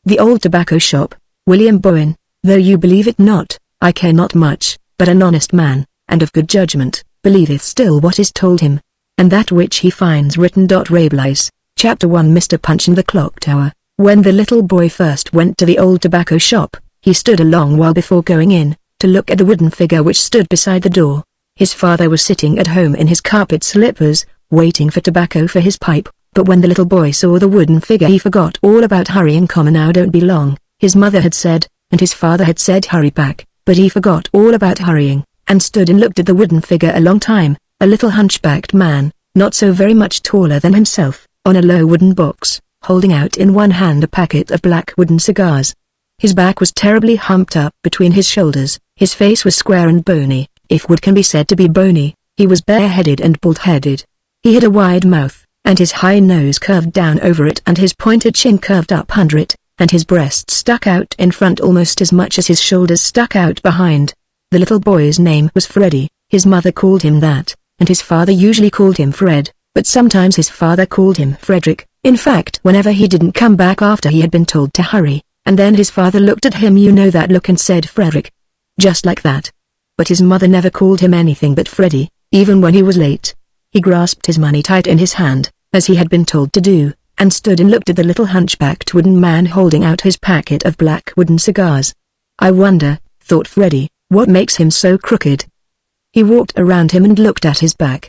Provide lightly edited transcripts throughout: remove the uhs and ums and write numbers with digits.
The old tobacco shop, William Bowen. Though you believe it not, I care not much, but an honest man, and of good judgment, believeth still what is told him, and that which he finds written. Rabelais, Chapter 1. Mr. Punch and the Clock Tower. When the little boy first went to the old tobacco shop, he stood a long while before going in, to look at the wooden figure which stood beside the door. His father was sitting at home in his carpet slippers, waiting for tobacco for his pipe, but when the little boy saw the wooden figure he forgot all about hurrying. Now don't be long, his mother had said, and his father had said hurry back, but he forgot all about hurrying, and stood and looked at the wooden figure a long time, a little hunchbacked man, not so very much taller than himself, on a low wooden box, holding out in one hand a packet of black wooden cigars. His back was terribly humped up between his shoulders, his face was square and bony, if wood can be said to be bony. He was bare-headed and bald-headed. He had a wide mouth, and his high nose curved down over it and his pointed chin curved up under it, and his breast stuck out in front almost as much as his shoulders stuck out behind. The little boy's name was Freddie. His mother called him that, and his father usually called him Fred, but sometimes his father called him Frederick. In fact, whenever he didn't come back after he had been told to hurry, and then his father looked at him, you know that look, and said Frederick. Just like that. But his mother never called him anything but Freddie, even when he was late. He grasped his money tight in his hand, as he had been told to do, and stood and looked at the little hunchbacked wooden man holding out his packet of black wooden cigars. I wonder, thought Freddie, what makes him so crooked? He walked around him and looked at his back.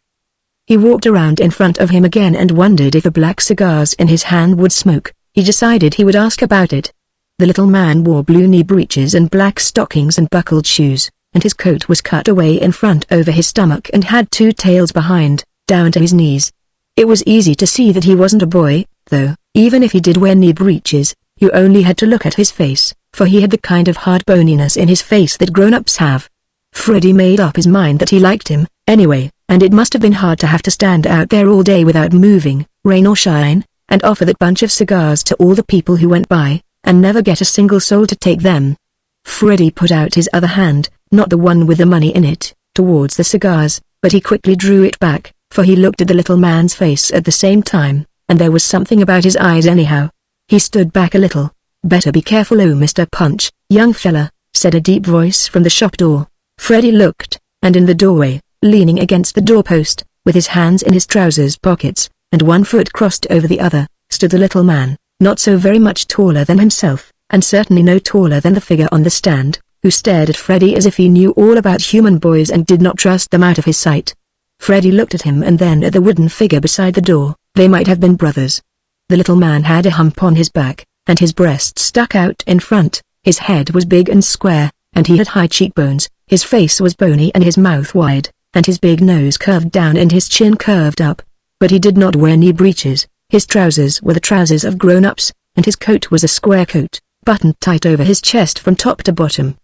He walked around in front of him again and wondered if the black cigars in his hand would smoke. He decided he would ask about it. The little man wore blue knee breeches and black stockings and buckled shoes, and his coat was cut away in front over his stomach and had two tails behind, down to his knees. It was easy to see that he wasn't a boy, though. Even if he did wear knee breeches, you only had to look at his face, for he had the kind of hard boniness in his face that grown-ups have. Freddie made up his mind that he liked him, anyway, and it must have been hard to have to stand out there all day without moving, rain or shine, and offer that bunch of cigars to all the people who went by, and never get a single soul to take them. Freddie put out his other hand, not the one with the money in it, towards the cigars, but he quickly drew it back, for he looked at the little man's face at the same time, and there was something about his eyes anyhow. He stood back a little. Better be careful, oh Mr. Punch, young fella, said a deep voice from the shop door. Freddie looked, and in the doorway, leaning against the doorpost, with his hands in his trousers pockets, and one foot crossed over the other, stood the little man, not so very much taller than himself, and certainly no taller than the figure on the stand, who stared at Freddie as if he knew all about human boys and did not trust them out of his sight. Freddie looked at him and then at the wooden figure beside the door. They might have been brothers. The little man had a hump on his back, and his breast stuck out in front. His head was big and square, and he had high cheekbones. His face was bony and his mouth wide, and his big nose curved down and his chin curved up. But he did not wear knee breeches. His trousers were the trousers of grown-ups, and his coat was a square coat, buttoned tight over his chest from top to bottom.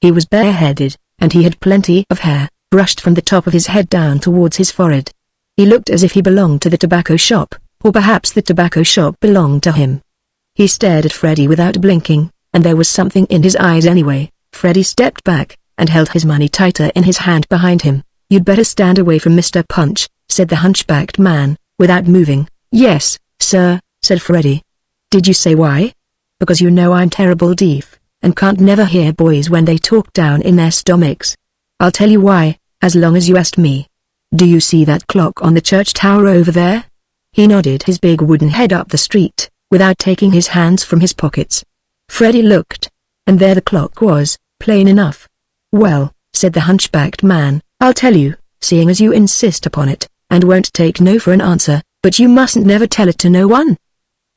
He was bare-headed, and he had plenty of hair, brushed from the top of his head down towards his forehead. He looked as if he belonged to the tobacco shop, or perhaps the tobacco shop belonged to him. He stared at Freddie without blinking, and there was something in his eyes anyway. Freddie stepped back, and held his money tighter in his hand behind him. You'd better stand away from Mr. Punch, said the hunchbacked man, without moving. Yes, sir, said Freddie. Did you say why? Because you know I'm terrible deaf, and can't never hear boys when they talk down in their stomachs. I'll tell you why, as long as you asked me. Do you see that clock on the church tower over there? He nodded his big wooden head up the street, without taking his hands from his pockets. Freddie looked, and there the clock was, plain enough. Well, said the hunchbacked man, I'll tell you, seeing as you insist upon it, and won't take no for an answer, but you mustn't never tell it to no one.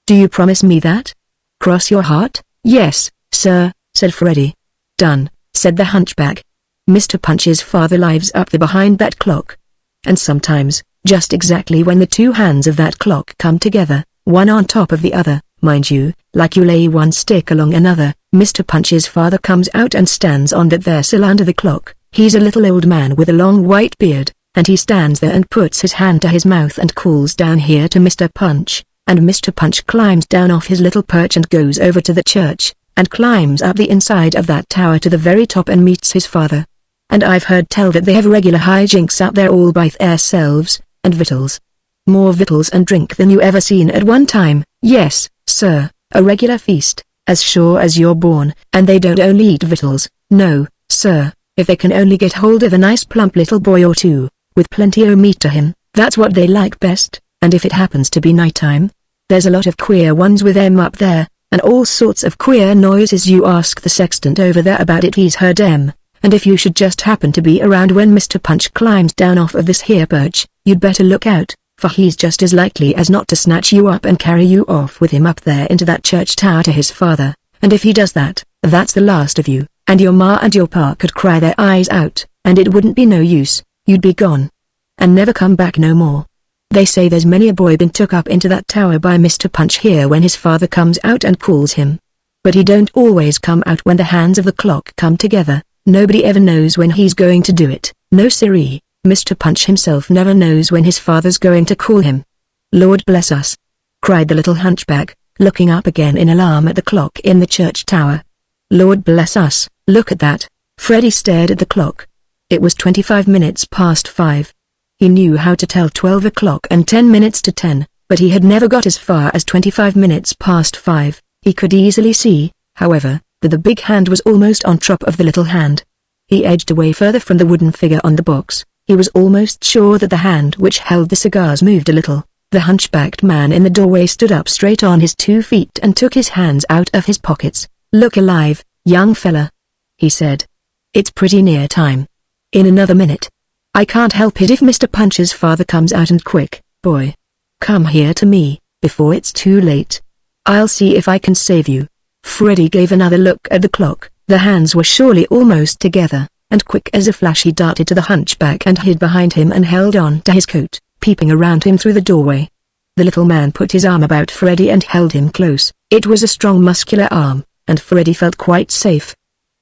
Do you promise me that? Cross your heart? Yes, sir, said Freddie. Done, said the hunchback. Mr. Punch's father lives up there behind that clock. And sometimes, just exactly when the two hands of that clock come together, one on top of the other, mind you, like you lay one stick along another, Mr. Punch's father comes out and stands on that there sill under the clock. He's a little old man with a long white beard, and he stands there and puts his hand to his mouth and calls down here to Mr. Punch, and Mr. Punch climbs down off his little perch and goes over to the church, and climbs up the inside of that tower to the very top and meets his father. And I've heard tell that they have regular hijinks out there all by theirselves, and victuals. More victuals and drink than you ever seen at one time. Yes, sir, a regular feast. as sure as you're born. And they don't only eat victuals, no, sir, if they can only get hold of a nice plump little boy or two, with plenty o' meat to him, that's what they like best. And if it happens to be nighttime, there's a lot of queer ones with them up there, and all sorts of queer noises. You ask the sexton over there about it, he's heard them. And if you should just happen to be around when Mr. Punch climbs down off of this here perch, you'd better look out, for he's just as likely as not to snatch you up and carry you off with him up there into that church tower to his father. And if he does that, that's the last of you, and your ma and your pa could cry their eyes out, and it wouldn't be no use, you'd be gone, and never come back no more. They say there's many a boy been took up into that tower by Mr. Punch here when his father comes out and calls him. But he don't always come out when the hands of the clock come together. Nobody ever knows when he's going to do it. No siree, Mr. Punch himself never knows when his father's going to call him. Lord bless us! Cried the little hunchback, looking up again in alarm at the clock in the church tower. Lord bless us, look at that! Freddy stared at the clock. It was 25 minutes past 5. He knew how to tell 12 o'clock and 10 minutes to 10, but he had never got as far as 25 minutes past 5. He could easily see, however, that the big hand was almost on top of the little hand. He edged away further from the wooden figure on the box. He was almost sure that the hand which held the cigars moved a little. The hunchbacked man in the doorway stood up straight on his 2 feet and took his hands out of his pockets. "Look alive, young fella," he said. "It's pretty near time. In another minute. I can't help it if Mr. Punch's father comes out, and quick, boy. Come here to me, before it's too late. I'll see if I can save you." Freddy gave another look at the clock. The hands were surely almost together, and quick as a flash he darted to the hunchback and hid behind him and held on to his coat, peeping around him through the doorway. The little man put his arm about Freddy and held him close. It was a strong muscular arm, and Freddy felt quite safe.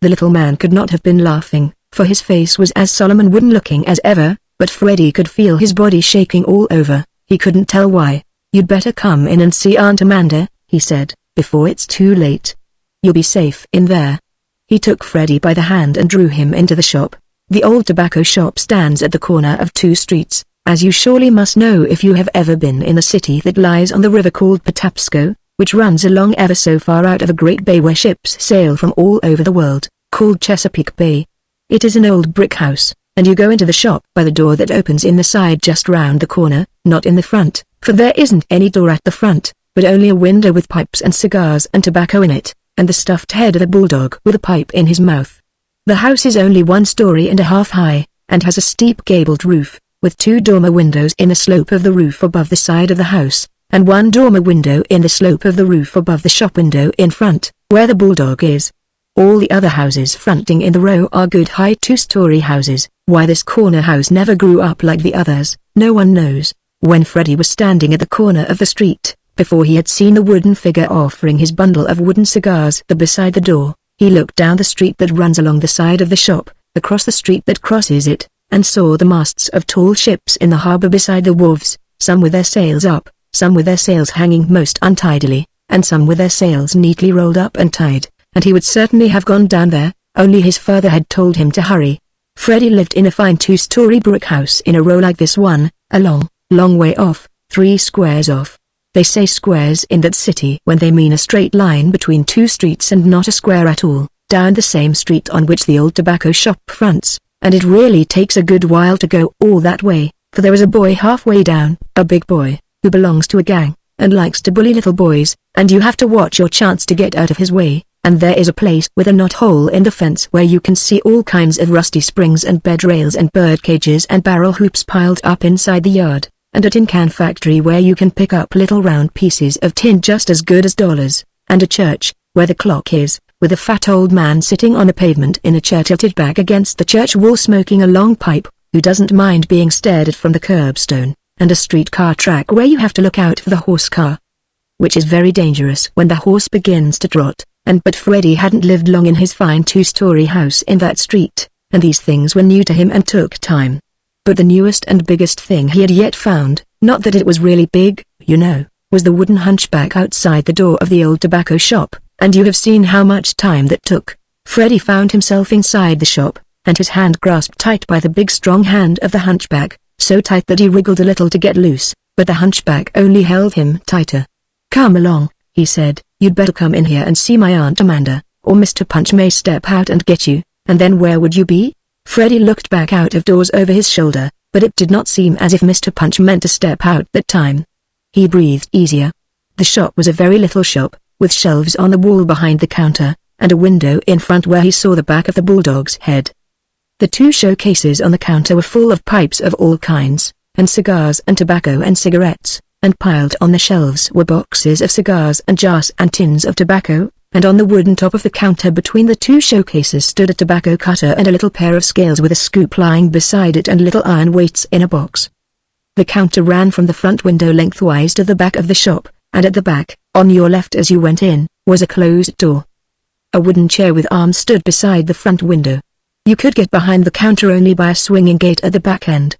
The little man could not have been laughing, for his face was as solemn and wooden-looking as ever, but Freddy could feel his body shaking all over. He couldn't tell why. "You'd better come in and see Aunt Amanda," he said, "before it's too late. You'll be safe in there." He took Freddy by the hand and drew him into the shop. The old tobacco shop stands at the corner of 2 streets, as you surely must know if you have ever been in the city that lies on the river called Patapsco, which runs along ever so far out of a great bay where ships sail from all over the world, called Chesapeake Bay. It is an old brick house, and you go into the shop by the door that opens in the side just round the corner, not in the front, for there isn't any door at the front, but only a window with pipes and cigars and tobacco in it, and the stuffed head of a bulldog with a pipe in his mouth. The house is only 1 story and a half high, and has a steep gabled roof, with 2 dormer windows in the slope of the roof above the side of the house, and 1 dormer window in the slope of the roof above the shop window in front, where the bulldog is. All the other houses fronting in the row are good high 2-story houses. Why this corner house never grew up like the others, no one knows. When Freddy was standing at the corner of the street, before he had seen the wooden figure offering his bundle of wooden cigars beside the door, he looked down the street that runs along the side of the shop, across the street that crosses it, and saw the masts of tall ships in the harbor beside the wharves, some with their sails up, some with their sails hanging most untidily, and some with their sails neatly rolled up and tied, and he would certainly have gone down there, only his father had told him to hurry. Freddy lived in a fine 2-story brick house in a row like this one, a long, long way off, 3 squares off. They say squares in that city when they mean a straight line between 2 streets and not a square at all, down the same street on which the old tobacco shop fronts, and it really takes a good while to go all that way, for there is a boy halfway down, a big boy, who belongs to a gang, and likes to bully little boys, and you have to watch your chance to get out of his way, and there is a place with a knot-hole in the fence where you can see all kinds of rusty springs and bed rails and bird cages and barrel hoops piled up inside the yard, and a tin can factory where you can pick up little round pieces of tin just as good as dollars, and a church, where the clock is, with a fat old man sitting on a pavement in a chair tilted back against the church wall smoking a long pipe, who doesn't mind being stared at from the curbstone, and a streetcar track where you have to look out for the horse car, which is very dangerous when the horse begins to trot, but Freddy hadn't lived long in his fine 2-story house in that street, and these things were new to him and took time. But the newest and biggest thing he had yet found, not that it was really big, you know, was the wooden hunchback outside the door of the old tobacco shop, and you have seen how much time that took. Freddy found himself inside the shop, and his hand grasped tight by the big strong hand of the hunchback, so tight that he wriggled a little to get loose, but the hunchback only held him tighter. "Come along," he said, You'd better come in here and see my Aunt Amanda, or Mr. Punch may step out and get you, and then where would you be? Freddy looked back out of doors over his shoulder, but it did not seem as if Mr. Punch meant to step out that time. He breathed easier. The shop was a very little shop, with shelves on the wall behind the counter, and a window in front where he saw the back of the bulldog's head. The two showcases on the counter were full of pipes of all kinds, and cigars and tobacco and cigarettes, and piled on the shelves were boxes of cigars and jars and tins of tobacco, and on the wooden top of the counter between the two showcases stood a tobacco cutter and a little pair of scales with a scoop lying beside it and little iron weights in a box. The counter ran from the front window lengthwise to the back of the shop, and at the back, on your left as you went in, was a closed door. A wooden chair with arms stood beside the front window. You could get behind the counter only by a swinging gate at the back end.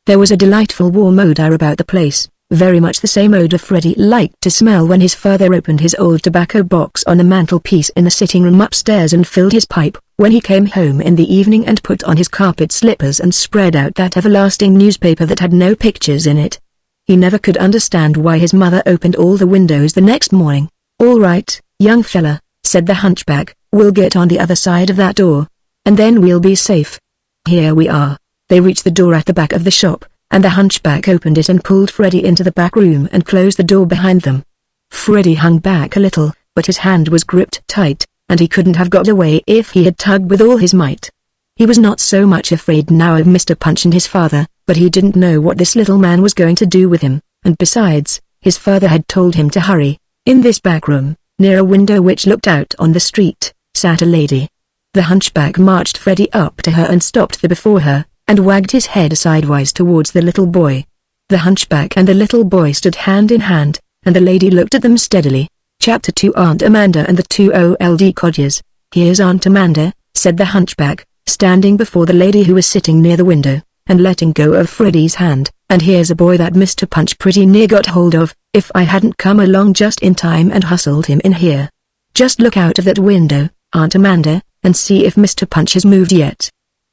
There was a delightful warm odor about the place, very much the same odor Freddy liked to smell when his father opened his old tobacco box on the mantelpiece in the sitting room upstairs and filled his pipe, when he came home in the evening and put on his carpet slippers and spread out that everlasting newspaper that had no pictures in it. He never could understand why his mother opened all the windows the next morning. "All right, young fella," said the hunchback, "we'll get on the other side of that door, and then we'll be safe." Here we are. They reached the door at the back of the shop, and the hunchback opened it and pulled Freddy into the back room and closed the door behind them. Freddy hung back a little, but his hand was gripped tight, and he couldn't have got away if he had tugged with all his might. He was not so much afraid now of Mr. Punch and his father, but he didn't know what this little man was going to do with him, and besides, his father had told him to hurry. In this back room, near a window which looked out on the street, sat a lady. The hunchback marched Freddy up to her and stopped there before her, and wagged his head sidewise towards the little boy. The hunchback and the little boy stood hand in hand, and the lady looked at them steadily. Chapter 2 Aunt Amanda and the Two Old Codgers. "Here's Aunt Amanda," said the hunchback, standing before the lady who was sitting near the window, and letting go of Freddy's hand, "and here's a boy that Mr. Punch pretty near got hold of, if I hadn't come along just in time and hustled him in here. Just look out of that window, Aunt Amanda, and see if Mr. Punch has moved yet."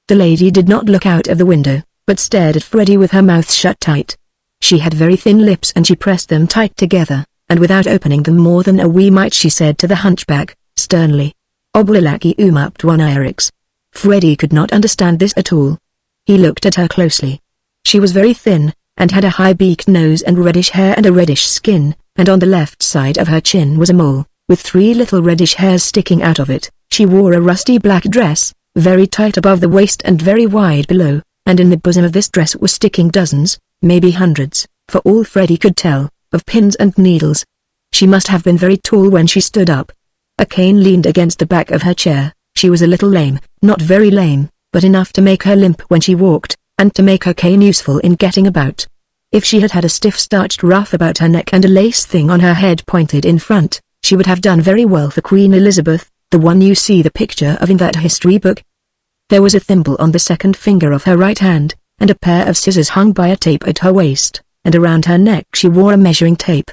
The lady did not look out of the window, but stared at Freddy with her mouth shut tight. She had very thin lips and she pressed them tight together, and without opening them more than a wee mite she said to the hunchback, sternly, "Oblilaki umapt one irix." Freddy could not understand this at all. He looked at her closely. She was very thin, and had a high-beaked nose and reddish hair and a reddish skin, and on the left side of her chin was a mole, with 3 little reddish hairs sticking out of it. She wore a rusty black dress, very tight above the waist and very wide below, and in the bosom of this dress were sticking dozens, maybe hundreds, for all Freddy could tell, of pins and needles. She must have been very tall when she stood up. A cane leaned against the back of her chair. She was a little lame, not very lame, but enough to make her limp when she walked, and to make her cane useful in getting about. If she had had a stiff starched ruff about her neck and a lace thing on her head pointed in front, she would have done very well for Queen Elizabeth, the one you see the picture of in that history book. There was a thimble on the second finger of her right hand, and a pair of scissors hung by a tape at her waist, and around her neck she wore a measuring tape.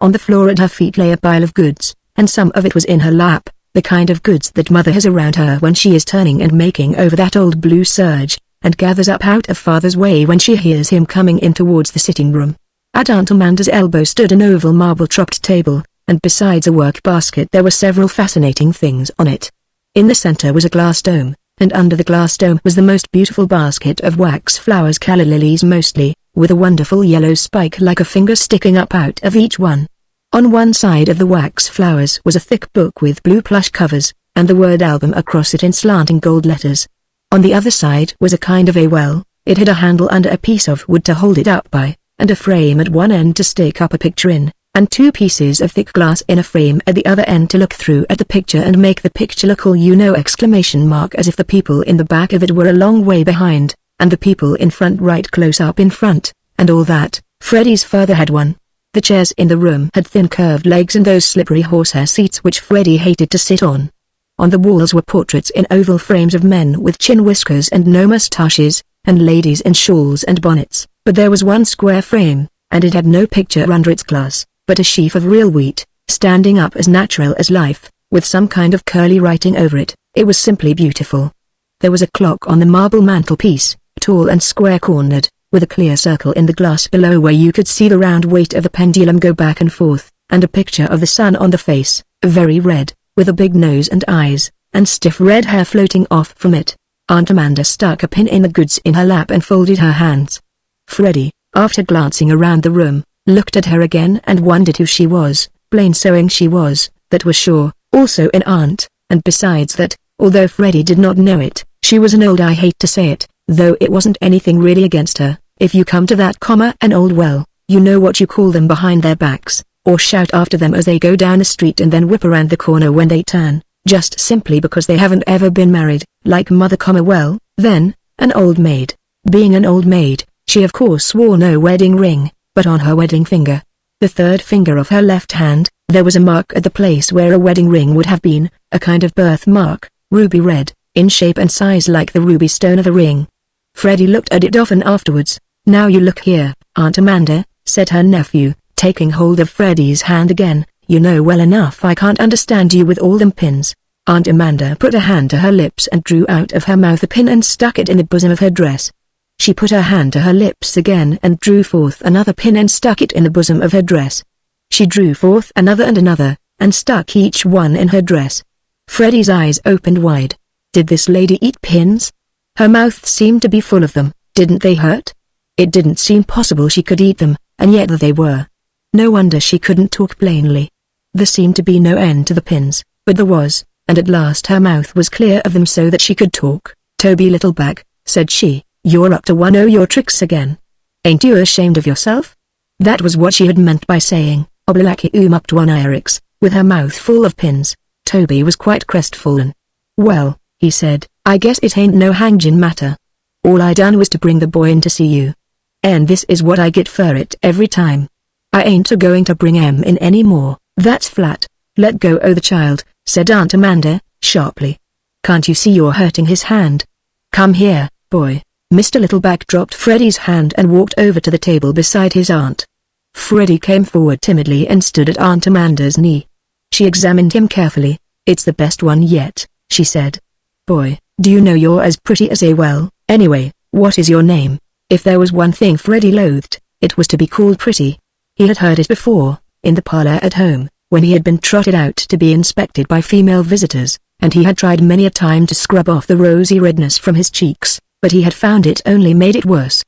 On the floor at her feet lay a pile of goods, and some of it was in her lap, the kind of goods that mother has around her when she is turning and making over that old blue serge, and gathers up out of father's way when she hears him coming in towards the sitting room. At Aunt Amanda's elbow stood an oval marble-topped table, and besides a work basket there were several fascinating things on it. In the center was a glass dome, and under the glass dome was the most beautiful basket of wax flowers, calla lilies mostly, with a wonderful yellow spike like a finger sticking up out of each one. On one side of the wax flowers was a thick book with blue plush covers, and the word album across it in slanting gold letters. On the other side was a kind of it had a handle under a piece of wood to hold it up by, and a frame at one end to stick up a picture in, and 2 pieces of thick glass in a frame at the other end to look through at the picture and make the picture look all as if the people in the back of it were a long way behind, and the people in front right close up in front, and all that. Freddy's father had one. The chairs in the room had thin curved legs and those slippery horsehair seats which Freddy hated to sit on. On the walls were portraits in oval frames of men with chin whiskers and no moustaches, and ladies in shawls and bonnets, but there was one square frame, and it had no picture under its glass, but a sheaf of real wheat, standing up as natural as life, with some kind of curly writing over it. It was simply beautiful. There was a clock on the marble mantelpiece, tall and square-cornered, with a clear circle in the glass below where you could see the round weight of the pendulum go back and forth, and a picture of the sun on the face, very red, with a big nose and eyes, and stiff red hair floating off from it. Aunt Amanda stuck a pin in the goods in her lap and folded her hands. Freddie, after glancing around the room, looked at her again and wondered who she was. Plain sewing she was, that was sure, also an aunt, and besides that, although Freddie did not know it, she was an old, I hate to say it, though it wasn't anything really against her, if you come to that, an old, well, you know what you call them behind their backs, or shout after them as they go down the street and then whip around the corner when they turn, just simply because they haven't ever been married, like mother, well, then, an old maid. Being an old maid, she of course wore no wedding ring, but on her wedding finger, the third finger of her left hand, there was a mark at the place where a wedding ring would have been, a kind of birthmark, ruby red, in shape and size like the ruby stone of the ring. Freddie looked at it often afterwards. Now you look here, Aunt Amanda, said her nephew, taking hold of Freddie's hand again, you know well enough I can't understand you with all them pins. Aunt Amanda put a hand to her lips and drew out of her mouth a pin and stuck it in the bosom of her dress. She put her hand to her lips again and drew forth another pin and stuck it in the bosom of her dress. She drew forth another and stuck each one in her dress. Freddie's eyes opened wide. Did this lady eat pins? Her mouth seemed to be full of them. Didn't they hurt? It didn't seem possible she could eat them, and yet they were. No wonder she couldn't talk plainly. There seemed to be no end to the pins, but there was, and at last her mouth was clear of them so that she could talk. Toby Littlebag, said she, you're up to one o' your tricks again. Ain't you ashamed of yourself? That was what she had meant by saying, Oblaki up to one Irix, with her mouth full of pins. Toby was quite crestfallen. Well, he said, I guess it ain't no hangin' matter. All I done was to bring the boy in to see you. And this is what I get for it every time. I ain't a-going to bring em in any more, that's flat. Let go o' the child, said Aunt Amanda, sharply. Can't you see you're hurting his hand? Come here, boy. Mr. Littleback dropped Freddie's hand and walked over to the table beside his aunt. Freddie came forward timidly and stood at Aunt Amanda's knee. She examined him carefully. It's the best one yet, she said. Boy, do you know you're as pretty as a well, anyway, what is your name? If there was one thing Freddie loathed, it was to be called pretty. He had heard it before, in the parlor at home, when he had been trotted out to be inspected by female visitors, and he had tried many a time to scrub off the rosy redness from his cheeks, but he had found it only made it worse.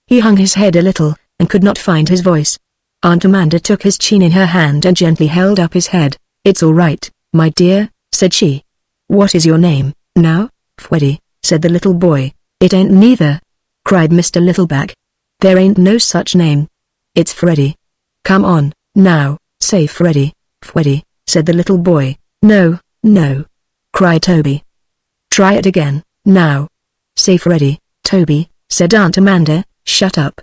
He hung his head a little, and could not find his voice. Aunt Amanda took his chin in her hand and gently held up his head. It's all right, my dear, said she. What is your name, now? Freddie, said the little boy. It ain't neither, cried Mr. Littleback. There ain't no such name. It's Freddie. Come on, now, say Freddie. Freddie, said the little boy. No, no, cried Toby. Try it again, now. Say Freddie. Toby, said Aunt Amanda, shut up.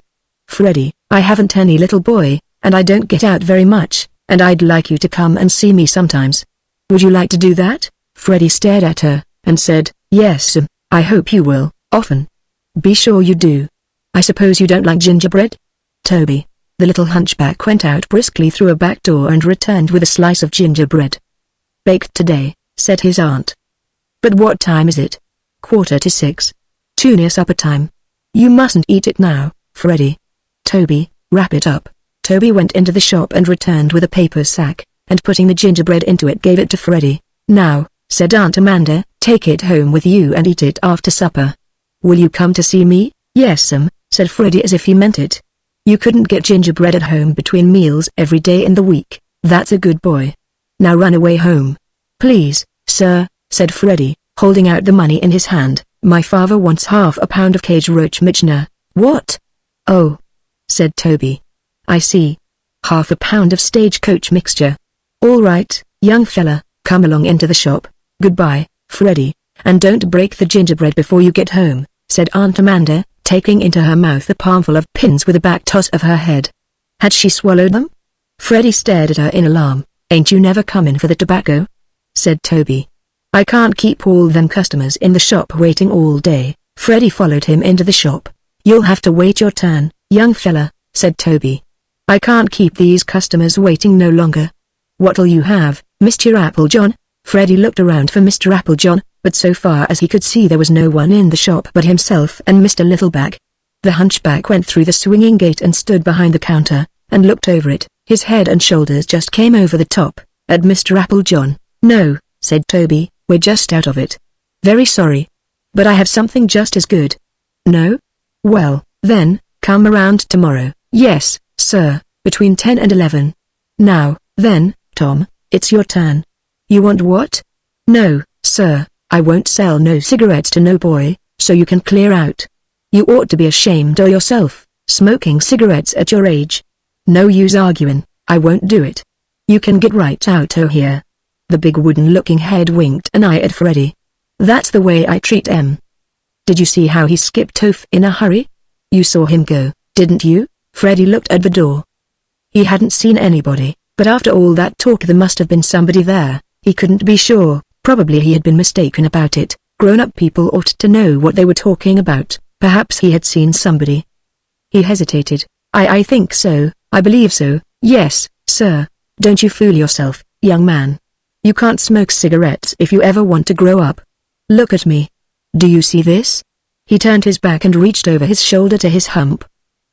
Freddie, I haven't any little boy, and I don't get out very much, and I'd like you to come and see me sometimes. Would you like to do that? Freddie stared at her, and said, yes, I hope you will, often. Be sure you do. I suppose you don't like gingerbread? Toby, the little hunchback went out briskly through a back door and returned with a slice of gingerbread. Baked today, said his aunt. But what time is it? 5:45. Too near supper time. You mustn't eat it now, Freddie. Toby, wrap it up. Toby went into the shop and returned with a paper sack, and putting the gingerbread into it gave it to Freddie. Now, said Aunt Amanda, take it home with you and eat it after supper. Will you come to see me? Yes'm, said Freddie as if he meant it. You couldn't get gingerbread at home between meals every day in the week. That's a good boy. Now run away home. Please, sir, said Freddie, holding out the money in his hand. My father wants half a pound of cage roach mixture. What? Oh, said Toby. I see. Half a pound of stagecoach mixture. All right, young fella, come along into the shop. Goodbye, Freddie, and don't break the gingerbread before you get home, said Aunt Amanda, taking into her mouth a palmful of pins with a back toss of her head. Had she swallowed them? Freddie stared at her in alarm. Ain't you never comin' for the tobacco? Said Toby. I can't keep all them customers in the shop waiting all day. Freddie followed him into the shop. You'll have to wait your turn, young fella, said Toby. I can't keep these customers waiting no longer. What'll you have, Mr. Applejohn? Freddie looked around for Mr. Applejohn, but so far as he could see there was no one in the shop but himself and Mr. Littleback. The hunchback went through the swinging gate and stood behind the counter, and looked over it. His head and shoulders just came over the top, at Mr. Applejohn. "No," said Toby, "we're just out of it. Very sorry. But I have something just as good." "No? Well, then, come around tomorrow." "Yes, sir, between 10 and 11. Now, then, Tom, it's your turn." "You want what?" "No, sir, I won't sell no cigarettes to no boy, so you can clear out. You ought to be ashamed of yourself, smoking cigarettes at your age. No use arguing, I won't do it. You can get right out o' here." The big wooden-looking head winked an eye at Freddy. "That's the way I treat 'em. Did you see how he skipped off in a hurry? You saw him go, didn't you?" Freddy looked at the door. He hadn't seen anybody, but after all that talk there must have been somebody there. He couldn't be sure. Probably he had been mistaken about it. Grown-up people ought to know what they were talking about. Perhaps he had seen somebody. He hesitated. I think so, I believe so, yes, sir. Don't you fool yourself, young man. You can't smoke cigarettes if you ever want to grow up. Look at me. Do you see this?" He turned his back and reached over his shoulder to his hump.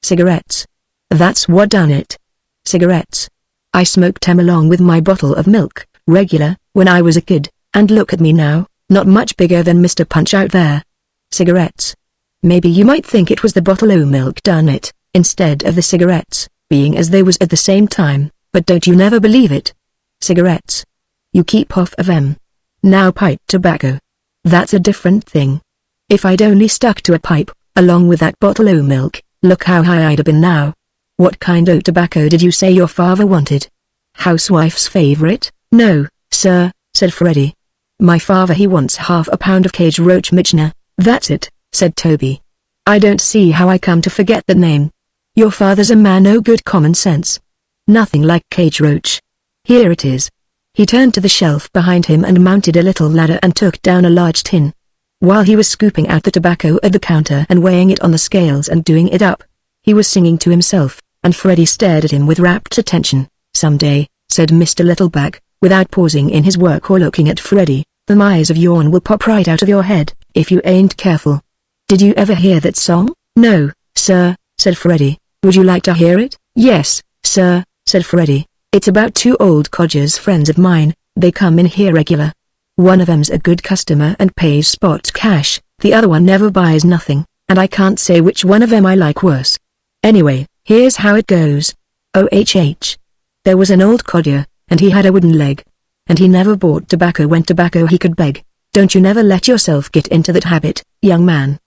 "Cigarettes. That's what done it. Cigarettes. I smoked 'em along with my bottle of milk, regular, when I was a kid, and look at me now, not much bigger than Mr. Punch out there. Cigarettes. Maybe you might think it was the bottle o' milk done it, instead of the cigarettes, being as they was at the same time, but don't you never believe it. Cigarettes. You keep off of 'em. Now pipe tobacco. That's a different thing. If I'd only stuck to a pipe, along with that bottle o' milk, look how high I'd have been now. What kind o' tobacco did you say your father wanted? Housewife's favorite?" "No, sir," said Freddy. "My father he wants half a pound of Cage Roach Michner." "That's it," said Toby. "I don't see how I come to forget that name. Your father's a man o' good common sense. Nothing like Cage Roach. Here it is." He turned to the shelf behind him and mounted a little ladder and took down a large tin. While he was scooping out the tobacco at the counter and weighing it on the scales and doing it up, he was singing to himself, and Freddy stared at him with rapt attention. "Someday," said Mr. Littleback, without pausing in his work or looking at Freddy, "the eyes of yourn will pop right out of your head, if you ain't careful." "Did you ever hear that song?" "No, sir," said Freddy. "Would you like to hear it?" "Yes, sir," said Freddy. "It's about two old codgers friends of mine. They come in here regular. One of 'em's a good customer and pays spot cash, the other one never buys nothing, and I can't say which one of 'em I like worse. Anyway, here's how it goes. OHH. There was an old codger, and he had a wooden leg. And he never bought tobacco when tobacco he could beg. Don't you never let yourself get into that habit, young man.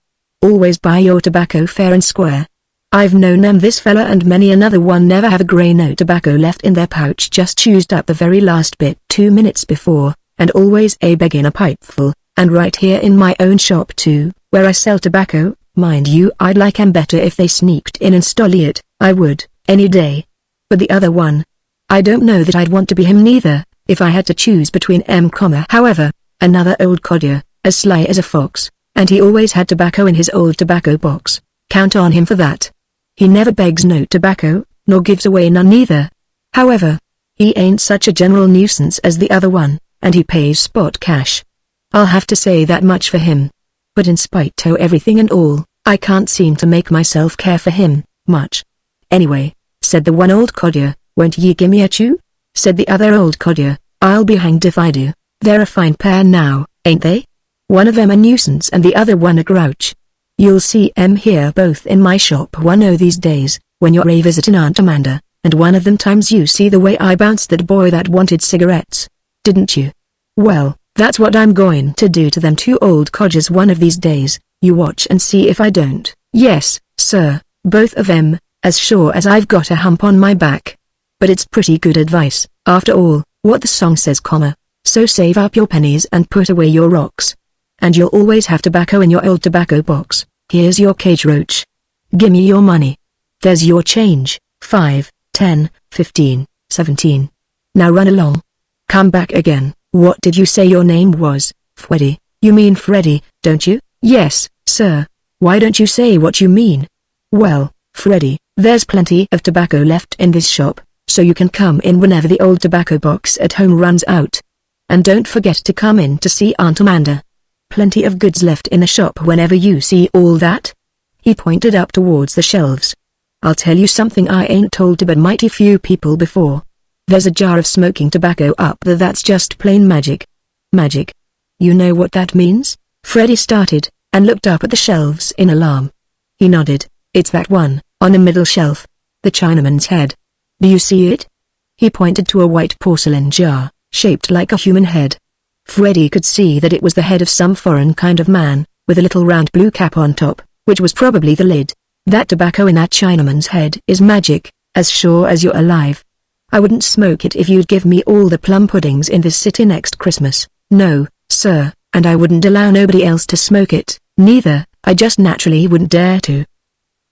Always buy your tobacco fair and square. I've known this fella and many another one never have a grain o' tobacco left in their pouch, just chewed up the very last bit 2 minutes before, and always a begging a pipeful, and right here in my own shop too, where I sell tobacco. Mind you, I'd like 'em better if they sneaked in and stole it, I would, any day. But the other one, I don't know that I'd want to be him neither, if I had to choose between 'em. However, another old codger, as sly as a fox, and he always had tobacco in his old tobacco box. Count on him for that. He never begs no tobacco, nor gives away none either. However, he ain't such a general nuisance as the other one, and he pays spot cash. I'll have to say that much for him. But in spite of everything and all, I can't seem to make myself care for him much." "Anyway," said the one old codger, "won't ye gimme a chew?" Said the other old codger, "I'll be hanged if I do. They're a fine pair now, ain't they? One of 'em a nuisance and the other one a grouch. You'll see 'em here both in my shop one o' these days, when you're a visitin' Aunt Amanda, and one of them times you see the way I bounced that boy that wanted cigarettes. Didn't you? Well, that's what I'm going to do to them two old codgers one of these days. You watch and see if I don't." "Yes, sir, both of 'em, as sure as I've got a hump on my back. But it's pretty good advice, after all, what the song says, so save up your pennies and put away your rocks. And you'll always have tobacco in your old tobacco box. Here's your Cage Roach. Gimme your money. There's your change, 5, 10, 15, 17. Now run along. Come back again." "What did you say your name was?" "Freddy." "You mean Freddy, don't you?" "Yes, sir. Why don't you say what you mean?" "Well, Freddy, there's plenty of tobacco left in this shop, so you can come in whenever the old tobacco box at home runs out. And don't forget to come in to see Aunt Amanda. Plenty of goods left in the shop whenever you see all that." He pointed up towards the shelves. I'll tell you something I ain't told to but mighty few people before. There's a jar of smoking tobacco up there that's just plain magic. Magic. You know what that means? Freddy started, and looked up at the shelves in alarm. He nodded. It's that one, on the middle shelf. The Chinaman's head. Do you see it? He pointed to a white porcelain jar, shaped like a human head. Freddy could see that it was the head of some foreign kind of man, with a little round blue cap on top, which was probably the lid. That tobacco in that Chinaman's head is magic, as sure as you're alive. I wouldn't smoke it if you'd give me all the plum puddings in this city next Christmas. No, sir, and I wouldn't allow nobody else to smoke it, neither. I just naturally wouldn't dare to.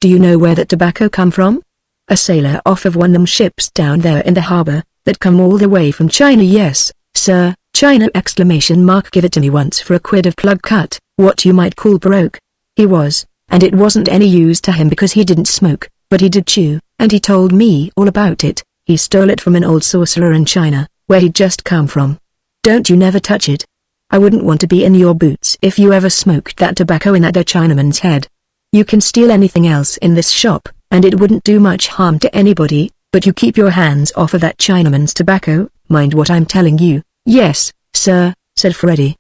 Do you know where that tobacco come from? A sailor off of one them ships down there in the harbor, that come all the way from China. Yes, sir, China ! Give it to me once for a quid of plug cut, what you might call broke. He was, and it wasn't any use to him because he didn't smoke, but he did chew, and he told me all about it. He stole it from an old sorcerer in China, where he'd just come from. Don't you never touch it. I wouldn't want to be in your boots if you ever smoked that tobacco in that there Chinaman's head. You can steal anything else in this shop, and it wouldn't do much harm to anybody, but you keep your hands off of that Chinaman's tobacco, mind what I'm telling you. Yes, sir, said Freddy.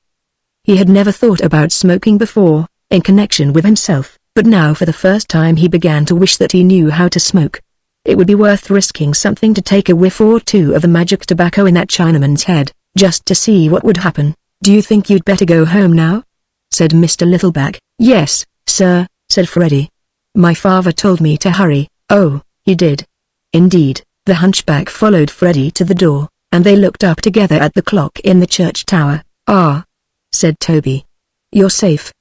He had never thought about smoking before, in connection with himself, but now for the first time he began to wish that he knew how to smoke. It would be worth risking something to take a whiff or two of the magic tobacco in that Chinaman's head, just to see what would happen. Do you think you'd better go home now? Said Mr. Littleback. Yes, sir, said Freddy. My father told me to hurry. Oh, he did. Indeed, the hunchback followed Freddy to the door, and they looked up together at the clock in the church tower. Ah, said Toby. You're safe.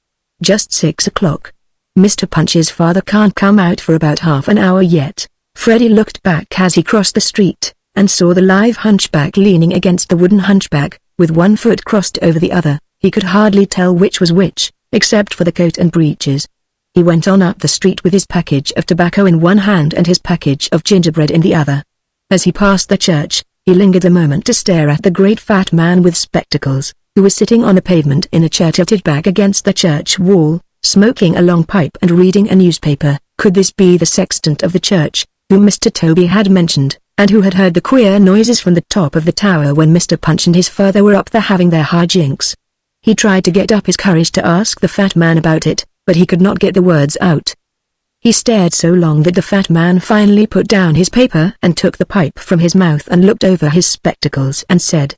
Just 6 o'clock. Mr. Punch's father can't come out for about half an hour yet. Freddy looked back as he crossed the street, and saw the live hunchback leaning against the wooden hunchback, with one foot crossed over the other. He could hardly tell which was which, except for the coat and breeches. He went on up the street with his package of tobacco in one hand and his package of gingerbread in the other. As he passed the church, he lingered a moment to stare at the great fat man with spectacles, who was sitting on the pavement in a chair tilted back against the church wall, smoking a long pipe and reading a newspaper. Could this be the sexton of the church, whom Mr. Toby had mentioned, and who had heard the queer noises from the top of the tower when Mr. Punch and his father were up there having their hijinks? He tried to get up his courage to ask the fat man about it, but he could not get the words out. He stared so long that the fat man finally put down his paper and took the pipe from his mouth and looked over his spectacles and said,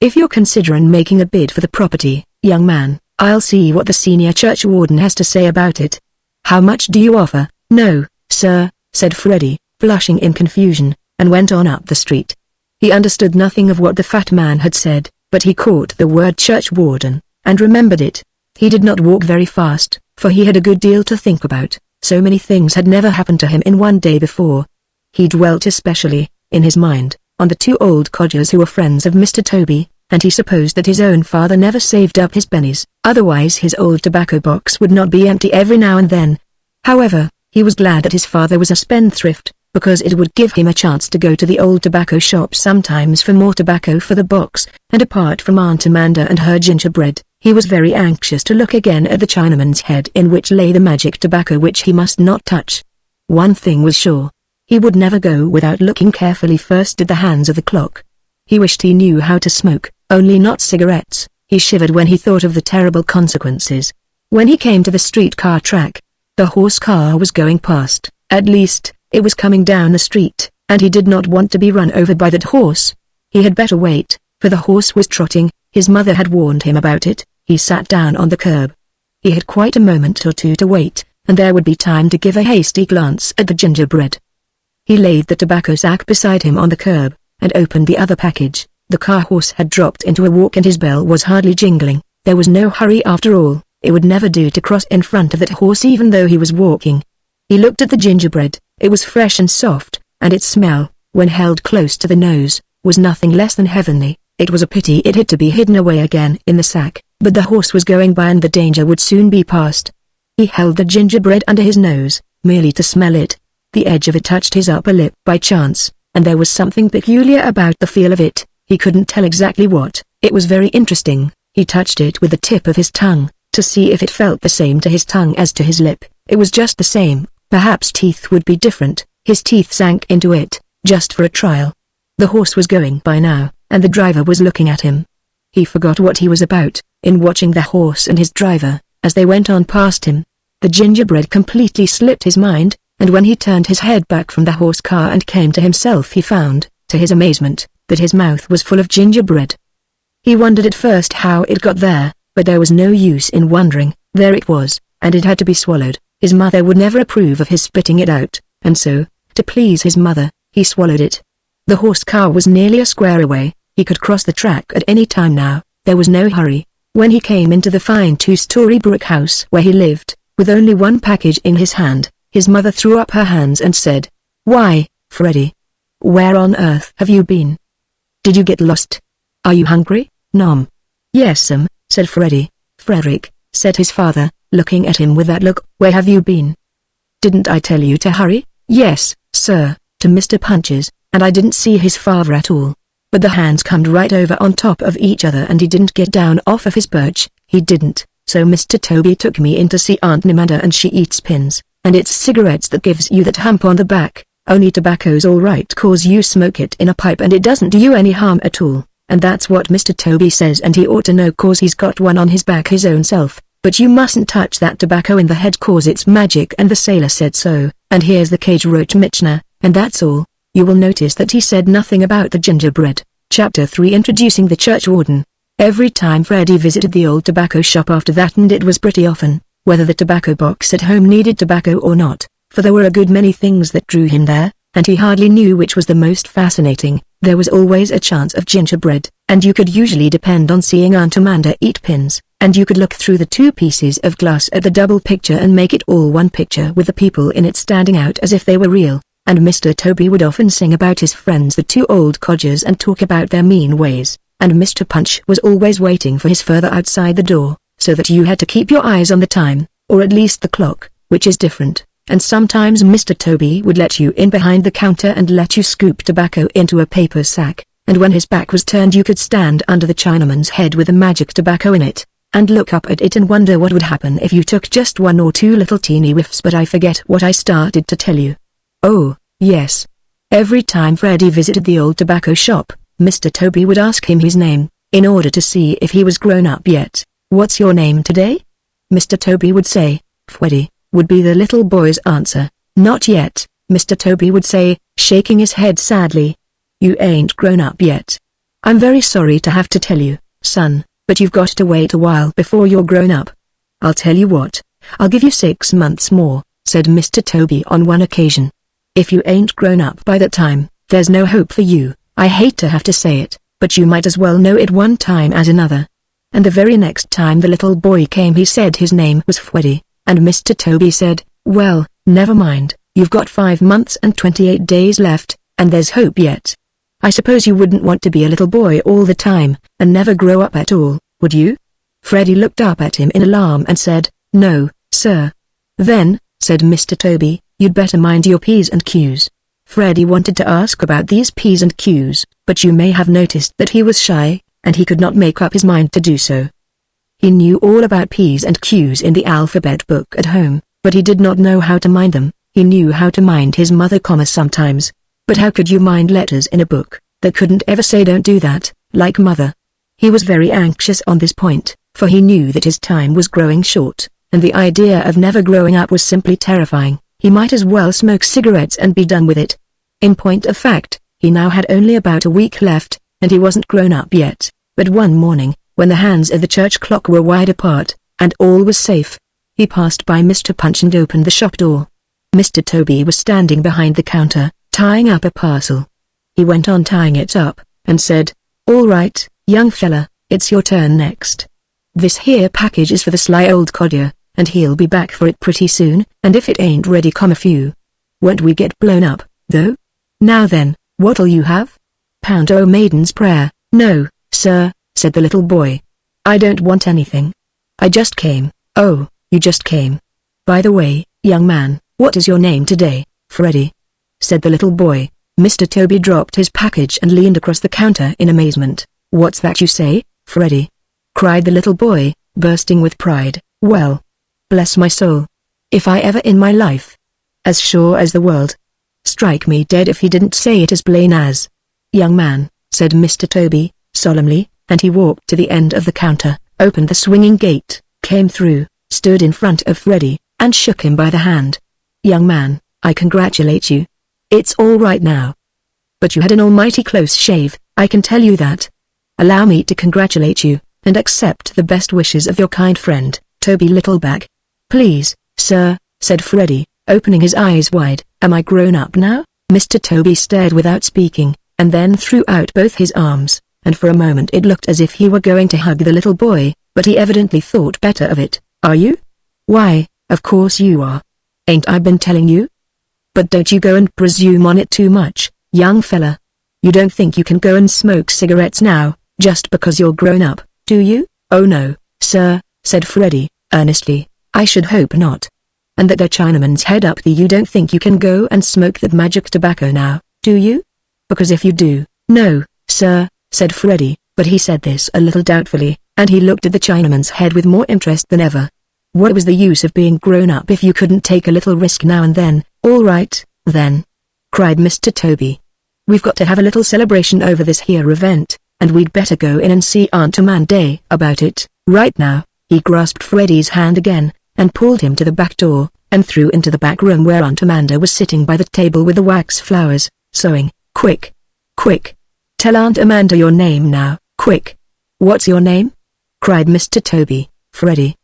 "If you're considering making a bid for the property, young man, I'll see what the senior church warden has to say about it. How much do you offer?" "No, sir," said Freddy, blushing in confusion, and went on up the street. He understood nothing of what the fat man had said, but he caught the word church warden, and remembered it. He did not walk very fast, for he had a good deal to think about. So many things had never happened to him in one day before. He dwelt especially, in his mind, on the 2 old codgers who were friends of Mr. Toby, and he supposed that his own father never saved up his pennies, otherwise his old tobacco box would not be empty every now and then. However, he was glad that his father was a spendthrift, because it would give him a chance to go to the old tobacco shop sometimes for more tobacco for the box, and apart from Aunt Amanda and her gingerbread, he was very anxious to look again at the Chinaman's head in which lay the magic tobacco which he must not touch. One thing was sure. He would never go without looking carefully first at the hands of the clock. He wished he knew how to smoke, only not cigarettes. He shivered when he thought of the terrible consequences. When he came to the streetcar track, the horse car was going past. At least, it was coming down the street, and he did not want to be run over by that horse. He had better wait, for the horse was trotting. His mother had warned him about it. He sat down on the curb. He had quite a moment or two to wait, and there would be time to give a hasty glance at the gingerbread. He laid the tobacco sack beside him on the curb, and opened the other package. The car horse had dropped into a walk and his bell was hardly jingling. There was no hurry after all. It would never do to cross in front of that horse even though he was walking. He looked at the gingerbread. It was fresh and soft, and its smell, when held close to the nose, was nothing less than heavenly. It was a pity it had to be hidden away again in the sack, but the horse was going by and the danger would soon be past. He held the gingerbread under his nose, merely to smell it. The edge of it touched his upper lip by chance, and there was something peculiar about the feel of it. He couldn't tell exactly what. It was very interesting. He touched it with the tip of his tongue, to see if it felt the same to his tongue as to his lip. It was just the same. Perhaps teeth would be different. His teeth sank into it, just for a trial. The horse was going by now, and the driver was looking at him. He forgot what he was about, in watching the horse and his driver, as they went on past him. The gingerbread completely slipped his mind, and when he turned his head back from the horse car and came to himself he found, to his amazement, that his mouth was full of gingerbread. He wondered at first how it got there, but there was no use in wondering. There it was, and it had to be swallowed. His mother would never approve of his spitting it out, and so, to please his mother, he swallowed it. The horse car was nearly a square away. He could cross the track at any time now. There was no hurry. When he came into the fine two-story brick house where he lived, with only one package in his hand, his mother threw up her hands and said, "Why, Freddy? Where on earth have you been? Did you get lost? Are you hungry, Nom?" "Yes'm," said Freddy. "Frederick," said his father, looking at him with that look. "Where have you been?" "Didn't I tell you to hurry?" "Yes, sir, to Mr. Punch's, and I didn't see his father at all. But the hands come right over on top of each other and he didn't get down off of his perch, he didn't, so Mr. Toby took me in to see Aunt Nimanda and she eats pins, and it's cigarettes that gives you that hump on the back. Only tobacco's alright cause you smoke it in a pipe and it doesn't do you any harm at all, and that's what Mr. Toby says and he ought to know cause he's got one on his back his own self, but you mustn't touch that tobacco in the head cause it's magic and the sailor said so, and here's the cage wrote Mitchner, and that's all." You will notice that he said nothing about the gingerbread. Chapter 3 Introducing the Church Warden. Every time Freddy visited the old tobacco shop after that, and it was pretty often, whether the tobacco box at home needed tobacco or not, for there were a good many things that drew him there, and he hardly knew which was the most fascinating. There was always a chance of gingerbread, and you could usually depend on seeing Aunt Amanda eat pins, and you could look through the two pieces of glass at the double picture and make it all one picture with the people in it standing out as if they were real. And Mr. Toby would often sing about his friends the two old codgers and talk about their mean ways, and Mr. Punch was always waiting for his father outside the door, so that you had to keep your eyes on the time, or at least the clock, which is different, and sometimes Mr. Toby would let you in behind the counter and let you scoop tobacco into a paper sack, and when his back was turned you could stand under the Chinaman's head with the magic tobacco in it, and look up at it and wonder what would happen if you took just one or two little teeny whiffs. But I forget what I started to tell you. Oh, yes. Every time Freddy visited the old tobacco shop, Mr. Toby would ask him his name, in order to see if he was grown up yet. "What's your name today?" Mr. Toby would say. "Freddy," would be the little boy's answer. "Not yet," Mr. Toby would say, shaking his head sadly. "You ain't grown up yet. I'm very sorry to have to tell you, son, but you've got to wait a while before you're grown up. I'll tell you what, I'll give you 6 months more," said Mr. Toby on one occasion. "If you ain't grown up by that time, there's no hope for you. I hate to have to say it, but you might as well know it one time as another." And the very next time the little boy came he said his name was Freddy, and Mr. Toby said, "Well, never mind, you've got 5 months and 28 days left, and there's hope yet. I suppose you wouldn't want to be a little boy all the time, and never grow up at all, would you?" Freddy looked up at him in alarm and said, "No, sir." "Then," said Mr. Toby, "you'd better mind your P's and Q's." Freddy wanted to ask about these P's and Q's, but you may have noticed that he was shy, and he could not make up his mind to do so. He knew all about P's and Q's in the alphabet book at home, but he did not know how to mind them. He knew how to mind his mother commas sometimes, but how could you mind letters in a book that couldn't ever say "don't do that," like mother? He was very anxious on this point, for he knew that his time was growing short, and the idea of never growing up was simply terrifying. He might as well smoke cigarettes and be done with it. In point of fact, he now had only about a week left, and he wasn't grown up yet. But one morning, when the hands of the church clock were wide apart, and all was safe, he passed by Mr. Punch and opened the shop door. Mr. Toby was standing behind the counter, tying up a parcel. He went on tying it up, and said, "All right, young fella, it's your turn next. This here package is for the sly old codger, and he'll be back for it pretty soon, and if it ain't ready come a few. Won't we get blown up, though? Now then, what'll you have?" "Pound o' Maiden's Prayer." "No, sir," said the little boy. "I don't want anything. I just came." "Oh, you just came. By the way, young man, what is your name today?" "Freddy," said the little boy. Mr. Toby dropped his package and leaned across the counter in amazement. "What's that you say, Freddy?" cried the little boy, bursting with pride. "Well, bless my soul. If I ever in my life as sure as the world. Strike me dead if he didn't say it as plain as. Young man, said Mr. Toby, solemnly, and he walked to the end of the counter, opened the swinging gate, came through, stood in front of Freddy, and shook him by the hand. Young man, I congratulate you. It's all right now. But you had an almighty close shave, I can tell you that. Allow me to congratulate you, and accept the best wishes of your kind friend, Toby Littleback. Please, sir, said Freddy, opening his eyes wide. Am I grown up now? Mr. Toby stared without speaking, and then threw out both his arms, and for a moment it looked as if he were going to hug the little boy, but he evidently thought better of it. Are you? Why, of course you are. Ain't I been telling you? But don't you go and presume on it too much, young fella. You don't think you can go and smoke cigarettes now, just because you're grown up, do you? Oh no, sir, said Freddy, earnestly, I should hope not. And that the Chinaman's head up you don't think you can go and smoke that magic tobacco now, do you? Because if you do, no, sir, said Freddy, but he said this a little doubtfully, and he looked at the Chinaman's head with more interest than ever. What was the use of being grown up if you couldn't take a little risk now and then? All right, then, cried Mr. Toby. We've got to have a little celebration over this here event, and we'd better go in and see Aunt Amanda about it, right now. He grasped Freddy's hand again, and pulled him to the back door, and through into the back room where Aunt Amanda was sitting by the table with the wax flowers, sewing. Quick! Quick! Tell Aunt Amanda your name now, quick! What's your name? Cried Mr. Toby. Freddy,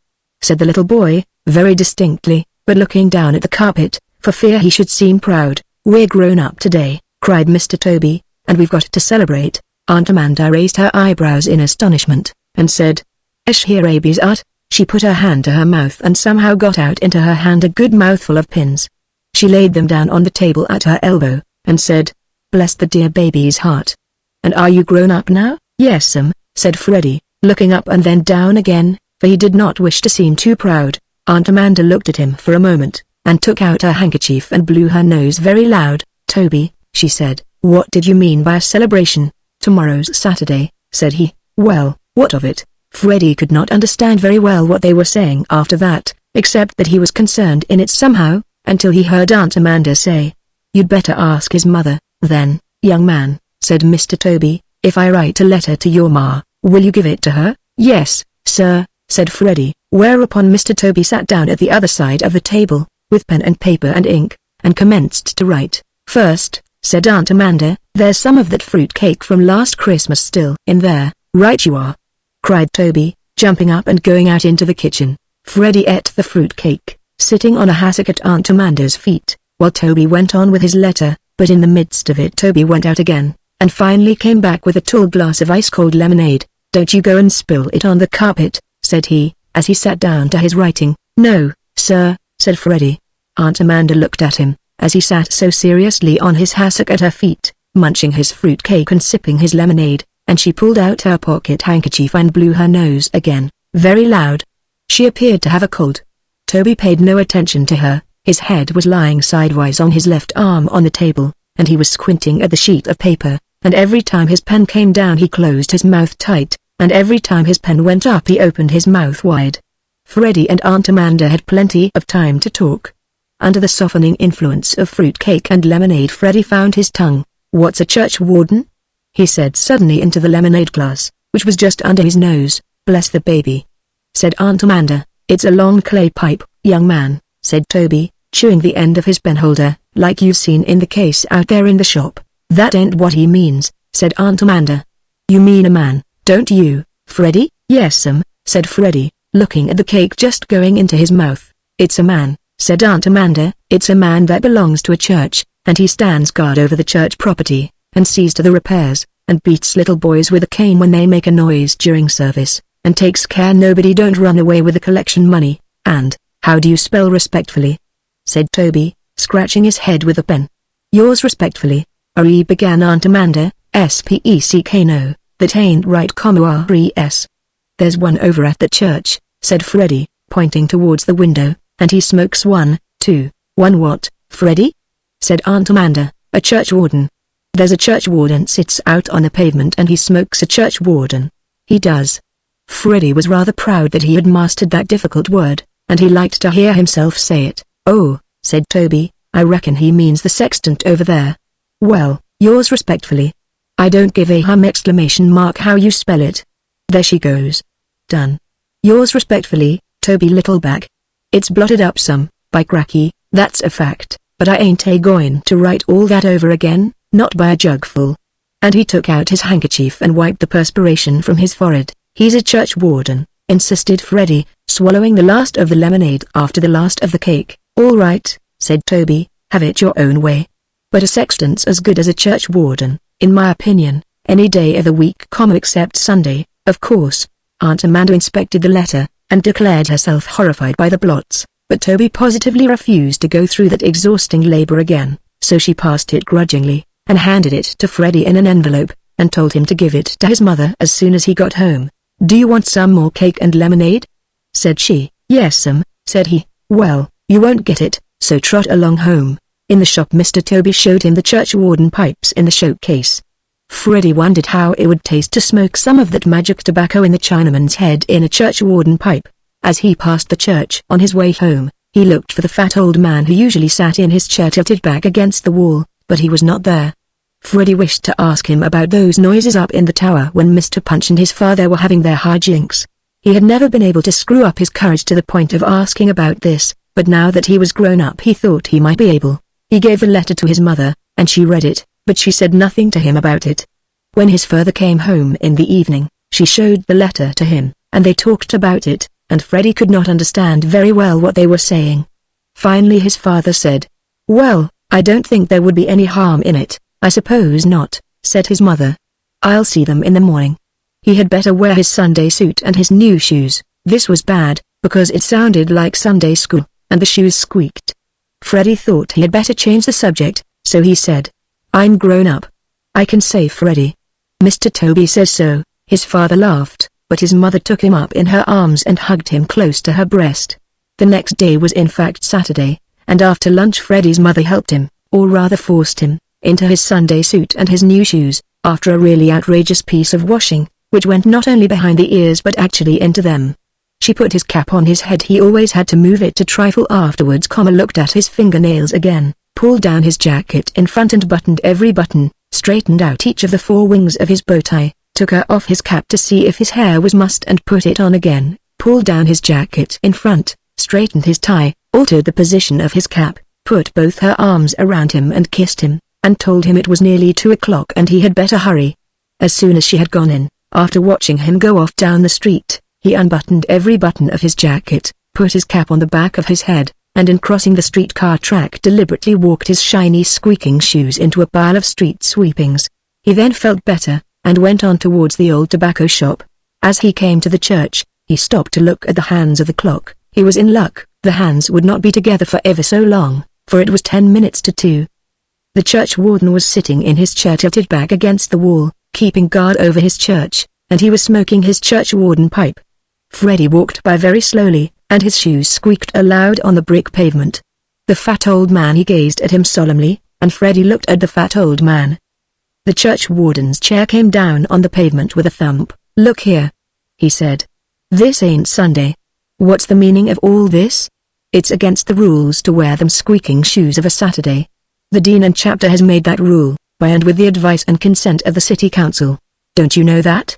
said the little boy, very distinctly, but looking down at the carpet, for fear he should seem proud. We're grown up today, cried Mr. Toby, and we've got to celebrate. Aunt Amanda raised her eyebrows in astonishment, and said, Esh here baby's art. She put her hand to her mouth and somehow got out into her hand a good mouthful of pins. She laid them down on the table at her elbow, and said, Bless the dear baby's heart. And are you grown up now? Yes'm, said Freddy, looking up and then down again, for he did not wish to seem too proud. Aunt Amanda looked at him for a moment, and took out her handkerchief and blew her nose very loud. Toby, she said, what did you mean by a celebration? Tomorrow's Saturday, said he. Well, what of it? Freddy could not understand very well what they were saying after that, except that he was concerned in it somehow, until he heard Aunt Amanda say, You'd better ask his mother, then, young man, said Mr. Toby. If I write a letter to your ma, will you give it to her? Yes, sir, said Freddy, whereupon Mr. Toby sat down at the other side of the table, with pen and paper and ink, and commenced to write. First, said Aunt Amanda, there's some of that fruit cake from last Christmas still in there. Right you are, cried Toby, jumping up and going out into the kitchen. Freddy ate the fruit cake, sitting on a hassock at Aunt Amanda's feet, while Toby went on with his letter, but in the midst of it Toby went out again, and finally came back with a tall glass of ice-cold lemonade. Don't you go and spill it on the carpet, said he, as he sat down to his writing. No, sir, said Freddy. Aunt Amanda looked at him, as he sat so seriously on his hassock at her feet, munching his fruit cake and sipping his lemonade, and she pulled out her pocket handkerchief and blew her nose again, very loud. She appeared to have a cold. Toby paid no attention to her. His head was lying sidewise on his left arm on the table, and he was squinting at the sheet of paper, and every time his pen came down he closed his mouth tight, and every time his pen went up he opened his mouth wide. Freddy and Aunt Amanda had plenty of time to talk. Under the softening influence of fruit cake and lemonade Freddy found his tongue. What's a church warden? He said suddenly into the lemonade glass, which was just under his nose. Bless the baby, said Aunt Amanda. It's a long clay pipe, young man, said Toby, chewing the end of his penholder, like you've seen in the case out there in the shop. That ain't what he means, said Aunt Amanda. You mean a man, don't you, Freddy? Yes'm, said Freddy, looking at the cake just going into his mouth. It's a man, said Aunt Amanda. It's a man that belongs to a church, and he stands guard over the church property, and sees to the repairs, and beats little boys with a cane when they make a noise during service, and takes care nobody don't run away with the collection money. And, how do you spell respectfully? Said Toby, scratching his head with a pen. Yours respectfully, R.E. began Aunt Amanda. S-P-E-C-K no, that ain't right, R-E-S. There's one over at the church, said Freddy, pointing towards the window, and he smokes one, too. One what, Freddy? Said Aunt Amanda. A church warden. There's a church warden sits out on the pavement and he smokes. A church warden. He does. Freddy was rather proud that he had mastered that difficult word, and he liked to hear himself say it. Oh, said Toby, I reckon he means the sextant over there. Well, yours respectfully. I don't give a exclamation mark how you spell it. There she goes. Done. Yours respectfully, Toby Littleback. It's blotted up some, by cracky, that's a fact, but I ain't a-going to write all that over again, not by a jugful. And he took out his handkerchief and wiped the perspiration from his forehead. He's a church warden, insisted Freddie, swallowing the last of the lemonade after the last of the cake. All right, said Toby, have it your own way. But a sextant's as good as a church warden, in my opinion, any day of the week, except Sunday, of course. Aunt Amanda inspected the letter, and declared herself horrified by the blots, but Toby positively refused to go through that exhausting labor again, so she passed it grudgingly, and handed it to Freddie in an envelope, and told him to give it to his mother as soon as he got home. Do you want some more cake and lemonade? Said she. Yes'm, said he. Well, you won't get it, so trot along home. In the shop Mr. Toby showed him the church warden pipes in the showcase. Freddie wondered how it would taste to smoke some of that magic tobacco in the Chinaman's head in a church warden pipe. As he passed the church on his way home, he looked for the fat old man who usually sat in his chair tilted back against the wall, but he was not there. Freddie wished to ask him about those noises up in the tower when Mr. Punch and his father were having their hijinks. He had never been able to screw up his courage to the point of asking about this, but now that he was grown up he thought he might be able. He gave the letter to his mother, and she read it, but she said nothing to him about it. When his father came home in the evening, she showed the letter to him, and they talked about it, and Freddie could not understand very well what they were saying. Finally his father said, "Well, I don't think there would be any harm in it." "I suppose not," said his mother. "I'll see them in the morning." He had better wear his Sunday suit and his new shoes. This was bad, because it sounded like Sunday school, and the shoes squeaked. Freddie thought he had better change the subject, so he said, "I'm grown up. I can say Freddie. Mr. Toby says so." His father laughed, but his mother took him up in her arms and hugged him close to her breast. The next day was in fact Saturday, and after lunch Freddie's mother helped him, or rather forced him, into his Sunday suit and his new shoes, after a really outrageous piece of washing, which went not only behind the ears but actually into them. She put his cap on his head. He always had to move it a trifle afterwards, looked at his fingernails again, pulled down his jacket in front and buttoned every button, straightened out each of the four wings of his bow tie, took off his cap to see if his hair was mussed and put it on again, pulled down his jacket in front, straightened his tie, altered the position of his cap, put both her arms around him and kissed him, and told him it was nearly 2 o'clock and he had better hurry. As soon as she had gone in, after watching him go off down the street, he unbuttoned every button of his jacket, put his cap on the back of his head, and in crossing the streetcar track deliberately walked his shiny squeaking shoes into a pile of street sweepings. He then felt better, and went on towards the old tobacco shop. As he came to the church, he stopped to look at the hands of the clock. He was in luck. The hands would not be together for ever so long, for it was 10 minutes to 2. The church warden was sitting in his chair tilted back against the wall, keeping guard over his church, and he was smoking his church warden pipe. Freddie walked by very slowly, and his shoes squeaked aloud on the brick pavement. The fat old man, he gazed at him solemnly, and Freddie looked at the fat old man. The church warden's chair came down on the pavement with a thump. "Look here," he said. "This ain't Sunday. What's the meaning of all this? It's against the rules to wear them squeaking shoes of a Saturday. The dean and chapter has made that rule, by and with the advice and consent of the city council. Don't you know that?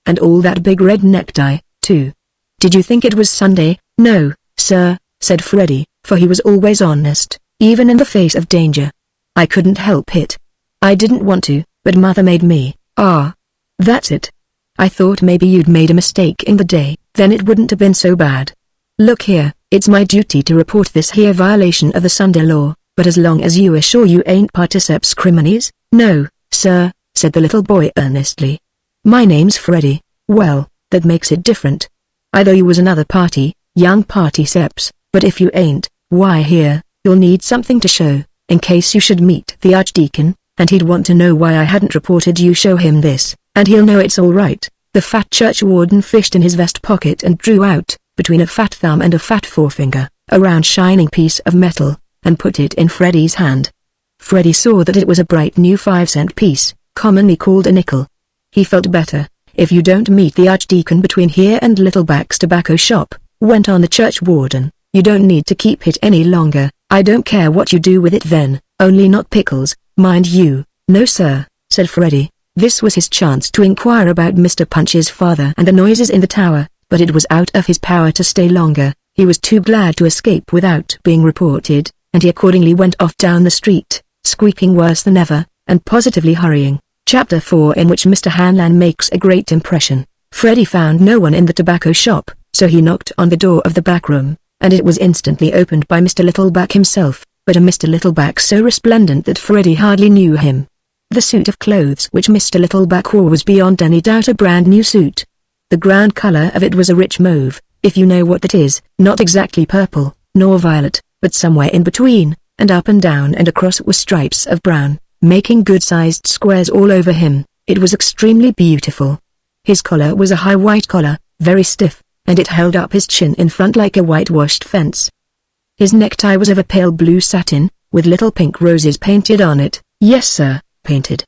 And all that big red necktie, too. Did you think it was Sunday?" "No, sir," said Freddie, for he was always honest, even in the face of danger. "I couldn't help it. I didn't want to, but Mother made me." "Ah. That's it. I thought maybe you'd made a mistake in the day, then it wouldn't have been so bad. Look here, it's my duty to report this here violation of the Sunday law, but as long as you are sure you ain't particeps criminis." "No, sir," said the little boy earnestly. "My name's Freddie." "Well, that makes it different. I thought you was another party, young particeps, but if you ain't, why here, you'll need something to show, in case you should meet the archdeacon, and he'd want to know why I hadn't reported you. Show him this, and he'll know it's all right." The fat church warden fished in his vest pocket and drew out, between a fat thumb and a fat forefinger, a round shining piece of metal, and put it in Freddie's hand. Freddie saw that it was a bright new 5-cent piece, commonly called a nickel. He felt better. "If you don't meet the archdeacon between here and Littleback's tobacco shop," went on the church warden, You don't need to keep it any longer. I don't care what you do with it then, only not pickles, mind you." "No sir," said Freddy. This was his chance to inquire about Mr. Punch's father and the noises in the tower, but it was out of his power to stay longer. He was too glad to escape without being reported, and he accordingly went off down the street, squeaking worse than ever, and positively hurrying. Chapter 4, in which Mr. Hanlan makes a great impression. Freddy found no one in the tobacco shop, so he knocked on the door of the back room, and it was instantly opened by Mr. Littleback himself, but a Mr. Littleback so resplendent that Freddy hardly knew him. The suit of clothes which Mr. Littleback wore was beyond any doubt a brand new suit. The ground color of it was a rich mauve, if you know what that is, not exactly purple, nor violet, but somewhere in between, and up and down and across it were stripes of brown, making good-sized squares all over him. It was extremely beautiful. His collar was a high white collar, very stiff, and it held up his chin in front like a whitewashed fence. His necktie was of a pale blue satin, with little pink roses painted on it. Yes sir, painted.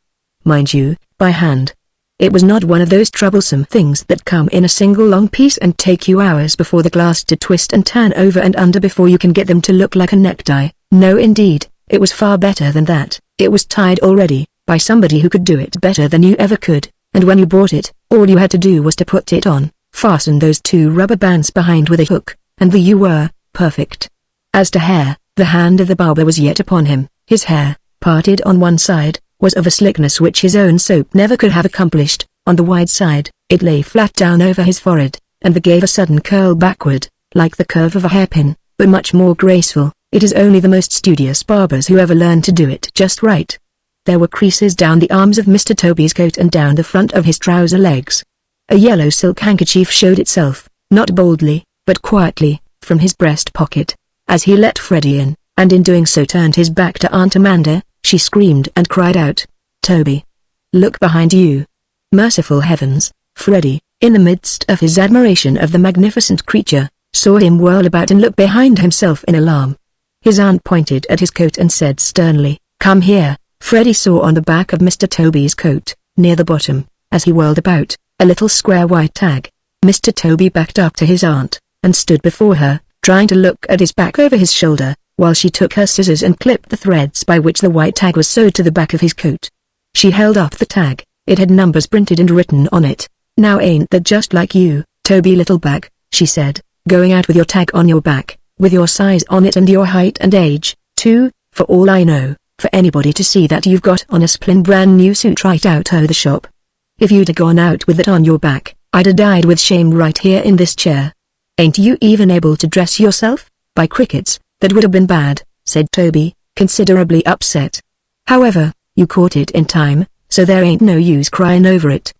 Mind you, by hand. It was not one of those troublesome things that come in a single long piece and take you hours before the glass to twist and turn over and under before you can get them to look like a necktie. No indeed, it was far better than that. It was tied already, by somebody who could do it better than you ever could, and when you bought it, all you had to do was to put it on, fasten those 2 rubber bands behind with a hook, and there you were, perfect. As to hair, the hand of the barber was yet upon him. His hair, parted on one side, was of a slickness which his own soap never could have accomplished. On the wide side, it lay flat down over his forehead, and there gave a sudden curl backward, like the curve of a hairpin, but much more graceful. It is only the most studious barbers who ever learn to do it just right. There were creases down the arms of Mr. Toby's coat and down the front of his trouser legs. A yellow silk handkerchief showed itself, not boldly, but quietly, from his breast pocket, as he let Freddy in, and in doing so turned his back to Aunt Amanda. She screamed and cried out, "Toby! Look behind you!" Merciful heavens, Freddy, in the midst of his admiration of the magnificent creature, saw him whirl about and look behind himself in alarm. His aunt pointed at his coat and said sternly, "Come here." Freddy saw on the back of Mr. Toby's coat, near the bottom, as he whirled about, a little square white tag. Mr. Toby backed up to his aunt, and stood before her, trying to look at his back over his shoulder, while she took her scissors and clipped the threads by which the white tag was sewed to the back of his coat. She held up the tag. It had numbers printed and written on it. "Now ain't that just like you, Toby Littleback," she said, "going out with your tag on your back, with your size on it and your height and age, too, for all I know, for anybody to see that you've got on a splendid brand new suit right out o' the shop. If you'd a gone out with it on your back, I'd a died with shame right here in this chair. Ain't you even able to dress yourself? By crickets, that would have been bad," said Toby, considerably upset. "However, you caught it in time, so there ain't no use crying over it.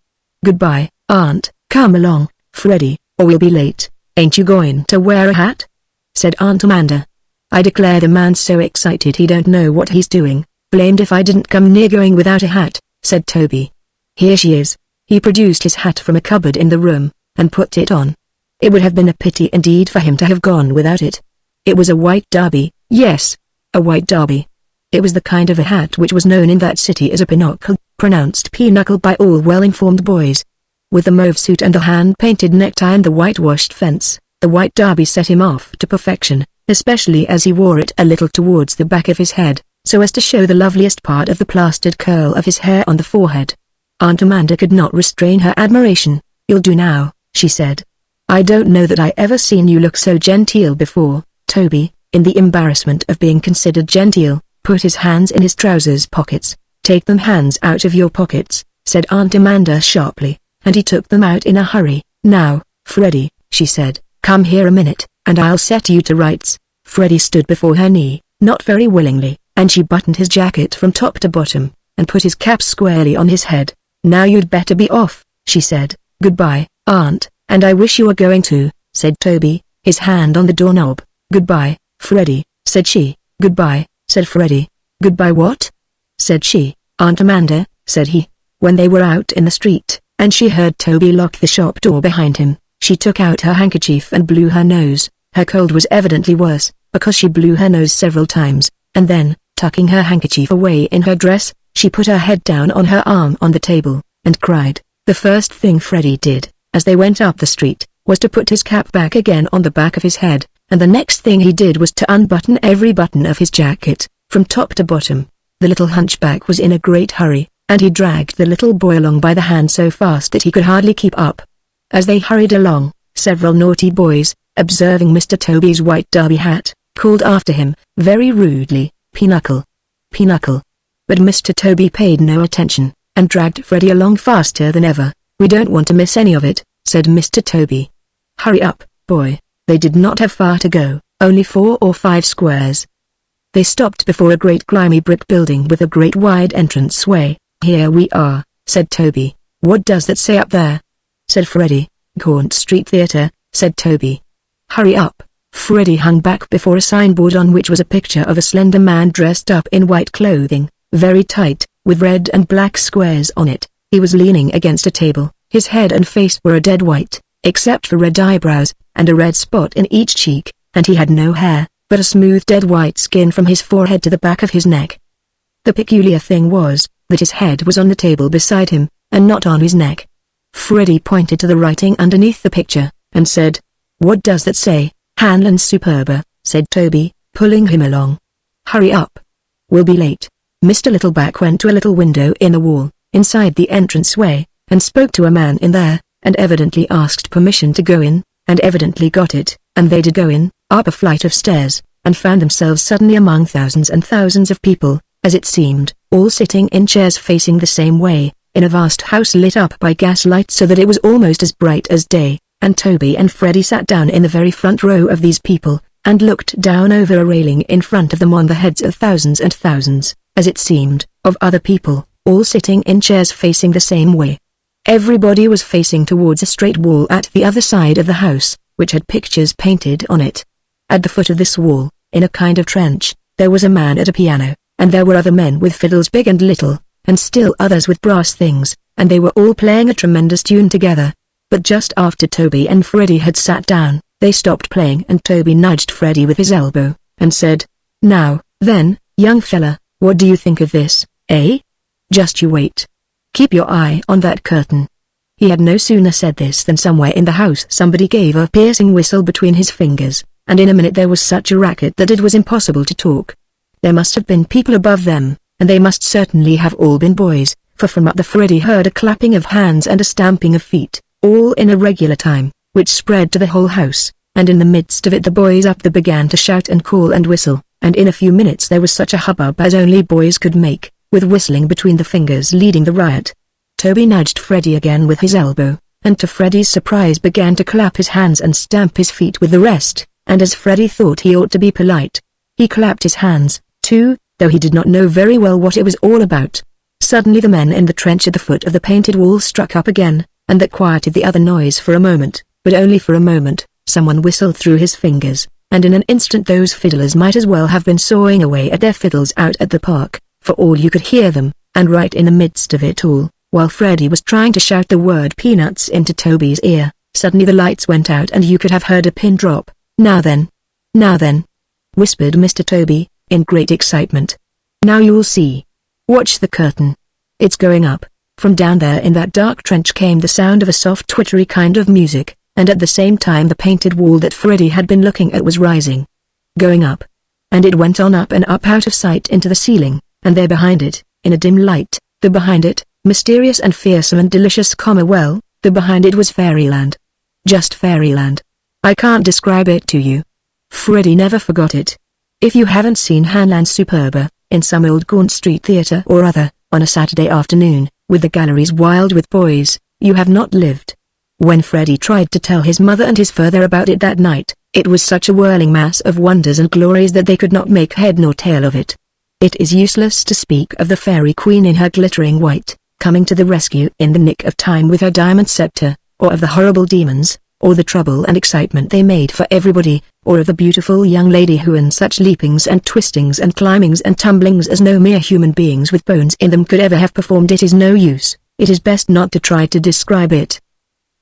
Goodbye, Aunt." "Come along, Freddy, or we'll be late. Ain't you going to wear a hat?" said Aunt Amanda. "I declare the man's so excited he don't know what he's doing. Blamed if I didn't come near going without a hat," said Toby. "Here she is." He produced his hat from a cupboard in the room, and put it on. It would have been a pity indeed for him to have gone without it. It was a white derby, yes, a white derby. It was the kind of a hat which was known in that city as a pinochle, pronounced pinochle by all well-informed boys. With the mauve suit and the hand-painted necktie and the whitewashed fence, the white derby set him off to perfection, especially as he wore it a little towards the back of his head, so as to show the loveliest part of the plastered curl of his hair on the forehead. Aunt Amanda could not restrain her admiration. "You'll do now," she said. "I don't know that I ever seen you look so genteel before." Toby, in the embarrassment of being considered genteel, put his hands in his trousers pockets. "Take them hands out of your pockets," said Aunt Amanda sharply, and he took them out in a hurry. "Now, Freddy," she said, "come here a minute, and I'll set you to rights." Freddy stood before her knee, not very willingly, and she buttoned his jacket from top to bottom, and put his cap squarely on his head. "Now you'd better be off," she said. "Goodbye, Aunt, and I wish you were going to," said Toby, his hand on the doorknob. "Goodbye, Freddy," said she. "Goodbye," said Freddy. "Goodbye what?" said she. "Aunt Amanda," said he. When they were out in the street, and she heard Toby lock the shop door behind him, she took out her handkerchief and blew her nose. Her cold was evidently worse, because she blew her nose several times, and then, tucking her handkerchief away in her dress, she put her head down on her arm on the table, and cried. The first thing Freddy did, as they went up the street, was to put his cap back again on the back of his head, and the next thing he did was to unbutton every button of his jacket, from top to bottom. The little hunchback was in a great hurry, and he dragged the little boy along by the hand so fast that he could hardly keep up. As they hurried along, several naughty boys, observing Mr. Toby's white derby hat, called after him, very rudely, "Pinochle! Pinochle!" But Mr. Toby paid no attention, and dragged Freddy along faster than ever. "We don't want to miss any of it," said Mr. Toby. "Hurry up, boy." They did not have far to go, only 4 or 5 squares. They stopped before a great grimy brick building with a great wide entranceway. "Here we are," said Toby. "What does that say up there?" said Freddy. "Gaunt Street Theatre," said Toby. "Hurry up." Freddy hung back before a signboard on which was a picture of a slender man dressed up in white clothing, very tight, with red and black squares on it. He was leaning against a table. His head and face were a dead white, except for red eyebrows, and a red spot in each cheek, and he had no hair, but a smooth dead white skin from his forehead to the back of his neck. The peculiar thing was, that his head was on the table beside him, and not on his neck. Freddy pointed to the writing underneath the picture, and said, "What does that say?" "Hanlon Superba," said Toby, pulling him along. "Hurry up. We'll be late." Mr. Littleback went to a little window in the wall, inside the entranceway, and spoke to a man in there, and evidently asked permission to go in, and evidently got it, and they did go in, up a flight of stairs, and found themselves suddenly among thousands and thousands of people, as it seemed, all sitting in chairs facing the same way, in a vast house lit up by gas lights so that it was almost as bright as day, and Toby and Freddy sat down in the very front row of these people, and looked down over a railing in front of them on the heads of thousands and thousands, as it seemed, of other people, all sitting in chairs facing the same way. Everybody was facing towards a straight wall at the other side of the house, which had pictures painted on it. At the foot of this wall, in a kind of trench, there was a man at a piano, and there were other men with fiddles big and little, and still others with brass things, and they were all playing a tremendous tune together. But just after Toby and Freddy had sat down, they stopped playing and Toby nudged Freddy with his elbow, and said, "Now, then, young fella, what do you think of this, eh? Just you wait. Keep your eye on that curtain." He had no sooner said this than somewhere in the house somebody gave a piercing whistle between his fingers, and in a minute there was such a racket that it was impossible to talk. There must have been people above them, and they must certainly have all been boys, for from up the Freddy heard a clapping of hands and a stamping of feet, all in a regular time, which spread to the whole house, and in the midst of it the boys up there began to shout and call and whistle, and in a few minutes there was such a hubbub as only boys could make, with whistling between the fingers leading the riot. Toby nudged Freddy again with his elbow, and to Freddy's surprise began to clap his hands and stamp his feet with the rest, and as Freddy thought he ought to be polite, he clapped his hands, too, though he did not know very well what it was all about. Suddenly the men in the trench at the foot of the painted wall struck up again, and that quieted the other noise for a moment, but only for a moment. Someone whistled through his fingers, and in an instant those fiddlers might as well have been sawing away at their fiddles out at the park, for all you could hear them, and right in the midst of it all, while Freddy was trying to shout the word peanuts into Toby's ear, suddenly the lights went out and you could have heard a pin drop. "Now then, whispered Mr. Toby, in great excitement. "Now you'll see. Watch the curtain. It's going up." From down there in that dark trench came the sound of a soft twittery kind of music, and at the same time the painted wall that Freddy had been looking at was rising. Going up. And it went on up and up out of sight into the ceiling, and there behind it, in a dim light, there behind it, mysterious and fearsome and delicious, well, there behind it was fairyland. Just fairyland. I can't describe it to you. Freddy never forgot it. If you haven't seen Hanlon Superba, in some old Gaunt Street Theatre or other, on a Saturday afternoon, with the galleries wild with boys, you have not lived. When Freddy tried to tell his mother and his father about it that night, it was such a whirling mass of wonders and glories that they could not make head nor tail of it. It is useless to speak of the fairy queen in her glittering white, coming to the rescue in the nick of time with her diamond scepter, or of the horrible demons, or the trouble and excitement they made for everybody, or of the beautiful young lady who in such leapings and twistings and climbings and tumblings as no mere human beings with bones in them could ever have performed. It is no use, it is best not to try to describe it.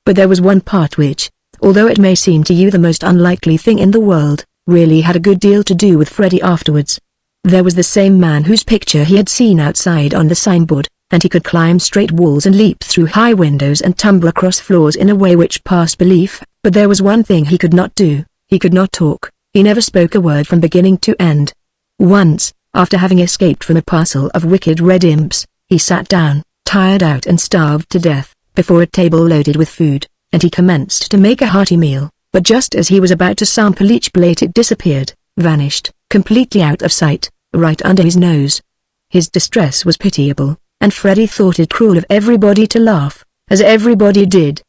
But there was one part which, although it may seem to you the most unlikely thing in the world, really had a good deal to do with Freddy afterwards. There was the same man whose picture he had seen outside on the signboard, and he could climb straight walls and leap through high windows and tumble across floors in a way which passed belief, but there was one thing he could not do, he could not talk, He never spoke a word from beginning to end. Once, after having escaped from a parcel of wicked red imps, he sat down, tired out and starved to death, before a table loaded with food, and he commenced to make a hearty meal, but just as he was about to sample each plate it disappeared, vanished, completely out of sight, right under his nose. His distress was pitiable, and Freddy thought it cruel of everybody to laugh, as everybody did.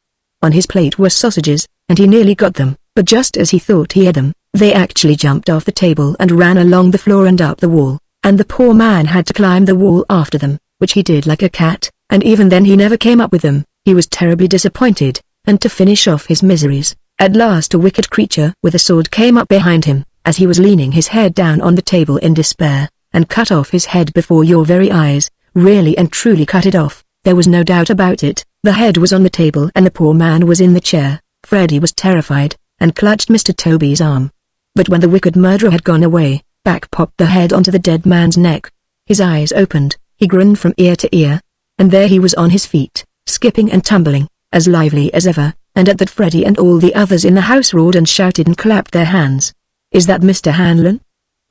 On his plate were sausages, and he nearly got them, but just as he thought he had them, they actually jumped off the table and ran along the floor and up the wall, and the poor man had to climb the wall after them, which he did like a cat, and even then he never came up with them. He was terribly disappointed, and to finish off his miseries, at last a wicked creature with a sword came up behind him, as he was leaning his head down on the table in despair, and cut off his head before your very eyes, really and truly cut it off. There was no doubt about it, the head was on the table and the poor man was in the chair. Freddy was terrified, and clutched Mr. Toby's arm. But when the wicked murderer had gone away, back popped the head onto the dead man's neck. His eyes opened, he grinned from ear to ear, and there he was on his feet, skipping and tumbling, as lively as ever, and at that Freddy and all the others in the house roared and shouted and clapped their hands. "Is that Mr. Hanlon?"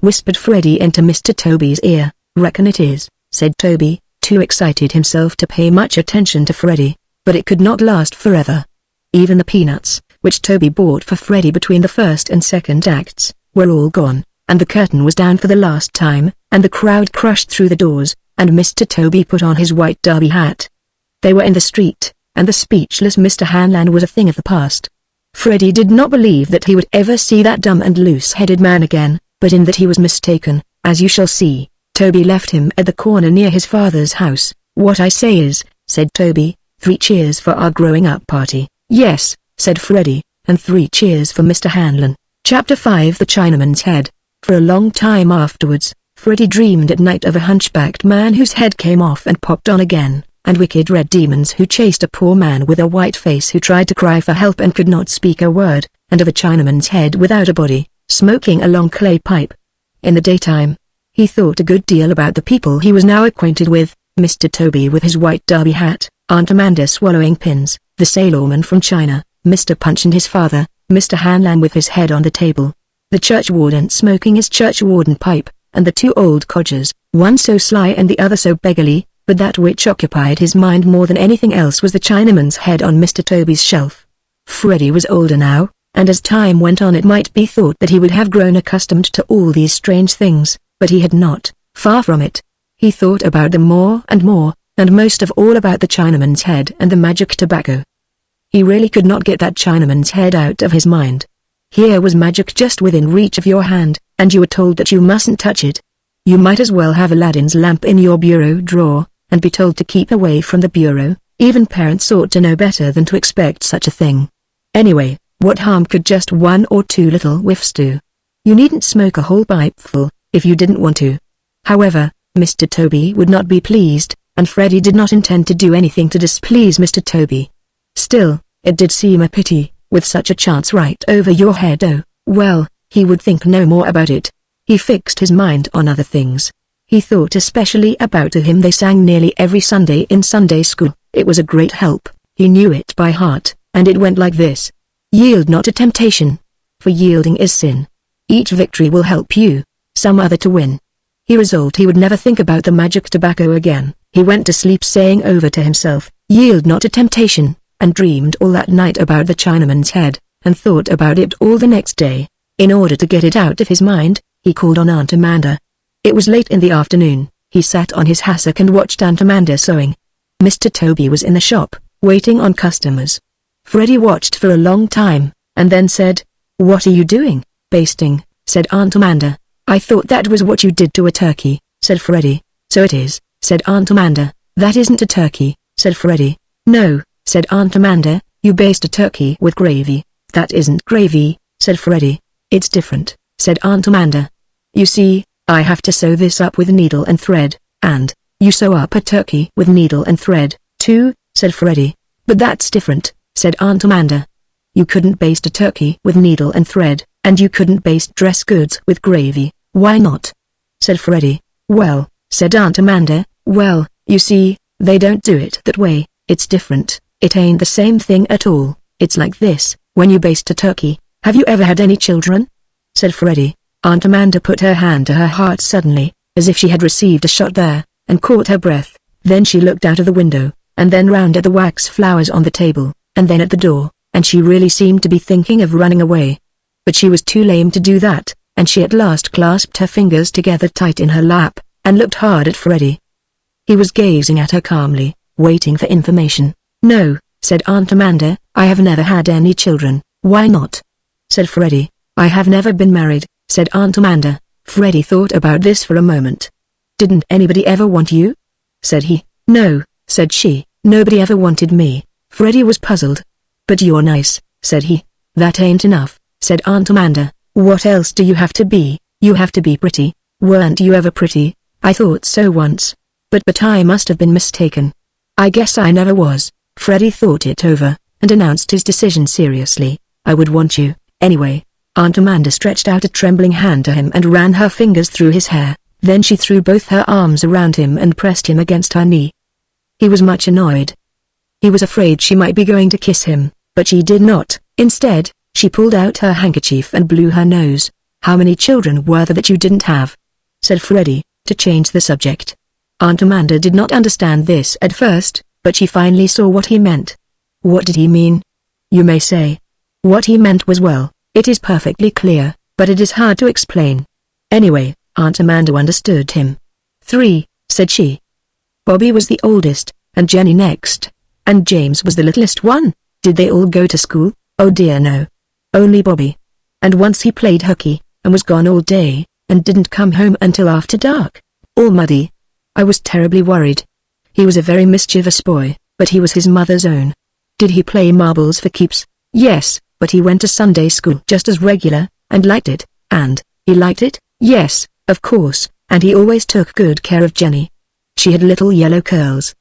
whispered Freddy into Mr. Toby's ear. "Reckon it is," said Toby, too excited himself to pay much attention to Freddy, but it could not last forever. Even the peanuts, which Toby bought for Freddy between the first and second acts, were all gone, and the curtain was down for the last time, and the crowd crushed through the doors, and Mr. Toby put on his white derby hat. They were in the street, and the speechless Mr. Hanlon was a thing of the past. Freddy did not believe that he would ever see that dumb and loose-headed man again, but in that he was mistaken, as you shall see. Toby left him at the corner near his father's house. "What I say is," said Toby, "3 cheers for our growing-up party." "Yes," said Freddy, "and 3 cheers for Mr. Hanlon." Chapter 5 The Chinaman's Head. For a long time afterwards, Freddy dreamed at night of a hunchbacked man whose head came off and popped on again, and wicked red demons who chased a poor man with a white face who tried to cry for help and could not speak a word, and of a Chinaman's head without a body, smoking a long clay pipe. In the daytime, he thought a good deal about the people he was now acquainted with, Mr. Toby with his white derby hat, Aunt Amanda swallowing pins, the sailorman from China, Mr. Punch and his father, Mr. Hanlon with his head on the table, the churchwarden smoking his churchwarden pipe, and the 2 old codgers, one so sly and the other so beggarly, but that which occupied his mind more than anything else was the Chinaman's head on Mr. Toby's shelf. Freddy was older now, and as time went on it might be thought that he would have grown accustomed to all these strange things, but he had not, far from it. He thought about them more, and most of all about the Chinaman's head and the magic tobacco. He really could not get that Chinaman's head out of his mind. Here was magic just within reach of your hand, and you were told that you mustn't touch it. You might as well have Aladdin's lamp in your bureau drawer, and be told to keep away from the bureau. Even parents ought to know better than to expect such a thing. Anyway, what harm could just 1 or 2 little whiffs do? You needn't smoke a whole pipeful, if you didn't want to. However, Mr. Toby would not be pleased, and Freddy did not intend to do anything to displease Mr. Toby. Still, it did seem a pity, with such a chance right over your head. Oh, well, he would think no more about it. He fixed his mind on other things. He thought especially about a hymn they sang nearly every Sunday in Sunday school. It was a great help, he knew it by heart, and it went like this. Yield not to temptation, for yielding is sin. Each victory will help you, some other to win. He resolved he would never think about the magic tobacco again. He went to sleep saying over to himself, "Yield not to temptation," and dreamed all that night about the Chinaman's head, and thought about it all the next day. In order to get it out of his mind, he called on Aunt Amanda. It was late in the afternoon. He sat on his hassock and watched Aunt Amanda sewing. Mr. Toby was in the shop, waiting on customers. Freddy watched for a long time, and then said, "What are you doing?" "Basting," said Aunt Amanda. "I thought that was what you did to a turkey," said Freddy. "So it is," said Aunt Amanda. "That isn't a turkey," said Freddy. "No," said Aunt Amanda, "you baste a turkey with gravy." "That isn't gravy," said Freddy. "It's different," said Aunt Amanda. "You see, I have to sew this up with needle and thread, and you sew up a turkey with needle and thread, too," said Freddy. "But that's different," said Aunt Amanda. "You couldn't baste a turkey with needle and thread, and you couldn't baste dress goods with gravy." "Why not?" said Freddy. "Well," said Aunt Amanda, "well, you see, they don't do it that way. It's different. It ain't the same thing at all. It's like this, when you baste a turkey. Have you ever had any children?" said Freddy. Aunt Amanda put her hand to her heart suddenly, as if she had received a shot there, and caught her breath. Then she looked out of the window, and then round at the wax flowers on the table, and then at the door, and she really seemed to be thinking of running away. But she was too lame to do that, and she at last clasped her fingers together tight in her lap, and looked hard at Freddy. He was gazing at her calmly, waiting for information. "No," said Aunt Amanda, "I have never had any children." "Why not?" said Freddy. "I have never been married," said Aunt Amanda. Freddy thought about this for a moment. "Didn't anybody ever want you?" said he. "No," said she, "nobody ever wanted me." Freddy was puzzled. "But you're nice," said he. "That ain't enough," said Aunt Amanda. "What else do you have to be? You have to be pretty." "Weren't you ever pretty?" "I thought so once. But I must have been mistaken. I guess I never was." Freddy thought it over, and announced his decision seriously. "I would want you, anyway." Aunt Amanda stretched out a trembling hand to him and ran her fingers through his hair. Then she threw both her arms around him and pressed him against her knee. He was much annoyed. He was afraid she might be going to kiss him, but she did not. Instead, she pulled out her handkerchief and blew her nose. "How many children were there that you didn't have?" said Freddy, to change the subject. Aunt Amanda did not understand this at first, but she finally saw what he meant. What did he mean? You may say. What he meant was, well, it is perfectly clear, but it is hard to explain. Anyway, Aunt Amanda understood him. 3, said she. Bobby was the oldest, and Jenny next. And James was the littlest one. Did they all go to school? Oh dear no. Only Bobby. And once he played hooky, and was gone all day, and didn't come home until after dark. All muddy. I was terribly worried. He was a very mischievous boy, but he was his mother's own. Did he play marbles for keeps? Yes, but he went to Sunday school just as regular, and liked it. And, he liked it? Yes, of course, and he always took good care of Jenny. She had little yellow curls.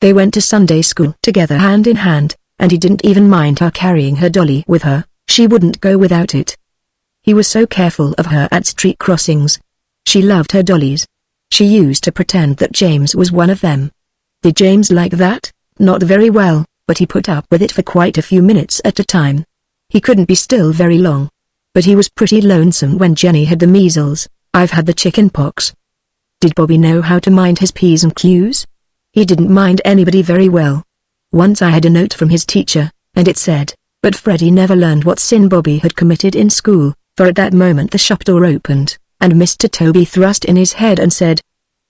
They went to Sunday school together hand in hand, and he didn't even mind her carrying her dolly with her. She wouldn't go without it. He was so careful of her at street crossings. She loved her dollies. She used to pretend that James was one of them. Did James like that? Not very well, but he put up with it for quite a few minutes at a time. He couldn't be still very long. But he was pretty lonesome when Jenny had the measles. I've had the chicken pox. Did Bobby know how to mind his P's and Q's? He didn't mind anybody very well. Once I had a note from his teacher, and it said, but Freddy never learned what sin Bobby had committed in school, for at that moment the shop door opened, and Mr. Toby thrust in his head and said,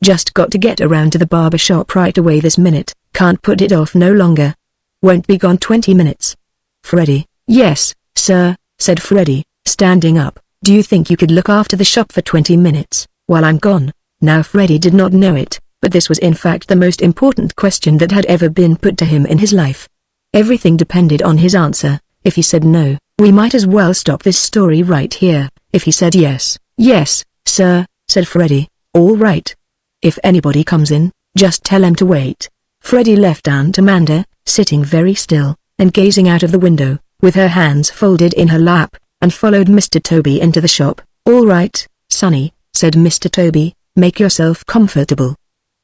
"Just got to get around to the barber shop right away this minute, can't put it off no longer. Won't be gone 20 minutes. Freddy, yes, sir, said Freddy, standing up. Do you think you could look after the shop for 20 minutes, while I'm gone? Now Freddy did not know it, but this was in fact the most important question that had ever been put to him in his life. Everything depended on his answer. If he said no, we might as well stop this story right here. If he said yes, yes, sir, said Freddy, all right. If anybody comes in, just tell him to wait. Freddy left Aunt Amanda, sitting very still, and gazing out of the window, with her hands folded in her lap, and followed Mr. Toby into the shop. All right, Sonny, said Mr. Toby, make yourself comfortable.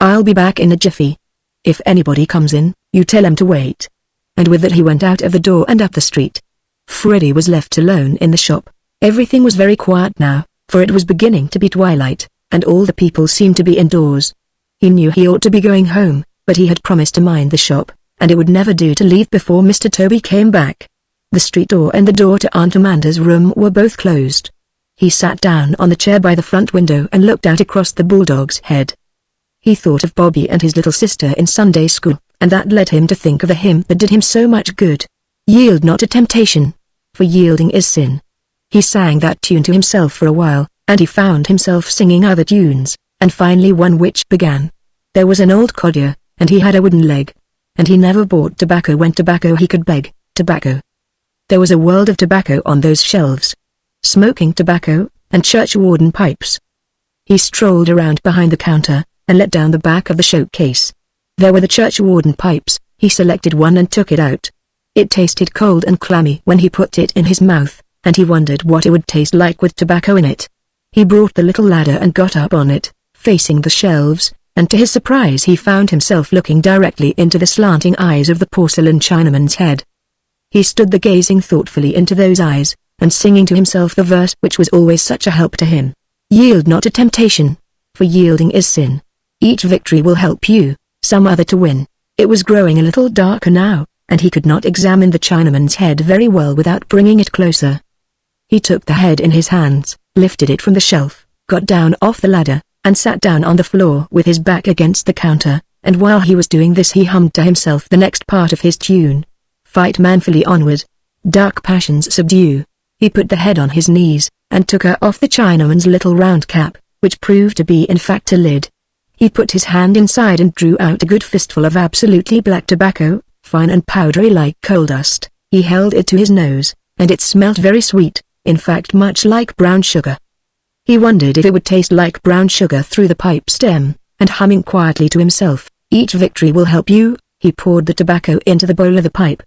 I'll be back in a jiffy. If anybody comes in, you tell him to wait. And with that he went out of the door and up the street. Freddy was left alone in the shop. Everything was very quiet now, for it was beginning to be twilight, and all the people seemed to be indoors. He knew he ought to be going home, but he had promised to mind the shop, and it would never do to leave before Mr. Toby came back. The street door and the door to Aunt Amanda's room were both closed. He sat down on the chair by the front window and looked out across the bulldog's head. He thought of Bobby and his little sister in Sunday school, and that led him to think of the hymn that did him so much good. Yield not to temptation, for yielding is sin. He sang that tune to himself for a while, and he found himself singing other tunes, and finally one which began. There was an old codger, and he had a wooden leg. And he never bought tobacco when tobacco he could beg, tobacco. There was a world of tobacco on those shelves. Smoking tobacco, and churchwarden pipes. He strolled around behind the counter, and let down the back of the showcase. There were the churchwarden pipes. He selected one and took it out. It tasted cold and clammy when he put it in his mouth, and he wondered what it would taste like with tobacco in it. He brought the little ladder and got up on it, facing the shelves, and to his surprise he found himself looking directly into the slanting eyes of the porcelain Chinaman's head. He stood there gazing thoughtfully into those eyes, and singing to himself the verse which was always such a help to him. Yield not to temptation, for yielding is sin. Each victory will help you, some other to win. It was growing a little darker now, and he could not examine the Chinaman's head very well without bringing it closer. He took the head in his hands, lifted it from the shelf, got down off the ladder, and sat down on the floor with his back against the counter, and while he was doing this he hummed to himself the next part of his tune. Fight manfully onward. Dark passions subdue. He put the head on his knees, and took her off the Chinaman's little round cap, which proved to be in fact a lid. He put his hand inside and drew out a good fistful of absolutely black tobacco, fine and powdery like coal dust. He held it to his nose, and it smelt very sweet, in fact much like brown sugar. He wondered if it would taste like brown sugar through the pipe stem, and humming quietly to himself, "Each victory will help you," he poured the tobacco into the bowl of the pipe.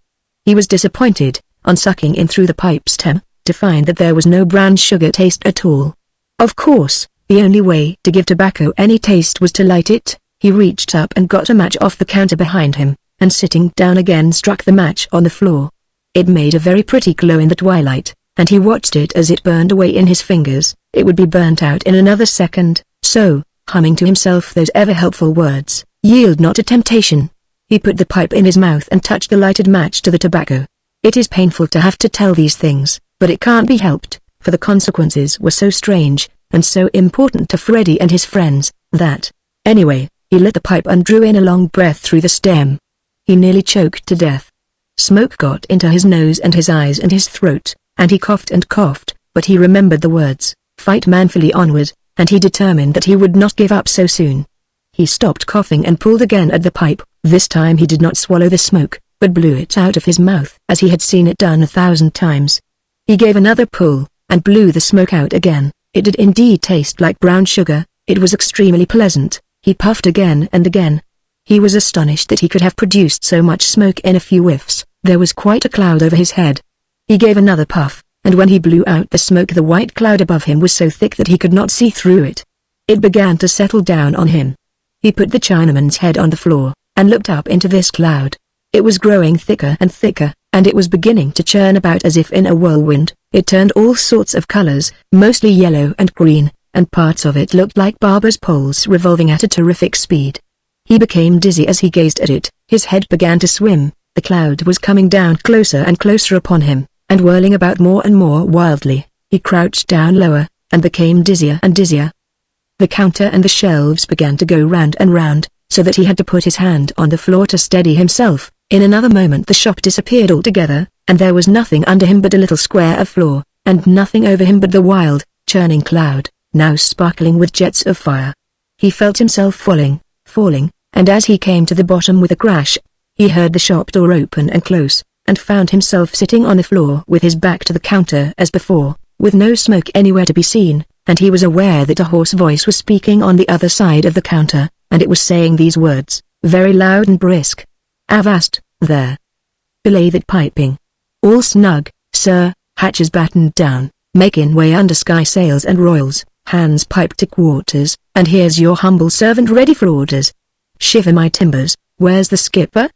He was disappointed, on sucking in through the pipe stem, to find that there was no brown sugar taste at all. Of course, the only way to give tobacco any taste was to light it. He reached up and got a match off the counter behind him, and sitting down again struck the match on the floor. It made a very pretty glow in the twilight, and he watched it as it burned away in his fingers. It would be burnt out in another second, so, humming to himself those ever-helpful words, "Yield not to temptation," he put the pipe in his mouth and touched the lighted match to the tobacco. It is painful to have to tell these things, but it can't be helped, for the consequences were so strange, and so important to Freddy and his friends, that, anyway, he lit the pipe and drew in a long breath through the stem. He nearly choked to death. Smoke got into his nose and his eyes and his throat, and he coughed, but he remembered the words, "Fight manfully onward," and he determined that he would not give up so soon. He stopped coughing and pulled again at the pipe. This time he did not swallow the smoke, but blew it out of his mouth as he had seen it done 1,000 times. He gave another pull, and blew the smoke out again. It did indeed taste like brown sugar. It was extremely pleasant. He puffed again and again. He was astonished that he could have produced so much smoke in a few whiffs. There was quite a cloud over his head. He gave another puff, and when he blew out the smoke the white cloud above him was so thick that he could not see through it. It began to settle down on him. He put the Chinaman's head on the floor, and looked up into this cloud. It was growing thicker and thicker, and it was beginning to churn about as if in a whirlwind. It turned all sorts of colors, mostly yellow and green, and parts of it looked like barber's poles revolving at a terrific speed. He became dizzy as he gazed at it. His head began to swim. The cloud was coming down closer and closer upon him, and whirling about more and more wildly. He crouched down lower, and became dizzier and dizzier. The counter and the shelves began to go round and round, so that he had to put his hand on the floor to steady himself. In another moment the shop disappeared altogether, and there was nothing under him but a little square of floor, and nothing over him but the wild, churning cloud, now sparkling with jets of fire. He felt himself falling, and as he came to the bottom with a crash, he heard the shop door open and close, and found himself sitting on the floor with his back to the counter as before, with no smoke anywhere to be seen, and he was aware that a hoarse voice was speaking on the other side of the counter, and it was saying these words, very loud and brisk. "Avast, there. Belay that piping. All snug, sir, hatches battened down, making way under skysails and royals, hands piped to quarters, and here's your humble servant ready for orders. Shiver my timbers, where's the skipper?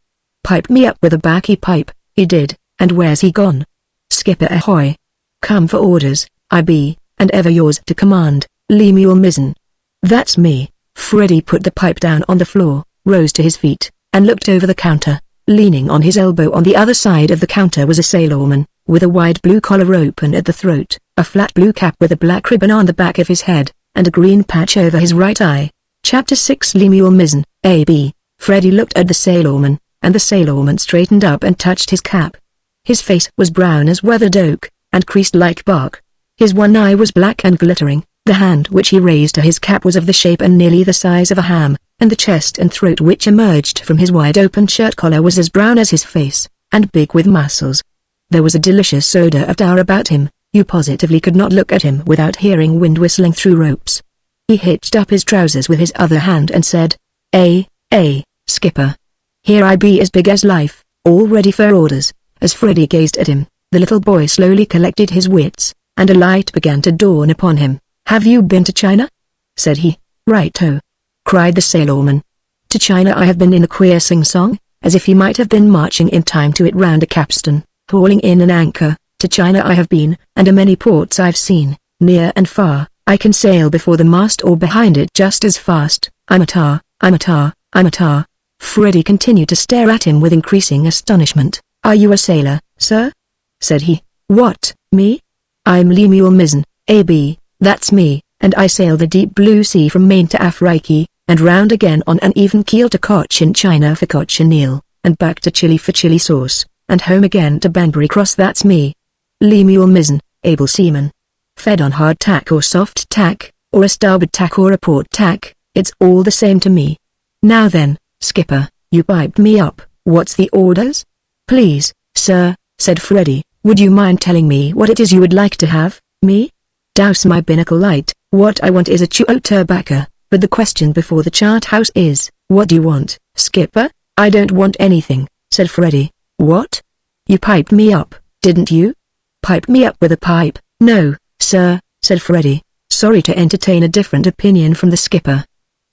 Pipe me up with a baccy pipe." He did, and where's he gone? "Skipper ahoy. Come for orders, I be, and ever yours to command, Lemuel Mizzen." "That's me." Freddy put the pipe down on the floor, rose to his feet, and looked over the counter. Leaning on his elbow on the other side of the counter was a sailorman, with a wide blue collar open at the throat, a flat blue cap with a black ribbon on the back of his head, and a green patch over his right eye. Chapter 6 Lemuel Mizzen, A.B. Freddy looked at the sailorman, and the sailorman straightened up and touched his cap. His face was brown as weathered oak, and creased like bark. His one eye was black and glittering. The hand which he raised to his cap was of the shape and nearly the size of a ham, and the chest and throat which emerged from his wide-open shirt collar was as brown as his face, and big with muscles. There was a delicious odor of tar about him. You positively could not look at him without hearing wind whistling through ropes. He hitched up his trousers with his other hand and said, Skipper. Here I be as big as life, all ready for orders." As Freddy gazed at him, the little boy slowly collected his wits, and a light began to dawn upon him. "Have you been to China?" said he. "Right-o," cried the sailorman. "To China I have been," in a queer sing-song, as if he might have been marching in time to it round a capstan, hauling in an anchor, To China I have been, and a many ports I've seen, near and far. I can sail before the mast or behind it just as fast. I'm a tar, I'm a tar, I'm a tar. Freddy continued to stare at him with increasing astonishment. Are you a sailor, sir? Said he. What, me? I'm Lemuel Mizzen, A.B., that's me, and I sail the deep blue sea from Maine to Afrique, and round again on an even keel to Cochin China for cochineal, and back to Chile for chili sauce, and home again to Banbury Cross. That's me. Lemuel Mizzen, able seaman. Fed on hard tack or soft tack, or a starboard tack or a port tack, it's all the same to me. Now then, skipper, you piped me up, what's the orders? Please, sir, said Freddy, would you mind telling me what it is you would like to have, me? Douse my binnacle light. What I want is a chew o' tobacco, but the question before the chart house is, what do you want, skipper? I don't want anything, said Freddy. What? You piped me up, didn't you? Piped me up with a pipe? No, sir, said Freddy, sorry to entertain a different opinion from the skipper.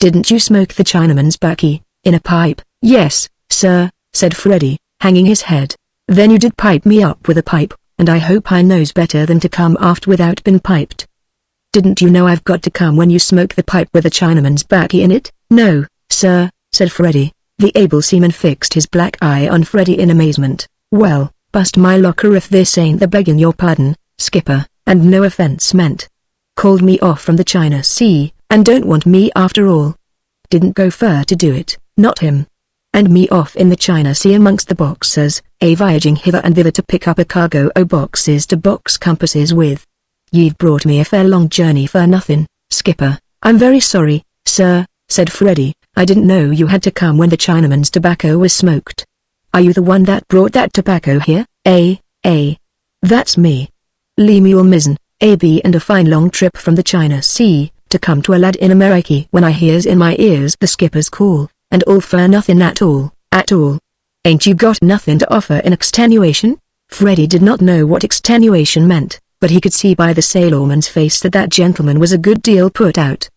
Didn't you smoke the Chinaman's baccy, in a pipe? Yes, sir, said Freddy, hanging his head. Then you did pipe me up with a pipe, and I hope I knows better than to come aft without been piped. Didn't you know I've got to come when you smoke the pipe with a Chinaman's baccy in it? No, sir, said Freddy. The able seaman fixed his black eye on Freddy in amazement. Well, bust my locker if this ain't the begging your pardon, skipper, and no offense meant. Called me off from the China Sea, and don't want me after all. Didn't go fur to do it, not him. And me off in the China Sea amongst the boxers, voyaging hither and thither to pick up a cargo o' boxes to box compasses with. Ye've brought me a fair long journey for nothing, skipper. I'm very sorry, sir, said Freddy. I didn't know you had to come when the Chinaman's tobacco was smoked. Are you the one that brought that tobacco here? That's me. Lemuel Mizzen, A.B. and a fine long trip from the China Sea, to come to a lad in America when I hears in my ears the skipper's call, and all for nothing at all, at all. Ain't you got nothing to offer in extenuation? Freddy did not know what extenuation meant, but he could see by the sailorman's face that that gentleman was a good deal put out.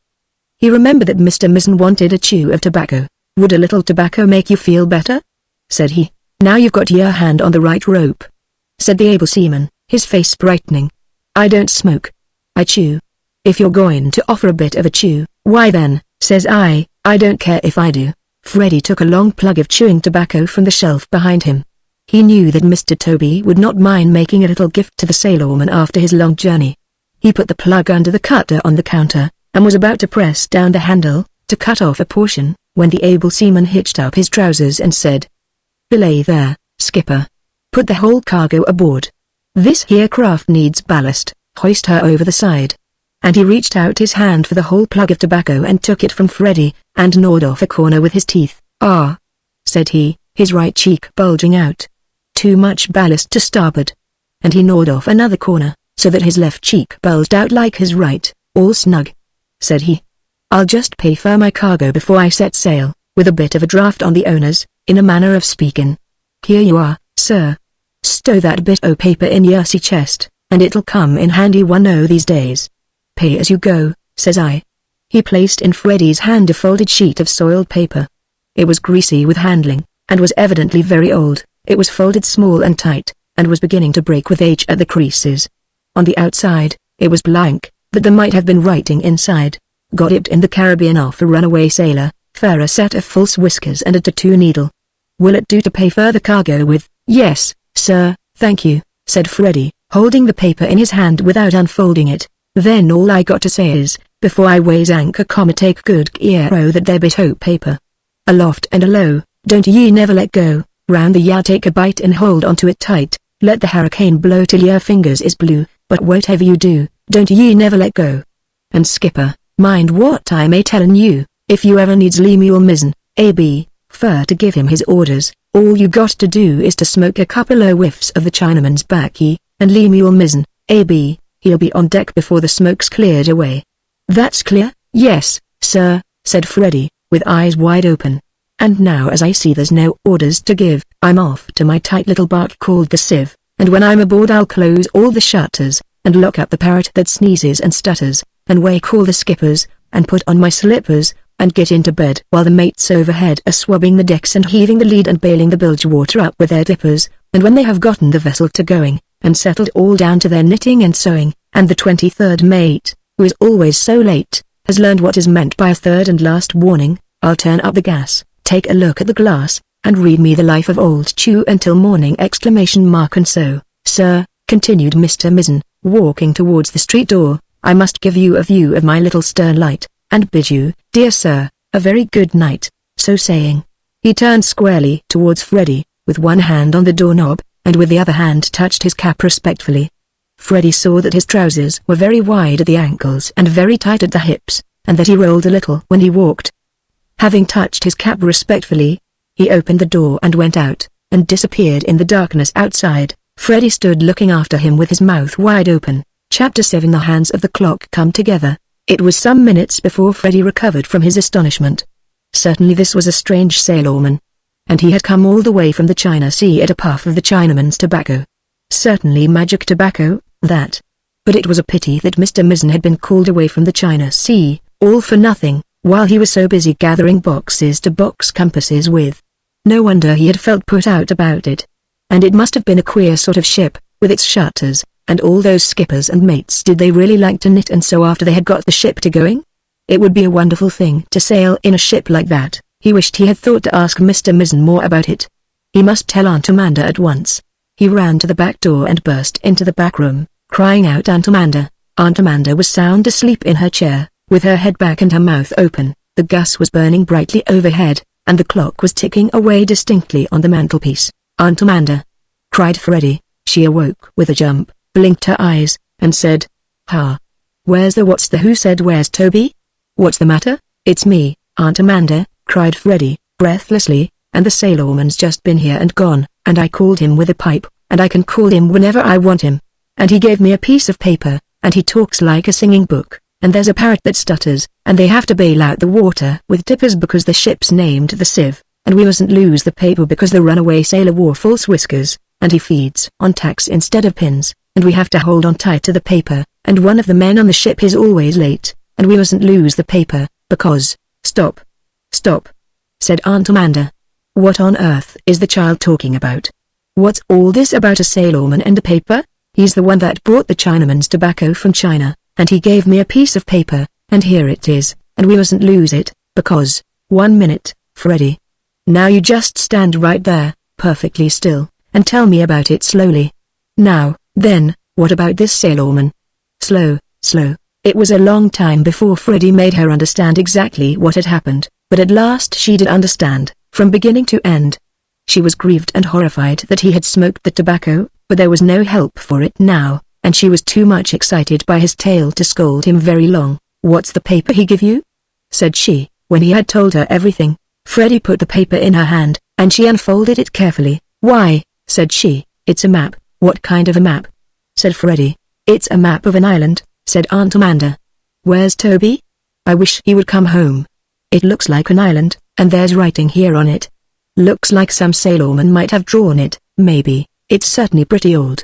He remembered that Mr. Mizzen wanted a chew of tobacco. Would a little tobacco make you feel better? Said he. Now you've got your hand on the right rope, said the able seaman, his face brightening. I don't smoke. I chew. If you're going to offer a bit of a chew, why then, says I don't care if I do. Freddy took a long plug of chewing tobacco from the shelf behind him. He knew that Mr. Toby would not mind making a little gift to the sailorman after his long journey. He put the plug under the cutter on the counter, and was about to press down the handle, to cut off a portion, when the able seaman hitched up his trousers and said, "Belay there, skipper. Put the whole cargo aboard. This here craft needs ballast, hoist her over the side." And he reached out his hand for the whole plug of tobacco and took it from Freddy, and gnawed off a corner with his teeth. "Ah," said he, his right cheek bulging out. "Too much ballast to starboard." And he gnawed off another corner, so that his left cheek bulged out like his right. "All snug," said he. "I'll just pay for my cargo before I set sail, with a bit of a draft on the owners, in a manner of speaking. Here you are, sir. Stow that bit o' paper in your sea chest, and it'll come in handy one o' these days. Pay as you go," says I. He placed in Freddy's hand a folded sheet of soiled paper. It was greasy with handling, and was evidently very old. It was folded small and tight, and was beginning to break with age at the creases. On the outside, it was blank, but there might have been writing inside. "Got it in the Caribbean off a runaway sailor, for a set of false whiskers and a tattoo needle. Will it do to pay for the cargo with?" "Yes, sir, thank you," said Freddy, holding the paper in his hand without unfolding it. "Then all I got to say is, before I weighs anchor, take good care o' that there bit o' paper. Aloft and alow, don't ye never let go. Round the yard take a bite and hold onto it tight. Let the hurricane blow till your fingers is blue, but whatever you do, don't ye never let go. And skipper, mind what I may tellin' you, if you ever needs Lemuel Mizzen, A.B., fur to give him his orders, all you got to do is to smoke a couple o' whiffs of the Chinaman's baccy, and Lemuel Mizzen, A.B., he'll be on deck before the smoke's cleared away." "That's clear?" "Yes, sir," said Freddy, with eyes wide open. "And now as I see there's no orders to give, I'm off to my tight little bark called the Sieve, and when I'm aboard I'll close all the shutters, and lock up the parrot that sneezes and stutters, and wake all the skippers, and put on my slippers, and get into bed while the mates overhead are swabbing the decks and heaving the lead and bailing the bilge water up with their dippers, and when they have gotten the vessel to going, and settled all down to their knitting and sewing, and the 23rd mate, who is always so late, has learned what is meant by a third and last warning. I'll turn up the gas, take a look at the glass, and read me the life of old Chew until morning! And so, sir, continued Mr. Mizzen, walking towards the street door, I must give you a view of my little stern light, and bid you, dear sir, a very good night. So saying, he turned squarely towards Freddy, with one hand on the doorknob, and with the other hand touched his cap respectfully. Freddy saw that his trousers were very wide at the ankles and very tight at the hips, and that he rolled a little when he walked. Having touched his cap respectfully, he opened the door and went out, and disappeared in the darkness outside. Freddy stood looking after him with his mouth wide open. Chapter 7. The hands of the clock come together. It was some minutes before Freddy recovered from his astonishment. Certainly this was a strange sailorman. And he had come all the way from the China Sea at a puff of the Chinaman's tobacco. Certainly magic tobacco, that. But it was a pity that Mr. Mizzen had been called away from the China Sea, all for nothing, while he was so busy gathering boxes to box compasses with. No wonder he had felt put out about it. And it must have been a queer sort of ship, with its shutters, and all those skippers and mates. Did they really like to knit and sew after they had got the ship to going? It would be a wonderful thing to sail in a ship like that. He wished he had thought to ask Mr. Mizzen more about it. He must tell Aunt Amanda at once. He ran to the back door and burst into the back room, crying out, Aunt Amanda! Aunt Amanda was sound asleep in her chair, with her head back and her mouth open. The gas was burning brightly overhead, and the clock was ticking away distinctly on the mantelpiece. Aunt Amanda! Cried Freddy. She awoke with a jump, blinked her eyes, and said, Ha! Where's the what's the who said where's Toby? What's the matter? It's me, Aunt Amanda, cried Freddy, breathlessly, and the sailorman's just been here and gone, and I called him with a pipe, and I can call him whenever I want him. And he gave me a piece of paper, and he talks like a singing book, and there's a parrot that stutters, and they have to bail out the water with tippers because the ship's named the Sieve, and we mustn't lose the paper because the runaway sailor wore false whiskers, and he feeds on tacks instead of pins, and we have to hold on tight to the paper, and one of the men on the ship is always late, and we mustn't lose the paper, because— Stop! Stop! Said Aunt Amanda. What on earth is the child talking about? What's all this about a sailorman and a paper? He's the one that brought the Chinaman's tobacco from China, and he gave me a piece of paper, and here it is, and we mustn't lose it, because— 1 minute, Freddy. Now you just stand right there, perfectly still, and tell me about it slowly. Now, then, what about this sailorman? Slow. It was a long time before Freddy made her understand exactly what had happened, but at last she did understand, from beginning to end. She was grieved and horrified that he had smoked the tobacco, but there was no help for it now, and she was too much excited by his tale to scold him very long. What's the paper he give you? Said she, when he had told her everything. Freddy put the paper in her hand, and she unfolded it carefully. Why, said she, it's a map. What kind of a map? Said Freddy. It's a map of an island, said Aunt Amanda. Where's Toby? I wish he would come home. It looks like an island, and there's writing here on it. Looks like some sailorman might have drawn it, maybe. It's certainly pretty old.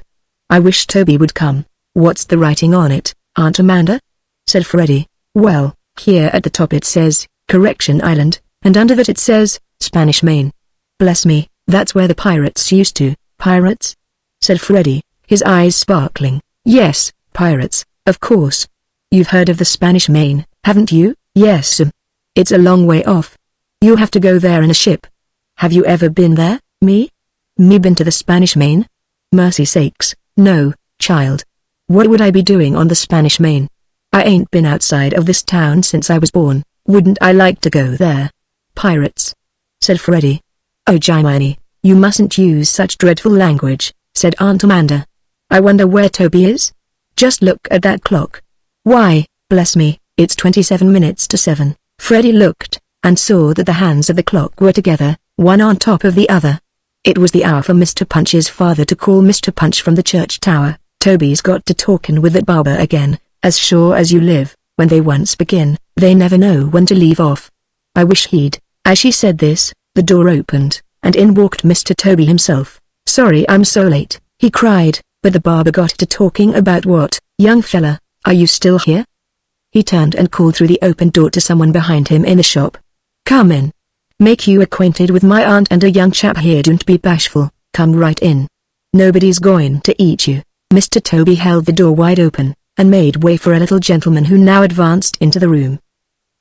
I wish Toby would come. What's the writing on it, Aunt Amanda? Said Freddy. Well, here at the top it says, Correction Island, and under that it says, Spanish Main. Bless me, that's where the pirates used to. Pirates? Said Freddy, his eyes sparkling. Yes, pirates, of course. You've heard of the Spanish Main, haven't you? Yes, it's a long way off. You have to go there in a ship. Have you ever been there, me? Me been to the Spanish Main? Mercy sakes, no, child. What would I be doing on the Spanish Main? I ain't been outside of this town since I was born. Wouldn't I like to go there? Pirates? Said Freddy. Oh Jiminy, you mustn't use such dreadful language, said Aunt Amanda. I wonder where Toby is? Just look at that clock. Why, bless me, it's 27 minutes to 7. Freddy looked, and saw that the hands of the clock were together, one on top of the other. It was the hour for Mr. Punch's father to call Mr. Punch from the church tower. Toby's got to talkin' with that barber again, as sure as you live. When they once begin, they never know when to leave off. I wish he'd. As she said this, the door opened, and in walked Mr. Toby himself. Sorry I'm so late, he cried, but the barber got to talking about what. Young fella, are you still here? He turned and called through the open door to someone behind him in the shop. Come in. Make you acquainted with my aunt and a young chap here. Don't be bashful, come right in. Nobody's going to eat you. Mr. Toby held the door wide open, and made way for a little gentleman who now advanced into the room.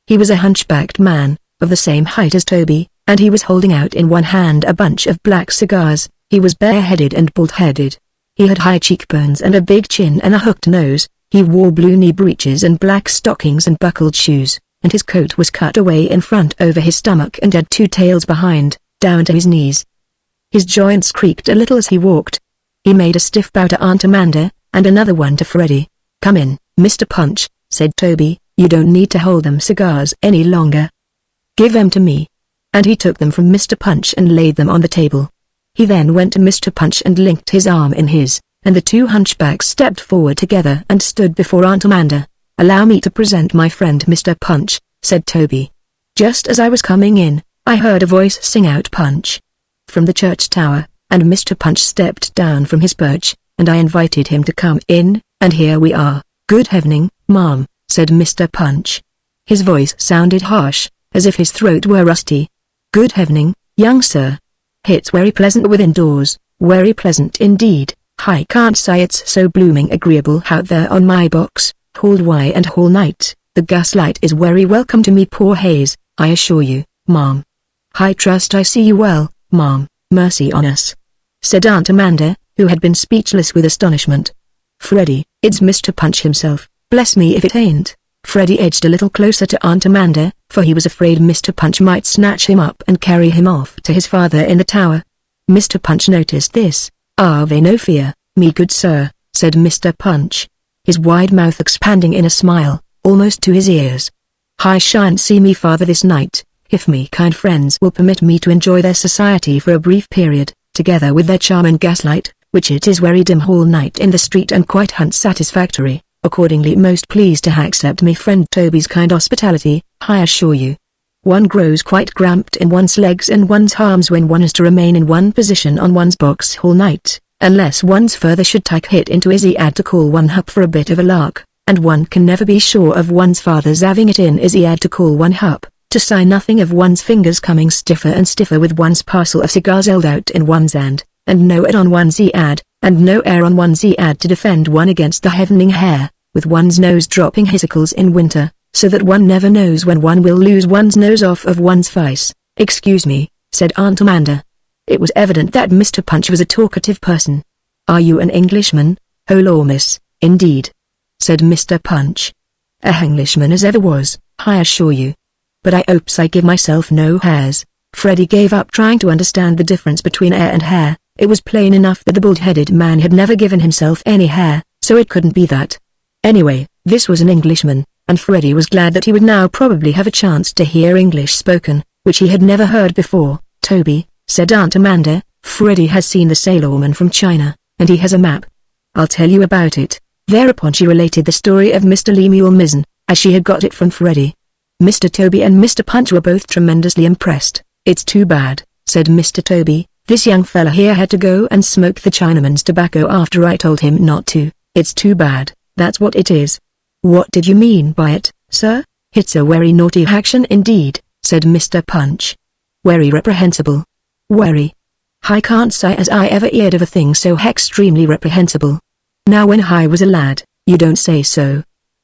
He was a hunchbacked man, of the same height as Toby, and he was holding out in one hand a bunch of black cigars. He was bareheaded and bald-headed. He had high cheekbones and a big chin and a hooked nose. He wore blue knee breeches and black stockings and buckled shoes, and his coat was cut away in front over his stomach and had two tails behind, down to his knees. His joints creaked a little as he walked. He made a stiff bow to Aunt Amanda, and another one to Freddie. "Come in, Mr. Punch," said Toby, "you don't need to hold them cigars any longer. Give them to me." And he took them from Mr. Punch and laid them on the table. He then went to Mr. Punch and linked his arm in his, and the two hunchbacks stepped forward together and stood before Aunt Amanda. "Allow me to present my friend Mr. Punch," said Toby. "Just as I was coming in, I heard a voice sing out 'Punch' from the church tower, and Mr. Punch stepped down from his perch, and I invited him to come in, and here we are." "Good evening, Ma'am," said Mr. Punch. His voice sounded harsh, as if his throat were rusty. "Good evening, young sir. It's very pleasant within doors, very pleasant indeed. I can't say it's so blooming agreeable out there on my box, all day and all night. The gaslight is very welcome to me poor Hayes, I assure you, Ma'am." "I trust I see you well, Ma'am, mercy on us," said Aunt Amanda, who had been speechless with astonishment. "Freddie, it's Mr. Punch himself, bless me if it ain't." Freddie edged a little closer to Aunt Amanda, for he was afraid Mr. Punch might snatch him up and carry him off to his father in the tower. Mr. Punch noticed this. "Have no fear, me good sir," said Mr. Punch, his wide mouth expanding in a smile, almost to his ears. "I shan't see me father this night, if me kind friends will permit me to enjoy their society for a brief period, together with their charm and gaslight, which it is very dim all night in the street and quite unsatisfactory. Accordingly most pleased to accept me friend Toby's kind hospitality, I assure you. One grows quite cramped in one's legs and one's arms when one is to remain in one position on one's box all night, unless one's father should take it into his head to call one up for a bit of a lark, and one can never be sure of one's father's having it in his head to call one up, to say nothing of one's fingers coming stiffer and stiffer with one's parcel of cigars held out in one's hand, and no air on one's head, and no air on one's head to defend one against the heavening hair, with one's nose dropping icicles in winter, so that one never knows when one will lose one's nose off of one's face." "Excuse me," said Aunt Amanda. It was evident that Mr. Punch was a talkative person. "Are you an Englishman?" "Oh law miss, indeed," said Mr. Punch. "A Englishman as ever was, I assure you. But I hopes I give myself no hairs." Freddie gave up trying to understand the difference between hair and hair. It was plain enough that the bald-headed man had never given himself any hair, so it couldn't be that. Anyway, this was an Englishman, and Freddie was glad that he would now probably have a chance to hear English spoken, which he had never heard before. "Toby," said Aunt Amanda, "Freddie has seen the sailorman from China, and he has a map. I'll tell you about it." Thereupon she related the story of Mr. Lemuel Mizzen, as she had got it from Freddie. Mr. Toby and Mr. Punch were both tremendously impressed. "It's too bad," said Mr. Toby, "this young fella here had to go and smoke the Chinaman's tobacco after I told him not to. It's too bad, that's what it is." "What did you mean by it, sir?" "It's a very naughty action indeed," said Mr. Punch. "Very reprehensible. Very. I can't say as I ever heard of a thing so extremely reprehensible. Now when I was a lad, you don't say so,"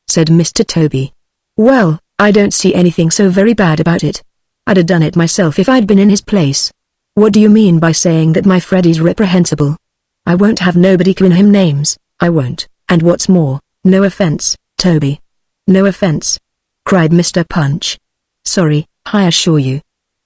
said Mr. Toby. "Well, I don't see anything so very bad about it. I'd have done it myself if I'd been in his place." "What do you mean by saying that my Freddie's reprehensible?" "I won't have nobody calling him names, I won't, and what's more, no offense, Toby." "No offense," cried Mr. Punch. "Sorry, I assure you.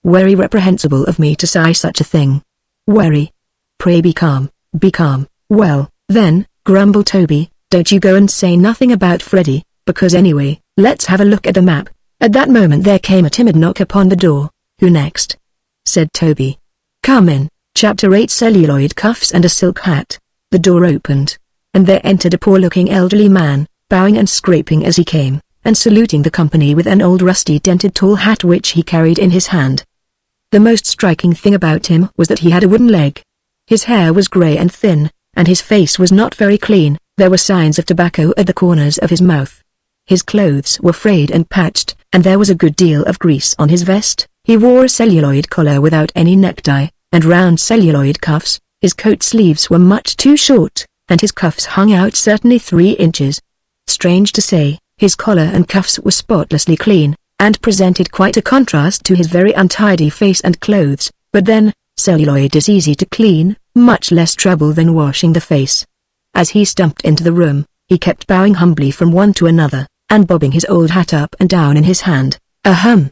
Very reprehensible of me to say such a thing. Very. Pray be calm, be calm." "Well, then," grumbled Toby, "don't you go and say nothing about Freddie, because anyway, let's have a look at the map." At that moment there came a timid knock upon the door. "Who next?" said Toby. "Come in." Chapter 8 Celluloid cuffs and a silk hat. The door opened, and there entered a poor-looking elderly man, bowing and scraping as he came, and saluting the company with an old rusty-dented tall hat which he carried in his hand. The most striking thing about him was that he had a wooden leg. His hair was grey and thin, and his face was not very clean. There were signs of tobacco at the corners of his mouth. His clothes were frayed and patched, and there was a good deal of grease on his vest. He wore a celluloid collar without any necktie, and round celluloid cuffs, His coat sleeves were much too short, and his cuffs hung out certainly 3 inches. Strange to say, his collar and cuffs were spotlessly clean, and presented quite a contrast to his very untidy face and clothes. But then, celluloid is easy to clean, much less trouble than washing the face. As he stumped into the room, he kept bowing humbly from one to another, and bobbing his old hat up and down in his hand. "Ahem,"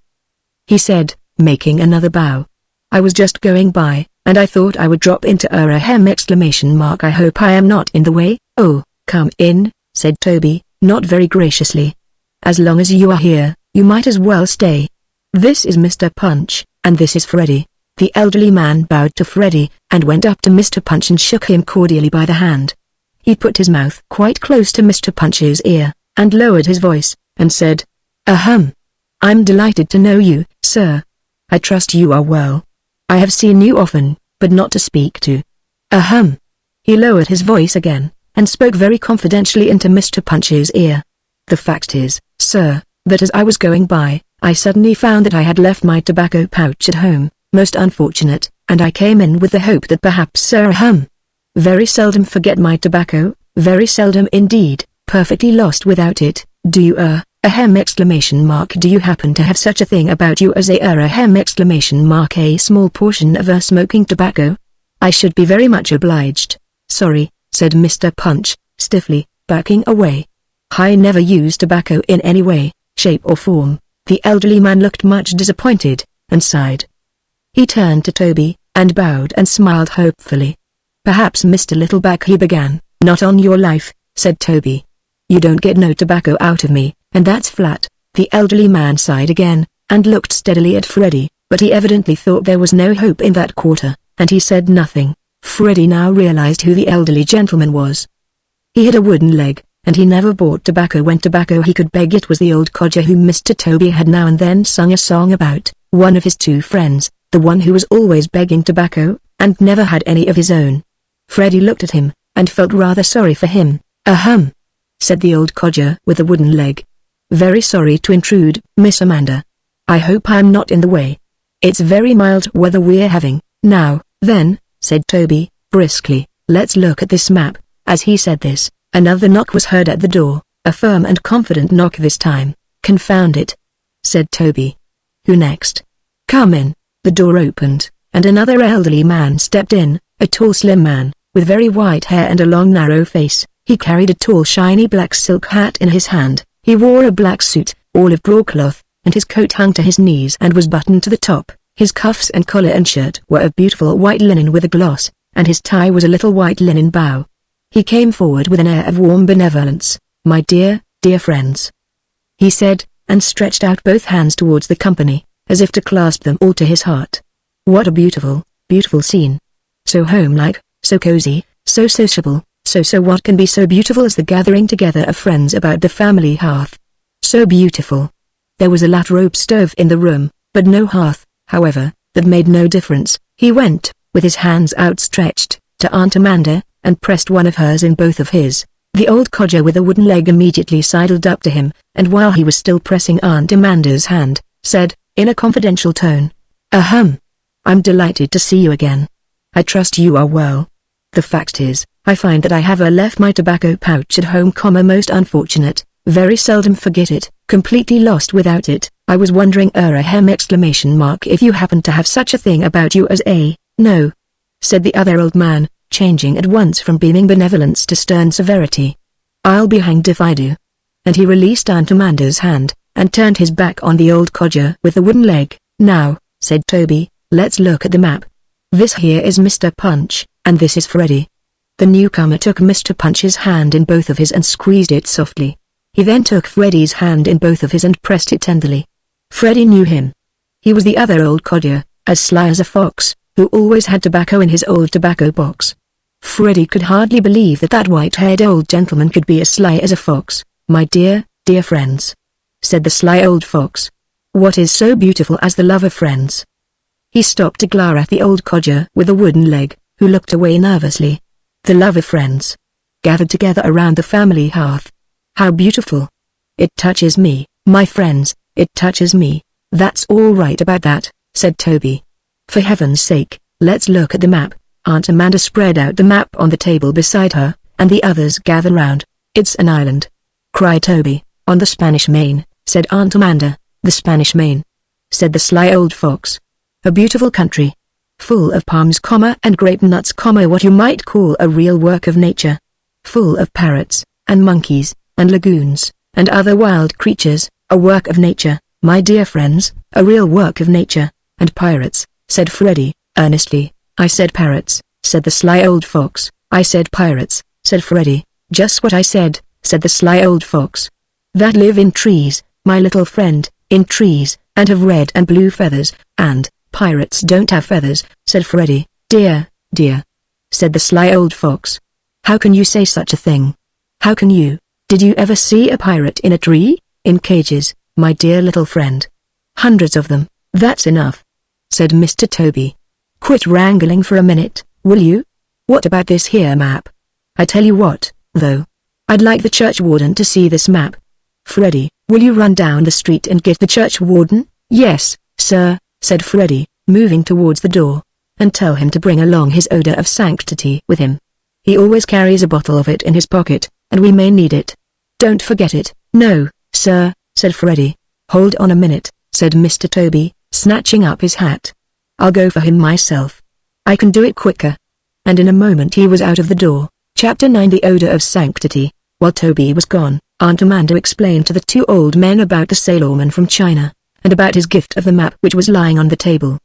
he said, making another bow. "I was just going by, and I thought I would drop into ahem exclamation mark. I hope I am not in the way." "Oh, come in," said Toby, not very graciously. "As long as you are here, you might as well stay. This is Mr. Punch, and this is Freddy." The elderly man bowed to Freddy, and went up to Mr. Punch and shook him cordially by the hand. He put his mouth quite close to Mr. Punch's ear, and lowered his voice, and said, "Ahem. I'm delighted to know you, sir. I trust you are well. I have seen you often, but not to speak to." "Ahem." He lowered his voice again, and spoke very confidentially into Mr. Punch's ear. "The fact is, sir, that as I was going by, I suddenly found that I had left my tobacco pouch at home, most unfortunate, and I came in with the hope that perhaps sir very seldom forget my tobacco, very seldom indeed, perfectly lost without it. Do you ahem exclamation mark do you happen to have such a thing about you as ahem exclamation mark a small portion of smoking tobacco? I should be very much obliged." "Sorry," said Mr. Punch, stiffly, backing away. "I never use tobacco in any way, shape or form." The elderly man looked much disappointed, and sighed. He turned to Toby, and bowed and smiled hopefully. "Perhaps Mr. Littleback," he began. "Not on your life," said Toby. "You don't get no tobacco out of me, and that's flat." The elderly man sighed again, and looked steadily at Freddy, but he evidently thought there was no hope in that quarter, and he said nothing. Freddy now realized who the elderly gentleman was. He had a wooden leg, and he never bought tobacco when tobacco he could beg. It was the old codger whom Mr. Toby had now and then sung a song about, one of his 2 friends, the one who was always begging tobacco, and never had any of his own. Freddy looked at him, and felt rather sorry for him. "Ahem," said the old codger with the wooden leg. "Very sorry to intrude, Miss Amanda. I hope I'm not in the way. It's very mild weather we're having." "Now, then," said Toby, briskly, "let's look at this map." As he said this, another knock was heard at the door, a firm and confident knock this time. "Confound it," said Toby. "Who next? Come in." The door opened, and another elderly man stepped in, a tall slim man, with very white hair and a long narrow face. He carried a tall shiny black silk hat in his hand. He wore a black suit, all of broadcloth, and his coat hung to his knees and was buttoned to the top. His cuffs and collar and shirt were of beautiful white linen with a gloss, and his tie was a little white linen bow. He came forward with an air of warm benevolence. "My dear friends," he said, and stretched out both hands towards the company, as if to clasp them all to his heart. "What a beautiful, beautiful scene. So homelike, so cozy, so sociable, so what can be so beautiful as the gathering together of friends about the family hearth? So beautiful." There was a lat rope stove in the room, but no hearth. However, that made no difference. He went, with his hands outstretched, to Aunt Amanda, and pressed one of hers in both of his. The old codger with a wooden leg immediately sidled up to him, and while he was still pressing Aunt Amanda's hand, said, in a confidential tone, "Ahem. I'm delighted to see you again. I trust you are well. The fact is, I find that I have left my tobacco pouch at home, most unfortunate, very seldom forget it, completely lost without it. I was wondering ahem exclamation mark if you happen to have such a thing about you as no," said the other old man, changing at once from beaming benevolence to stern severity. "I'll be hanged if I do." And he released Aunt Amanda's hand, and turned his back on the old codger with the wooden leg. "Now," said Toby, "let's look at the map. This here is Mr. Punch, and this is Freddy." The newcomer took Mr. Punch's hand in both of his and squeezed it softly. He then took Freddy's hand in both of his and pressed it tenderly. Freddy knew him. He was the other old codger, as sly as a fox, who always had tobacco in his old tobacco box. Freddy could hardly believe that that white-haired old gentleman could be as sly as a fox. "My dear friends," said the sly old fox. "What is so beautiful as the love of friends?" He stopped to glare at the old codger with the wooden leg, who looked away nervously. "The love of friends, gathered together around the family hearth. How beautiful! It touches me, my friends, it touches me." "That's all right about that," said Toby. "For heaven's sake, let's look at the map. Aunt Amanda spread out the map on the table beside her, and the others gathered round. "It's an island," cried Toby. "On the Spanish Main," said Aunt Amanda. "The Spanish Main," said the sly old fox. "A beautiful country, full of palms, and grape nuts, what you might call a real work of nature. Full of parrots, and monkeys, and lagoons, and other wild creatures, a work of nature, my dear friends, a real work of nature." "And pirates," said Freddy, earnestly. "I said parrots," said the sly old fox. "I said pirates," said Freddy. "Just what I said," said the sly old fox. "That live in trees, my little friend, in trees, and have red and blue feathers, and pirates don't have feathers," said Freddy. "Dear, dear," said the sly old fox. "How can you say such a thing? How can you? Did you ever see a pirate in a tree, in cages, my dear little friend? Hundreds of them." "That's enough," said Mr. Toby. "Quit wrangling for a minute, will you? What about this here map? I tell you what, though. I'd like the churchwarden to see this map. Freddy, will you run down the street and get the churchwarden?" "Yes, sir," said Freddy, moving towards the door, "and tell him to bring along his odor of sanctity with him. He always carries a bottle of it in his pocket, and we may need it. Don't forget it." "No, sir," said Freddy. "Hold on a minute," said Mr. Toby, snatching up his hat. "I'll go for him myself. I can do it quicker." And in a moment he was out of the door. Chapter 9: The Odor of Sanctity. While Toby was gone, Aunt Amanda explained to the two old men about the sailorman from China, and about his gift of the map which was lying on the table.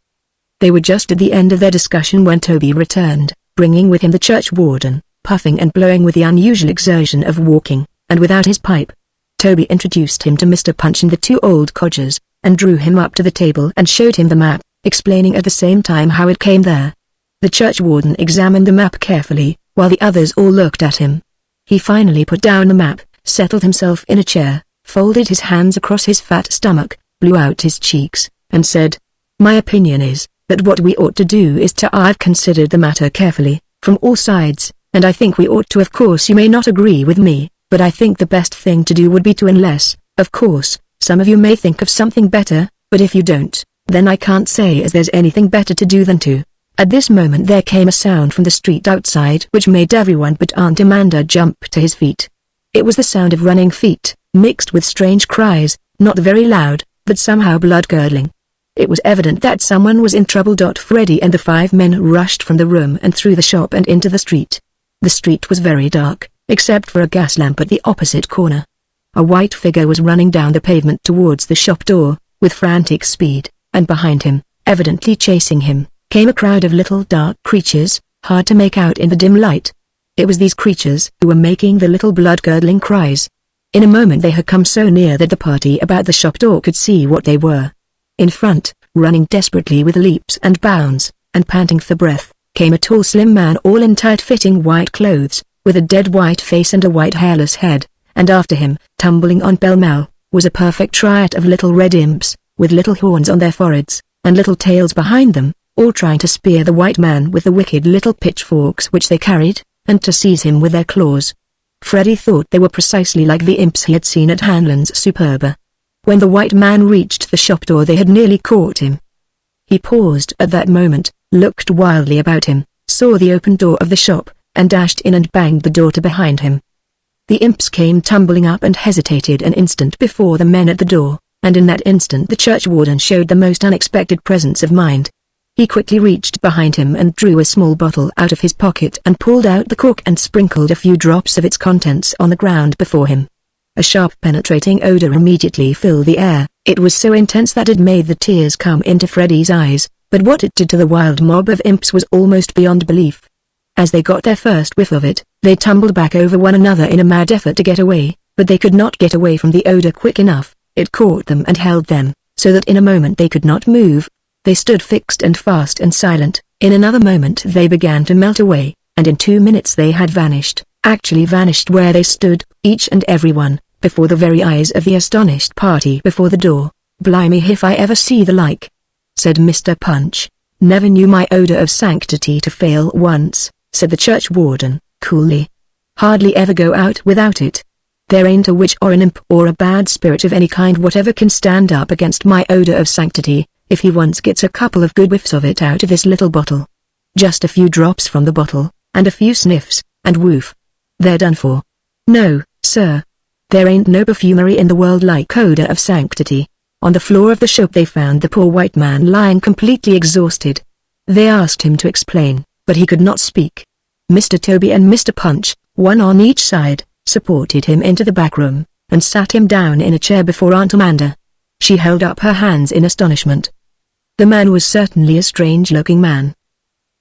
They were just at the end of their discussion when Toby returned, bringing with him the churchwarden, puffing and blowing with the unusual exertion of walking, and without his pipe. Toby introduced him to Mr. Punch and the two old codgers, and drew him up to the table and showed him the map, explaining at the same time how it came there. The churchwarden examined the map carefully, while the others all looked at him. He finally put down the map, settled himself in a chair, folded his hands across his fat stomach, blew out his cheeks, and said, "My opinion is, that what we ought to do is to I've considered the matter carefully, from all sides, and I think we ought to. Of course you may not agree with me, but I think the best thing to do would be to, unless, of course, some of you may think of something better, but if you don't, then I can't say as there's anything better to do than to." At this moment there came a sound from the street outside which made everyone but Aunt Amanda jump to his feet. It was the sound of running feet, mixed with strange cries, not very loud, but somehow blood-curdling. It was evident that someone was in trouble. Freddy and the 5 men rushed from the room and through the shop and into the street. The street was very dark, except for a gas lamp at the opposite corner. A white figure was running down the pavement towards the shop door, with frantic speed, and behind him, evidently chasing him, came a crowd of little dark creatures, hard to make out in the dim light. It was these creatures who were making the little blood-curdling cries. In a moment they had come so near that the party about the shop door could see what they were. In front, running desperately with leaps and bounds, and panting for breath, came a tall slim man all in tight-fitting white clothes, with a dead white face and a white hairless head, and after him, tumbling on pell-mell, was a perfect triad of little red imps, with little horns on their foreheads, and little tails behind them, all trying to spear the white man with the wicked little pitchforks which they carried, and to seize him with their claws. Freddy thought they were precisely like the imps he had seen at Hanlon's Superba. When the white man reached the shop door they had nearly caught him. He paused at that moment, looked wildly about him, saw the open door of the shop, and dashed in and banged the door to behind him. The imps came tumbling up and hesitated an instant before the men at the door, and in that instant the churchwarden showed the most unexpected presence of mind. He quickly reached behind him and drew a small bottle out of his pocket and pulled out the cork and sprinkled a few drops of its contents on the ground before him. A sharp penetrating odor immediately filled the air. It was so intense that it made the tears come into Freddy's eyes, but what it did to the wild mob of imps was almost beyond belief. As they got their first whiff of it, they tumbled back over one another in a mad effort to get away, but they could not get away from the odor quick enough. It caught them and held them, so that in a moment they could not move. They stood fixed and fast and silent. In another moment they began to melt away, and in 2 minutes they had vanished, actually vanished where they stood, each and every one, before the very eyes of the astonished party before the door. "Blimey if I ever see the like," said Mr. Punch. "Never knew my odor of sanctity to fail once," said the churchwarden, coolly. "Hardly ever go out without it. There ain't a witch or an imp or a bad spirit of any kind whatever can stand up against my odor of sanctity, if he once gets a couple of good whiffs of it out of this little bottle. Just a few drops from the bottle, and a few sniffs, and woof. They're done for. No, sir. There ain't no perfumery in the world like odor of sanctity. On the floor of the shop they found the poor white man lying completely exhausted. They asked him to explain, but he could not speak. Mr. Toby and Mr. Punch, one on each side, supported him into the back room, and sat him down in a chair before Aunt Amanda. She held up her hands in astonishment. The man was certainly a strange-looking man.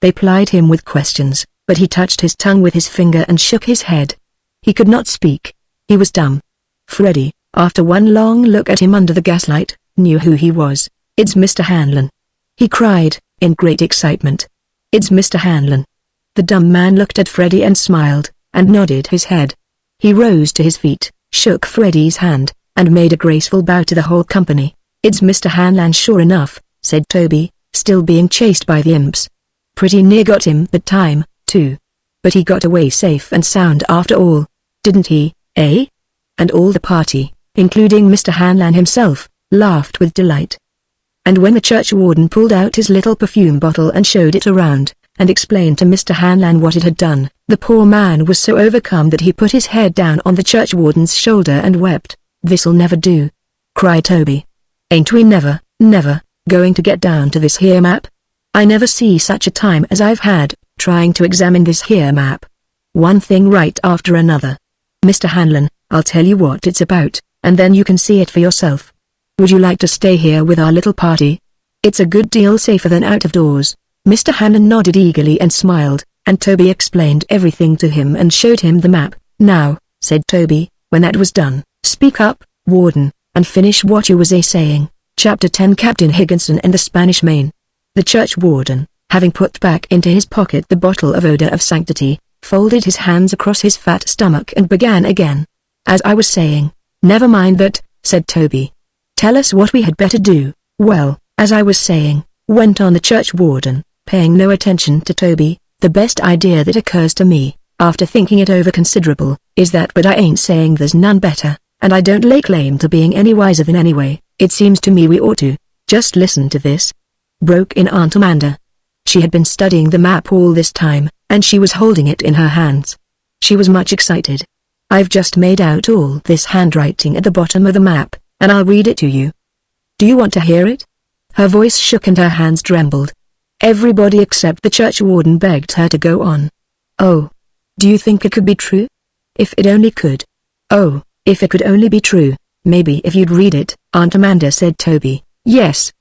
They plied him with questions, but he touched his tongue with his finger and shook his head. He could not speak. He was dumb. Freddy, after one long look at him under the gaslight, knew who he was. "It's Mr. Hanlon!" he cried, in great excitement. "It's Mr. Hanlon!" The dumb man looked at Freddy and smiled, and nodded his head. He rose to his feet, shook Freddy's hand, and made a graceful bow to the whole company. "It's Mr. Hanlon sure enough," said Toby, still being chased by the imps. "Pretty near got him that time, too. But he got away safe and sound after all. Didn't he, eh?" And all the party, including Mr. Hanlon himself, laughed with delight. And when the churchwarden pulled out his little perfume bottle and showed it around, and explained to Mr. Hanlon what it had done, the poor man was so overcome that he put his head down on the churchwarden's shoulder and wept. "This'll never do," cried Toby. "Ain't we never, going to get down to this here map? I never see such a time as I've had, trying to examine this here map. One thing right after another. Mr. Hanlon, I'll tell you what it's about, and then you can see it for yourself. Would you like to stay here with our little party? It's a good deal safer than out of doors." Mr. Hanlon nodded eagerly and smiled, and Toby explained everything to him and showed him the map. "Now," said Toby, when that was done, "speak up, Warden, and finish what you was saying." Chapter 10 Captain Higginson and the Spanish Main. The churchwarden, having put back into his pocket the bottle of odor of sanctity, folded his hands across his fat stomach and began again. "As I was saying." "Never mind that," said Toby. "Tell us what we had better do." "Well, as I was saying," went on the churchwarden, paying no attention to Toby, "the best idea that occurs to me, after thinking it over considerable, is that, but I ain't saying there's none better, and I don't lay claim to being any wiser than anyway. It seems to me we ought to, just listen to this," broke in Aunt Amanda. She had been studying the map all this time, and she was holding it in her hands. She was much excited. "I've just made out all this handwriting at the bottom of the map, and I'll read it to you. Do you want to hear it?" Her voice shook and her hands trembled. Everybody except the churchwarden begged her to go on. "Oh. Do you think it could be true? If it only could. Oh, if it could only be true, maybe if you'd read it," Aunt Amanda said. Toby. Yes,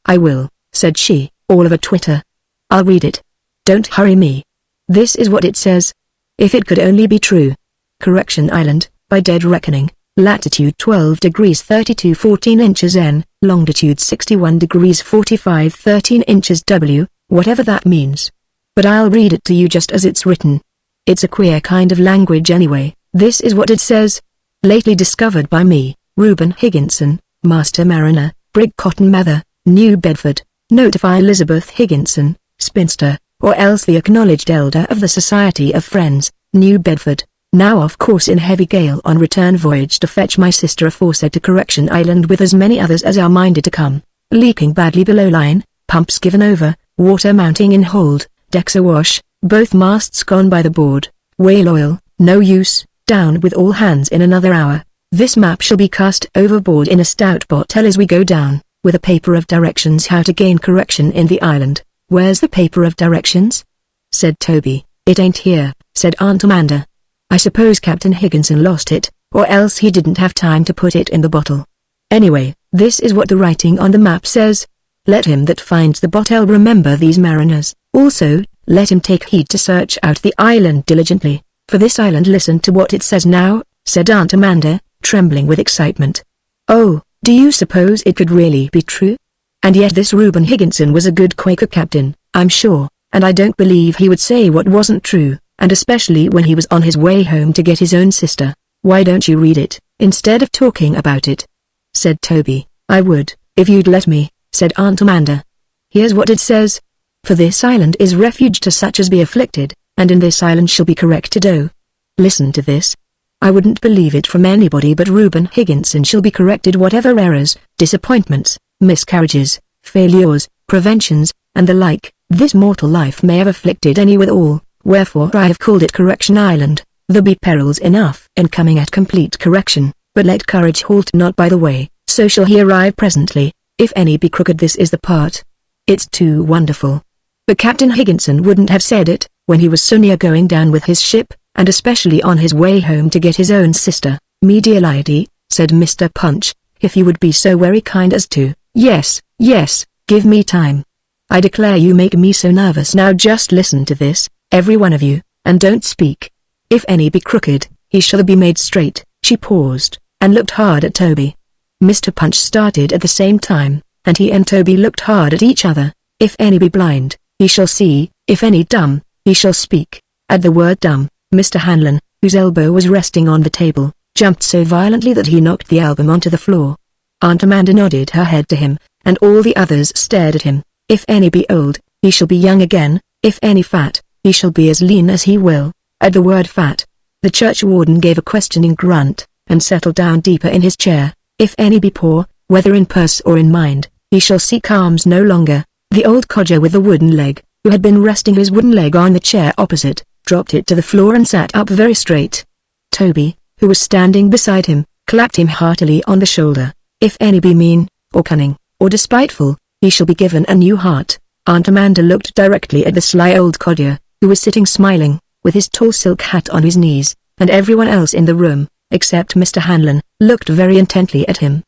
I will," said she, all of a twitter. "I'll read it. Don't hurry me. This is what it says. If it could only be true. Correction Island, by dead reckoning, latitude 12 degrees 32 14 inches N, longitude 61 degrees 45 13 inches W, whatever that means. But I'll read it to you just as it's written. It's a queer kind of language anyway. This is what it says. Lately discovered by me, Reuben Higginson, Master Mariner, Brig Cotton Mather, New Bedford. Notify Elizabeth Higginson, spinster, or else the acknowledged elder of the Society of Friends, New Bedford, now off course in heavy gale on return voyage to fetch my sister aforesaid to Correction Island with as many others as are minded to come. Leaking badly below line, pumps given over, water mounting in hold, decks awash, both masts gone by the board, whale oil, no use, down with all hands in another hour. This map shall be cast overboard in a stout bottle as we go down, with a paper of directions how to gain correction in the island." "Where's the paper of directions?" said Toby. "It ain't here," said Aunt Amanda. "I suppose Captain Higginson lost it, or else he didn't have time to put it in the bottle. Anyway, this is what the writing on the map says. Let him that finds the bottle remember these mariners. Also, let him take heed to search out the island diligently. For this island listen to what it says now," said Aunt Amanda, trembling with excitement. "Oh, do you suppose it could really be true? And yet this Reuben Higginson was a good Quaker captain, I'm sure, and I don't believe he would say what wasn't true, and especially when he was on his way home to get his own sister. Why don't you read it, instead of talking about it?" said Toby. "I would, if you'd let me," said Aunt Amanda. "Here's what it says. For this island is refuge to such as be afflicted, and in this island shall be corrected. Oh. Listen to this. I wouldn't believe it from anybody but Reuben Higginson shall be corrected whatever errors, disappointments, miscarriages, failures, preventions, and the like, This mortal life may have afflicted any withal, wherefore I have called it Correction Island. There be perils enough in coming at complete correction, but let courage halt not by the way, so shall he arrive presently. If any be crooked, this is the part. It's too wonderful. But Captain Higginson wouldn't have said it, when he was so near going down with his ship, and especially on his way home to get his own sister. "Me dear lady," said Mr. Punch, "if you would be so very kind as to—" "Yes, yes, give me time. I declare you make me so nervous. Now just listen to this, every one of you, and don't speak. If any be crooked, he shall be made straight." She paused, and looked hard at Toby. Mr. Punch started at the same time, and he and Toby looked hard at each other. "If any be blind, he shall see, if any dumb, he shall speak." At the word dumb, Mr. Hanlon, whose elbow was resting on the table, jumped so violently that he knocked the album onto the floor. Aunt Amanda nodded her head to him, and all the others stared at him. "If any be old, he shall be young again. If any fat, he shall be as lean as he will." At the word fat, the churchwarden gave a questioning grunt, and settled down deeper in his chair. "If any be poor, whether in purse or in mind, he shall seek alms no longer." The old codger with the wooden leg, who had been resting his wooden leg on the chair opposite, dropped it to the floor and sat up very straight. Toby, who was standing beside him, clapped him heartily on the shoulder. "If any be mean, or cunning, or despiteful, he shall be given a new heart." Aunt Amanda looked directly at the sly old codger, who was sitting smiling, with his tall silk hat on his knees, and everyone else in the room, except Mr. Hanlon, looked very intently at him.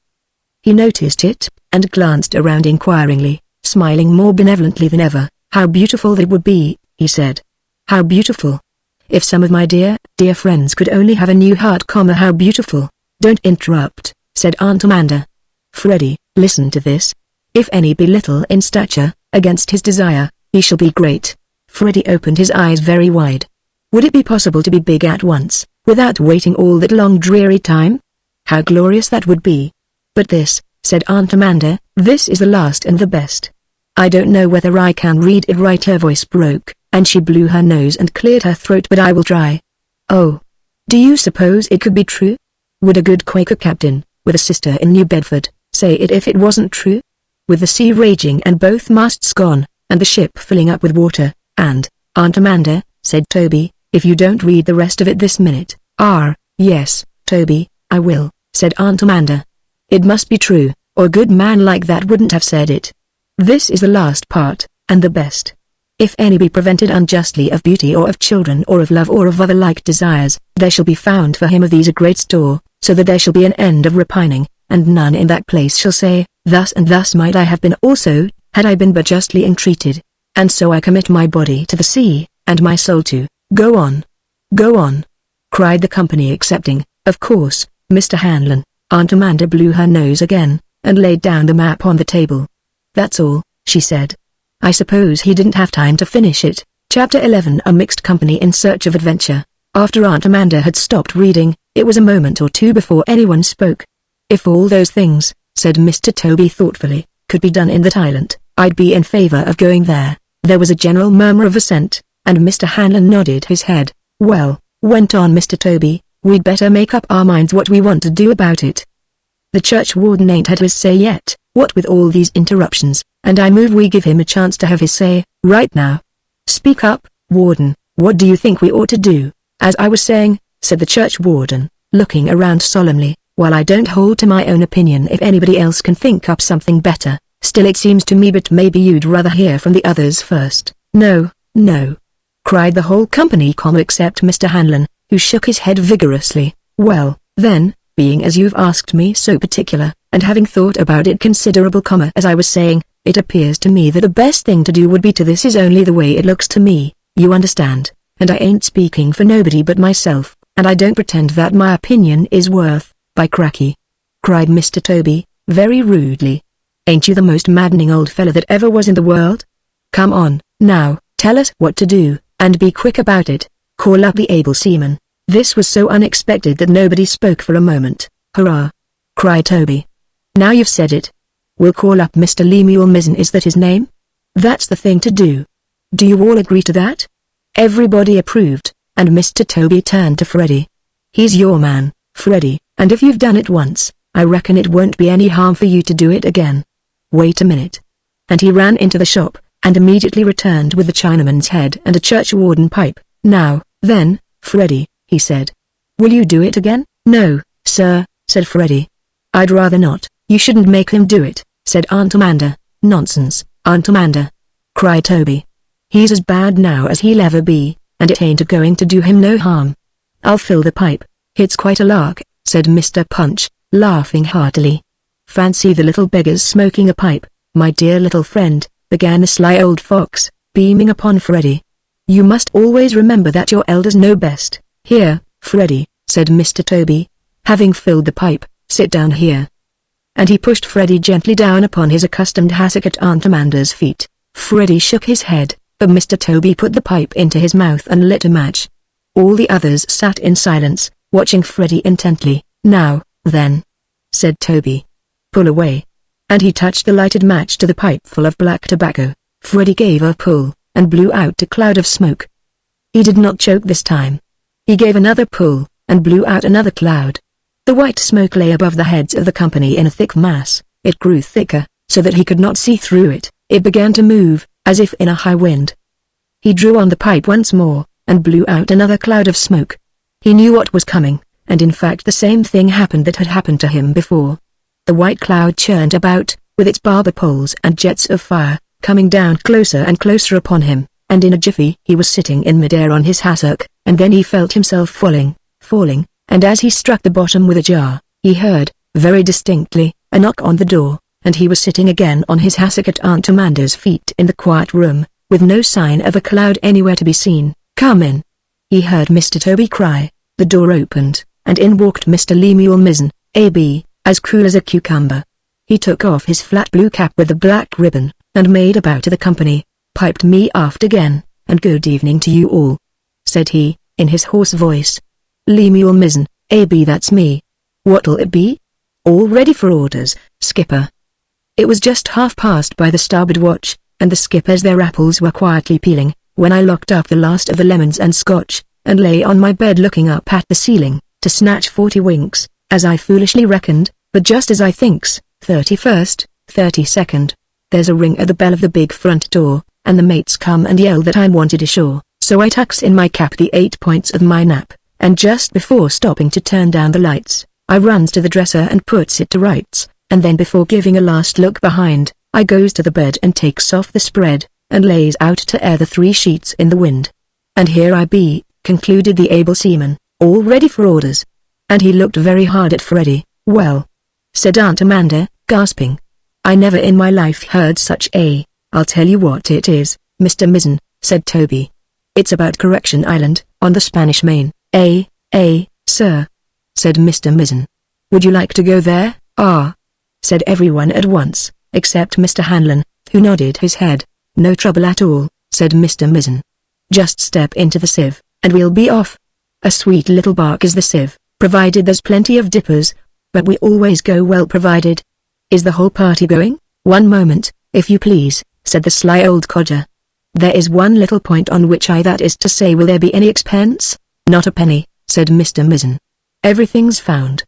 He noticed it, and glanced around inquiringly, smiling more benevolently than ever. "How beautiful that would be," he said. "How beautiful. If some of my dear friends could only have a new heart, how beautiful." "Don't interrupt," said Aunt Amanda. "Freddie, listen to this. If any be little in stature, against his desire, he shall be great." Freddie opened his eyes very wide. Would it be possible to be big at once, without waiting all that long dreary time? How glorious that would be. "But this," said Aunt Amanda, "this is the last and the best. I don't know whether I can read it right." Her voice broke, and she blew her nose and cleared her throat. "But I will try." "Oh. Do you suppose it could be true? Would a good Quaker captain, with a sister in New Bedford, say it if it wasn't true? With the sea raging and both masts gone, and the ship filling up with water, and—" "Aunt Amanda," said Toby, "if you don't read the rest of it this minute." "Yes, Toby, I will," said Aunt Amanda. "It must be true, or a good man like that wouldn't have said it. This is the last part, and the best. If any be prevented unjustly of beauty or of children or of love or of other like desires, there shall be found for him of these a great store, so that there shall be an end of repining, and none in that place shall say, Thus and thus might I have been also, had I been but justly entreated. And so I commit my body to the sea, and my soul to—" "Go on. Go on," cried the company, accepting, of course, Mr. Hanlon. Aunt Amanda blew her nose again, and laid down the map on the table. "That's all," she said. "I suppose he didn't have time to finish it." Chapter 11. A mixed company in search of adventure. After Aunt Amanda had stopped reading, it was a moment or two before anyone spoke. "If all those things," said Mr. Toby thoughtfully, "could be done in that island, I'd be in favor of going there." There was a general murmur of assent, and Mr. Hanlon nodded his head. "Well," went on Mr. Toby, "we'd better make up our minds what we want to do about it. The churchwarden ain't had his say yet, what with all these interruptions, and I move we give him a chance to have his say, right now. Speak up, warden, what do you think we ought to do?" "As I was saying," said the churchwarden, looking around solemnly, "while I don't hold to my own opinion if anybody else can think up something better, still it seems to me but maybe you'd rather hear from the others first." "No, no," cried the whole company, except Mr. Hanlon, who shook his head vigorously. "Well, then, being as you've asked me so particular, and having thought about it considerable, as I was saying, it appears to me that the best thing to do would be to this is only the way it looks to me, you understand, and I ain't speaking for nobody but myself, and I don't pretend that my opinion is worth, by cracky," cried Mr. Toby, very rudely. "Ain't you the most maddening old fellow that ever was in the world? Come on, now, tell us what to do, and be quick about it. Call up the able seaman." This was so unexpected that nobody spoke for a moment. "Hurrah!" cried Toby. "Now you've said it. We'll call up Mr. Lemuel Mizzen, is that his name? That's the thing to do. Do you all agree to that?" Everybody approved, and Mr. Toby turned to Freddie. "He's your man, Freddie, and if you've done it once, I reckon it won't be any harm for you to do it again. Wait a minute." And he ran into the shop, and immediately returned with the Chinaman's head and a churchwarden pipe. "Now, then, Freddy," he said. "Will you do it again?" "No, sir," said Freddy. "I'd rather not." "You shouldn't make him do it," said Aunt Amanda. "Nonsense, Aunt Amanda," cried Toby. "He's as bad now as he'll ever be, and it ain't going to do him no harm." "I'll fill the pipe. It's quite a lark," said Mr. Punch, laughing heartily. "Fancy the little beggars smoking a pipe, my dear little friend," began the sly old fox, beaming upon Freddy. "You must always remember that your elders know best." "Here, Freddy," said Mr. Toby. "Having filled the pipe, sit down here." And he pushed Freddy gently down upon his accustomed hassock at Aunt Amanda's feet. Freddy shook his head, but Mr. Toby put the pipe into his mouth and lit a match. All the others sat in silence, watching Freddy intently. "Now, then," said Toby. "Pull away." And he touched the lighted match to the pipe full of black tobacco. Freddy gave a pull, and blew out a cloud of smoke. He did not choke this time. He gave another pull, and blew out another cloud. The white smoke lay above the heads of the company in a thick mass. It grew thicker, so that he could not see through it. It began to move, as if in a high wind. He drew on the pipe once more, and blew out another cloud of smoke. He knew what was coming, and in fact the same thing happened that had happened to him before. The white cloud churned about, with its barber poles and jets of fire, coming down closer and closer upon him, and in a jiffy he was sitting in midair on his hassock, and then he felt himself falling, and as he struck the bottom with a jar, he heard, very distinctly, a knock on the door, and he was sitting again on his hassock at Aunt Amanda's feet in the quiet room, with no sign of a cloud anywhere to be seen. "Come in," he heard Mr. Toby cry. The door opened, and in walked Mr. Lemuel Mizzen, A.B., as cool as a cucumber. He took off his flat blue cap with the black ribbon, and made a bow to the company, piped me aft again, and "Good evening to you all," said he, in his hoarse voice. "Lemuel Mizzen, A.B. that's me. What'll it be?" "All ready for orders, skipper." It was just 1/2 by the starboard watch, and the skippers their apples were quietly peeling, when I locked up the last of the lemons and scotch, and lay on my bed looking up at the ceiling, to snatch 40 winks, as I foolishly reckoned, but just as I thinks, 31st, 32nd. There's a ring at the bell of the big front door, and the mates come and yell that I'm wanted ashore, so I tucks in my cap the 8 points of my nap, and just before stopping to turn down the lights, I runs to the dresser and puts it to rights, and then before giving a last look behind, I goes to the bed and takes off the spread, and lays out to air the 3 sheets in the wind. "And here I be," concluded the able seaman, "all ready for orders." And he looked very hard at Freddy. "Well," said Aunt Amanda, gasping, "I never in my life heard such a—" "I'll tell you what it is, Mr. Mizzen," said Toby. "It's about Correction Island, on the Spanish Main." Sir," said Mr. Mizzen. "Would you like to go there?" "Ah," said everyone at once, except Mr. Hanlon, who nodded his head. "No trouble at all," said Mr. Mizzen. "Just step into the sieve, and we'll be off. A sweet little bark is the sieve, provided there's plenty of dippers, but we always go well provided." "Is the whole party going?" "One moment, if you please," said the sly old codger. "There is one little point on which that is to say, will there be any expense?" "Not a penny," said Mr. Mizzen. "Everything's found.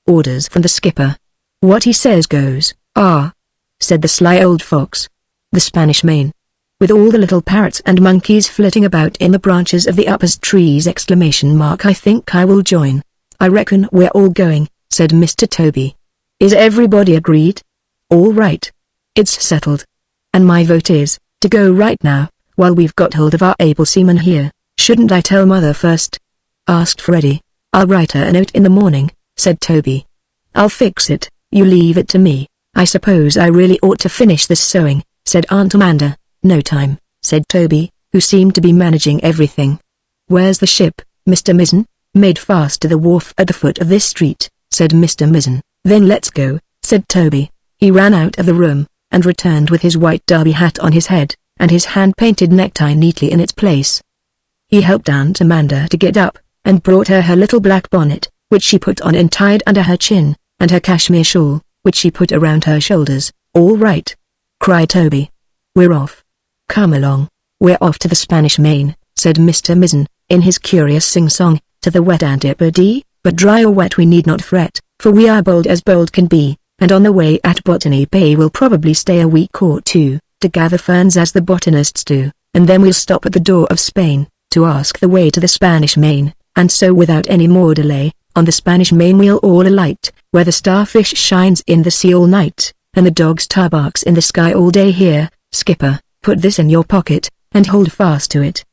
Orders from the skipper. What he says goes." "Ah," said the sly old fox. "The Spanish Main, with all the little parrots and monkeys flitting about in the branches of the uppers trees!" "I think I will join." "I reckon we're all going," said Mr. Toby. "Is everybody agreed?" "All right. It's settled. And my vote is, to go right now, while we've got hold of our able seaman here." "Shouldn't I tell Mother first?" asked Freddy. "I'll write her a note in the morning," said Toby. "I'll fix it, you leave it to me." "I suppose I really ought to finish this sewing," said Aunt Amanda. "No time," said Toby, who seemed to be managing everything. "Where's the ship, Mr. Mizzen?" "Made fast to the wharf at the foot of this street," said Mr. Mizzen. "Then let's go," said Toby. He ran out of the room, and returned with his white derby hat on his head, and his hand-painted necktie neatly in its place. He helped Aunt Amanda to get up, and brought her little black bonnet, which she put on and tied under her chin, and her cashmere shawl, which she put around her shoulders. "All right," cried Toby. "We're off. Come along." "We're off to the Spanish Main," said Mr. Mizzen, in his curious sing-song, "to the wet and dipper-dee, but dry or wet we need not fret, for we are bold as bold can be, and on the way at Botany Bay we'll probably stay a week or 2, to gather ferns as the botanists do, and then we'll stop at the door of Spain, to ask the way to the Spanish Main, and so without any more delay, on the Spanish Main we'll all alight, where the starfish shines in the sea all night, and the dog's tar barks in the sky all day. Here, skipper, put this in your pocket, and hold fast to it."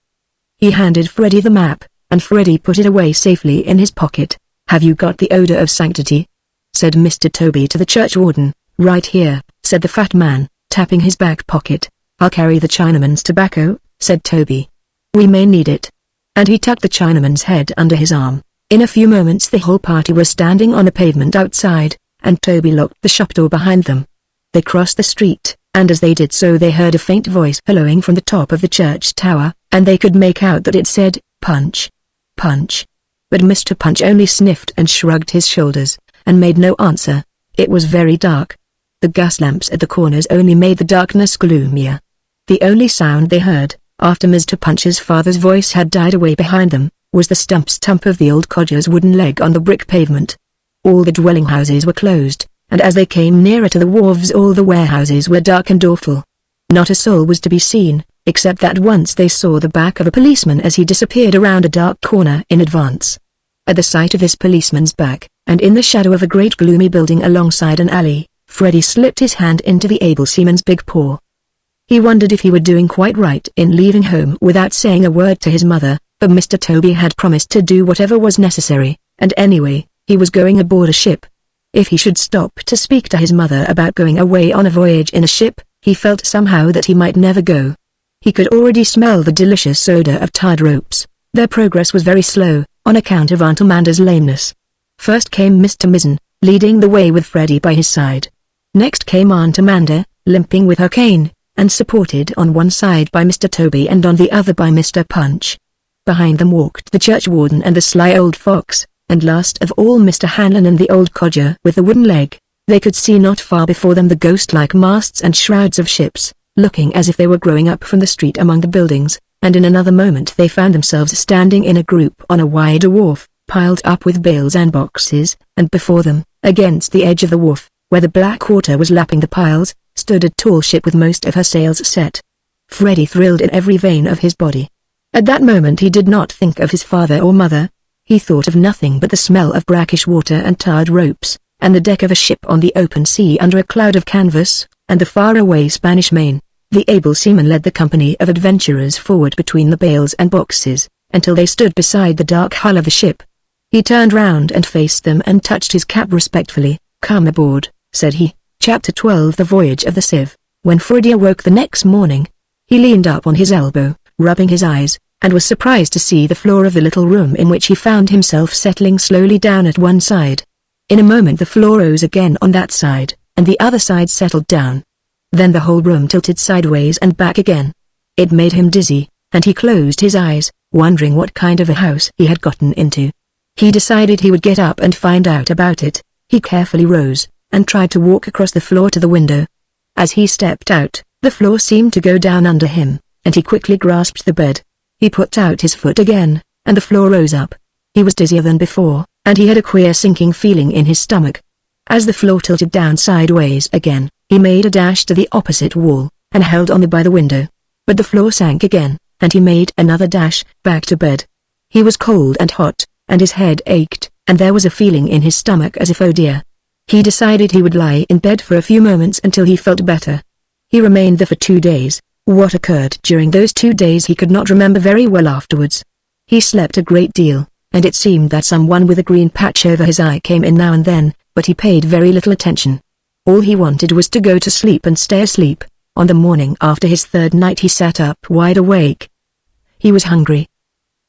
He handed Freddy the map, and Freddy put it away safely in his pocket. "Have you got the odor of sanctity?" said Mr. Toby to the churchwarden. "Right here," said the fat man, tapping his back pocket. "I'll carry the Chinaman's tobacco," said Toby. "We may need it." And he tucked the Chinaman's head under his arm. In a few moments the whole party were standing on the pavement outside, and Toby locked the shop door behind them. They crossed the street, and as they did so they heard a faint voice hallooing from the top of the church tower, and they could make out that it said, "Punch! Punch!" But Mr. Punch only sniffed and shrugged his shoulders, and made no answer. It was very dark. The gas lamps at the corners only made the darkness gloomier. The only sound they heard, after Mr. Punch's father's voice had died away behind them, was the stump of the old codger's wooden leg on the brick pavement. All the dwelling houses were closed, and as they came nearer to the wharves all the warehouses were dark and awful. Not a soul was to be seen, except that once they saw the back of a policeman as he disappeared around a dark corner in advance. At the sight of this policeman's back, and in the shadow of a great gloomy building alongside an alley, Freddy slipped his hand into the able seaman's big paw. He wondered if he were doing quite right in leaving home without saying a word to his mother, but Mr. Toby had promised to do whatever was necessary, and anyway, he was going aboard a ship. If he should stop to speak to his mother about going away on a voyage in a ship, he felt somehow that he might never go. He could already smell the delicious odor of tarred ropes. Their progress was very slow, on account of Aunt Amanda's lameness. First came Mr. Mizzen, leading the way with Freddy by his side. Next came Aunt Amanda, limping with her cane, and supported on one side by Mr. Toby and on the other by Mr. Punch. Behind them walked the churchwarden and the sly old fox, and last of all Mr. Hanlon and the old codger with the wooden leg. They could see not far before them the ghost-like masts and shrouds of ships, looking as if they were growing up from the street among the buildings, and in another moment they found themselves standing in a group on a wider wharf, piled up with bales and boxes, and before them, against the edge of the wharf, where the black water was lapping the piles, stood a tall ship with most of her sails set. Freddy thrilled in every vein of his body. At that moment he did not think of his father or mother. He thought of nothing but the smell of brackish water and tarred ropes, and the deck of a ship on the open sea under a cloud of canvas, and the far-away Spanish Main. The able seaman led the company of adventurers forward between the bales and boxes, until they stood beside the dark hull of the ship. He turned round and faced them and touched his cap respectfully. "Come aboard," said he. Chapter 12 The Voyage of the Sieve. When Freddy awoke the next morning, he leaned up on his elbow, rubbing his eyes, and was surprised to see the floor of the little room in which he found himself settling slowly down at one side. In a moment the floor rose again on that side, and the other side settled down. Then the whole room tilted sideways and back again. It made him dizzy, and he closed his eyes, wondering what kind of a house he had gotten into. He decided he would get up and find out about it. He carefully rose, and tried to walk across the floor to the window. As he stepped out, the floor seemed to go down under him, and he quickly grasped the bed. He put out his foot again, and the floor rose up. He was dizzier than before, and he had a queer sinking feeling in his stomach. As the floor tilted down sideways again, he made a dash to the opposite wall, and held on by the window. But the floor sank again, and he made another dash, back to bed. He was cold and hot, and his head ached, and there was a feeling in his stomach as if, oh dear. He decided he would lie in bed for a few moments until he felt better. He remained there for 2 days. What occurred during those 2 days he could not remember very well afterwards. He slept a great deal, and it seemed that someone with a green patch over his eye came in now and then, but he paid very little attention. All he wanted was to go to sleep and stay asleep. On the morning after his third night he sat up wide awake. He was hungry.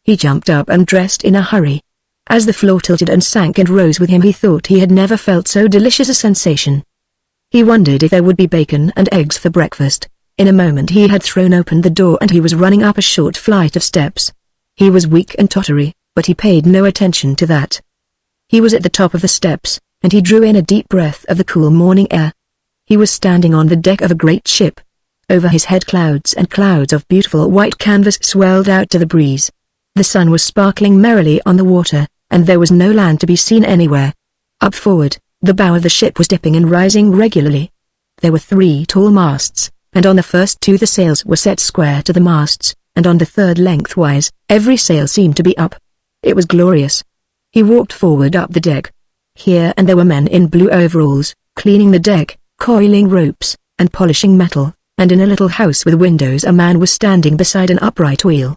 He jumped up and dressed in a hurry. As the floor tilted and sank and rose with him he thought he had never felt so delicious a sensation. He wondered if there would be bacon and eggs for breakfast. In a moment he had thrown open the door and he was running up a short flight of steps. He was weak and tottery, but he paid no attention to that. He was at the top of the steps, and he drew in a deep breath of the cool morning air. He was standing on the deck of a great ship. Over his head clouds and clouds of beautiful white canvas swelled out to the breeze. The sun was sparkling merrily on the water, and there was no land to be seen anywhere. Up forward, the bow of the ship was dipping and rising regularly. There were 3 tall masts, and on the first two the sails were set square to the masts, and on the third lengthwise. Every sail seemed to be up. It was glorious. He walked forward up the deck. Here and there were men in blue overalls, cleaning the deck, coiling ropes, and polishing metal, and in a little house with windows a man was standing beside an upright wheel.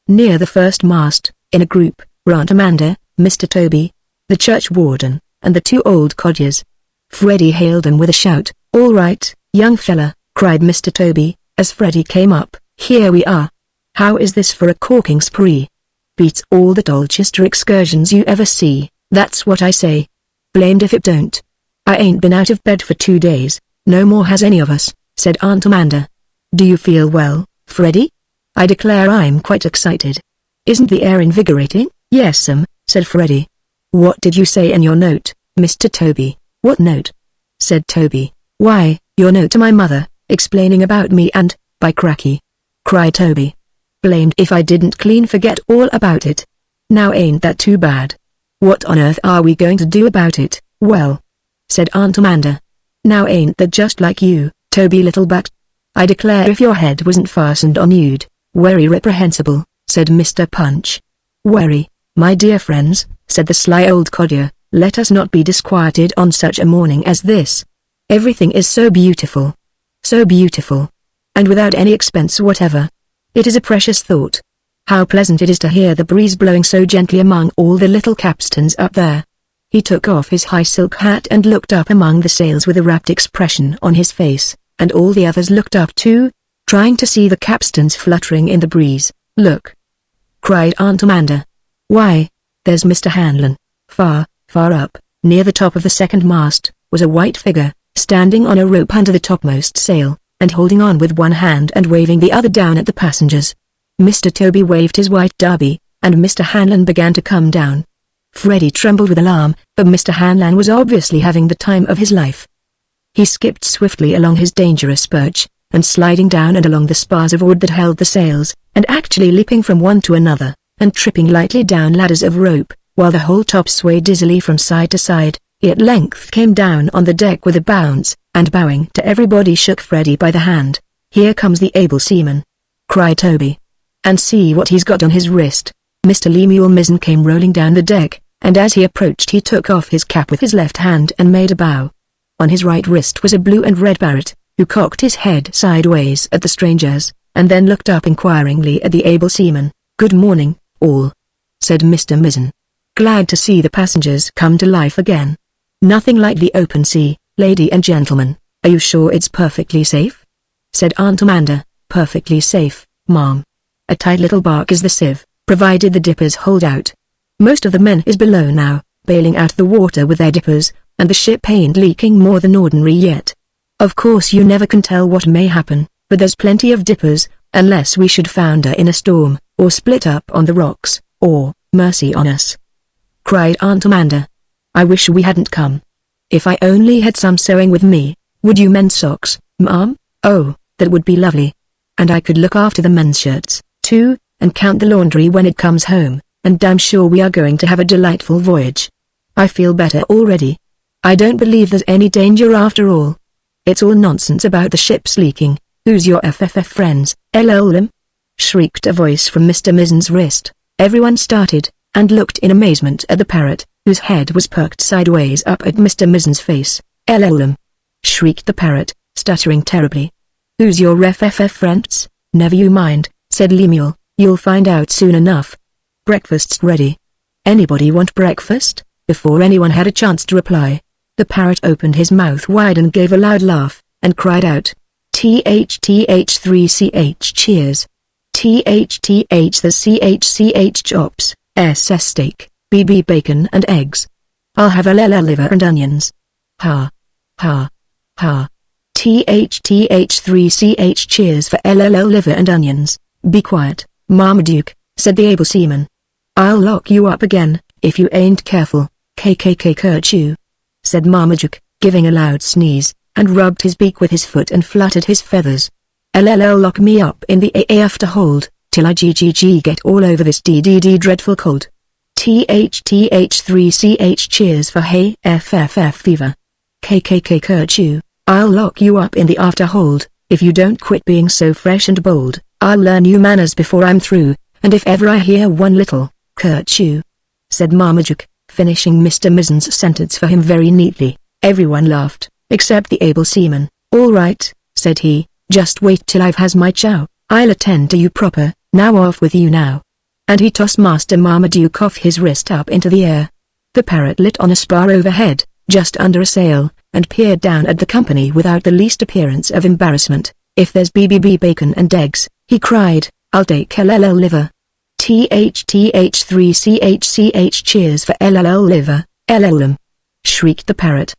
Near the first mast, in a group, were Aunt Amanda, Mr. Toby, the church warden, and the two old codgers. Freddie hailed them with a shout. "All right, young fella," cried Mr. Toby, as Freddie came up, "here we are. How is this for a corking spree? Beats all the Dolchester excursions you ever see, that's what I say. Blamed if it don't. I ain't been out of bed for 2 days, no more has any of us," said Aunt Amanda. "Do you feel well, Freddie?" "I declare I'm quite excited. Isn't the air invigorating?" "Yes'm," said Freddie. "What did you say in your note, Mr. Toby?" "What note?" said Toby. "Why, your note to my mother, explaining about me and, by cracky," cried Toby. "Blamed if I didn't clean forget all about it. Now ain't that too bad? What on earth are we going to do about it?" "Well," said Aunt Amanda. "Now ain't that just like you, Toby Littlebutt? I declare if your head wasn't fastened on you'd, very reprehensible," said Mr. Punch. "Very, my dear friends," said the sly old codger, "let us not be disquieted on such a morning as this. Everything is so beautiful. So beautiful. And without any expense whatever. It is a precious thought. How pleasant it is to hear the breeze blowing so gently among all the little capstans up there." He took off his high silk hat and looked up among the sails with a rapt expression on his face, and all the others looked up too, trying to see the capstans fluttering in the breeze. "Look!" cried Aunt Amanda. "Why, there's Mr. Hanlon." Far, far up, near the top of the second mast, was a white figure, standing on a rope under the topmost sail, and holding on with one hand and waving the other down at the passengers. Mr. Toby waved his white derby, and Mr. Hanlon began to come down. Freddie trembled with alarm, but Mr. Hanlon was obviously having the time of his life. He skipped swiftly along his dangerous perch, and sliding down and along the spars of wood that held the sails, and actually leaping from one to another, and tripping lightly down ladders of rope, while the whole top swayed dizzily from side to side, he at length came down on the deck with a bounce, and bowing to everybody shook Freddie by the hand. "Here comes the able seaman," cried Toby. "And see what he's got on his wrist." Mr. Lemuel Mizzen came rolling down the deck, and as he approached he took off his cap with his left hand and made a bow. On his right wrist was a blue and red parrot, who cocked his head sideways at the strangers, and then looked up inquiringly at the able seaman. "Good morning, all," said Mr. Mizzen. "Glad to see the passengers come to life again. Nothing like the open sea, lady and gentlemen. Are you sure it's perfectly safe?" said Aunt Amanda. "Perfectly safe, ma'am. A tight little bark is the sieve, provided the dippers hold out. Most of the men is below now, bailing out the water with their dippers, and the ship ain't leaking more than ordinary yet. Of course you never can tell what may happen, but there's plenty of dippers, unless we should founder in a storm, or split up on the rocks, or, mercy on us," cried Aunt Amanda. "I wish we hadn't come. If I only had some sewing with me. Would you mend socks, ma'am?" "Oh, that would be lovely. And I could look after the men's shirts, too, and count the laundry when it comes home, and I'm sure we are going to have a delightful voyage. I feel better already. I don't believe there's any danger after all. It's all nonsense about the ships leaking. Who's your FFF friends, LOL'em?" shrieked a voice from Mr. Mizzen's wrist. Everyone started, and looked in amazement at the parrot, whose head was perked sideways up at Mr. Mizzen's face. "LOL'em!" shrieked the parrot, stuttering terribly. "Who's your FFF friends?" "Never you mind," said Lemuel, "you'll find out soon enough. Breakfast's ready. Anybody want breakfast?" Before anyone had a chance to reply, the parrot opened his mouth wide and gave a loud laugh, and cried out, "THTH3CH cheers. THTH the CH chops, SS steak, BB bacon and eggs. I'll have a LL liver and onions. Ha. Ha. Ha. THTH3CH cheers for LLL liver and onions." "Be quiet, Marmaduke," said the able seaman. "I'll lock you up again, if you ain't careful, KKK curchew," said Marmaduke, giving a loud sneeze, and rubbed his beak with his foot and fluttered his feathers. "LLL lock me up in the after hold, till I GGG get all over this DDD dreadful cold. THTH3CH cheers for hay FFF fever. KKK curchew, I'll lock you up in the after hold, If you don't quit being so fresh and bold, I'll learn you manners before I'm through, and if ever I hear one little curtsy," said Marmaduke, finishing Mr. Mizen's sentence for him very neatly. Everyone laughed, except the able seaman. "All right," said he, "just wait till I've has my chow, I'll attend to you proper, now off with you now." And he tossed Master Marmaduke off his wrist up into the air. The parrot lit on a spar overhead, just under a sail, and peered down at the company without the least appearance of embarrassment. "If there's BBB bacon and eggs," he cried, "I'll take LLL liver. THTH3CHCH cheers for LLL liver, LLM," shrieked the parrot.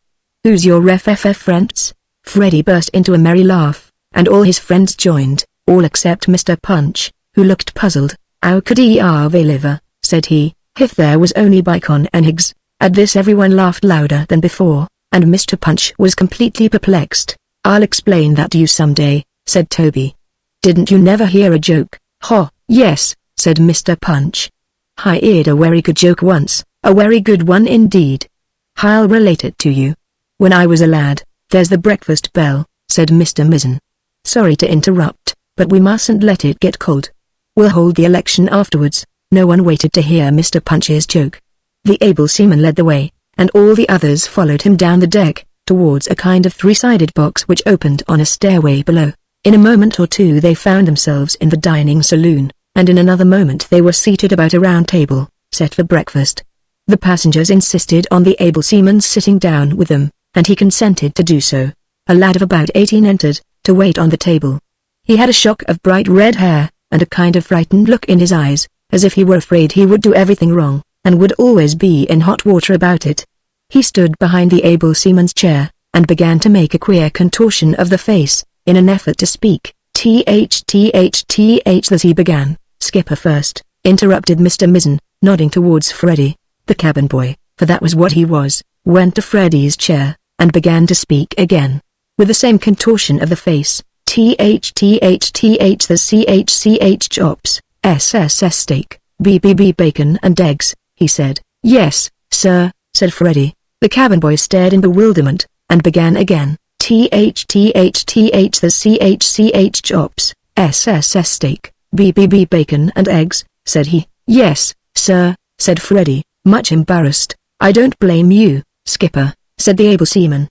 "Who's your FFF friends?" Freddy burst into a merry laugh, and all his friends joined, all except Mr. Punch, who looked puzzled. "How could he have a liver," said he, "if there was only bacon and eggs?" At this everyone laughed louder than before, and Mr. Punch was completely perplexed. "I'll explain that to you someday," said Toby. "Didn't you never hear a joke?" "Ha, yes," said Mr. Punch. "I heard a very good joke once, a very good one indeed. I'll relate it to you. When I was a lad, there's the breakfast bell," said Mr. Mizen. "Sorry to interrupt, but we mustn't let it get cold. We'll hold the election afterwards." No one waited to hear Mr. Punch's joke. The able seaman led the way, and all the others followed him down the deck, towards a kind of three-sided box which opened on a stairway below. In a moment or two they found themselves in the dining saloon, and in another moment they were seated about a round table, set for breakfast. The passengers insisted on the able seaman's sitting down with them, and he consented to do so. A lad of about 18 entered, to wait on the table. He had a shock of bright red hair, and a kind of frightened look in his eyes, as if he were afraid he would do everything wrong, and would always be in hot water about it. He stood behind the able seaman's chair, and began to make a queer contortion of the face, in an effort to speak. "THTHTH as he began. "Skipper first," interrupted Mr. Mizen, nodding towards Freddy. The cabin boy, for that was what he was, went to Freddy's chair, and began to speak again, with the same contortion of the face. "THTHTH the CHCH chops, SSS steak, BBB bacon and eggs," he said. "Yes, sir," said Freddy. The cabin boy stared in bewilderment, and began again. "THTHTH the CHCH chops, SSS steak, BBB bacon and eggs," said he. "Yes, sir," said Freddy, much embarrassed. "I don't blame you, Skipper," said the able seaman.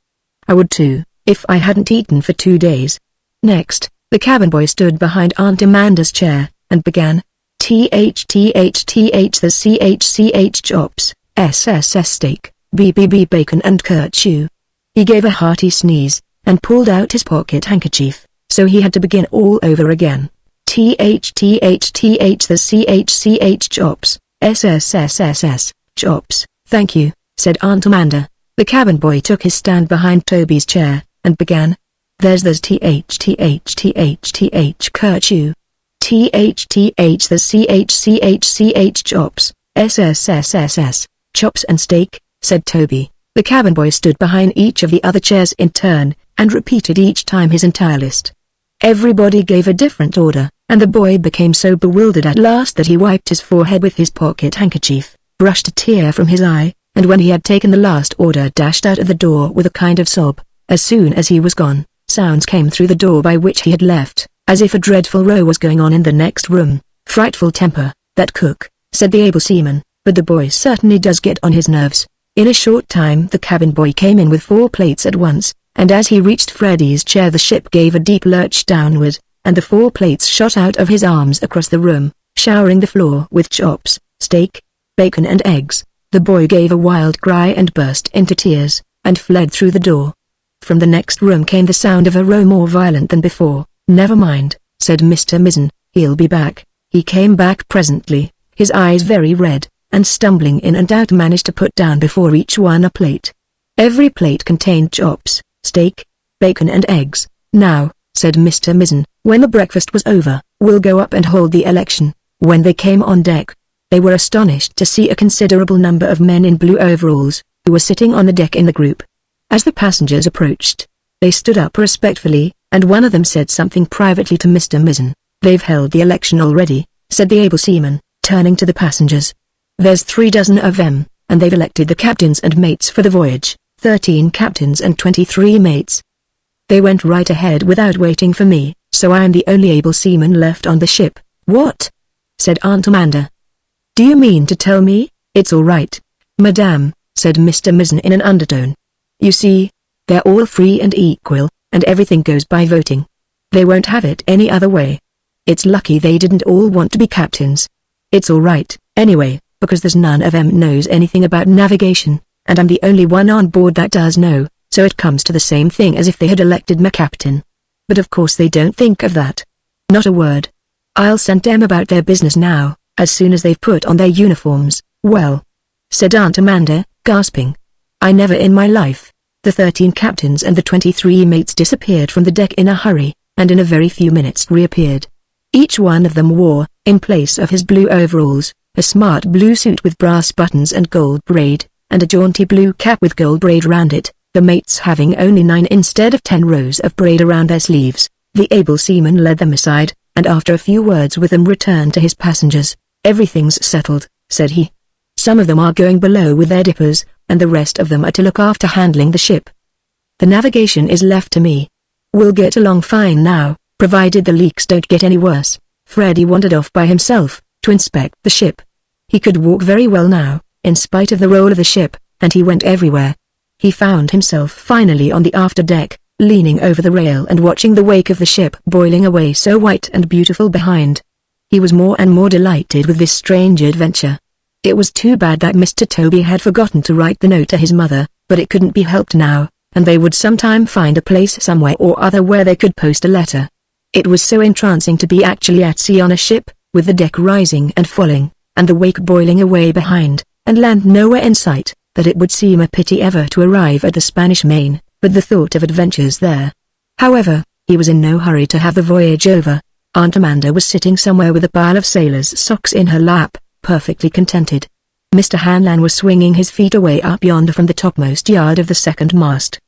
"I would too, if I hadn't eaten for 2 days." Next, the cabin boy stood behind Aunt Amanda's chair, and began. "THTHTH the CHCH chops, SSS steak, BBB bacon and curtsy." He gave a hearty sneeze, and pulled out his pocket handkerchief, so he had to begin all over again. "THTHTH the CHCH chops, SSSSS, chops." "Thank you," said Aunt Amanda. The cabin boy took his stand behind Toby's chair, and began. "There's THTHTHTH curtsy. THTH the CHCH chops, SSSSS, chops and steak," said Toby. The cabin boy stood behind each of the other chairs in turn, and repeated each time his entire list. Everybody gave a different order, and the boy became so bewildered at last that he wiped his forehead with his pocket handkerchief, brushed a tear from his eye, and when he had taken the last order dashed out of the door with a kind of sob. As soon as he was gone, sounds came through the door by which he had left, as if a dreadful row was going on in the next room. "Frightful temper, that cook," said the able seaman, "but the boy certainly does get on his nerves." In a short time the cabin boy came in with 4 plates at once, and as he reached Freddy's chair the ship gave a deep lurch downward, and the 4 plates shot out of his arms across the room, showering the floor with chops, steak, bacon and eggs. The boy gave a wild cry and burst into tears, and fled through the door. From the next room came the sound of a row more violent than before. "Never mind," said Mr. Mizen, "he'll be back." He came back presently, his eyes very red, and stumbling in and out managed to put down before each one a plate. Every plate contained chops, steak, bacon and eggs. "Now," said Mr. Mizen, when the breakfast was over, "we'll go up and hold the election." When they came on deck, they were astonished to see a considerable number of men in blue overalls, who were sitting on the deck in the group. As the passengers approached, they stood up respectfully, and one of them said something privately to Mr. Mizen. "They've held the election already," said the able seaman, turning to the passengers. "There's 3 dozen of them, and they've elected the captains and mates for the voyage, 13 captains and 23 mates." They went right ahead without waiting for me, so I am the only able seaman left on the ship." "What?" said Aunt Amanda. "Do you mean to tell me?" "It's all right, Madame," said Mr. Mizzen in an undertone. "You see, they're all free and equal, and everything goes by voting. They won't have it any other way. It's lucky they didn't all want to be captains. It's all right, anyway, because there's none of 'em knows anything about navigation, and I'm the only one on board that does know, so it comes to the same thing as if they had elected me captain. But of course they don't think of that. Not a word. I'll send them about their business now, as soon as they've put on their uniforms." "Well," said Aunt Amanda, gasping. "I never in my life." The 13 captains and the 23 mates disappeared from the deck in a hurry, and in a very few minutes reappeared. Each one of them wore, in place of his blue overalls, a smart blue suit with brass buttons and gold braid, and a jaunty blue cap with gold braid round it, the mates having only 9 instead of 10 rows of braid around their sleeves. The able seaman led them aside, and after a few words with them returned to his passengers. "Everything's settled," said he. "Some of them are going below with their dippers, and the rest of them are to look after handling the ship. The navigation is left to me. We'll get along fine now, provided the leaks don't get any worse." Freddy wandered off by himself, to inspect the ship. He could walk very well now, in spite of the roll of the ship, and he went everywhere. He found himself finally on the afterdeck, leaning over the rail and watching the wake of the ship boiling away so white and beautiful behind. He was more and more delighted with this strange adventure. It was too bad that Mr. Toby had forgotten to write the note to his mother, but it couldn't be helped now, and they would sometime find a place somewhere or other where they could post a letter. It was so entrancing to be actually at sea on a ship, with the deck rising and falling, and the wake boiling away behind, and land nowhere in sight, that it would seem a pity ever to arrive at the Spanish Main, but the thought of adventures there. However, he was in no hurry to have the voyage over. Aunt Amanda was sitting somewhere with a pile of sailors' socks in her lap, perfectly contented. Mr. Hanlan was swinging his feet away up yonder from the topmost yard of the second mast.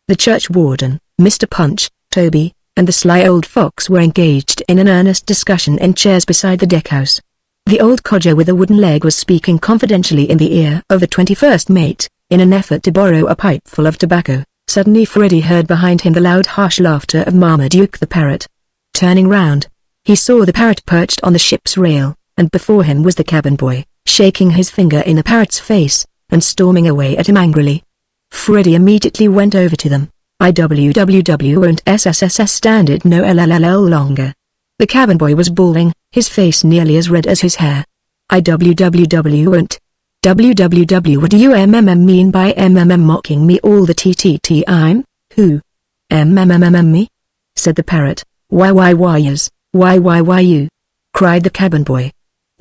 The church warden, Mr. Punch, Toby, and the sly old fox were engaged in an earnest discussion in chairs beside the deckhouse. The old codger with a wooden leg was speaking confidentially in the ear of the 21st mate, in an effort to borrow a pipeful of tobacco. Suddenly Freddy heard behind him the loud harsh laughter of Marmaduke the parrot. Turning round, he saw the parrot perched on the ship's rail, and before him was the cabin boy, shaking his finger in the parrot's face, and storming away at him angrily. Freddy immediately went over to them. "IWWW won't SSSS stand it no LLLL longer." The cabin boy was bawling, his face nearly as red as his hair. "IWWW won't. WWW, what do you mean by mocking me all the TTT? I'm, who? Me? Said the parrot. Why yes, why you? Cried the cabin boy.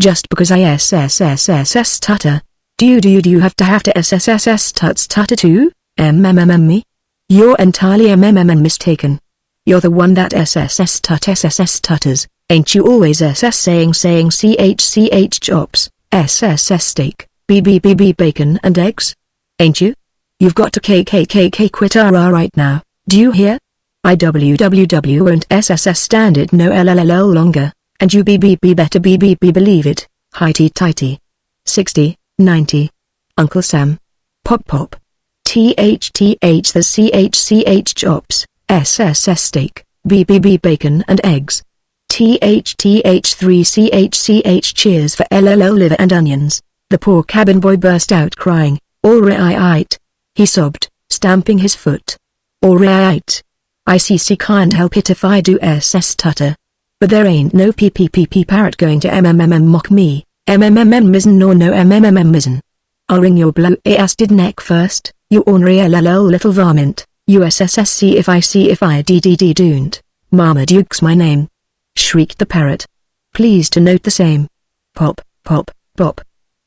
Just because I SSSS tutter. Do you have to SSSS tutter too? Me? You're entirely mistaken. You're the one that SSS tutters, ain't you always saying CH chops, SSS steak, BBBB bacon and eggs? Ain't you? You've got to KKKK quit right now, do you hear? IWWW won't SSS stand it no LLL longer, and you BBB better BBB believe it, highty tighty. 60, 90. Uncle Sam. Pop pop. THTH the CH chops, SSS steak, BBB bacon and eggs. THTH3CHCH cheers for LLL liver and onions. The poor cabin boy burst out crying. All right. He sobbed, stamping his foot. All right. I see can't help it if I do SS tutter. But there ain't no PPPP parrot going to mock me, mizzen nor no mizzen. I'll wring your blow-assed neck first, you ornery LLL little varmint, USSS see if I DDD don't. Marmaduke's my name. Shrieked the parrot. Pleased to note the same. Pop, pop, pop.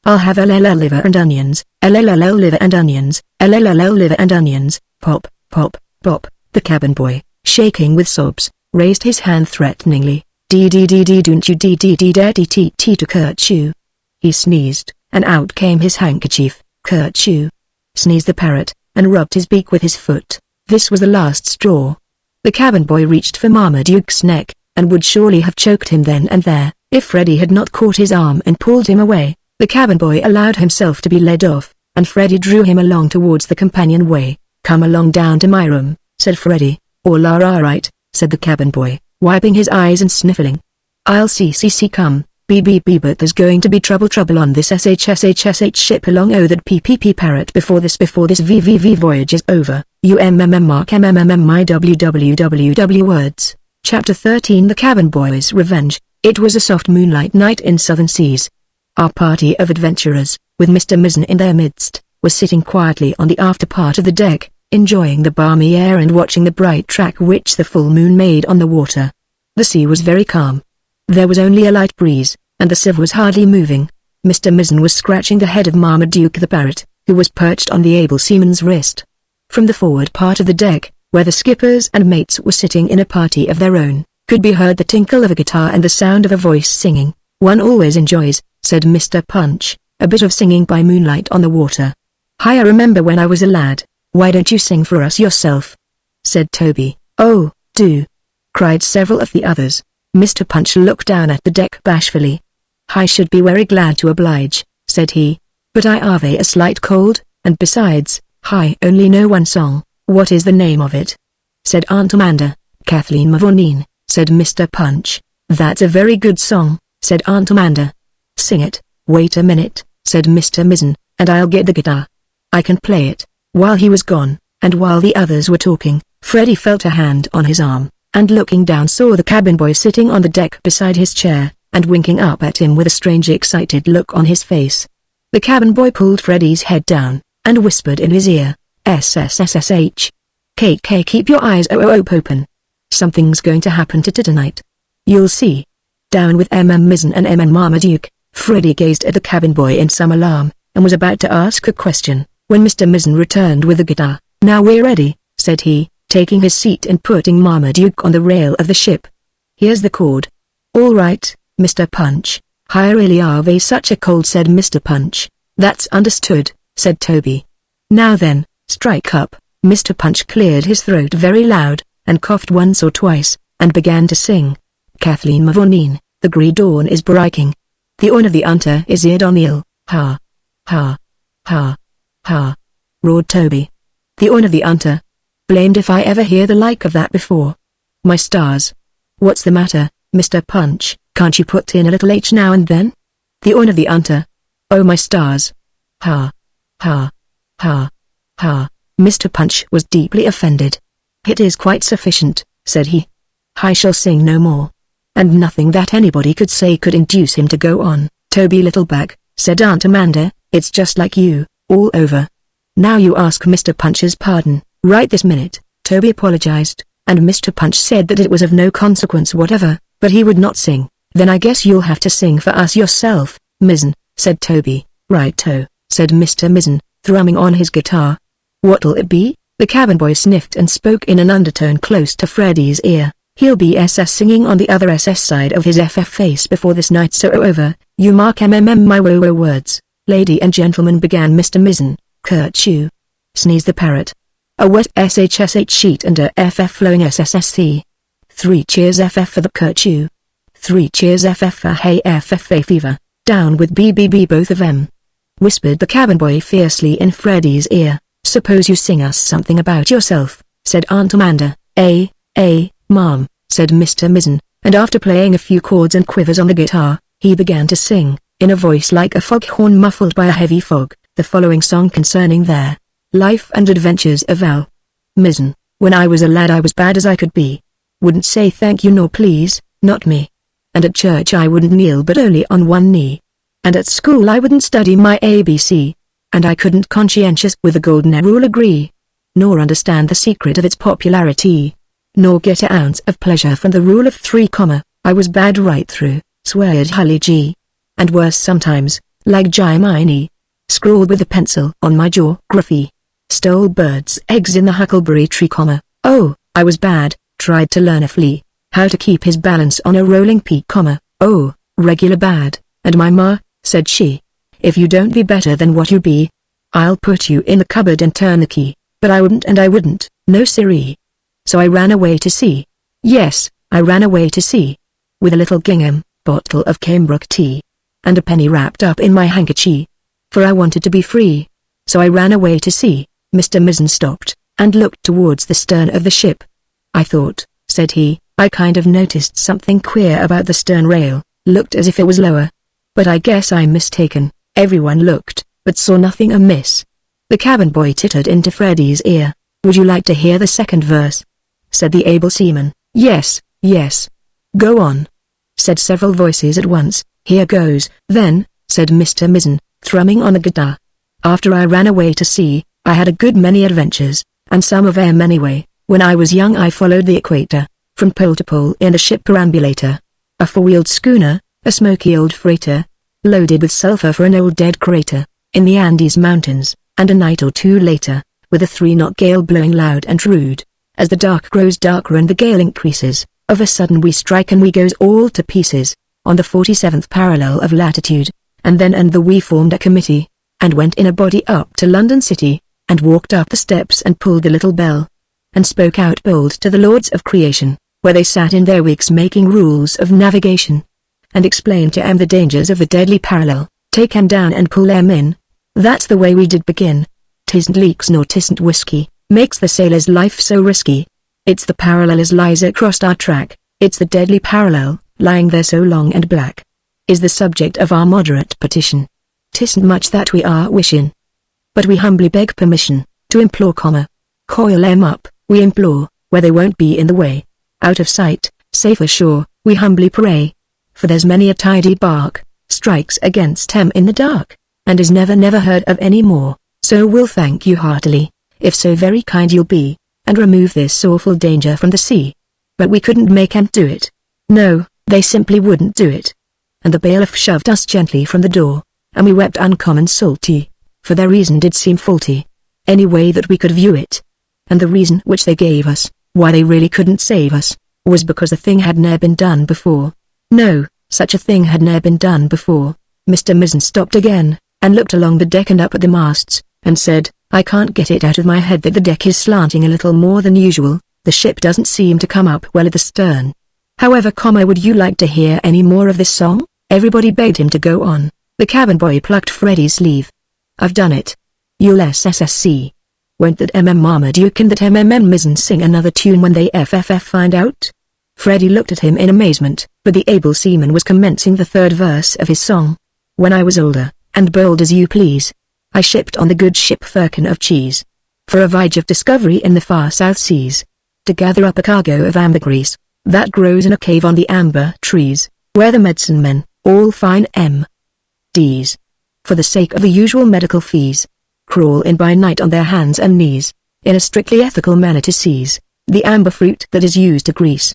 I'll have LLL liver and onions, LLL liver and onions, LLL liver and onions, pop, pop, pop. The cabin boy, shaking with sobs, raised his hand threateningly. DDDD don't you DDD daddy TT to curtsue. He sneezed, and out came his handkerchief. Curtsue. Sneezed the parrot, and rubbed his beak with his foot. This was the last straw. The cabin boy reached for Marmaduke's neck, and would surely have choked him then and there, if Freddy had not caught his arm and pulled him away. The cabin boy allowed himself to be led off, and Freddy drew him along towards the companionway. Come along down to my room, said Freddy. "All are right," said the cabin boy, wiping his eyes and sniffling. "I'll see come, BBB, but there's going to be trouble on this SHSHSH ship along that PPP parrot before this VVV voyage is over. Mark my www words." Chapter 13 The Cabin Boy's Revenge. It was a soft moonlight night in southern seas. Our party of adventurers, with Mr. Mizzen in their midst, was sitting quietly on the after part of the deck, enjoying the balmy air and watching the bright track which the full moon made on the water. The sea was very calm. There was only a light breeze, and the sieve was hardly moving. Mr. Mizzen was scratching the head of Marmaduke the parrot, who was perched on the able seaman's wrist. From the forward part of the deck, where the skippers and mates were sitting in a party of their own, could be heard the tinkle of a guitar and the sound of a voice singing. "One always enjoys," said Mr. Punch, "a bit of singing by moonlight on the water." "I remember when I was a lad. Why don't you sing for us yourself?" said Toby. "Oh, do!" cried several of the others. Mr. Punch looked down at the deck bashfully. "I should be very glad to oblige," said he, "but I have a slight cold, and besides, I only know one song." "What is the name of it?" said Aunt Amanda. "Kathleen Mavourneen," said Mr. Punch. "That's a very good song," said Aunt Amanda. "Sing it." "Wait a minute," said Mr. Mizzen, "and I'll get the guitar. I can play it." While he was gone, and while the others were talking, Freddie felt a hand on his arm, and looking down saw the cabin boy sitting on the deck beside his chair, and winking up at him with a strange excited look on his face. The cabin boy pulled Freddie's head down, and whispered in his ear, "SSSSH. KK, keep your eyes open. Something's going to happen to tonight. You'll see." Down with Mizzen and Marmaduke, Freddie gazed at the cabin boy in some alarm, and was about to ask a question, when Mr. Mizzen returned with the guitar. "Now we're ready," said he, taking his seat and putting Marmaduke on the rail of the ship. "Here's the chord." "All right, Mr. Punch. I really have such a cold," said Mr. Punch. "That's understood," said Toby. "Now then, strike up." Mr. Punch cleared his throat very loud, and coughed once or twice, and began to sing. "Kathleen Mavourneen, the grey dawn is breaking. The horn of the hunter is eared on the hill. Ha! Ha! Ha! Ha!" roared Toby. "The horn of the hunter? Blamed if I ever hear the like of that before. My stars! What's the matter, Mr. Punch? Can't you put in a little H now and then? The horn of the hunter. Oh my stars! Ha! Ha! Ha! Ha!" Mr. Punch was deeply offended. "It is quite sufficient," said he. "I shall sing no more." And nothing that anybody could say could induce him to go on. "Toby Littleback," said Aunt Amanda, "it's just like you, all over. Now you ask Mr. Punch's pardon, right this minute." Toby apologized, and Mr. Punch said that it was of no consequence whatever, but he would not sing. "Then I guess you'll have to sing for us yourself, Mizzen," said Toby. "Right-o," said Mr. Mizzen, thrumming on his guitar. "What'll it be?" The cabin boy sniffed and spoke in an undertone close to Freddie's ear. "He'll be SS singing on the other SS side of his FF face before this night's so over. You mark my words." "Lady and gentlemen," began Mr. Mizzen, "curtsue," sneezed the parrot. "A wet SHSH sheet and a FF flowing SSSC. 3 cheers FF for the curtsue. 3 cheers FF for hey FFA fever. Down with BBB both of them," whispered the cabin boy fiercely in Freddie's ear. "Suppose you sing us something about yourself," said Aunt Amanda. Ma'am," said Mr. Mizzen, and after playing a few chords and quivers on the guitar, he began to sing, in a voice like a foghorn muffled by a heavy fog, the following song concerning their life and adventures of Al. "Mizzen, when I was a lad I was bad as I could be. Wouldn't say thank you nor please, not me. And at church I wouldn't kneel but only on one knee. And at school I wouldn't study my ABC. And I couldn't conscientious with the golden rule agree. Nor understand the secret of its popularity. Nor get an ounce of pleasure from the rule of 3, I was bad right through, sweared Hully G. And worse sometimes, like Jiminy. Scrawled with a pencil on my geography. Stole birds' eggs in the huckleberry tree, oh, I was bad, tried to learn a flea how to keep his balance on a rolling pea, oh, regular bad, and my ma, said she, if you don't be better than what you be, I'll put you in the cupboard and turn the key. But I wouldn't and I wouldn't, no siree. So I ran away to sea. Yes, I ran away to sea. With a little gingham bottle of cambric tea. And a penny wrapped up in my handkerchief. For I wanted to be free. So I ran away to sea." Mr. Mizzen stopped, and looked towards the stern of the ship. I thought," said he, "I kind of noticed something queer about the stern rail, looked as if it was lower. But I guess I'm mistaken." Everyone looked, but saw nothing amiss. The cabin boy tittered into Freddy's ear. "Would you like to hear the second verse?" said the able seaman. "Yes, yes. Go on," said several voices at once. "Here goes, then," said Mr. Mizzen, thrumming on a guitar. "After I ran away to sea, I had a good many adventures, and some of 'em anyway. When I was young I followed the equator, from pole to pole in a ship perambulator. A four-wheeled schooner, a smoky old freighter, loaded with sulfur for an old dead crater, in the Andes Mountains, and a night or two later, with a 3-knot gale blowing loud and rude. As the dark grows darker and the gale increases, of a sudden we strike and we goes all to pieces, on the 47th parallel of latitude, and then we formed a committee, and went in a body up to London City, and walked up the steps and pulled the little bell, and spoke out bold to the lords of creation, where they sat in their wigs making rules of navigation, and explained to 'em the dangers of the deadly parallel, take 'em down and pull 'em in. That's the way we did begin. 'Tisn't leaks nor 'tisn't whiskey, makes the sailor's life so risky. It's the parallel as lies across our track, it's the deadly parallel, lying there so long and black, is the subject of our moderate petition. 'Tisn't much that we are wishin', but we humbly beg permission, to implore, coil 'em up, we implore, where they won't be in the way, out of sight, safe ashore, we humbly pray. For there's many a tidy bark, strikes against 'em in the dark, and is never heard of any more, so we'll thank you heartily, if so very kind you'll be, and remove this awful danger from the sea.' But we couldn't make 'em do it. No, they simply wouldn't do it. And the bailiff shoved us gently from the door, and we wept uncommon salty, for their reason did seem faulty, any way that we could view it. And the reason which they gave us, why they really couldn't save us, was because the thing had ne'er been done before. No, such a thing had ne'er been done before. Mr. Mizzen stopped again, and looked along the deck and up at the masts, and said, "I can't get it out of my head that the deck is slanting a little more than usual, the ship doesn't seem to come up well at the stern. However, would you like to hear any more of this song?" Everybody begged him to go on. The cabin boy plucked Freddy's sleeve. "I've done it. You'll SSC. Won't that Marmaduke and that Mizzen sing another tune when they find out?" Freddy looked at him in amazement, but the able seaman was commencing the third verse of his song. "When I was older, and bold as you please, I shipped on the good ship Firkin of Cheese, for a voyage of discovery in the far South Seas, to gather up a cargo of ambergris, that grows in a cave on the amber trees, where the medicine men, all fine M.D.s, for the sake of the usual medical fees, crawl in by night on their hands and knees, in a strictly ethical manner to seize the amber fruit that is used to grease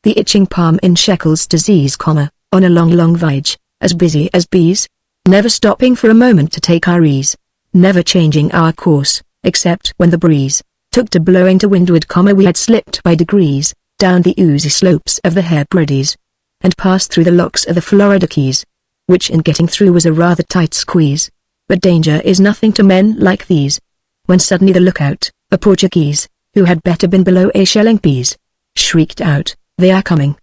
the itching palm in Shekels disease, on a long voyage, as busy as bees, never stopping for a moment to take our ease, never changing our course, except when the breeze took to blowing to windward, we had slipped by degrees, down the oozy slopes of the Hebrides, and passed through the locks of the Florida Keys, which in getting through was a rather tight squeeze. But danger is nothing to men like these, when suddenly the lookout, a Portuguese, who had better been below a shelling peas, shrieked out, 'They are coming!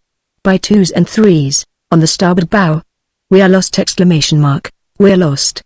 By twos and threes, on the starboard bow! We are lost!' We're lost!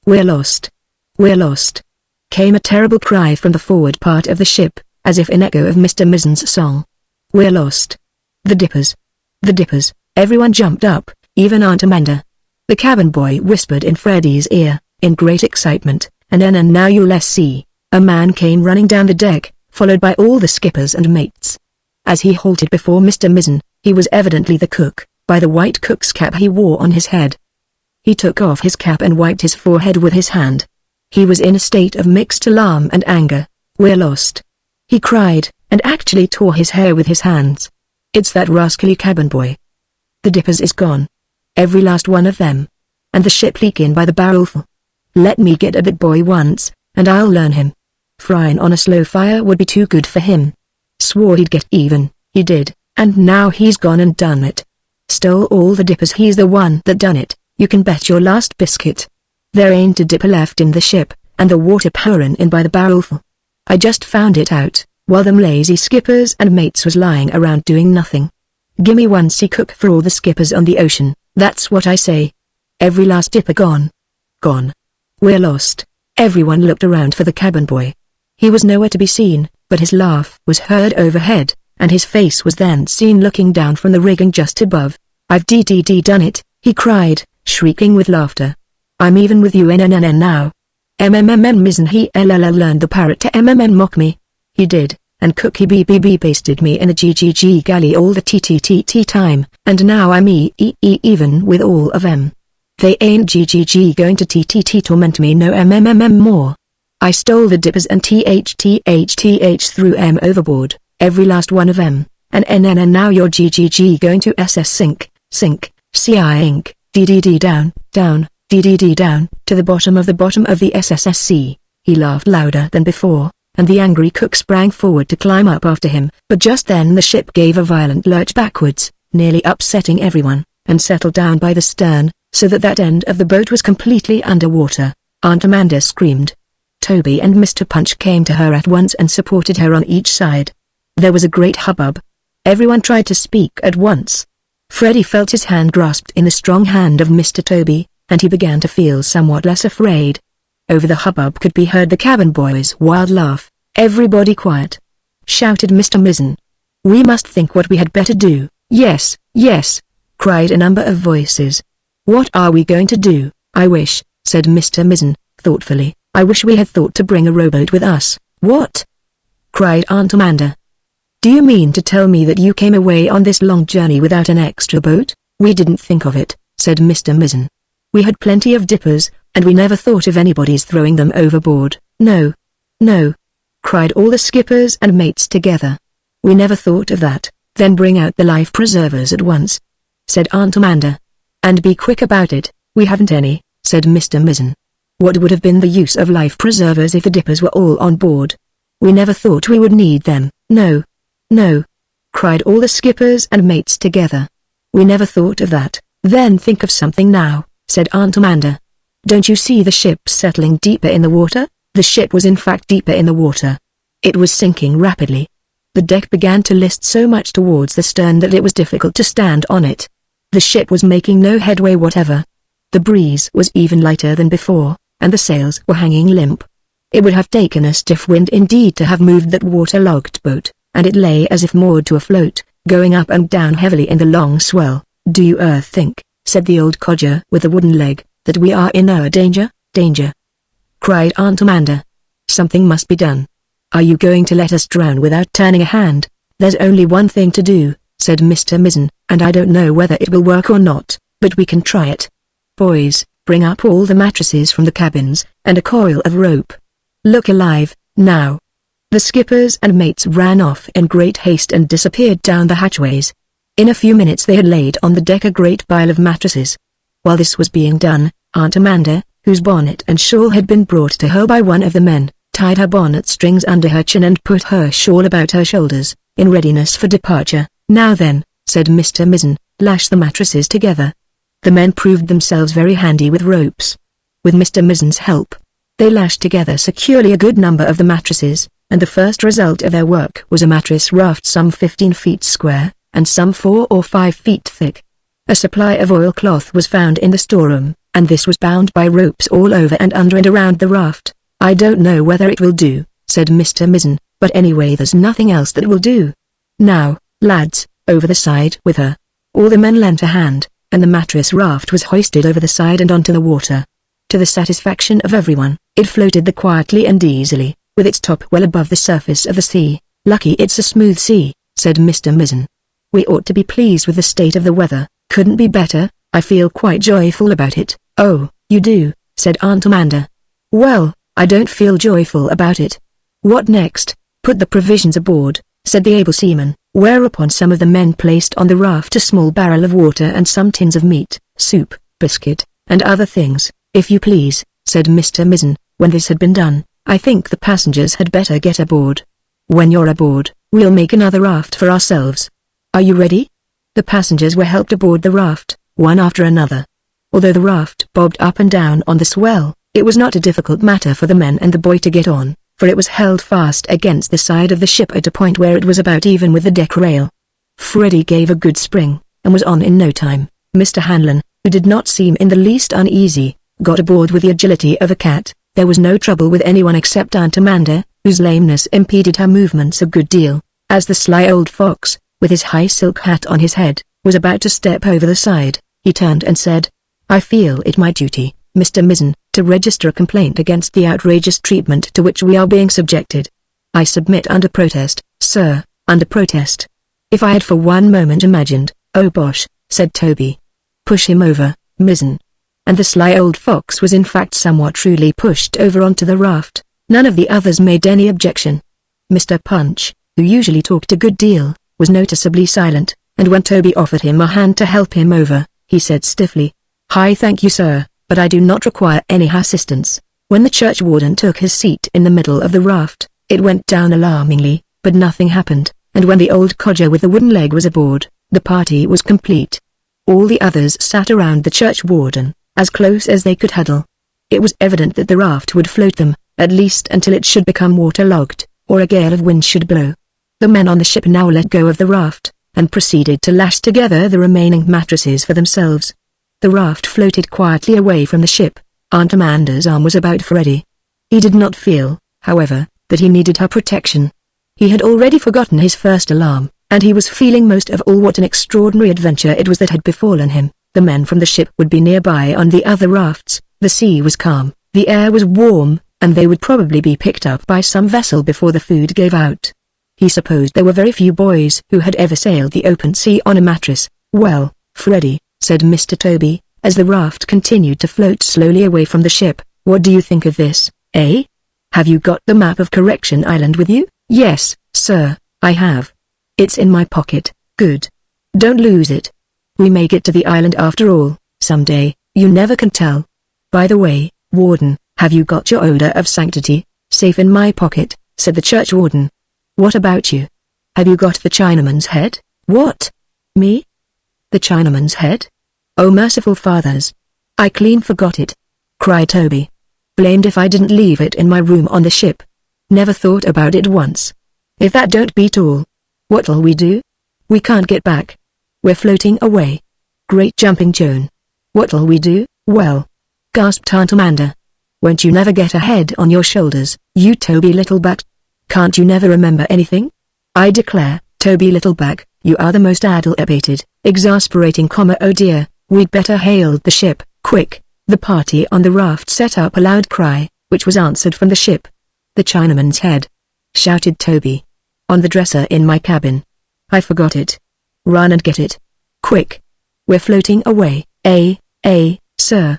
We're lost! We're lost!" Came a terrible cry from the forward part of the ship, as if in echo of Mr. Mizzen's song. "We're lost! The Dippers! The Dippers!" Everyone jumped up, even Aunt Amanda. The cabin boy whispered in Freddy's ear, in great excitement, and now you'll see. A man came running down the deck, followed by all the skippers and mates. As he halted before Mr. Mizzen, he was evidently the cook, by the white cook's cap he wore on his head. He took off his cap and wiped his forehead with his hand. He was in a state of mixed alarm and anger. "We're lost!" he cried, and actually tore his hair with his hands. "It's that rascally cabin boy. The Dippers is gone. Every last one of them. And the ship leaking by the barrelful. Let me get a bit boy once, and I'll learn him. Frying on a slow fire would be too good for him. Swore he'd get even, he did, and now he's gone and done it. Stole all the Dippers, he's the one that done it, you can bet your last biscuit. There ain't a dipper left in the ship, and the water pouring in by the barrelful. I just found it out, while them lazy skippers and mates was lying around doing nothing. Gimme one sea cook for all the skippers on the ocean, that's what I say. Every last dipper gone. Gone. We're lost." Everyone looked around for the cabin boy. He was nowhere to be seen, but his laugh was heard overhead, and his face was then seen looking down from the rigging just above. "I've done it," he cried, shrieking with laughter. "I'm even with you now." Mizzen he learned the parrot to mock me. He did, and Cookie BBB pasted me in a GGG galley all the TTTT time, and now I'm even with all of them. They ain't GGG going to TTT torment me no more. I stole the dippers and threw M overboard, every last one of M, and now you're GGG going to SS sink, CI Inc., DDD down, DDD down, to the bottom of the SSSC. He laughed louder than before, and the angry cook sprang forward to climb up after him, but just then the ship gave a violent lurch backwards, nearly upsetting everyone, and settled down by the stern, so that end of the boat was completely underwater. Aunt Amanda screamed. Toby and Mr. Punch came to her at once and supported her on each side. There was a great hubbub. Everyone tried to speak at once. Freddie felt his hand grasped in the strong hand of Mr. Toby, and he began to feel somewhat less afraid. Over the hubbub could be heard the cabin boy's wild laugh. "Everybody quiet!" shouted Mr. Mizzen. "We must think what we had better do." Yes, cried a number of voices. "What are we going to do?" "I wish," said Mr. Mizzen, thoughtfully, "I wish we had thought to bring a rowboat with us." "What?" cried Aunt Amanda. "Do you mean to tell me that you came away on this long journey without an extra boat?" "We didn't think of it," said Mr. Mizzen. "We had plenty of dippers, and we never thought of anybody's throwing them overboard." No, cried all the skippers and mates together. "We never thought of that." "Then bring out the life preservers at once," said Aunt Amanda. "And be quick about it." "We haven't any," said Mr. Mizzen. "What would have been the use of life preservers if the dippers were all on board? We never thought we would need them." No, cried all the skippers and mates together. "We never thought of that." "Then think of something now," said Aunt Amanda. "Don't you see the ship settling deeper in the water?" The ship was in fact deeper in the water. It was sinking rapidly. The deck began to list so much towards the stern that it was difficult to stand on it. The ship was making no headway whatever. The breeze was even lighter than before, and the sails were hanging limp. It would have taken a stiff wind indeed to have moved that waterlogged boat, and it lay as if moored to a float, going up and down heavily in the long swell. "Do you think," said the old codger with the wooden leg, "that we are in danger?" "Danger!" cried Aunt Amanda. "Something must be done. Are you going to let us drown without turning a hand?" "There's only one thing to do," said Mr. Mizzen, "and I don't know whether it will work or not, but we can try it. Boys, bring up all the mattresses from the cabins, and a coil of rope. Look alive, now." The skippers and mates ran off in great haste and disappeared down the hatchways. In a few minutes they had laid on the deck a great pile of mattresses. While this was being done, Aunt Amanda, whose bonnet and shawl had been brought to her by one of the men, tied her bonnet strings under her chin and put her shawl about her shoulders, in readiness for departure. "Now then," said Mr. Mizzen, "lash the mattresses together." The men proved themselves very handy with ropes. With Mr. Mizzen's help, they lashed together securely a good number of the mattresses, and the first result of their work was a mattress raft some 15 feet square, and some 4 or 5 feet thick. A supply of oilcloth was found in the storeroom, and this was bound by ropes all over and under and around the raft. "I don't know whether it will do," said Mr. Mizzen, "but anyway there's nothing else that will do. Now, lads, over the side with her." All the men lent a hand, and the mattress raft was hoisted over the side and onto the water. To the satisfaction of everyone, it floated quietly and easily, with its top well above the surface of the sea. "Lucky it's a smooth sea," said Mr. Mizzen. "We ought to be pleased with the state of the weather. Couldn't be better. I feel quite joyful about it." "Oh, you do," said Aunt Amanda. "Well, I don't feel joyful about it." "What next?" "Put the provisions aboard," said the able seaman, whereupon some of the men placed on the raft a small barrel of water and some tins of meat, soup, biscuit, and other things. "If you please," said Mr. Mizzen, when this had been done, "I think the passengers had better get aboard. When you're aboard, we'll make another raft for ourselves. Are you ready?" The passengers were helped aboard the raft, one after another. Although the raft bobbed up and down on the swell, it was not a difficult matter for the men and the boy to get on, for it was held fast against the side of the ship at a point where it was about even with the deck rail. Freddie gave a good spring, and was on in no time. Mr. Hanlon, who did not seem in the least uneasy, got aboard with the agility of a cat. There was no trouble with anyone except Aunt Amanda, whose lameness impeded her movements a good deal. As the sly old fox, with his high silk hat on his head, was about to step over the side, he turned and said, "I feel it my duty, Mr. Mizzen, to register a complaint against the outrageous treatment to which we are being subjected. I submit under protest, sir, under protest." "If I had for one moment imagined—" "Oh bosh," said Toby. "Push him over, Mizzen." And the sly old fox was in fact somewhat truly pushed over onto the raft. None of the others made any objection. Mr. Punch, who usually talked a good deal, was noticeably silent, and when Toby offered him a hand to help him over, he said stiffly, "Hi, thank you sir, but I do not require any assistance." When the churchwarden took his seat in the middle of the raft, it went down alarmingly, but nothing happened, and when the old codger with the wooden leg was aboard, the party was complete. All the others sat around the churchwarden, as close as they could huddle. It was evident that the raft would float them, at least until it should become waterlogged, or a gale of wind should blow. The men on the ship now let go of the raft, and proceeded to lash together the remaining mattresses for themselves. The raft floated quietly away from the ship. Aunt Amanda's arm was about Freddy. He did not feel, however, that he needed her protection. He had already forgotten his first alarm, and he was feeling most of all what an extraordinary adventure it was that had befallen him. The men from the ship would be nearby on the other rafts, the sea was calm, the air was warm, and they would probably be picked up by some vessel before the food gave out. He supposed there were very few boys who had ever sailed the open sea on a mattress. "Well, Freddy," said Mr. Toby, as the raft continued to float slowly away from the ship, "what do you think of this, eh? Have you got the map of Correction Island with you?" "Yes, sir, I have. It's in my pocket." "Good. Don't lose it. We may get to the island after all, someday, you never can tell. By the way, Warden, have you got your Odor of Sanctity?" "Safe in my pocket," said the churchwarden. "What about you? Have you got the Chinaman's head?" "What? Me? The Chinaman's head? Oh merciful fathers. I clean forgot it," cried Toby. "Blamed if I didn't leave it in my room on the ship. Never thought about it once. If that don't beat all. What'll we do? We can't get back. We're floating away. Great jumping Joan. What'll we do?" "Well," gasped Aunt Amanda. "Won't you never get a head on your shoulders, you Toby Littleback? Can't you never remember anything? I declare, Toby Littleback, you are the most addle-abated, exasperating oh dear, we'd better hail the ship, quick." The party on the raft set up a loud cry, which was answered from the ship. "The Chinaman's head!" shouted Toby. "On the dresser in my cabin. I forgot it. Run and get it. Quick. We're floating away." Sir,"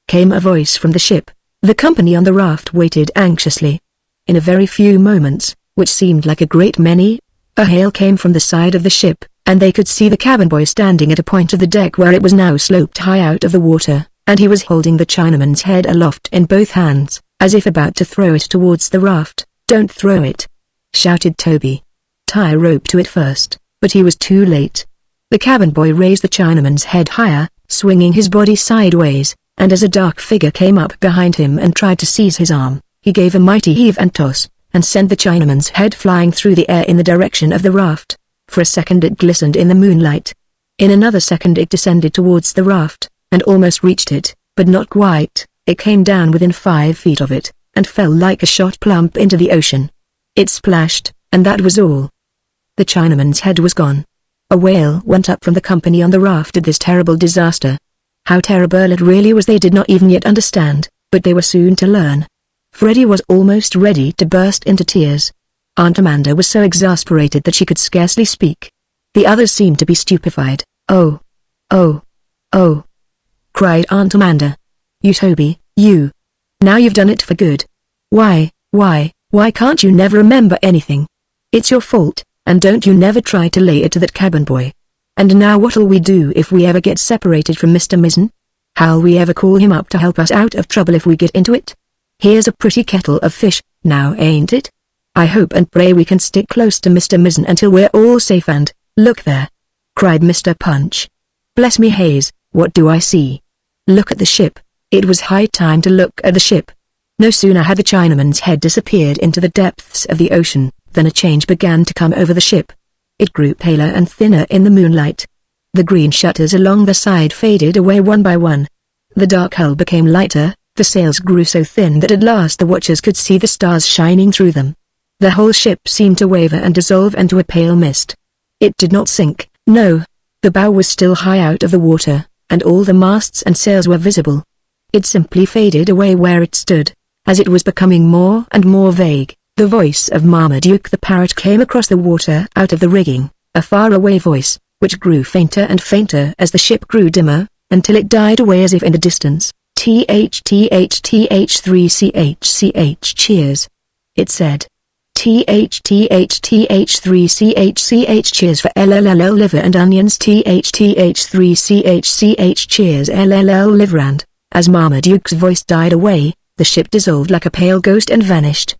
came a voice from the ship. The company on the raft waited anxiously. In a very few moments, which seemed like a great many, a hail came from the side of the ship, and they could see the cabin boy standing at a point of the deck where it was now sloped high out of the water, and he was holding the Chinaman's head aloft in both hands, as if about to throw it towards the raft. "Don't throw it!" shouted Toby. "Tie a rope to it first," but he was too late. The cabin boy raised the Chinaman's head higher, swinging his body sideways, and as a dark figure came up behind him and tried to seize his arm, he gave a mighty heave and toss, and sent the Chinaman's head flying through the air in the direction of the raft. For a second it glistened in the moonlight. In another second it descended towards the raft, and almost reached it, but not quite. It came down within 5 feet of it, and fell like a shot plump into the ocean. It splashed, and that was all. The Chinaman's head was gone. A wail went up from the company on the raft at this terrible disaster. How terrible it really was they did not even yet understand, but they were soon to learn. Freddy was almost ready to burst into tears. Aunt Amanda was so exasperated that she could scarcely speak. The others seemed to be stupefied. "Oh! Oh! Oh!" cried Aunt Amanda. "You Toby, you! Now you've done it for good. Why can't you never remember anything? It's your fault, and don't you never try to lay it to that cabin boy. And now what'll we do if we ever get separated from Mr. Mizzen? How'll we ever call him up to help us out of trouble if we get into it? Here's a pretty kettle of fish, now ain't it? I hope and pray we can stick close to Mr. Mizzen until we're all safe and, look there!" cried Mr. Punch. "Bless me Hayes, what do I see? Look at the ship." It was high time to look at the ship. No sooner had the Chinaman's head disappeared into the depths of the ocean, than a change began to come over the ship. It grew paler and thinner in the moonlight. The green shutters along the side faded away one by one. The dark hull became lighter, the sails grew so thin that at last the watchers could see the stars shining through them. The whole ship seemed to waver and dissolve into a pale mist. It did not sink, no. The bow was still high out of the water, and all the masts and sails were visible. It simply faded away where it stood. As it was becoming more and more vague, the voice of Marmaduke the parrot came across the water out of the rigging, a faraway voice, which grew fainter and fainter as the ship grew dimmer, until it died away as if in the distance. TH3CH cheers. It said. TH3CH cheers for LLL liver and onions. TH3CH cheers LLL liver and, as Marmaduke's voice died away, the ship dissolved like a pale ghost and vanished.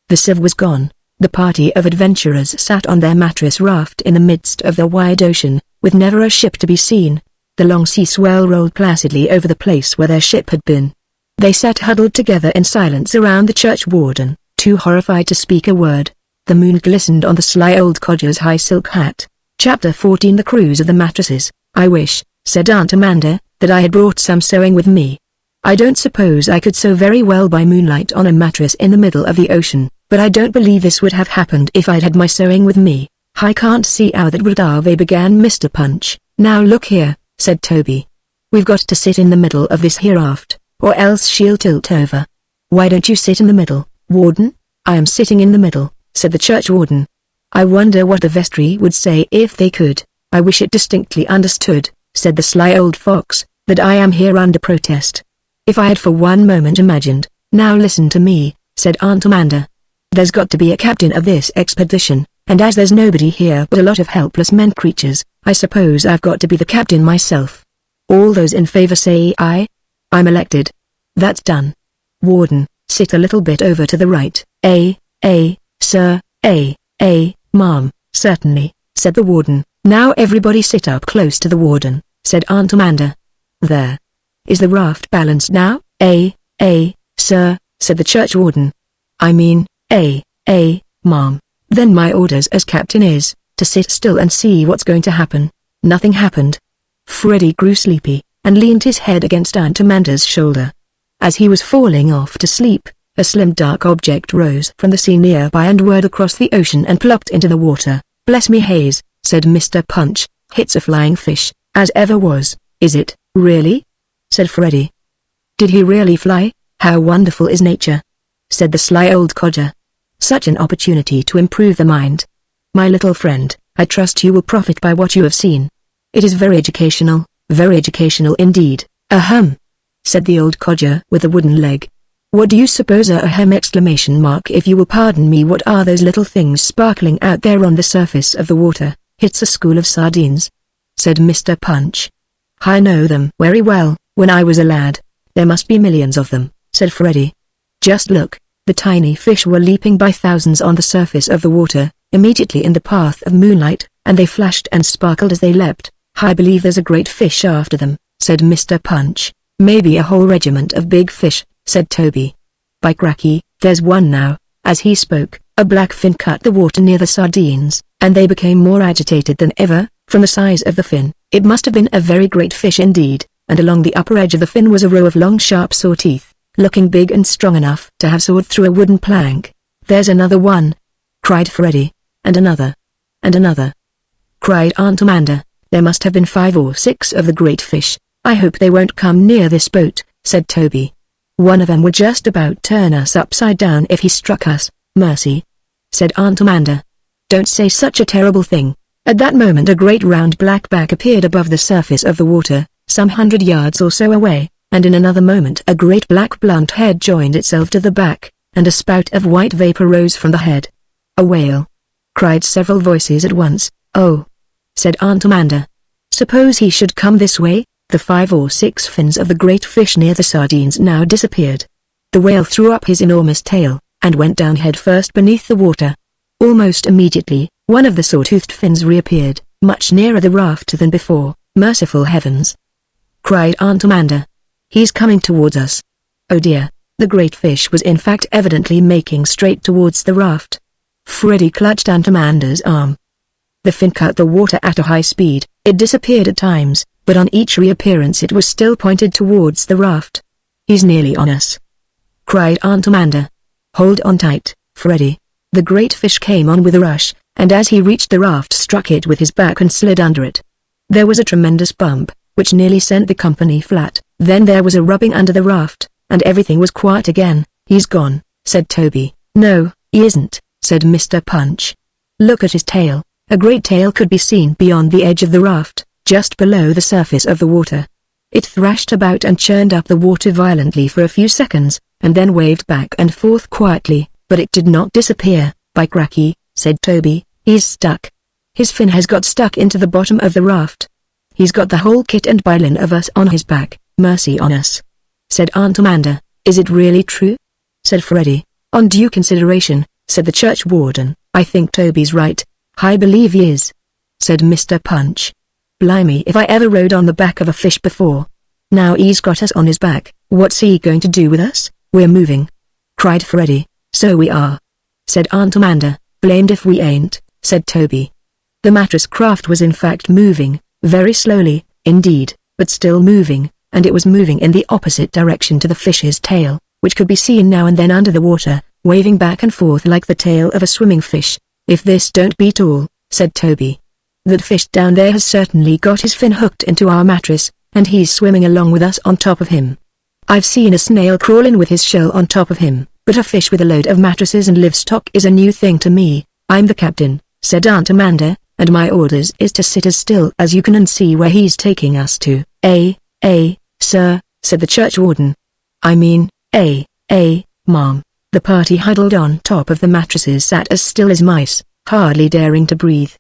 The sieve was gone. The party of adventurers sat on their mattress raft in the midst of the wide ocean, with never a ship to be seen. The long sea swell rolled placidly over the place where their ship had been. They sat huddled together in silence around the church warden, too horrified to speak a word. The moon glistened on the sly old codger's high silk hat. Chapter 14 The Cruise of the Mattresses. I wish, said Aunt Amanda, that I had brought some sewing with me. I don't suppose I could sew very well by moonlight on a mattress in the middle of the ocean, but I don't believe this would have happened if I'd had my sewing with me. I can't see how that would have began Mr. Punch. Now look here, said Toby. We've got to sit in the middle of this here raft, or else she'll tilt over. Why don't you sit in the middle, Warden? I am sitting in the middle, said the church warden. I wonder what the vestry would say if they could. I wish it distinctly understood, said the sly old fox, that I am here under protest. If I had for one moment imagined. Now listen to me, said Aunt Amanda. There's got to be a captain of this expedition, and as there's nobody here but a lot of helpless men creatures, I suppose I've got to be the captain myself. All those in favor say aye? I'm elected. That's done. Warden, sit a little bit over to the right. Sir, ma'am, certainly, said the warden. Now everybody sit up close to the warden, said Aunt Amanda. There. Is the raft balanced now? Sir, said the church warden. I mean, ma'am. Then my orders as captain is, to sit still and see what's going to happen. Nothing happened. Freddy grew sleepy, and leaned his head against Aunt Amanda's shoulder. As he was falling off to sleep, a slim dark object rose from the sea nearby and whirled across the ocean and plopped into the water. Bless me Hayes, said Mr. Punch, it's a flying fish, as ever was. Is it, really? Said Freddy. Did he really fly? How wonderful is nature, said the sly old codger. Such an opportunity to improve the mind. My little friend, I trust you will profit by what you have seen. It is very educational indeed. Ahem, said the old codger with a wooden leg. What do you suppose are ahem exclamation mark if you will pardon me? What are those little things sparkling out there on the surface of the water? It's a school of sardines, said Mr. Punch. I know them very well, when I was a lad. There must be millions of them, said Freddy. Just look, the tiny fish were leaping by thousands on the surface of the water, immediately in the path of moonlight, and they flashed and sparkled as they leapt. I believe there's a great fish after them, said Mr. Punch. Maybe a whole regiment of big fish, said Toby. By cracky, there's one now. As he spoke, a black fin cut the water near the sardines, and they became more agitated than ever. From the size of the fin, it must have been a very great fish indeed, and along the upper edge of the fin was a row of long sharp saw teeth, looking big and strong enough to have sawed through a wooden plank. There's another one, cried Freddy. And another. And another, cried Aunt Amanda. There must have been 5 or 6 of the great fish. I hope they won't come near this boat, said Toby. One of them would just about turn us upside down if he struck us. Mercy, said Aunt Amanda. Don't say such a terrible thing. At that moment a great round black back appeared above the surface of the water, some 100 yards or so away, and in another moment a great black blunt head joined itself to the back, and a spout of white vapor rose from the head. A whale, cried several voices at once. Oh, said Aunt Amanda. Suppose he should come this way? The 5 or 6 fins of the great fish near the sardines now disappeared. The whale threw up his enormous tail, and went down head first beneath the water. Almost immediately, one of the saw-toothed fins reappeared, much nearer the raft than before. Merciful heavens, cried Aunt Amanda. He's coming towards us. Oh dear, the great fish was in fact evidently making straight towards the raft. Freddy clutched Aunt Amanda's arm. The fin cut the water at a high speed. It disappeared at times, but on each reappearance it was still pointed towards the raft. He's nearly on us, cried Aunt Amanda. Hold on tight, Freddy. The great fish came on with a rush, and as he reached the raft struck it with his back and slid under it. There was a tremendous bump, which nearly sent the company flat. Then there was a rubbing under the raft, and everything was quiet again. "He's gone," said Toby. "No, he isn't," said Mr. Punch. "Look at his tail." A great tail could be seen beyond the edge of the raft, just below the surface of the water. It thrashed about and churned up the water violently for a few seconds, and then waved back and forth quietly, but it did not disappear. "By cracky," said Toby, "he's stuck. His fin has got stuck into the bottom of the raft. He's got the whole kit and bilin of us on his back. Mercy on us," said Aunt Amanda. "Is it really true?" said Freddy. "On due consideration," said the churchwarden, "I think Toby's right." "I believe he is," said Mr. Punch. "Blimey if I ever rode on the back of a fish before. Now he's got us on his back, what's he going to do with us?" "We're moving," cried Freddy. "So we are," said Aunt Amanda. "Blamed if we ain't," said Toby. The mattress craft was in fact moving, very slowly, indeed, but still moving, and it was moving in the opposite direction to the fish's tail, which could be seen now and then under the water, waving back and forth like the tail of a swimming fish. "If this don't beat all," said Toby. "That fish down there has certainly got his fin hooked into our mattress, and he's swimming along with us on top of him. I've seen a snail crawling with his shell on top of him, but a fish with a load of mattresses and livestock is a new thing to me." "I'm the captain," said Aunt Amanda, "and my orders is to sit as still as you can and see where he's taking us to." Sir," said the churchwarden. "I mean, ma'am." The party huddled on top of the mattresses sat as still as mice, hardly daring to breathe.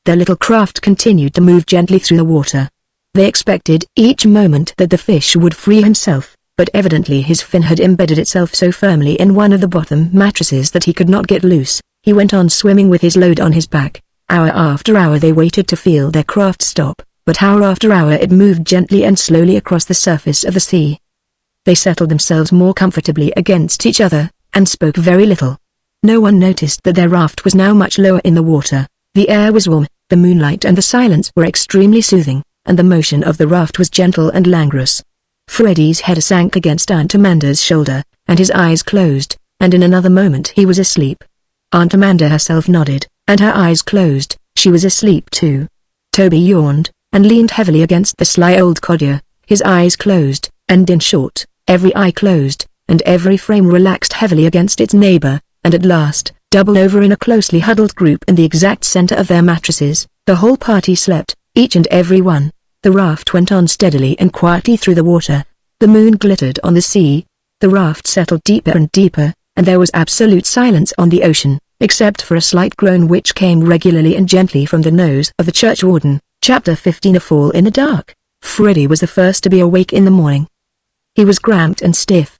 Their little craft continued to move gently through the water. They expected each moment that the fish would free himself, but evidently his fin had embedded itself so firmly in one of the bottom mattresses that he could not get loose. He went on swimming with his load on his back. Hour after hour they waited to feel their craft stop, but hour after hour it moved gently and slowly across the surface of the sea. They settled themselves more comfortably against each other, and spoke very little. No one noticed that their raft was now much lower in the water. The air was warm, the moonlight and the silence were extremely soothing, and the motion of the raft was gentle and languorous. Freddy's head sank against Aunt Amanda's shoulder, and his eyes closed, and in another moment he was asleep. Aunt Amanda herself nodded, and her eyes closed. She was asleep too. Toby yawned, and leaned heavily against the sly old codger, his eyes closed, and in short, every eye closed, and every frame relaxed heavily against its neighbor, and at last, doubled over in a closely huddled group in the exact center of their mattresses, the whole party slept, each and every one. The raft went on steadily and quietly through the water. The moon glittered on the sea. The raft settled deeper and deeper, and there was absolute silence on the ocean, except for a slight groan which came regularly and gently from the nose of the churchwarden. Chapter 15 A Fall in the Dark. Freddy was the first to be awake in the morning. He was cramped and stiff.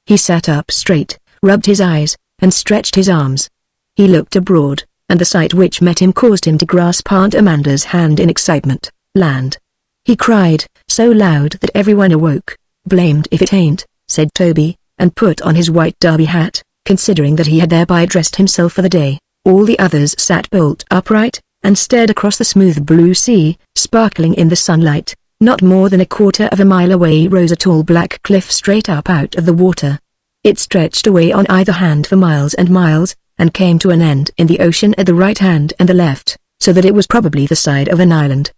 He sat up straight, rubbed his eyes, and stretched his arms. He looked abroad, and the sight which met him caused him to grasp Aunt Amanda's hand in excitement. "Land!" he cried, so loud that everyone awoke. "Blamed if it ain't," said Toby, and put on his white derby hat, considering that he had thereby dressed himself for the day. All the others sat bolt upright, and stared across the smooth blue sea, sparkling in the sunlight. Not more than a quarter of a mile away rose a tall black cliff straight up out of the water. It stretched away on either hand for miles and miles, and came to an end in the ocean at the right hand and the left, so that it was probably the side of an island.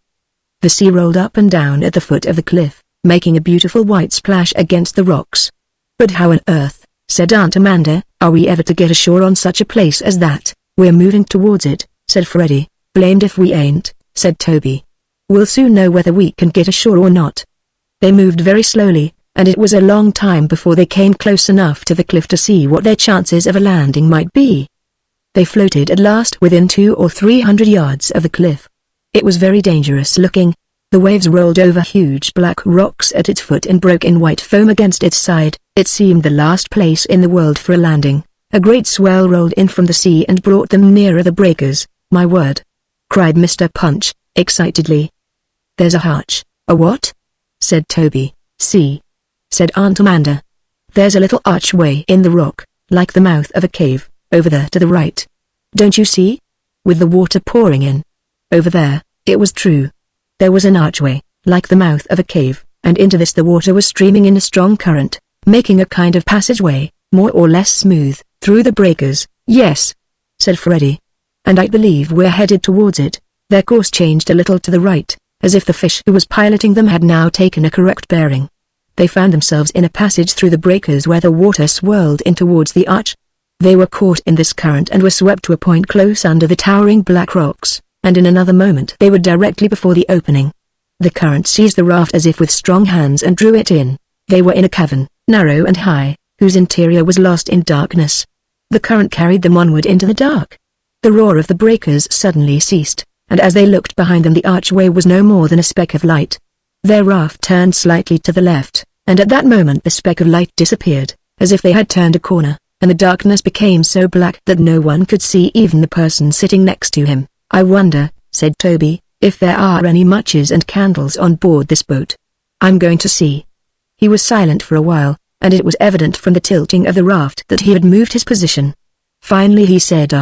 The sea rolled up and down at the foot of the cliff, making a beautiful white splash against the rocks. "But how on earth," said Aunt Amanda, "are we ever to get ashore on such a place as that?" "We're moving towards it," said Freddy. "Blamed if we ain't," said Toby. "We'll soon know whether we can get ashore or not." They moved very slowly, and it was a long time before they came close enough to the cliff to see what their chances of a landing might be. They floated at last within 200 or 300 yards of the cliff. It was very dangerous looking. The waves rolled over huge black rocks at its foot and broke in white foam against its side. It seemed the last place in the world for a landing. A great swell rolled in from the sea and brought them nearer the breakers. "My word!" cried Mr. Punch, excitedly. "There's a hatch." "A what?" said Toby. "See," said Aunt Amanda. "There's a little archway in the rock, like the mouth of a cave, over there to the right. Don't you see? With the water pouring in. Over there." It was true. There was an archway, like the mouth of a cave, and into this the water was streaming in a strong current, making a kind of passageway, more or less smooth, through the breakers. "Yes," said Freddy. "And I believe we're headed towards it." Their course changed a little to the right, as if the fish who was piloting them had now taken a correct bearing. They found themselves in a passage through the breakers where the water swirled in towards the arch. They were caught in this current and were swept to a point close under the towering black rocks, and in another moment they were directly before the opening. The current seized the raft as if with strong hands and drew it in. They were in a cavern, narrow and high, whose interior was lost in darkness. The current carried them onward into the dark. The roar of the breakers suddenly ceased, and as they looked behind them the archway was no more than a speck of light. Their raft turned slightly to the left, and at that moment the speck of light disappeared, as if they had turned a corner, and the darkness became so black that no one could see even the person sitting next to him. "I wonder," said Toby, "if there are any matches and candles on board this boat. I'm going to see." He was silent for a while, and it was evident from the tilting of the raft that he had moved his position. Finally he said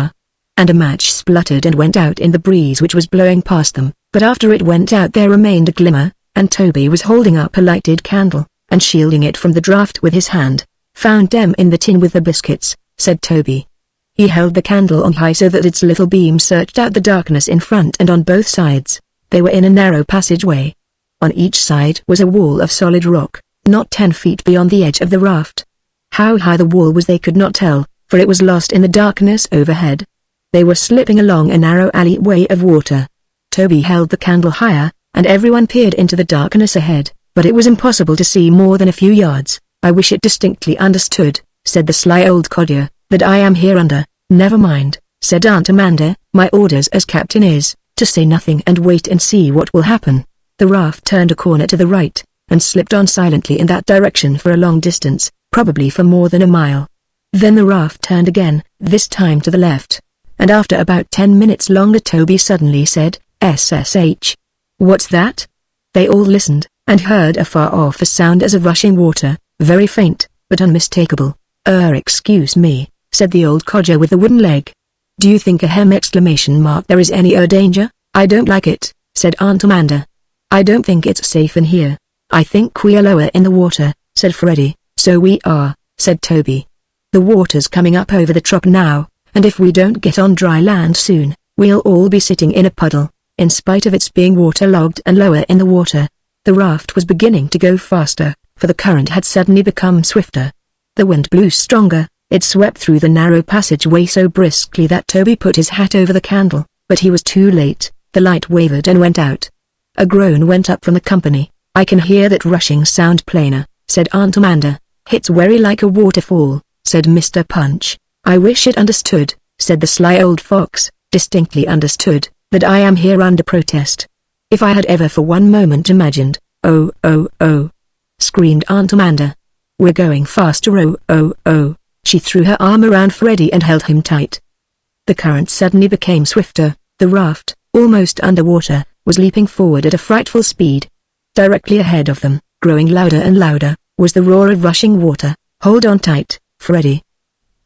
and a match spluttered and went out in the breeze which was blowing past them, but after it went out there remained a glimmer, and Toby was holding up a lighted candle, and shielding it from the draught with his hand. "Found them in the tin with the biscuits," said Toby. He held the candle on high so that its little beam searched out the darkness in front and on both sides. They were in a narrow passageway. On each side was a wall of solid rock, not 10 feet beyond the edge of the raft. How high the wall was they could not tell, for it was lost in the darkness overhead. They were slipping along a narrow alleyway of water. Toby held the candle higher, and everyone peered into the darkness ahead, but it was impossible to see more than a few yards. "I wish it distinctly understood," said the sly old codger, "that I am here under." "Never mind," said Aunt Amanda, "my orders as captain is, to say nothing and wait and see what will happen." The raft turned a corner to the right, and slipped on silently in that direction for a long distance, probably for more than a mile. Then the raft turned again, this time to the left, and after about 10 minutes longer Toby suddenly said, "SSH. What's that?" They all listened, and heard afar off a sound as of rushing water, very faint, but unmistakable. Excuse me," said the old codger with the wooden leg. "Do you think there is any danger?" "I don't like it," said Aunt Amanda. "I don't think it's safe in here." "I think we're lower in the water," said Freddy. "So we are," said Toby. "The water's coming up over the trop now, and if we don't get on dry land soon, we'll all be sitting in a puddle." In spite of its being waterlogged and lower in the water, the raft was beginning to go faster, for the current had suddenly become swifter. The wind blew stronger. It swept through the narrow passageway so briskly that Toby put his hat over the candle, but he was too late. The light wavered and went out. A groan went up from the company. "I can hear that rushing sound plainer," said Aunt Amanda. "It's very like a waterfall," said Mr. Punch. "I wish it understood," said the sly old fox. "Distinctly understood, that I am here under protest. If I had ever for one moment imagined—" "Oh, oh, oh!" screamed Aunt Amanda. "We're going faster, oh, oh, oh!" She threw her arm around Freddy and held him tight. The current suddenly became swifter. The raft, almost underwater, was leaping forward at a frightful speed. Directly ahead of them, growing louder and louder, was the roar of rushing water. "Hold on tight, Freddy!"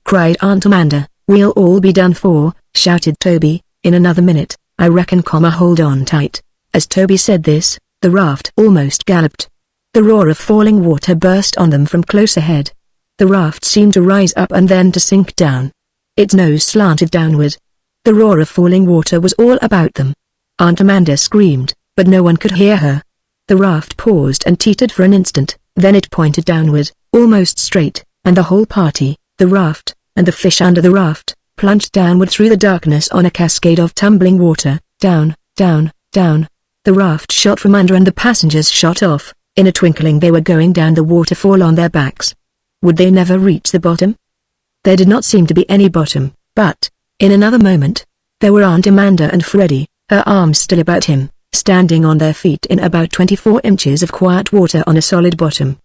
cried Aunt Amanda. "We'll all be done for," shouted Toby. "In another minute, I reckon, hold on tight." As Toby said this, the raft almost galloped. The roar of falling water burst on them from close ahead. The raft seemed to rise up and then to sink down. Its nose slanted downward. The roar of falling water was all about them. Aunt Amanda screamed, but no one could hear her. The raft paused and teetered for an instant, then it pointed downward, almost straight, and the whole party, the raft, and the fish under the raft, plunged downward through the darkness on a cascade of tumbling water, down, down, down. The raft shot from under and the passengers shot off. In a twinkling they were going down the waterfall on their backs. Would they never reach the bottom? There did not seem to be any bottom, but, in another moment, there were Aunt Amanda and Freddy, her arms still about him, standing on their feet in about 24 inches of quiet water on a solid bottom.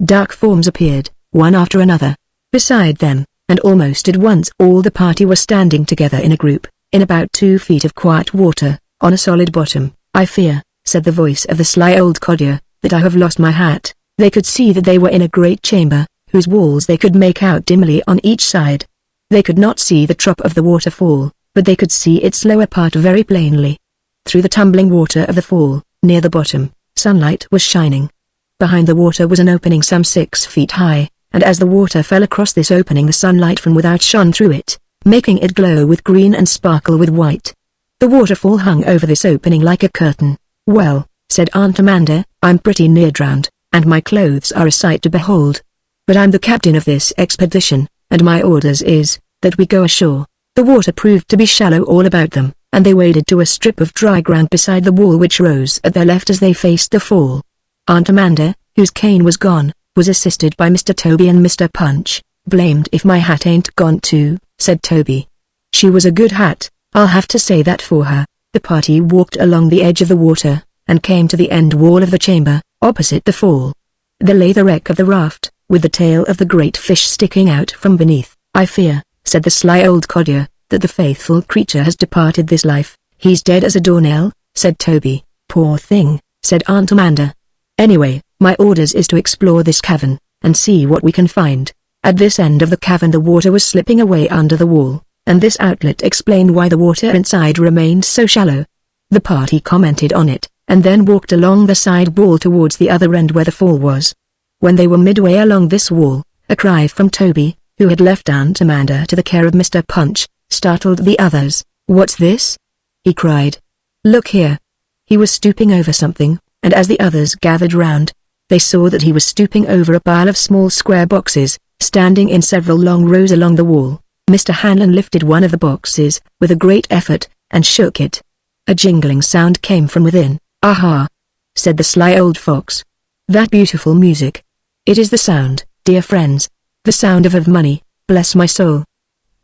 Dark forms appeared, one after another, beside them, and almost at once all the party were standing together in a group, in about 2 feet of quiet water, on a solid bottom. "I fear," said the voice of the sly old codger, "that I have lost my hat." They could see that they were in a great chamber, whose walls they could make out dimly on each side. They could not see the top of the waterfall, but they could see its lower part very plainly. Through the tumbling water of the fall, near the bottom, sunlight was shining. Behind the water was an opening some 6 feet high, and as the water fell across this opening the sunlight from without shone through it, making it glow with green and sparkle with white. The waterfall hung over this opening like a curtain. "Well," said Aunt Amanda, "I'm pretty near drowned, and my clothes are a sight to behold. But I'm the captain of this expedition, and my orders is, that we go ashore." The water proved to be shallow all about them, and they waded to a strip of dry ground beside the wall which rose at their left as they faced the fall. Aunt Amanda, whose cane was gone, was assisted by Mr. Toby and Mr. Punch. "Blamed if my hat ain't gone too," said Toby. "She was a good hat, I'll have to say that for her." The party walked along the edge of the water, and came to the end wall of the chamber, opposite the fall. There lay the wreck of the raft, with the tail of the great fish sticking out from beneath. "I fear," said the sly old codger, "that the faithful creature has departed this life." "He's dead as a doornail," said Toby. "Poor thing," said Aunt Amanda. "Anyway, my orders is to explore this cavern, and see what we can find." At this end of the cavern the water was slipping away under the wall, and this outlet explained why the water inside remained so shallow. The party commented on it, and then walked along the side wall towards the other end where the fall was. When they were midway along this wall, a cry from Toby, who had left Aunt Amanda to the care of Mr. Punch, startled the others. "What's this?" he cried. "Look here." He was stooping over something, and as the others gathered round, they saw that he was stooping over a pile of small square boxes, standing in several long rows along the wall. Mr. Hanlon lifted one of the boxes, with a great effort, and shook it. A jingling sound came from within. "Aha!" said the sly old fox. "That beautiful music. It is the sound, dear friends. The sound of money, bless my soul!"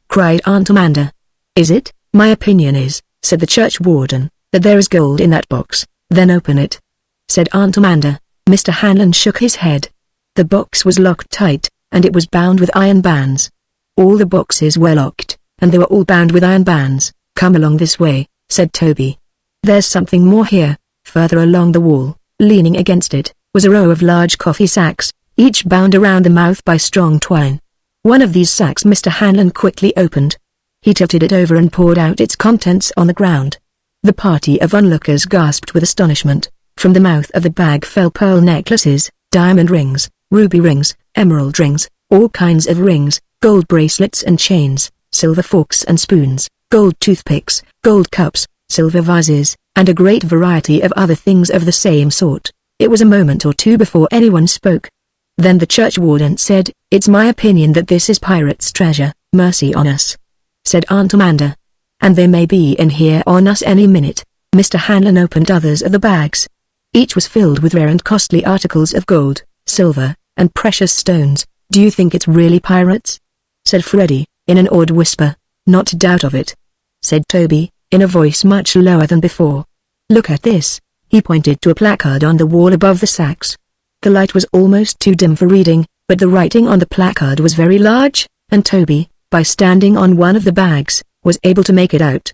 cried Aunt Amanda. "Is it?" "My opinion is," said the church warden, "that there is gold in that box." "Then open it," said Aunt Amanda. Mr. Hanlon shook his head. The box was locked tight, and it was bound with iron bands. All the boxes were locked, and they were all bound with iron bands. "Come along this way," said Toby. "There's something more here." Further along the wall, leaning against it, was a row of large coffee sacks, each bound around the mouth by strong twine. One of these sacks Mr. Hanlon quickly opened. He tilted it over and poured out its contents on the ground. The party of onlookers gasped with astonishment. From the mouth of the bag fell pearl necklaces, diamond rings, ruby rings, emerald rings, all kinds of rings, gold bracelets and chains, silver forks and spoons, gold toothpicks, gold cups, silver vases, and a great variety of other things of the same sort. It was a moment or two before anyone spoke. Then the church warden said, "It's my opinion that this is pirates' treasure." "Mercy on us," said Aunt Amanda. "And they may be in here on us any minute." Mr. Hanlon opened others of the bags. Each was filled with rare and costly articles of gold, silver, and precious stones. "Do you think it's really pirates?" said Freddie, in an awed whisper. "Not a doubt of it," said Toby, in a voice much lower than before. "Look at this." He pointed to a placard on the wall above the sacks. The light was almost too dim for reading, but the writing on the placard was very large, and Toby, by standing on one of the bags, was able to make it out.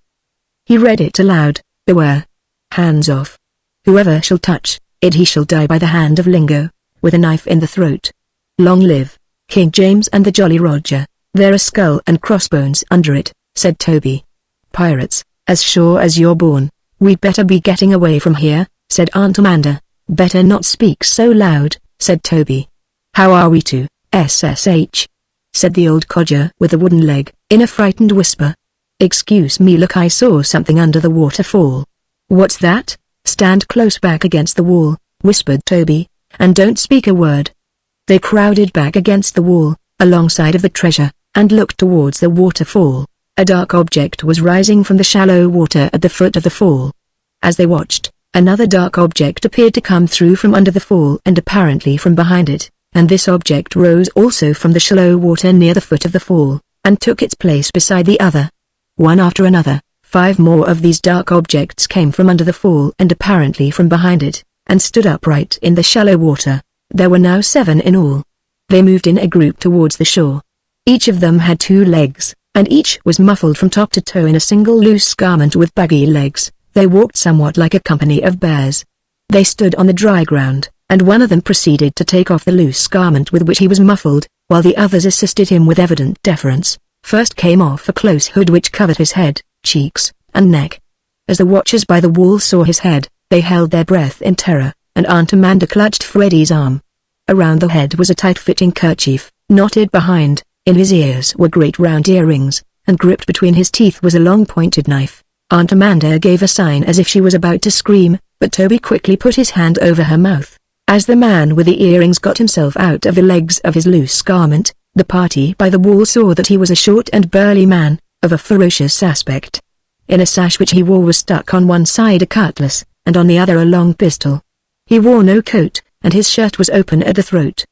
He read it aloud. "Beware. Hands off. Whoever shall touch it he shall die by the hand of Lingo, with a knife in the throat. Long live King James and the Jolly Roger." "There are skull and crossbones under it," said Toby. "Pirates, as sure as you're born." "We'd better be getting away from here," said Aunt Amanda. "Better not speak so loud," said Toby. "How are we to SSH?" said the old codger with a wooden leg, in a frightened whisper. "Excuse me, look, I saw something under the waterfall." "What's that?" "Stand close back against the wall," whispered Toby, "and don't speak a word." They crowded back against the wall, alongside of the treasure, and looked towards the waterfall. A dark object was rising from the shallow water at the foot of the fall. As they watched, another dark object appeared to come through from under the fall and apparently from behind it, and this object rose also from the shallow water near the foot of the fall, and took its place beside the other. One after another, 5 more of these dark objects came from under the fall and apparently from behind it, and stood upright in the shallow water. There were now 7 in all. They moved in a group towards the shore. Each of them had 2 legs, and each was muffled from top to toe in a single loose garment with baggy legs. They walked somewhat like a company of bears. They stood on the dry ground, and one of them proceeded to take off the loose garment with which he was muffled, while the others assisted him with evident deference. First came off a close hood which covered his head, cheeks, and neck. As the watchers by the wall saw his head, they held their breath in terror, and Aunt Amanda clutched Freddie's arm. Around the head was a tight-fitting kerchief, knotted behind. In his ears were great round earrings, and gripped between his teeth was a long pointed knife. Aunt Amanda gave a sign as if she was about to scream, but Toby quickly put his hand over her mouth. As the man with the earrings got himself out of the legs of his loose garment, the party by the wall saw that he was a short and burly man, of a ferocious aspect. In a sash which he wore was stuck on one side a cutlass, and on the other a long pistol. He wore no coat, and his shirt was open at the throat.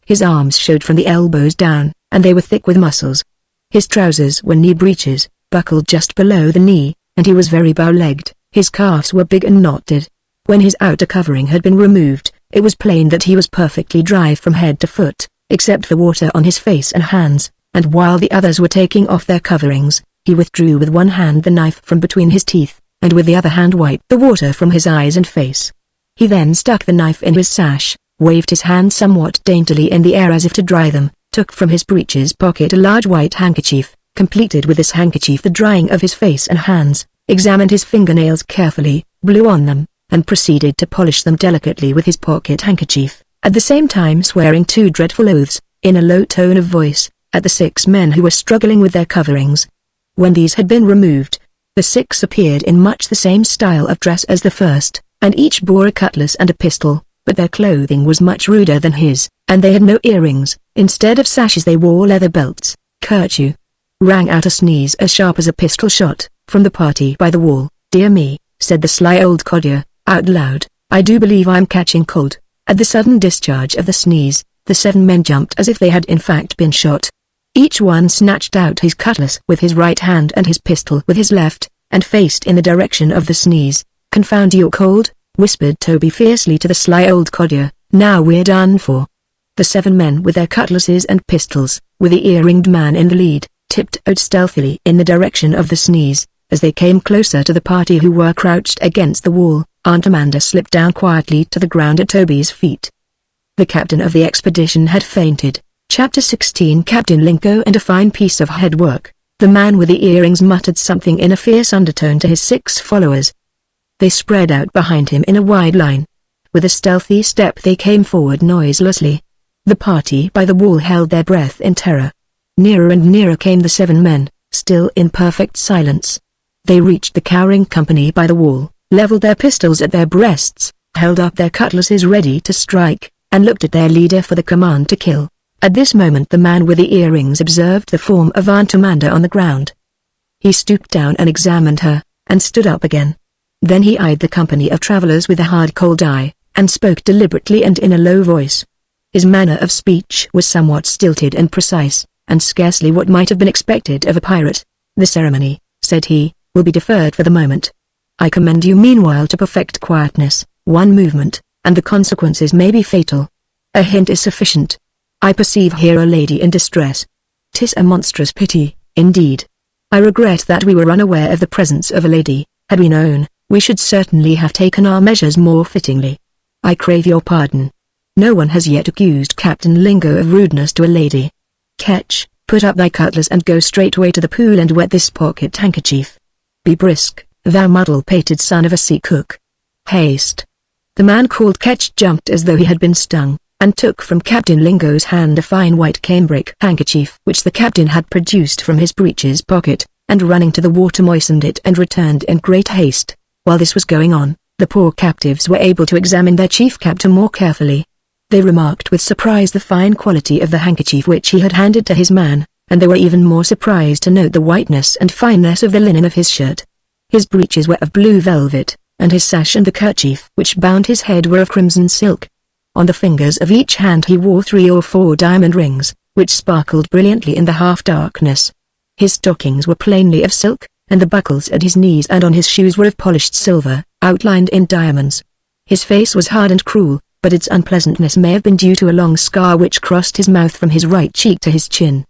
His arms showed from the elbows down, and they were thick with muscles. His trousers were knee breeches, buckled just below the knee, and he was very bow-legged. His calves were big and knotted. When his outer covering had been removed, it was plain that he was perfectly dry from head to foot, except for water on his face and hands, and while the others were taking off their coverings, he withdrew with one hand the knife from between his teeth, and with the other hand wiped the water from his eyes and face. He then stuck the knife in his sash, waved his hands somewhat daintily in the air as if to dry them, took from his breeches pocket a large white handkerchief, completed with this handkerchief the drying of his face and hands, examined his fingernails carefully, blew on them, and proceeded to polish them delicately with his pocket handkerchief, at the same time swearing 2 dreadful oaths, in a low tone of voice, at the 6 men who were struggling with their coverings. When these had been removed, the 6 appeared in much the same style of dress as the first, and each bore a cutlass and a pistol, but their clothing was much ruder than his, and they had no earrings. Instead of sashes they wore leather belts. "Curfew!" rang out a sneeze as sharp as a pistol shot, from the party by the wall. "Dear me," said the sly old codger, out loud, "I do believe I'm catching cold." At the sudden discharge of the sneeze, the 7 men jumped as if they had in fact been shot. Each one snatched out his cutlass with his right hand and his pistol with his left, and faced in the direction of the sneeze. "Confound your cold," whispered Toby fiercely to the sly old codger, "now we're done for." The 7 men with their cutlasses and pistols, with the ear-ringed man in the lead, tiptoed stealthily in the direction of the sneeze. As they came closer to the party who were crouched against the wall, Aunt Amanda slipped down quietly to the ground at Toby's feet. The captain of the expedition had fainted. Chapter 16 Captain Linko and a fine piece of head work. The man with the earrings muttered something in a fierce undertone to his 6 followers. They spread out behind him in a wide line. With a stealthy step they came forward noiselessly. The party by the wall held their breath in terror. Nearer and nearer came the 7 men, still in perfect silence. They reached the cowering company by the wall, leveled their pistols at their breasts, held up their cutlasses ready to strike, and looked at their leader for the command to kill. At this moment the man with the earrings observed the form of Aunt Amanda on the ground. He stooped down and examined her, and stood up again. Then he eyed the company of travelers with a hard cold eye, and spoke deliberately and in a low voice. His manner of speech was somewhat stilted and precise, and scarcely what might have been expected of a pirate. "The ceremony," said he, "will be deferred for the moment. I commend you meanwhile to perfect quietness. One movement, and the consequences may be fatal. A hint is sufficient. I perceive here a lady in distress. 'Tis a monstrous pity, indeed. I regret that we were unaware of the presence of a lady. Had we known, we should certainly have taken our measures more fittingly. I crave your pardon. No one has yet accused Captain Linko of rudeness to a lady. Ketch, put up thy cutlass and go straightway to the pool and wet this pocket handkerchief. Be brisk, thou muddle-pated son of a sea cook. Haste." The man called Ketch jumped as though he had been stung, and took from Captain Linko's hand a fine white cambric handkerchief which the captain had produced from his breeches pocket, and running to the water moistened it and returned in great haste. While this was going on, the poor captives were able to examine their chief captor more carefully. They remarked with surprise the fine quality of the handkerchief which he had handed to his man, and they were even more surprised to note the whiteness and fineness of the linen of his shirt. His breeches were of blue velvet, and his sash and the kerchief which bound his head were of crimson silk. On the fingers of each hand he wore 3 or 4 diamond rings, which sparkled brilliantly in the half-darkness. His stockings were plainly of silk, and the buckles at his knees and on his shoes were of polished silver, outlined in diamonds. His face was hard and cruel, but its unpleasantness may have been due to a long scar which crossed his mouth from his right cheek to his chin.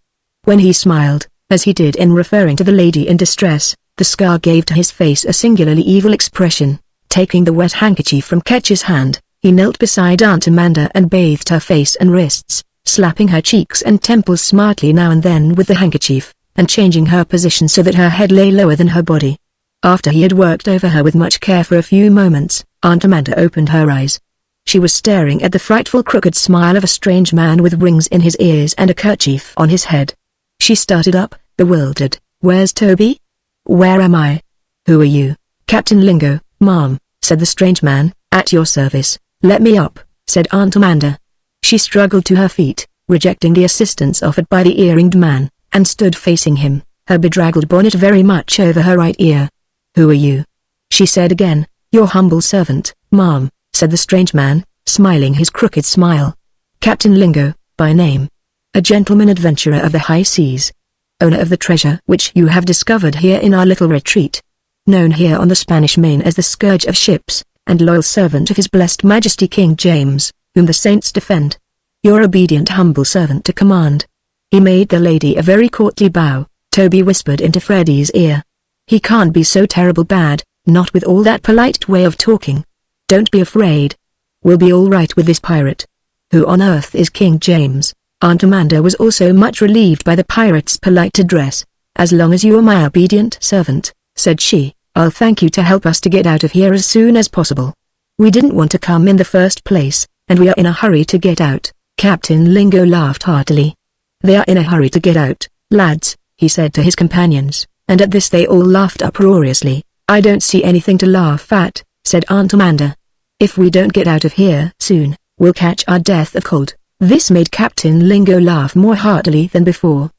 When he smiled, as he did in referring to the lady in distress, the scar gave to his face a singularly evil expression. Taking the wet handkerchief from Ketch's hand, he knelt beside Aunt Amanda and bathed her face and wrists, slapping her cheeks and temples smartly now and then with the handkerchief, and changing her position so that her head lay lower than her body. After he had worked over her with much care for a few moments, Aunt Amanda opened her eyes. She was staring at the frightful crooked smile of a strange man with rings in his ears and a kerchief on his head. She started up, bewildered, Where's Toby? Where am I? Who are you? Captain Lingo, ma'am, said the strange man. At your service. Let me up, said Aunt Amanda. She struggled to her feet, rejecting the assistance offered by the earringed man, and stood facing him, her bedraggled bonnet very much over her right ear. Who are you? She said again. Your humble servant, ma'am, said the strange man, smiling his crooked smile. Captain Lingo, by name. A gentleman adventurer of the high seas. Owner of the treasure which you have discovered here in our little retreat. Known here on the Spanish Main as the Scourge of Ships, and loyal servant of His Blessed Majesty King James, whom the saints defend. Your obedient humble servant to command. He made the lady a very courtly bow. Toby whispered into Freddy's ear. He can't be so terrible bad, not with all that polite way of talking. Don't be afraid. We'll be all right with this pirate. Who on earth is King James? Aunt Amanda was also much relieved by the pirate's polite address. As long as you are my obedient servant, said she, I'll thank you to help us to get out of here as soon as possible. We didn't want to come in the first place, and we are in a hurry to get out. Captain Lingo laughed heartily. They are in a hurry to get out, lads, he said to his companions, and at this they all laughed uproariously. I don't see anything to laugh at, said Aunt Amanda. If we don't get out of here soon, we'll catch our death of cold. This made Captain Lingo laugh more heartily than before.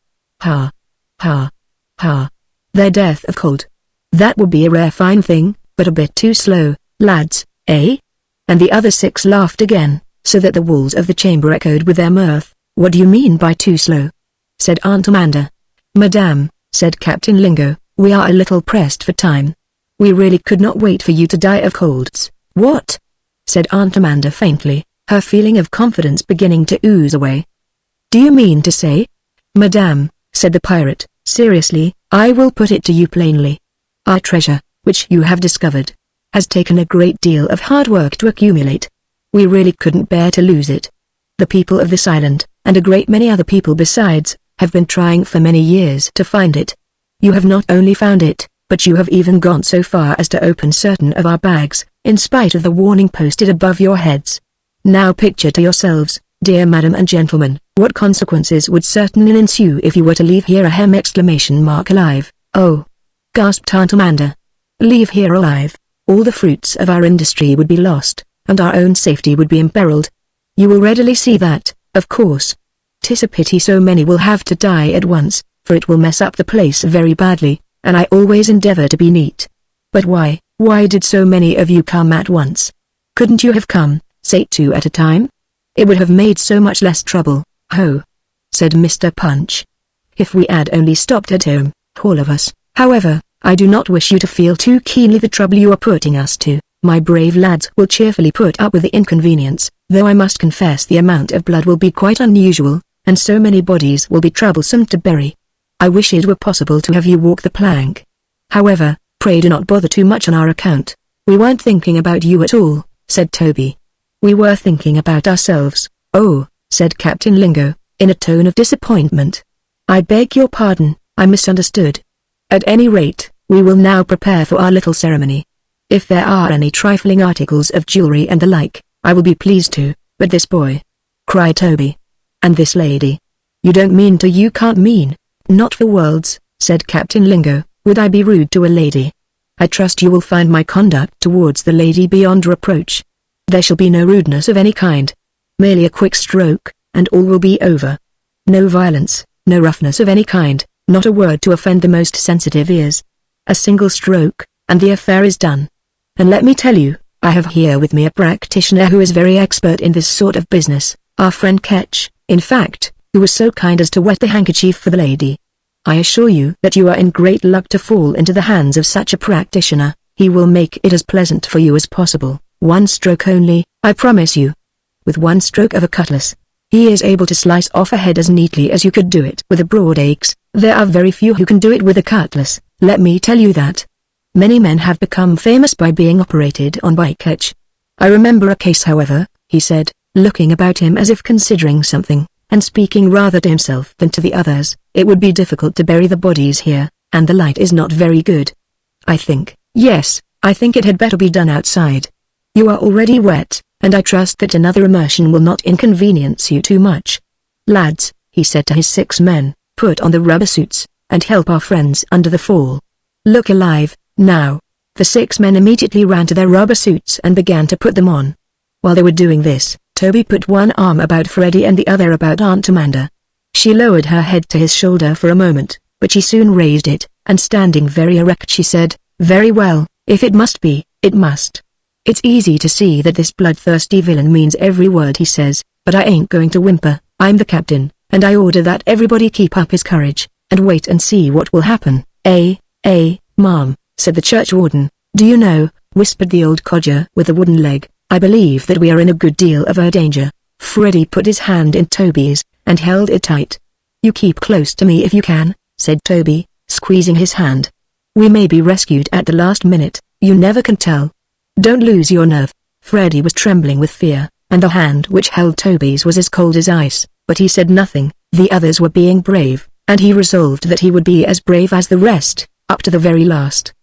Ha! Ha! Ha! Their death of cold. That would be a rare fine thing, but a bit too slow, lads, eh? And the other six laughed again, so that the walls of the chamber echoed with their mirth. What do you mean by too slow? Said Aunt Amanda. Madame, said Captain Lingo, we are a little pressed for time. We really could not wait for you to die of colds. What? Said Aunt Amanda faintly, her feeling of confidence beginning to ooze away. Do you mean to say? Madame, said the pirate, seriously, I will put it to you plainly. Our treasure, which you have discovered, has taken a great deal of hard work to accumulate. We really couldn't bear to lose it. The people of this island, and a great many other people besides, have been trying for many years to find it. You have not only found it, but you have even gone so far as to open certain of our bags, in spite of the warning posted above your heads. Now picture to yourselves, dear madam and gentlemen, what consequences would certainly ensue if you were to leave here alive. Oh! Gasped Aunt Amanda. Leave here alive. All the fruits of our industry would be lost, and our own safety would be imperiled. You will readily see that, of course. 'Tis a pity so many will have to die at once, for it will mess up the place very badly, and I always endeavor to be neat. But why did so many of you come at once? Couldn't you have come, say 2 at a time? It would have made so much less trouble. Ho! Said Mr. Punch. If we had only stopped at home, all of us. However, I do not wish you to feel too keenly the trouble you are putting us to. My brave lads will cheerfully put up with the inconvenience, though I must confess the amount of blood will be quite unusual, and so many bodies will be troublesome to bury. I wish it were possible to have you walk the plank. However, pray do not bother too much on our account. We weren't thinking about you at all, said Toby. We were thinking about ourselves. Oh, said Captain Lingo, in a tone of disappointment. I beg your pardon, I misunderstood. At any rate, we will now prepare for our little ceremony. If there are any trifling articles of jewelry and the like, I will be pleased to, but this boy, cried Toby. And this lady. You don't mean to you can't mean. Not for worlds, said Captain Lingo, would I be rude to a lady. I trust you will find my conduct towards the lady beyond reproach. There shall be no rudeness of any kind. Merely a quick stroke, and all will be over. No violence, no roughness of any kind, not a word to offend the most sensitive ears. A single stroke, and the affair is done. And let me tell you, I have here with me a practitioner who is very expert in this sort of business, our friend Ketch, in fact, who was so kind as to wet the handkerchief for the lady. I assure you that you are in great luck to fall into the hands of such a practitioner. He will make it as pleasant for you as possible. One stroke only, I promise you. With one stroke of a cutlass, he is able to slice off a head as neatly as you could do it with a broad axe. There are very few who can do it with a cutlass, let me tell you that. Many men have become famous by being operated on by Ketch. I remember a case however, he said, looking about him as if considering something, and speaking rather to himself than to the others. It would be difficult to bury the bodies here, and the light is not very good. I think it had better be done outside. You are already wet, and I trust that another immersion will not inconvenience you too much. Lads, he said to his 6 men, put on the rubber suits. and help our friends under the fall. Look alive, now." The 6 men immediately ran to their rubber suits and began to put them on. While they were doing this, Toby put one arm about Freddy and the other about Aunt Amanda. She lowered her head to his shoulder for a moment, but she soon raised it, and standing very erect she said, "Very well, if it must be, it must. It's easy to see that this bloodthirsty villain means every word he says, but I ain't going to whimper. I'm the captain, and I order that everybody keep up his courage, and wait and see what will happen." Ma'am," said the churchwarden. "Do you know," whispered the old codger with the wooden leg, "I believe that we are in a good deal of a danger." Freddy put his hand in Toby's, and held it tight. "You keep close to me if you can," said Toby, squeezing his hand. "We may be rescued at the last minute, you never can tell. Don't lose your nerve." Freddy was trembling with fear, and the hand which held Toby's was as cold as ice, but he said nothing. The others were being brave, and he resolved that he would be as brave as the rest, up to the very last.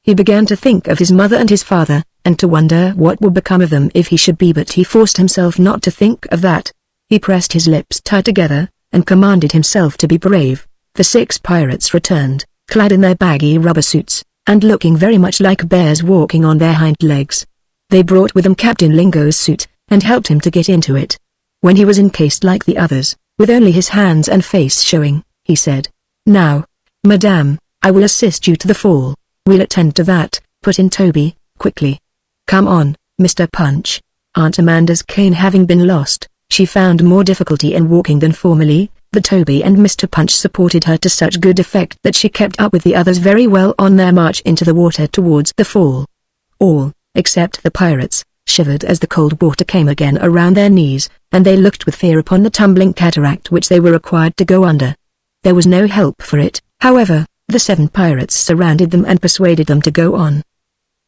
He began to think of his mother and his father, and to wonder what would become of them if he should be, but he forced himself not to think of that. He pressed his lips tight together, and commanded himself to be brave. The 6 pirates returned, clad in their baggy rubber suits, and looking very much like bears walking on their hind legs. They brought with them Captain Lingo's suit, and helped him to get into it. When he was encased like the others, with only his hands and face showing, he said, "Now, Madame, I will assist you to the fall." "We'll attend to that," put in Toby, quickly. "Come on, Mr. Punch." Aunt Amanda's cane having been lost, she found more difficulty in walking than formerly, but Toby and Mr. Punch supported her to such good effect that she kept up with the others very well on their march into the water towards the fall. All, except the pirates, shivered as the cold water came again around their knees, and they looked with fear upon the tumbling cataract which they were required to go under. There was no help for it, however. The 7 pirates surrounded them and persuaded them to go on.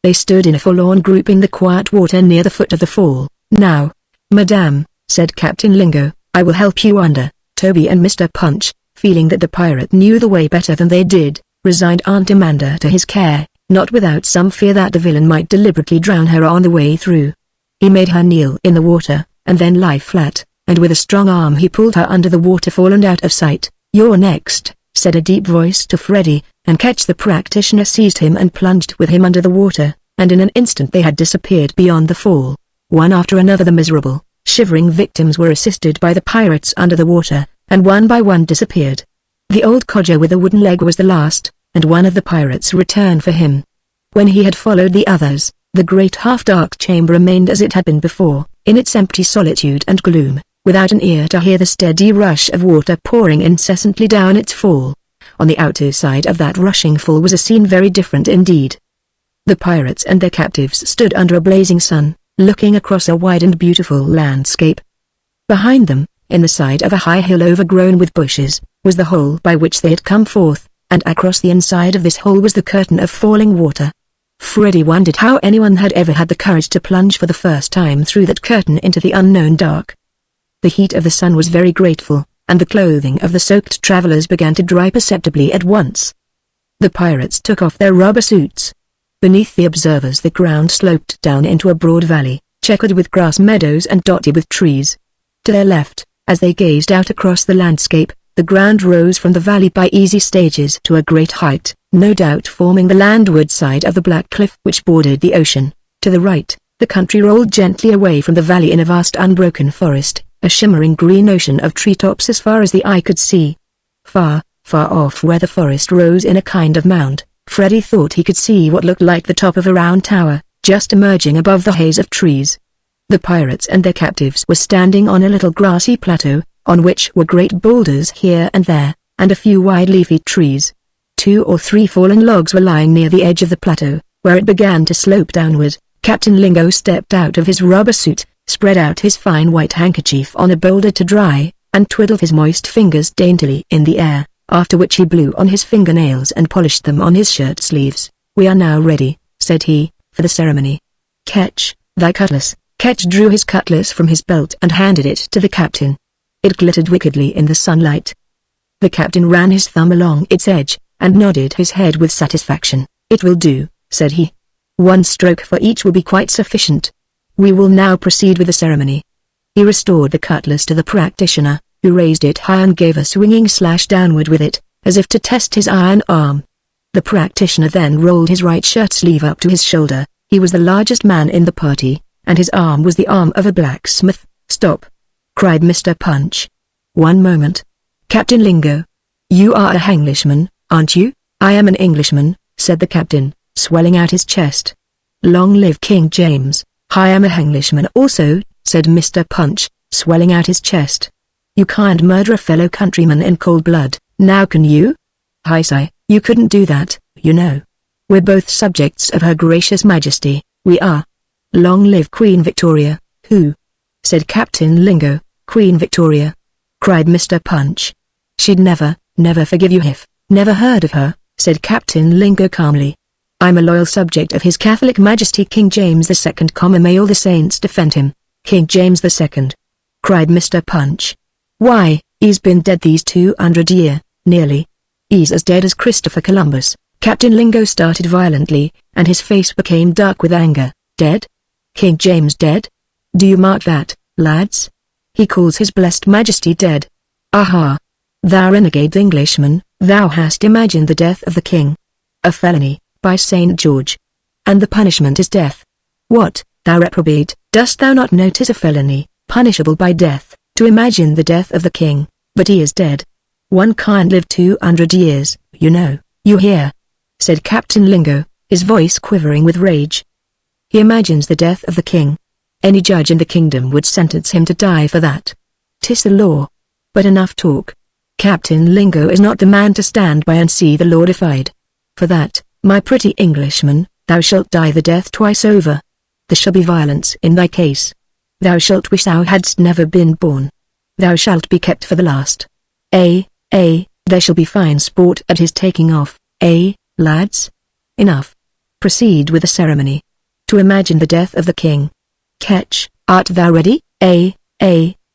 They stood in a forlorn group in the quiet water near the foot of the fall. "Now, Madame," said Captain Lingo, "I will help you under." Toby and Mr. Punch, feeling that the pirate knew the way better than they did, resigned Aunt Amanda to his care, not without some fear that the villain might deliberately drown her on the way through. He made her kneel in the water, and then lie flat, and with a strong arm he pulled her under the waterfall and out of sight. "You're next," said a deep voice to Freddy, and Catch the practitioner seized him and plunged with him under the water, and in an instant they had disappeared beyond the fall. One after another the miserable, shivering victims were assisted by the pirates under the water, and one by one disappeared. The old codger with a wooden leg was the last, and one of the pirates returned for him. When he had followed the others, the great half-dark chamber remained as it had been before, in its empty solitude and gloom, without an ear to hear the steady rush of water pouring incessantly down its fall. On the outer side of that rushing fall was a scene very different indeed. The pirates and their captives stood under a blazing sun, looking across a wide and beautiful landscape. Behind them, in the side of a high hill overgrown with bushes, was the hole by which they had come forth, and across the inside of this hole was the curtain of falling water. Freddy wondered how anyone had ever had the courage to plunge for the first time through that curtain into the unknown dark. The heat of the sun was very grateful, and the clothing of the soaked travelers began to dry perceptibly at once. The pirates took off their rubber suits. Beneath the observers the ground sloped down into a broad valley, checkered with grass meadows and dotted with trees. To their left, as they gazed out across the landscape, the ground rose from the valley by easy stages to a great height, no doubt forming the landward side of the black cliff which bordered the ocean. To the right, the country rolled gently away from the valley in a vast unbroken forest, a shimmering green ocean of treetops as far as the eye could see. Far, far off where the forest rose in a kind of mound, Freddy thought he could see what looked like the top of a round tower, just emerging above the haze of trees. The pirates and their captives were standing on a little grassy plateau, on which were great boulders here and there, and a few wide leafy trees. 2 or 3 fallen logs were lying near the edge of the plateau, where it began to slope downward. Captain Lingo stepped out of his rubber suit, spread out his fine white handkerchief on a boulder to dry, and twiddled his moist fingers daintily in the air, after which he blew on his fingernails and polished them on his shirt sleeves. "We are now ready," said he, "for the ceremony. Catch, thy cutlass." Ketch drew his cutlass from his belt and handed it to the captain. It glittered wickedly in the sunlight. The captain ran his thumb along its edge, and nodded his head with satisfaction. "It will do," said he. "One stroke for each will be quite sufficient. We will now proceed with the ceremony." He restored the cutlass to the practitioner, who raised it high and gave a swinging slash downward with it. as if to test his iron arm. The practitioner then rolled his right shirt sleeve up to his shoulder. He was the largest man in the party, and his arm was the arm of a blacksmith. "Stop!" cried Mr. Punch. "One moment. Captain Lingo. You are a Englishman, aren't you?" "I am an Englishman," said the captain, swelling out his chest. "Long live King James." "I am a Englishman also," said Mr. Punch, swelling out his chest. "You can't murder a fellow countryman in cold blood, now can you?" "I say, you couldn't do that, you know. We're both subjects of Her Gracious Majesty, we are." "Long live Queen Victoria." "Who?" said Captain Lingo. "Queen Victoria," cried Mr. Punch. "She'd never forgive you if." "Never heard of her," said Captain Lingo calmly. "I'm a loyal subject of His Catholic Majesty King James II. May all the saints defend him." "King James II?" cried Mr. Punch. "Why, he's been dead these 200 years, nearly. He's as dead as Christopher Columbus." Captain Lingo started violently, and his face became dark with anger. "Dead? King James dead? Do you mark that, lads? He calls His Blessed Majesty dead. Aha! Thou renegade Englishman, thou hast imagined the death of the king. A felony, by St. George. And the punishment is death. What, thou reprobate, dost thou not know 'tis a felony, punishable by death, to imagine the death of the king, but he is dead. One can't live 200 years, you know, you hear," said Captain Lingo, his voice quivering with rage. "He imagines the death of the king. Any judge in the kingdom would sentence him to die for that. 'Tis the law. But enough talk. Captain Lingo is not the man to stand by and see the law defied. For that, my pretty Englishman, thou shalt die the death twice over. There shall be violence in thy case. Thou shalt wish thou hadst never been born. Thou shalt be kept for the last. There shall be fine sport at his taking off, lads? Enough. Proceed with the ceremony. To imagine the death of the king. Ketch, art thou ready?"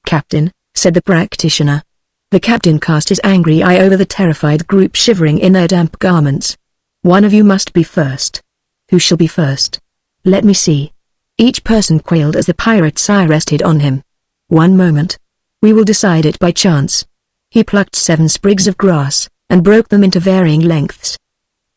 Captain," said the practitioner. The captain cast his angry eye over the terrified group shivering in their damp garments. "One of you must be first." "Who shall be first?" "Let me see." Each person quailed as the pirate's eye rested on him. "One moment. We will decide it by chance." He plucked 7 sprigs of grass, and broke them into varying lengths.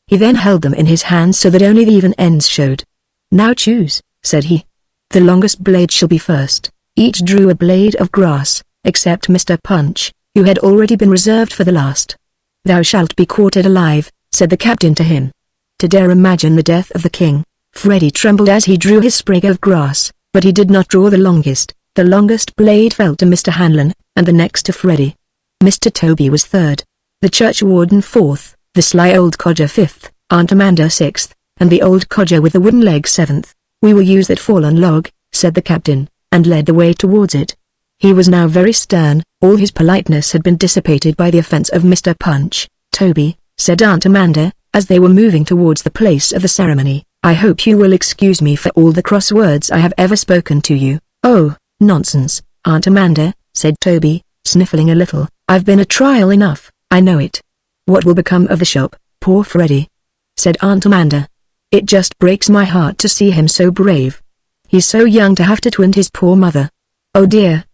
He then held them in his hands so that only the even ends showed. "Now choose," said he. "The longest blade shall be first." Each drew a blade of grass, except Mr. Punch, who had already been reserved for the last. "Thou shalt be quartered alive," said the captain to him. To dare imagine the death of the king, Freddy trembled as he drew his sprig of grass, but he did not draw the longest. The longest blade fell to Mr. Hanlon, and the next to Freddy. Mr. Toby was third, the churchwarden fourth, the sly old codger fifth, Aunt Amanda sixth, and the old codger with the wooden leg seventh. "We will use that fallen log," said the captain, and led the way towards it. He was now very stern, all his politeness had been dissipated by the offense of Mr. Punch. "Toby," said Aunt Amanda, as they were moving towards the place of the ceremony, "I hope you will excuse me for all the cross words I have ever spoken to you." "Oh, nonsense, Aunt Amanda," said Toby, sniffling a little. "I've been a trial enough, I know it." "What will become of the shop, poor Freddy?" said Aunt Amanda. "It just breaks my heart to see him so brave. He's so young to have to twind his poor mother." Oh dear.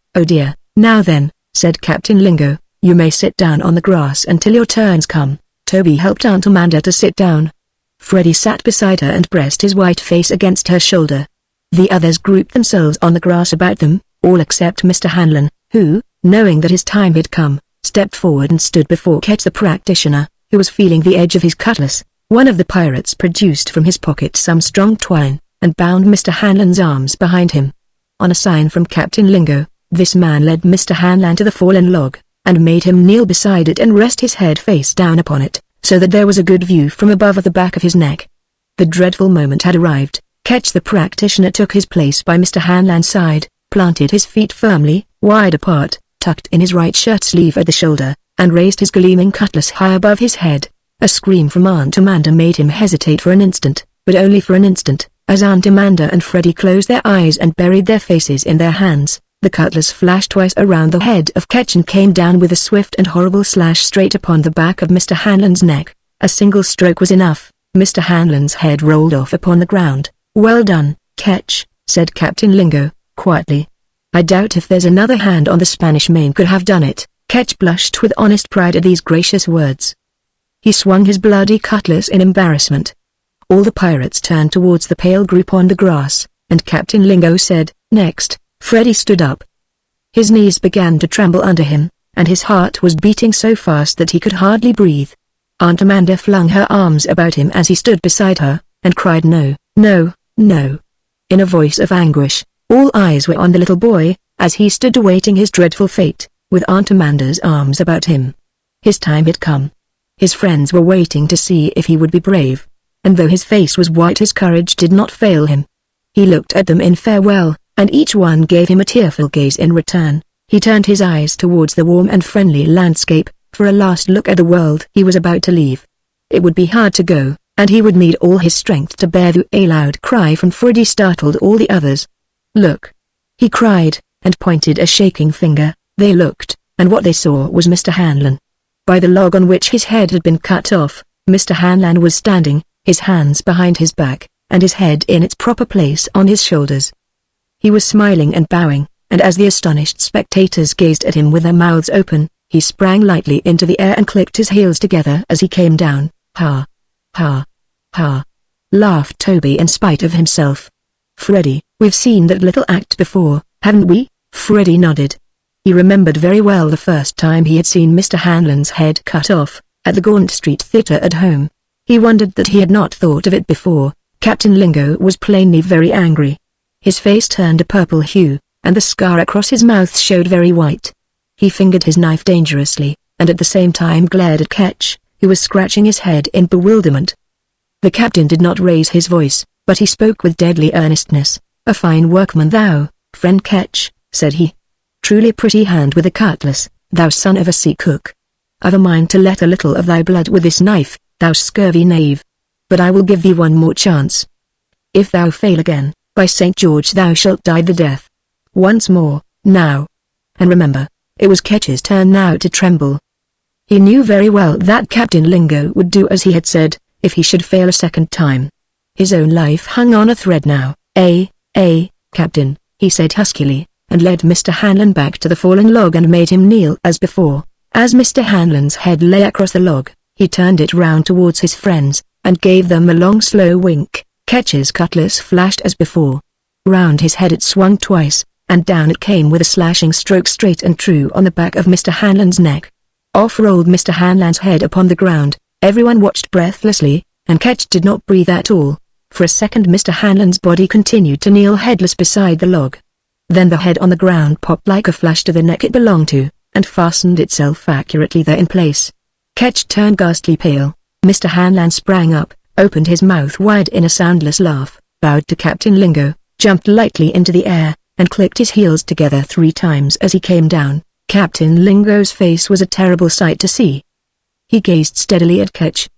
"Now then," said Captain Lingo, "you may sit down on the grass until your turns come." Toby helped Aunt Amanda to sit down. Freddy sat beside her and pressed his white face against her shoulder. The others grouped themselves on the grass about them, all except Mr. Hanlon, who, knowing that his time had come, stepped forward and stood before Ketch the practitioner, who was feeling the edge of his cutlass. One of the pirates produced from his pocket some strong twine, and bound Mr. Hanlon's arms behind him. On a sign from Captain Lingo, this man led Mr. Hanlon to the fallen log, and made him kneel beside it and rest his head face down upon it, so that there was a good view from above of the back of his neck. The dreadful moment had arrived. Ketch the practitioner took his place by Mr. Hanlon's side, planted his feet firmly, wide apart, tucked in his right shirt sleeve at the shoulder, and raised his gleaming cutlass high above his head. A scream from Aunt Amanda made him hesitate for an instant, but only for an instant, as Aunt Amanda and Freddy closed their eyes and buried their faces in their hands. The cutlass flashed twice around the head of Ketch and came down with a swift and horrible slash straight upon the back of Mr. Hanlon's neck. A single stroke was enough. Mr. Hanlon's head rolled off upon the ground. "Well done, Ketch," said Captain Lingo, quietly. "I doubt if there's another hand on the Spanish Main could have done it." Ketch blushed with honest pride at these gracious words. He swung his bloody cutlass in embarrassment. All the pirates turned towards the pale group on the grass, and Captain Lingo said, "Next." Freddy stood up. His knees began to tremble under him, and his heart was beating so fast that he could hardly breathe. Aunt Amanda flung her arms about him as he stood beside her, and cried, "No, no, no." In a voice of anguish, all eyes were on the little boy, as he stood awaiting his dreadful fate, with Aunt Amanda's arms about him. His time had come. His friends were waiting to see if he would be brave, and though his face was white his courage did not fail him. He looked at them in farewell, and each one gave him a tearful gaze in return. He turned his eyes towards the warm and friendly landscape, for a last look at the world he was about to leave. It would be hard to go, and he would need all his strength to bear through. A loud cry from Freddy startled all the others. "Look!" he cried, and pointed a shaking finger. They looked, and what they saw was Mr. Hanlon. By the log on which his head had been cut off, Mr. Hanlon was standing, his hands behind his back, and his head in its proper place on his shoulders. He was smiling and bowing, and as the astonished spectators gazed at him with their mouths open, he sprang lightly into the air and clicked his heels together as he came down. "Ha! Ha! Ha!" laughed Toby in spite of himself. "Freddy, we've seen that little act before, haven't we?" Freddy nodded. He remembered very well the first time he had seen Mr. Hanlon's head cut off, at the Gaunt Street Theatre at home. He wondered that he had not thought of it before. Captain Lingo was plainly very angry. His face turned a purple hue, and the scar across his mouth showed very white. He fingered his knife dangerously, and at the same time glared at Ketch, who was scratching his head in bewilderment. The captain did not raise his voice, but he spoke with deadly earnestness. "A fine workman thou, friend Ketch," said he. "Truly a pretty hand with a cutlass, thou son of a sea cook. I've a mind to let a little of thy blood with this knife, thou scurvy knave. But I will give thee one more chance. If thou fail again, by St. George thou shalt die the death. Once more, now." And remember, it was Ketch's turn now to tremble. He knew very well that Captain Lingo would do as he had said, if he should fail a second time. His own life hung on a thread now. Captain," he said huskily, and led Mr. Hanlon back to the fallen log and made him kneel as before. As Mr. Hanlon's head lay across the log, he turned it round towards his friends, and gave them a long slow wink. Ketch's cutlass flashed as before. Round his head it swung twice, and down it came with a slashing stroke straight and true on the back of Mr. Hanlon's neck. Off rolled Mr. Hanlon's head upon the ground. Everyone watched breathlessly, and Ketch did not breathe at all. For a second Mr. Hanlon's body continued to kneel headless beside the log. Then the head on the ground popped like a flash to the neck it belonged to, and fastened itself accurately there in place. Ketch turned ghastly pale. Mr. Hanlon sprang up, opened his mouth wide in a soundless laugh, bowed to Captain Lingo, jumped lightly into the air, and clicked his heels together 3 times as he came down. Captain Lingo's face was a terrible sight to see. He gazed steadily at Ketch.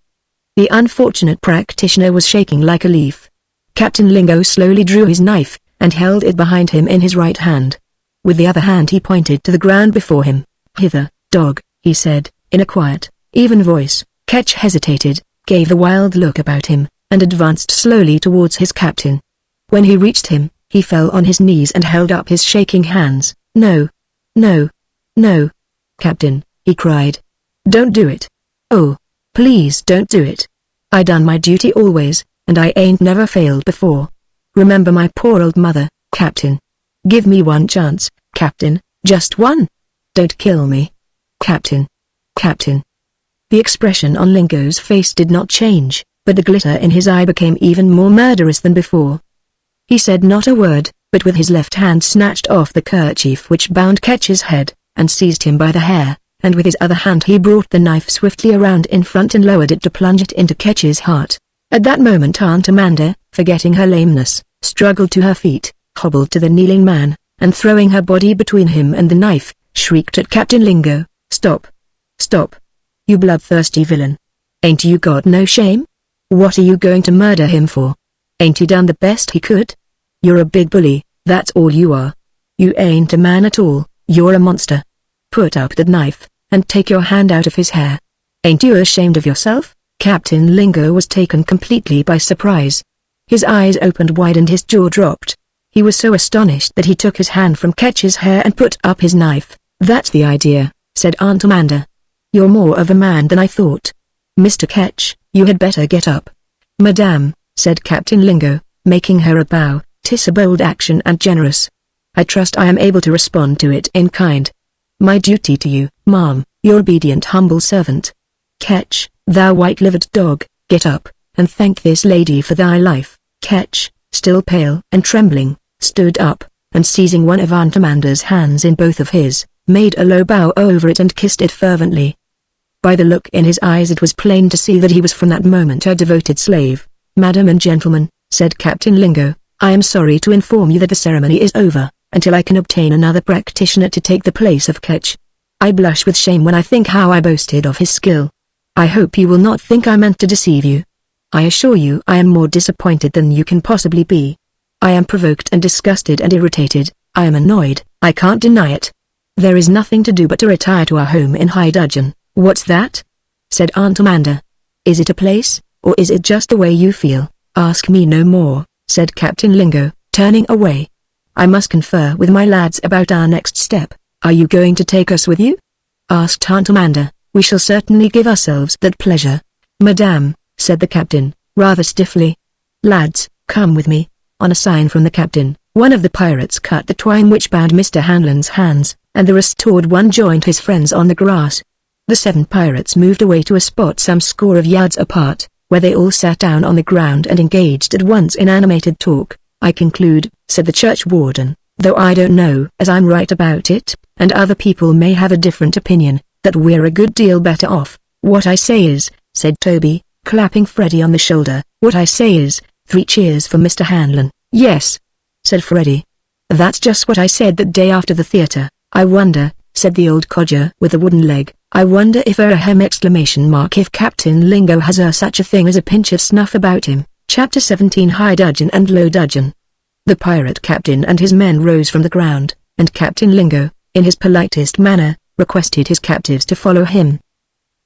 The unfortunate practitioner was shaking like a leaf. Captain Lingo slowly drew his knife, and held it behind him in his right hand. With the other hand he pointed to the ground before him. "Hither, dog," he said, in a quiet, even voice. Ketch hesitated, gave a wild look about him, and advanced slowly towards his captain. When he reached him, he fell on his knees and held up his shaking hands. "No, no, no, Captain," he cried. "Don't do it. Oh, please don't do it. I done my duty always, and I ain't never failed before. Remember my poor old mother, Captain. Give me one chance, Captain, just one. Don't kill me. Captain. Captain." The expression on Lingo's face did not change, but the glitter in his eye became even more murderous than before. He said not a word, but with his left hand snatched off the kerchief which bound Ketch's head, and seized him by the hair, and with his other hand he brought the knife swiftly around in front and lowered it to plunge it into Ketch's heart. At that moment Aunt Amanda, forgetting her lameness, struggled to her feet, hobbled to the kneeling man, and throwing her body between him and the knife, shrieked at Captain Lingo, "Stop! Stop! You bloodthirsty villain! Ain't you got no shame? What are you going to murder him for? Ain't he done the best he could? You're a big bully, that's all you are. You ain't a man at all, you're a monster. Put up that knife, and take your hand out of his hair. Ain't you ashamed of yourself?" Captain Lingo was taken completely by surprise. His eyes opened wide and his jaw dropped. He was so astonished that he took his hand from Ketch's hair and put up his knife. "That's the idea," said Aunt Amanda. "You're more of a man than I thought. Mr. Ketch, you had better get up. Madame, said Captain Lingo, making her a bow. "'Tis a bold action and generous. I trust I am able to respond to it in kind. My duty to you, ma'am, your obedient humble servant. Ketch, thou white-livered dog, get up, and thank this lady for thy life." Ketch, still pale and trembling, stood up, and seizing one of Aunt Amanda's hands in both of his, made a low bow over it and kissed it fervently. By the look in his eyes it was plain to see that he was from that moment her devoted slave. "Madam and gentlemen," said Captain Lingo, "I am sorry to inform you that the ceremony is over, until I can obtain another practitioner to take the place of Ketch. I blush with shame when I think how I boasted of his skill. I hope you will not think I meant to deceive you. I assure you I am more disappointed than you can possibly be. I am provoked and disgusted and irritated. I am annoyed, I can't deny it. There is nothing to do but to retire to our home in High Dudgeon." "What's that?" said Aunt Amanda. "Is it a place, or is it just the way you feel?" "Ask me no more," said Captain Lingo, turning away. "I must confer with my lads about our next step." "Are you going to take us with you?" asked Aunt Amanda. "We shall certainly give ourselves that pleasure." "Madame," said the captain, rather stiffly. "Lads, come with me." On a sign from the captain, one of the pirates cut the twine which bound Mr. Hanlon's hands, and the restored one joined his friends on the grass. The 7 pirates moved away to a spot some score of yards apart, where they all sat down on the ground and engaged at once in animated talk. "I conclude," said the churchwarden, "though I don't know as I'm right about it, and other people may have a different opinion, that we're a good deal better off." "What I say is," said Toby, clapping Freddie on the shoulder, "what I say is, 3 cheers for Mr. Hanlon." "Yes," said Freddie. "That's just what I said that day after the theater." "I wonder," said the old codger with the wooden leg, "I wonder if if Captain Lingo has such a thing as a pinch of snuff about him." Chapter 17 High Dudgeon and Low Dudgeon. The pirate captain and his men rose from the ground, and Captain Lingo, in his politest manner, requested his captives to follow him.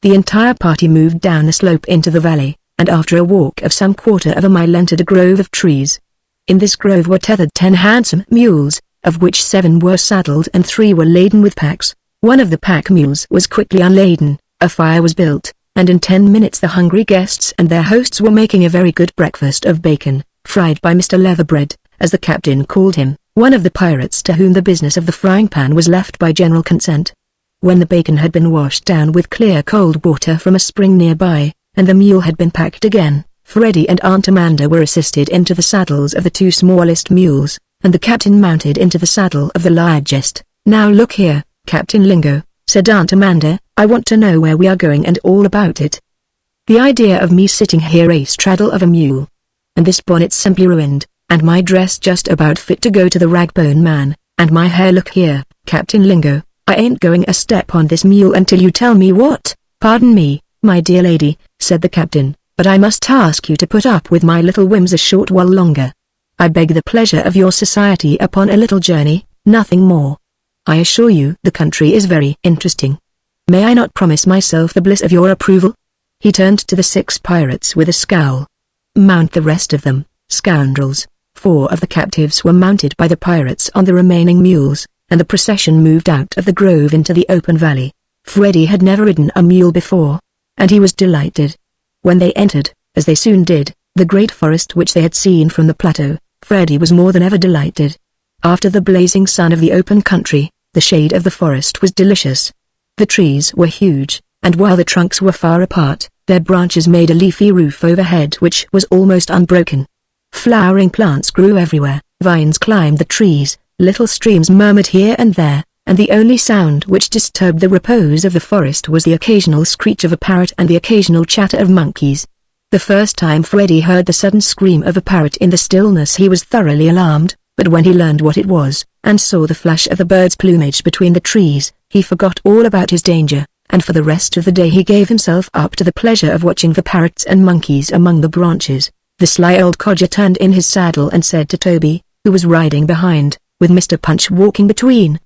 The entire party moved down the slope into the valley, and after a walk of some quarter of a mile entered a grove of trees. In this grove were tethered 10 handsome mules, of which 7 were saddled and 3 were laden with packs. One of the pack mules was quickly unladen, a fire was built, and in 10 minutes the hungry guests and their hosts were making a very good breakfast of bacon, fried by Mr. Leatherbread, as the captain called him, one of the pirates to whom the business of the frying pan was left by general consent. When the bacon had been washed down with clear cold water from a spring nearby, and the mule had been packed again, Freddie and Aunt Amanda were assisted into the saddles of the 2 smallest mules, and the captain mounted into the saddle of the largest. "Now look here, Captain Lingo," said Aunt Amanda, "I want to know where we are going and all about it. The idea of me sitting here astraddle of a mule, and this bonnet simply ruined, and my dress just about fit to go to the Ragbone man, and my hair look here, Captain Lingo, I ain't going a step on this mule until you tell me what." "Pardon me, my dear lady," said the captain, "but I must ask you to put up with my little whims a short while longer. I beg the pleasure of your society upon a little journey, nothing more. I assure you the country is very interesting. May I not promise myself the bliss of your approval?" He turned to the 6 pirates with a scowl. "Mount the rest of them, scoundrels." 4 of the captives were mounted by the pirates on the remaining mules, and the procession moved out of the grove into the open valley. Freddie had never ridden a mule before, and he was delighted. When they entered, as they soon did, the great forest which they had seen from the plateau, Freddie was more than ever delighted. After the blazing sun of the open country, the shade of the forest was delicious. The trees were huge, and while the trunks were far apart, their branches made a leafy roof overhead which was almost unbroken. Flowering plants grew everywhere, vines climbed the trees, little streams murmured here and there, and the only sound which disturbed the repose of the forest was the occasional screech of a parrot and the occasional chatter of monkeys. The first time Freddie heard the sudden scream of a parrot in the stillness he was thoroughly alarmed, but when he learned what it was, and saw the flash of the bird's plumage between the trees, he forgot all about his danger, and for the rest of the day he gave himself up to the pleasure of watching the parrots and monkeys among the branches. The sly old codger turned in his saddle and said to Toby, who was riding behind, with Mr. Punch walking between,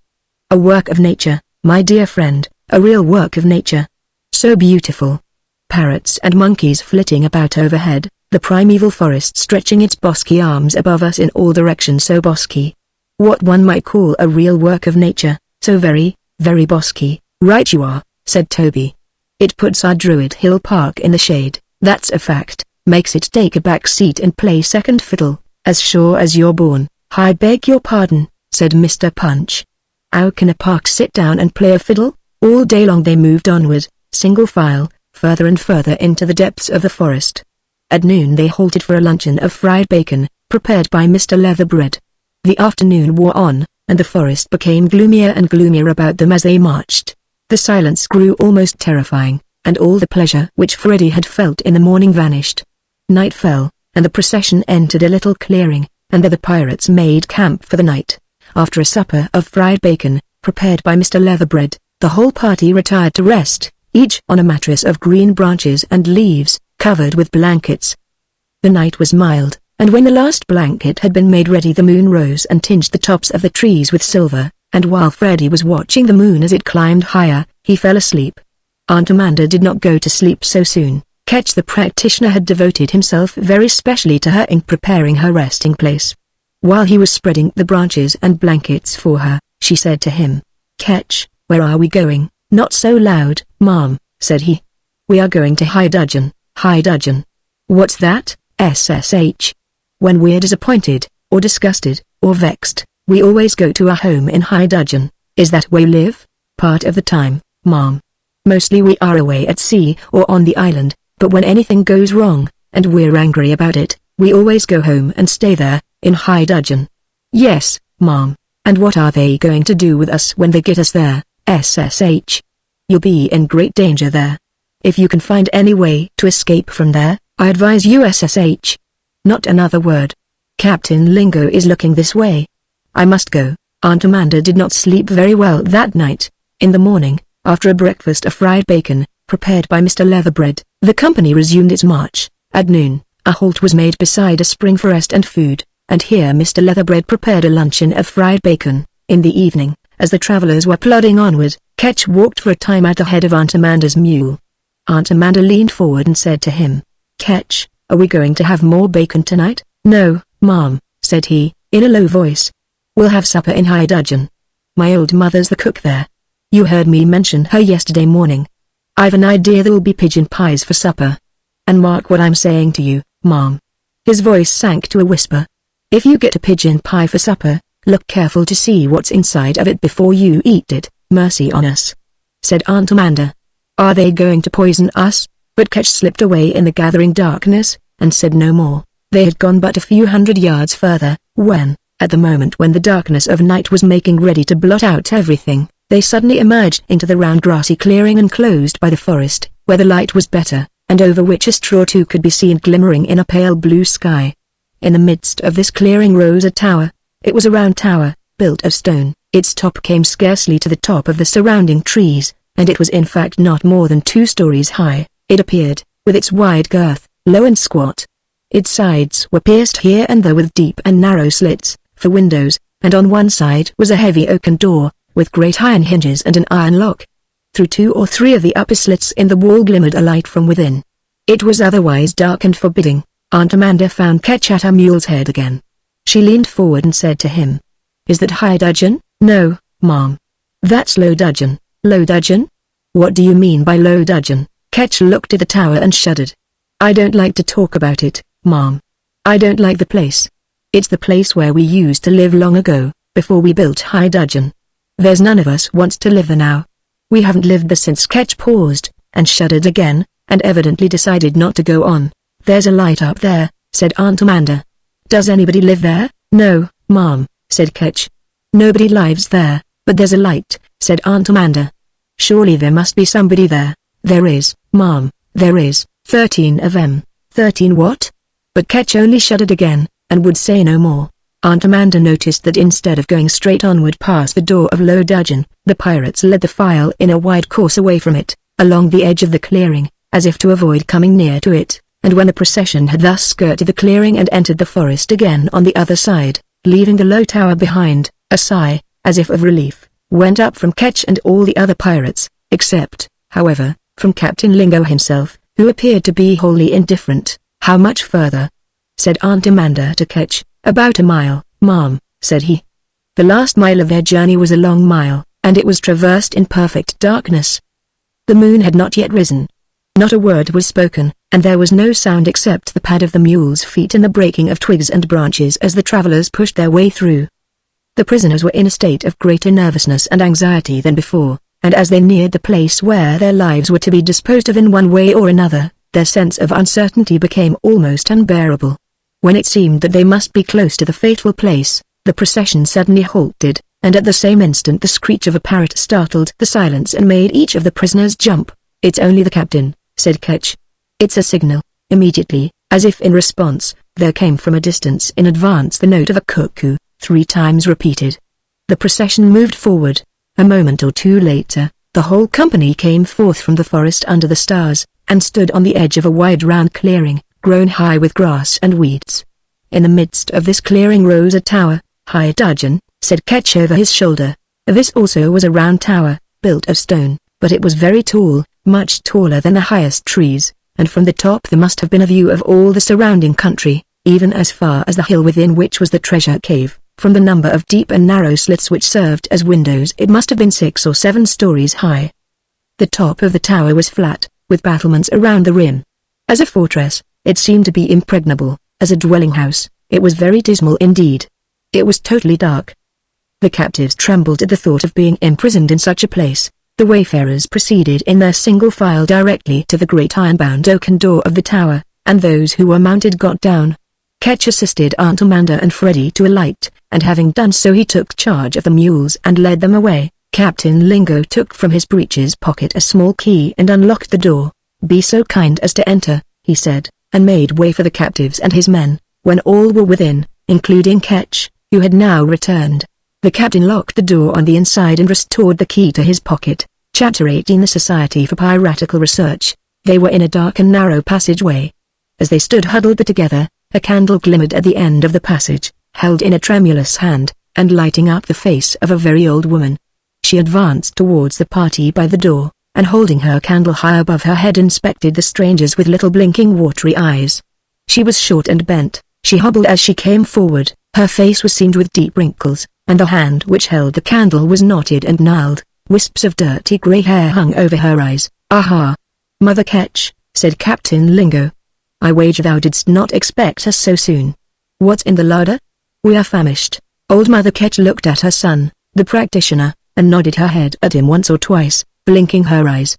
"A work of nature, my dear friend, a real work of nature. So beautiful. Parrots and monkeys flitting about overhead, the primeval forest stretching its bosky arms above us in all directions, so bosky. What one might call a real work of nature, so very, very bosky." "Right you are," said Toby. It puts our Druid Hill Park in the shade, that's a fact, makes it take a back seat and play second fiddle, as sure as you're born. I beg your pardon, said Mr. Punch. How can a park sit down and play a fiddle? All day long they moved onward, single file, further and further into the depths of the forest. At noon they halted for a luncheon of fried bacon, prepared by Mr. Leatherbread. The afternoon wore on, and the forest became gloomier and gloomier about them as they marched. The silence grew almost terrifying, and all the pleasure which Freddy had felt in the morning vanished. Night fell, and the procession entered a little clearing, and there the pirates made camp for the night. After a supper of fried bacon, prepared by Mr. Leatherbread, the whole party retired to rest, each on a mattress of green branches and leaves, covered with blankets. The night was mild, and when the last blanket had been made ready the moon rose and tinged the tops of the trees with silver, and while Freddy was watching the moon as it climbed higher, he fell asleep. Aunt Amanda did not go to sleep so soon. Ketch the practitioner had devoted himself very specially to her in preparing her resting place. While he was spreading the branches and blankets for her, she said to him, "Ketch, where are we going?" "Not so loud, Mom," said he. "We are going to High Dudgeon." "High Dudgeon? What's that?" "SSH. When we're disappointed, or disgusted, or vexed, we always go to our home in High Dudgeon." "Is that where you live?" "Part of the time, Mom. Mostly we are away at sea or on the island, but when anything goes wrong, and we're angry about it, we always go home and stay there, in High Dudgeon." "Yes, Mom. And what are they going to do with us when they get us there?" "SSH. You'll be in great danger there. If you can find any way to escape from there, I advise you SSH. Not another word. Captain Lingo is looking this way. I must go." Aunt Amanda did not sleep very well that night. In the morning, after a breakfast of fried bacon, prepared by Mr. Leatherbread, the company resumed its march. At noon, a halt was made beside a spring for rest and food, and here Mr. Leatherbread prepared a luncheon of fried bacon. In the evening, as the travelers were plodding onward, Ketch walked for a time at the head of Aunt Amanda's mule. Aunt Amanda leaned forward and said to him, "Ketch, are we going to have more bacon tonight?" "No, Mom," said he, in a low voice. "We'll have supper in High Dudgeon. My old mother's the cook there. You heard me mention her yesterday morning. I've an idea there'll be pigeon pies for supper. And mark what I'm saying to you, Mom." His voice sank to a whisper. "If you get a pigeon pie for supper, look careful to see what's inside of it before you eat it. Mercy on us," said Aunt Amanda. "Are they going to poison us?" But Ketch slipped away in the gathering darkness, and said no more. They had gone but a few hundred yards further, when, at the moment when the darkness of night was making ready to blot out everything, they suddenly emerged into the round grassy clearing enclosed by the forest, where the light was better, and over which a straw too could be seen glimmering in a pale blue sky. In the midst of this clearing rose a tower. It was a round tower, built of stone. Its top came scarcely to the top of the surrounding trees, and it was in fact not more than 2 stories high. It appeared, with its wide girth, low and squat. Its sides were pierced here and there with deep and narrow slits, for windows, and on one side was a heavy oaken door, with great iron hinges and an iron lock. Through 2 or 3 of the upper slits in the wall glimmered a light from within. It was otherwise dark and forbidding. Aunt Amanda found Ketch at her mule's head again. She leaned forward and said to him, "Is that High Dudgeon?" "No, Mom. That's Low Dudgeon." "Low Dudgeon? What do you mean by Low Dudgeon?" Ketch looked at the tower and shuddered. "I don't like to talk about it, Mom. I don't like the place. It's the place where we used to live long ago, before we built High Dudgeon. There's none of us wants to live there now. We haven't lived there since." Ketch paused, and shuddered again, and evidently decided not to go on. "There's a light up there," said Aunt Amanda. "Does anybody live there?" "No, Mom," said Ketch. "Nobody lives there, but there's a light," said Aunt Amanda. "Surely there must be somebody there." "There is, Mom, there is, 13 of 'em." "13 what?" But Ketch only shuddered again, and would say no more. Aunt Amanda noticed that instead of going straight onward past the door of Low Dudgeon, the pirates led the file in a wide course away from it, along the edge of the clearing, as if to avoid coming near to it, and when the procession had thus skirted the clearing and entered the forest again on the other side, leaving the low tower behind, a sigh, as if of relief, went up from Ketch and all the other pirates, except, however, from Captain Lingo himself, who appeared to be wholly indifferent. "How much further?" said Aunt Amanda to Ketch. "About a mile, Mom," said he. The last mile of their journey was a long mile, and it was traversed in perfect darkness. The moon had not yet risen. Not a word was spoken, and there was no sound except the pad of the mule's feet and the breaking of twigs and branches as the travelers pushed their way through. The prisoners were in a state of greater nervousness and anxiety than before, and as they neared the place where their lives were to be disposed of in one way or another, their sense of uncertainty became almost unbearable. When it seemed that they must be close to the fateful place, the procession suddenly halted, and at the same instant the screech of a parrot startled the silence and made each of the prisoners jump. "It's only the captain," said Ketch. "It's a signal." Immediately, as if in response, there came from a distance in advance the note of a cuckoo, 3 times repeated. The procession moved forward. A moment or two later, the whole company came forth from the forest under the stars, and stood on the edge of a wide round clearing, grown high with grass and weeds. In the midst of this clearing rose a tower. "High dudgeon," said Ketch over his shoulder. This also was a round tower, built of stone, but it was very tall, much taller than the highest trees, and from the top there must have been a view of all the surrounding country, even as far as the hill within which was the treasure cave. From the number of deep and narrow slits which served as windows it must have been 6 or 7 stories high. The top of the tower was flat, with battlements around the rim. As a fortress, it seemed to be impregnable. As a dwelling house, it was very dismal indeed. It was totally dark. The captives trembled at the thought of being imprisoned in such a place. The wayfarers proceeded in their single file directly to the great iron-bound oaken door of the tower, and those who were mounted got down. Ketch assisted Aunt Amanda and Freddie to alight, and having done so he took charge of the mules and led them away. Captain Lingo took from his breeches pocket a small key and unlocked the door. "Be so kind as to enter," he said, and made way for the captives and his men. When all were within, including Ketch, who had now returned, the captain locked the door on the inside and restored the key to his pocket. Chapter 18 The Society for Piratical Research. They were in a dark and narrow passageway. As they stood huddled together, a candle glimmered at the end of the passage, held in a tremulous hand, and lighting up the face of a very old woman. She advanced towards the party by the door, and holding her candle high above her head inspected the strangers with little blinking watery eyes. She was short and bent. She hobbled as she came forward. Her face was seamed with deep wrinkles, and the hand which held the candle was knotted and gnarled. Wisps of dirty grey hair hung over her eyes. "Aha! Mother Ketch," said Captain Lingo. "I wager thou didst not expect us so soon. What's in the larder?" "We are famished." Old Mother Ketch looked at her son, the practitioner, and nodded her head at him once or twice, blinking her eyes.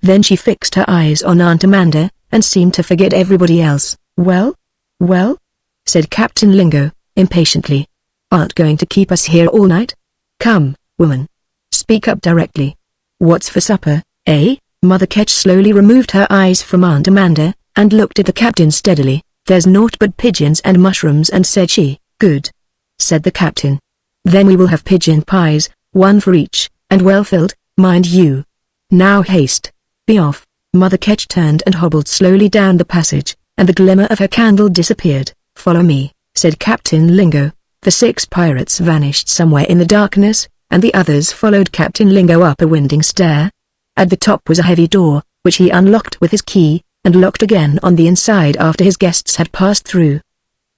Then she fixed her eyes on Aunt Amanda, and seemed to forget everybody else. "Well? Well?" said Captain Lingo, impatiently. "Aren't going to keep us here all night? Come, woman. Speak up directly. What's for supper, eh?" Mother Ketch slowly removed her eyes from Aunt Amanda, and looked at the captain steadily. "There's naught but pigeons and mushrooms," and said she. "Good," said the captain. "Then we will have pigeon pies, 1 for each, and well filled, mind you. Now haste. Be off." Mother Ketch turned and hobbled slowly down the passage, and the glimmer of her candle disappeared. "Follow me," said Captain Lingo. The 6 pirates vanished somewhere in the darkness, and the others followed Captain Lingo up a winding stair. At the top was a heavy door, which he unlocked with his key, and locked again on the inside after his guests had passed through.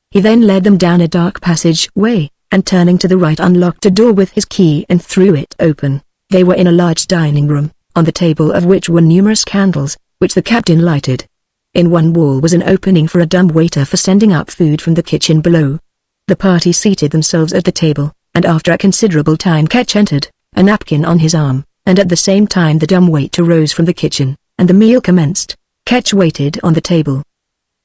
He then led them down a dark passage-way, and turning to the right unlocked a door with his key and threw it open. They were in a large dining room, on the table of which were numerous candles, which the captain lighted. In one wall was an opening for a dumb waiter for sending up food from the kitchen below. The party seated themselves at the table, and after a considerable time Ketch entered, a napkin on his arm, and at the same time the dumb waiter rose from the kitchen, and the meal commenced. Ketch waited on the table.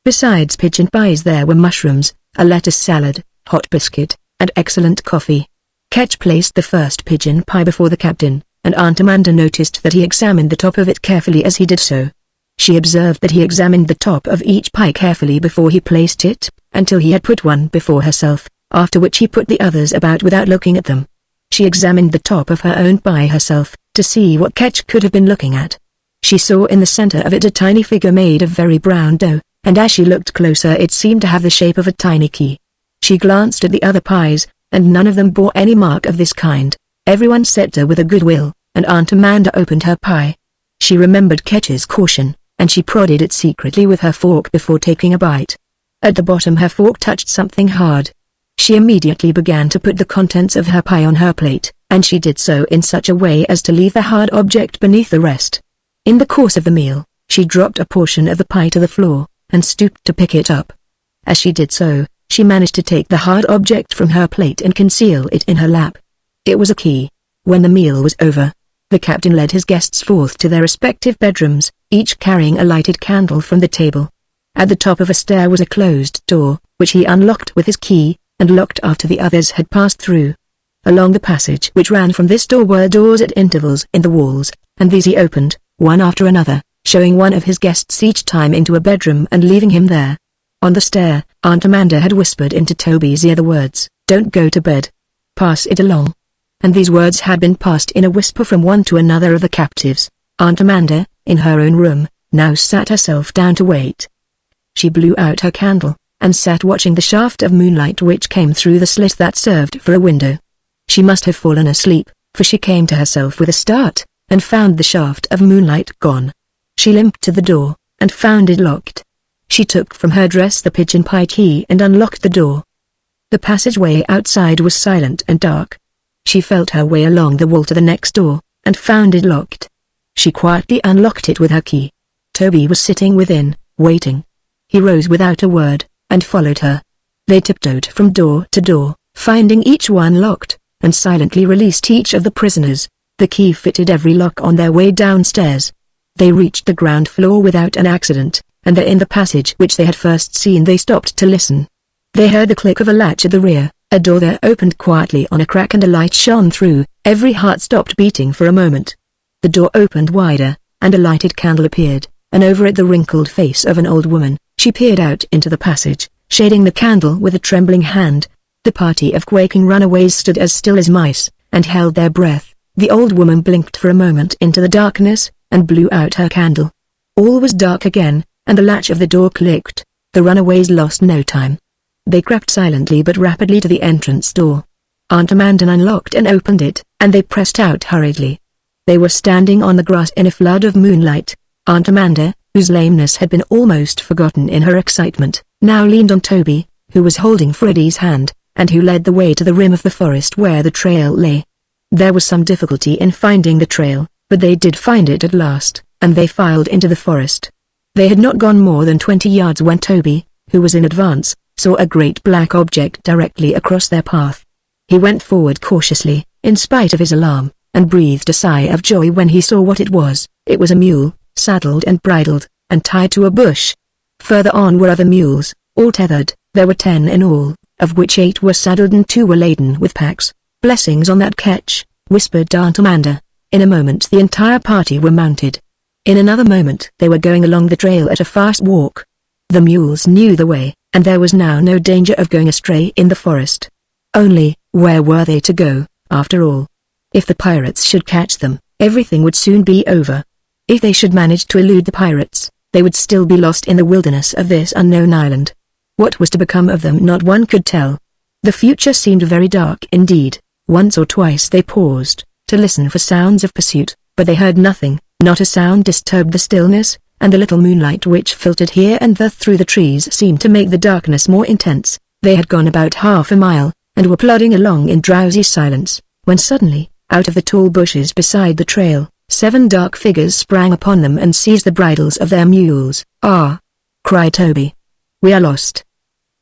Besides pigeon pies there were mushrooms, a lettuce salad, hot biscuit, and excellent coffee. Ketch placed the first pigeon pie before the captain, and Aunt Amanda noticed that he examined the top of it carefully as he did so. She observed that he examined the top of each pie carefully before he placed it, until he had put one before herself, after which he put the others about without looking at them. She examined the top of her own pie herself, to see what Ketch could have been looking at. She saw in the center of it a tiny figure made of very brown dough, and as she looked closer it seemed to have the shape of a tiny key. She glanced at the other pies, and none of them bore any mark of this kind. Everyone set her with a good will, and Aunt Amanda opened her pie. She remembered Ketch's caution, and she prodded it secretly with her fork before taking a bite. At the bottom her fork touched something hard. She immediately began to put the contents of her pie on her plate, and she did so in such a way as to leave the hard object beneath the rest. In the course of the meal, she dropped a portion of the pie to the floor, and stooped to pick it up. As she did so, she managed to take the hard object from her plate and conceal it in her lap. It was a key. When the meal was over, the captain led his guests forth to their respective bedrooms, each carrying a lighted candle from the table. At the top of a stair was a closed door, which he unlocked with his key, and locked after the others had passed through. Along the passage which ran from this door were doors at intervals in the walls, and these he opened, one after another, showing one of his guests each time into a bedroom and leaving him there. On the stair, Aunt Amanda had whispered into Toby's ear the words, "Don't go to bed. Pass it along." And these words had been passed in a whisper from one to another of the captives. Aunt Amanda, in her own room, now sat herself down to wait. She blew out her candle, and sat watching the shaft of moonlight which came through the slit that served for a window. She must have fallen asleep, for she came to herself with a start, and found the shaft of moonlight gone. She limped to the door, and found it locked. She took from her dress the pigeon pie key and unlocked the door. The passageway outside was silent and dark. She felt her way along the wall to the next door, and found it locked. She quietly unlocked it with her key. Toby was sitting within, waiting. He rose without a word, and followed her. They tiptoed from door to door, finding each one locked, and silently released each of the prisoners. The key fitted every lock on their way downstairs. They reached the ground floor without an accident, and there in the passage which they had first seen they stopped to listen. They heard the click of a latch at the rear, a door there opened quietly on a crack and a light shone through. Every heart stopped beating for a moment. The door opened wider, and a lighted candle appeared, and over it the wrinkled face of an old woman. She peered out into the passage, shading the candle with a trembling hand. The party of quaking runaways stood as still as mice, and held their breath. The old woman blinked for a moment into the darkness, and blew out her candle. All was dark again, and the latch of the door clicked. The runaways lost no time. They crept silently but rapidly to the entrance door. Aunt Amanda unlocked and opened it, and they pressed out hurriedly. They were standing on the grass in a flood of moonlight. Aunt Amanda, whose lameness had been almost forgotten in her excitement, now leaned on Toby, who was holding Freddie's hand, and who led the way to the rim of the forest where the trail lay. There was some difficulty in finding the trail, but they did find it at last, and they filed into the forest. They had not gone more than 20 yards when Toby, who was in advance, saw a great black object directly across their path. He went forward cautiously, in spite of his alarm, and breathed a sigh of joy when he saw what it was. It was a mule, saddled and bridled, and tied to a bush. Further on were other mules, all tethered. There were 10 in all, of which 8 were saddled and 2 were laden with packs. "Blessings on that catch," whispered Aunt Amanda. In a moment the entire party were mounted. In another moment they were going along the trail at a fast walk. The mules knew the way, and there was now no danger of going astray in the forest. Only, where were they to go, after all? If the pirates should catch them, everything would soon be over. If they should manage to elude the pirates, they would still be lost in the wilderness of this unknown island. What was to become of them not one could tell. The future seemed very dark indeed. Once or twice they paused, to listen for sounds of pursuit, but they heard nothing. Not a sound disturbed the stillness, and the little moonlight which filtered here and there through the trees seemed to make the darkness more intense. They had gone about half a mile, and were plodding along in drowsy silence, when suddenly, out of the tall bushes beside the trail, 7 dark figures sprang upon them and seized the bridles of their mules. "Ah!" cried Toby. "We are lost."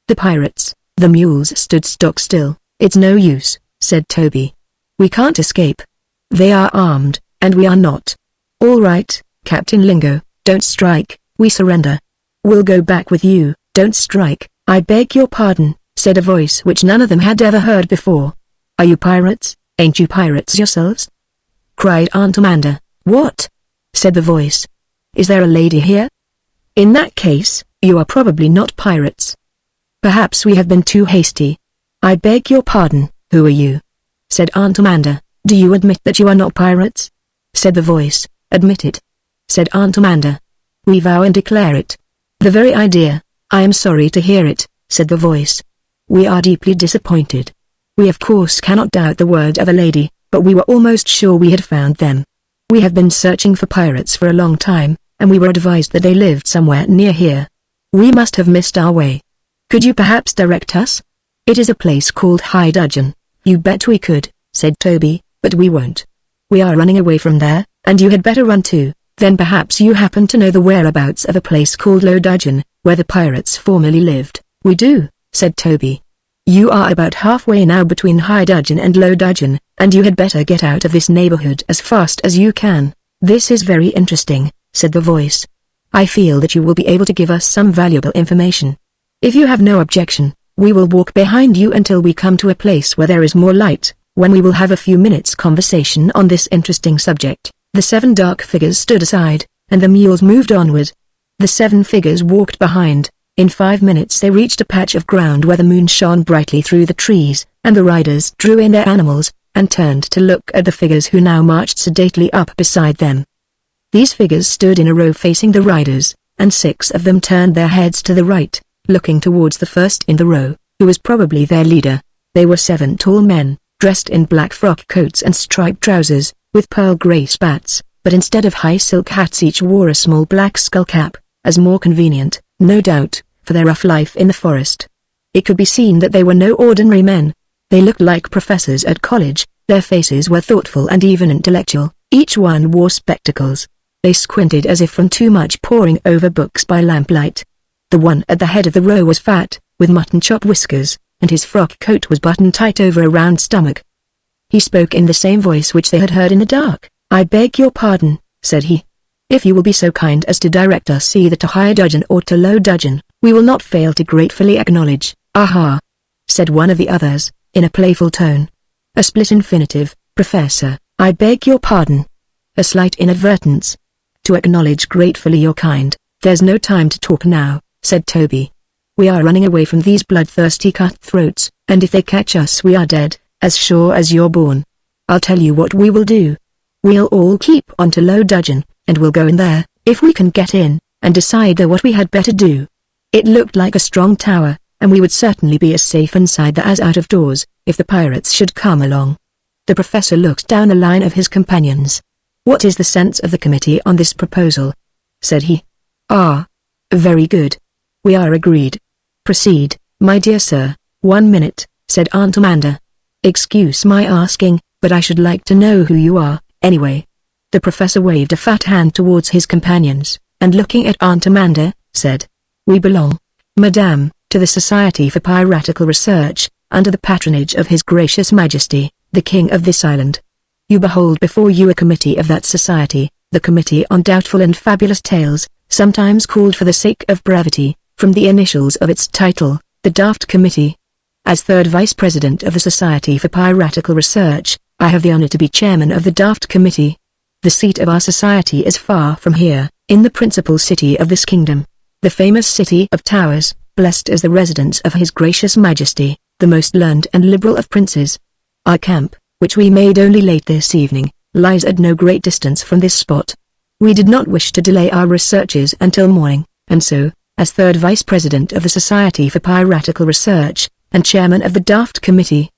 The pirates. The mules stood stock still. "It's no use," said Toby. "We can't escape. They are armed, and we are not." "All right, Captain Lingo, don't strike, we surrender. We'll go back with you." "Don't strike, I beg your pardon," said a voice which none of them had ever heard before. "Are you pirates? Ain't you pirates yourselves?" cried Aunt Amanda. "What?" said the voice. "Is there a lady here? In that case, you are probably not pirates. Perhaps we have been too hasty." "I beg your pardon, who are you?" said Aunt Amanda. "Do you admit that you are not pirates?" said the voice. "Admit it," said Aunt Amanda. "We vow and declare it." "The very idea. I am sorry to hear it," said the voice. "We are deeply disappointed. We of course cannot doubt the word of a lady, but we were almost sure we had found them. We have been searching for pirates for a long time, and we were advised that they lived somewhere near here. We must have missed our way. Could you perhaps direct us?" "It is a place called High Dudgeon." "You bet we could," said Toby, "but we won't. We are running away from there, and you had better run too." Then perhaps you happen to know the whereabouts of a place called Low Dudgeon, where the pirates formerly lived. We do, said Toby. You are about halfway now between High Dudgeon and Low Dudgeon, and you had better get out of this neighborhood as fast as you can. This is very interesting, said the voice. I feel that you will be able to give us some valuable information. If you have no objection, we will walk behind you until we come to a place where there is more light, when we will have a few minutes' conversation on this interesting subject. The 7 dark figures stood aside, and the mules moved onward. The 7 figures walked behind. In 5 minutes they reached a patch of ground where the moon shone brightly through the trees, and the riders drew in their animals, and turned to look at the figures who now marched sedately up beside them. These figures stood in a row facing the riders, and 6 of them turned their heads to the right, looking towards the first in the row, who was probably their leader. They were 7 tall men, dressed in black frock coats and striped trousers, with pearl-grey spats, but instead of high silk hats each wore a small black skull cap, as more convenient, no doubt, for their rough life in the forest. It could be seen that they were no ordinary men. They looked like professors at college. Their faces were thoughtful and even intellectual. Each one wore spectacles. They squinted as if from too much poring over books by lamplight. The one at the head of the row was fat, with mutton chop whiskers, and his frock coat was buttoned tight over a round stomach. He spoke in the same voice which they had heard in the dark. "I beg your pardon," said he. "If you will be so kind as to direct us either to High Dudgeon or to Low Dudgeon, we will not fail to gratefully acknowledge." "Aha!" said one of the others, in a playful tone. "A split infinitive, Professor. I beg your pardon." "A slight inadvertence." "To acknowledge gratefully your kind." "There's no time to talk now," said Toby. "We are running away from these bloodthirsty cutthroats, and if they catch us we are dead, as sure as you're born. I'll tell you what we will do. We'll all keep on to Low Dudgeon, and we'll go in there, if we can get in, and decide there what we had better do. It looked like a strong tower, and we would certainly be as safe inside there as out of doors, if the pirates should come along." The professor looked down the line of his companions. "What is the sense of the committee on this proposal?" said he. "Ah, very good. We are agreed. Proceed, my dear sir." "1 minute," said Aunt Amanda. "Excuse my asking, but I should like to know who you are, anyway." The professor waved a fat hand towards his companions, and looking at Aunt Amanda, said, "We belong, Madame, to the Society for Piratical Research, under the patronage of His Gracious Majesty, the King of this island. You behold before you a committee of that society, the Committee on Doubtful and Fabulous Tales, sometimes called for the sake of brevity, from the initials of its title, the Daft Committee. As third vice president of the Society for Piratical Research, I have the honor to be chairman of the Daft Committee. The seat of our society is far from here, in the principal city of this kingdom, the famous city of Towers, blessed as the residence of His Gracious Majesty, the most learned and liberal of princes. Our camp, which we made only late this evening, lies at no great distance from this spot. We did not wish to delay our researches until morning, and so, as third vice president of the Society for Piratical Research, and chairman of the Daft Committee,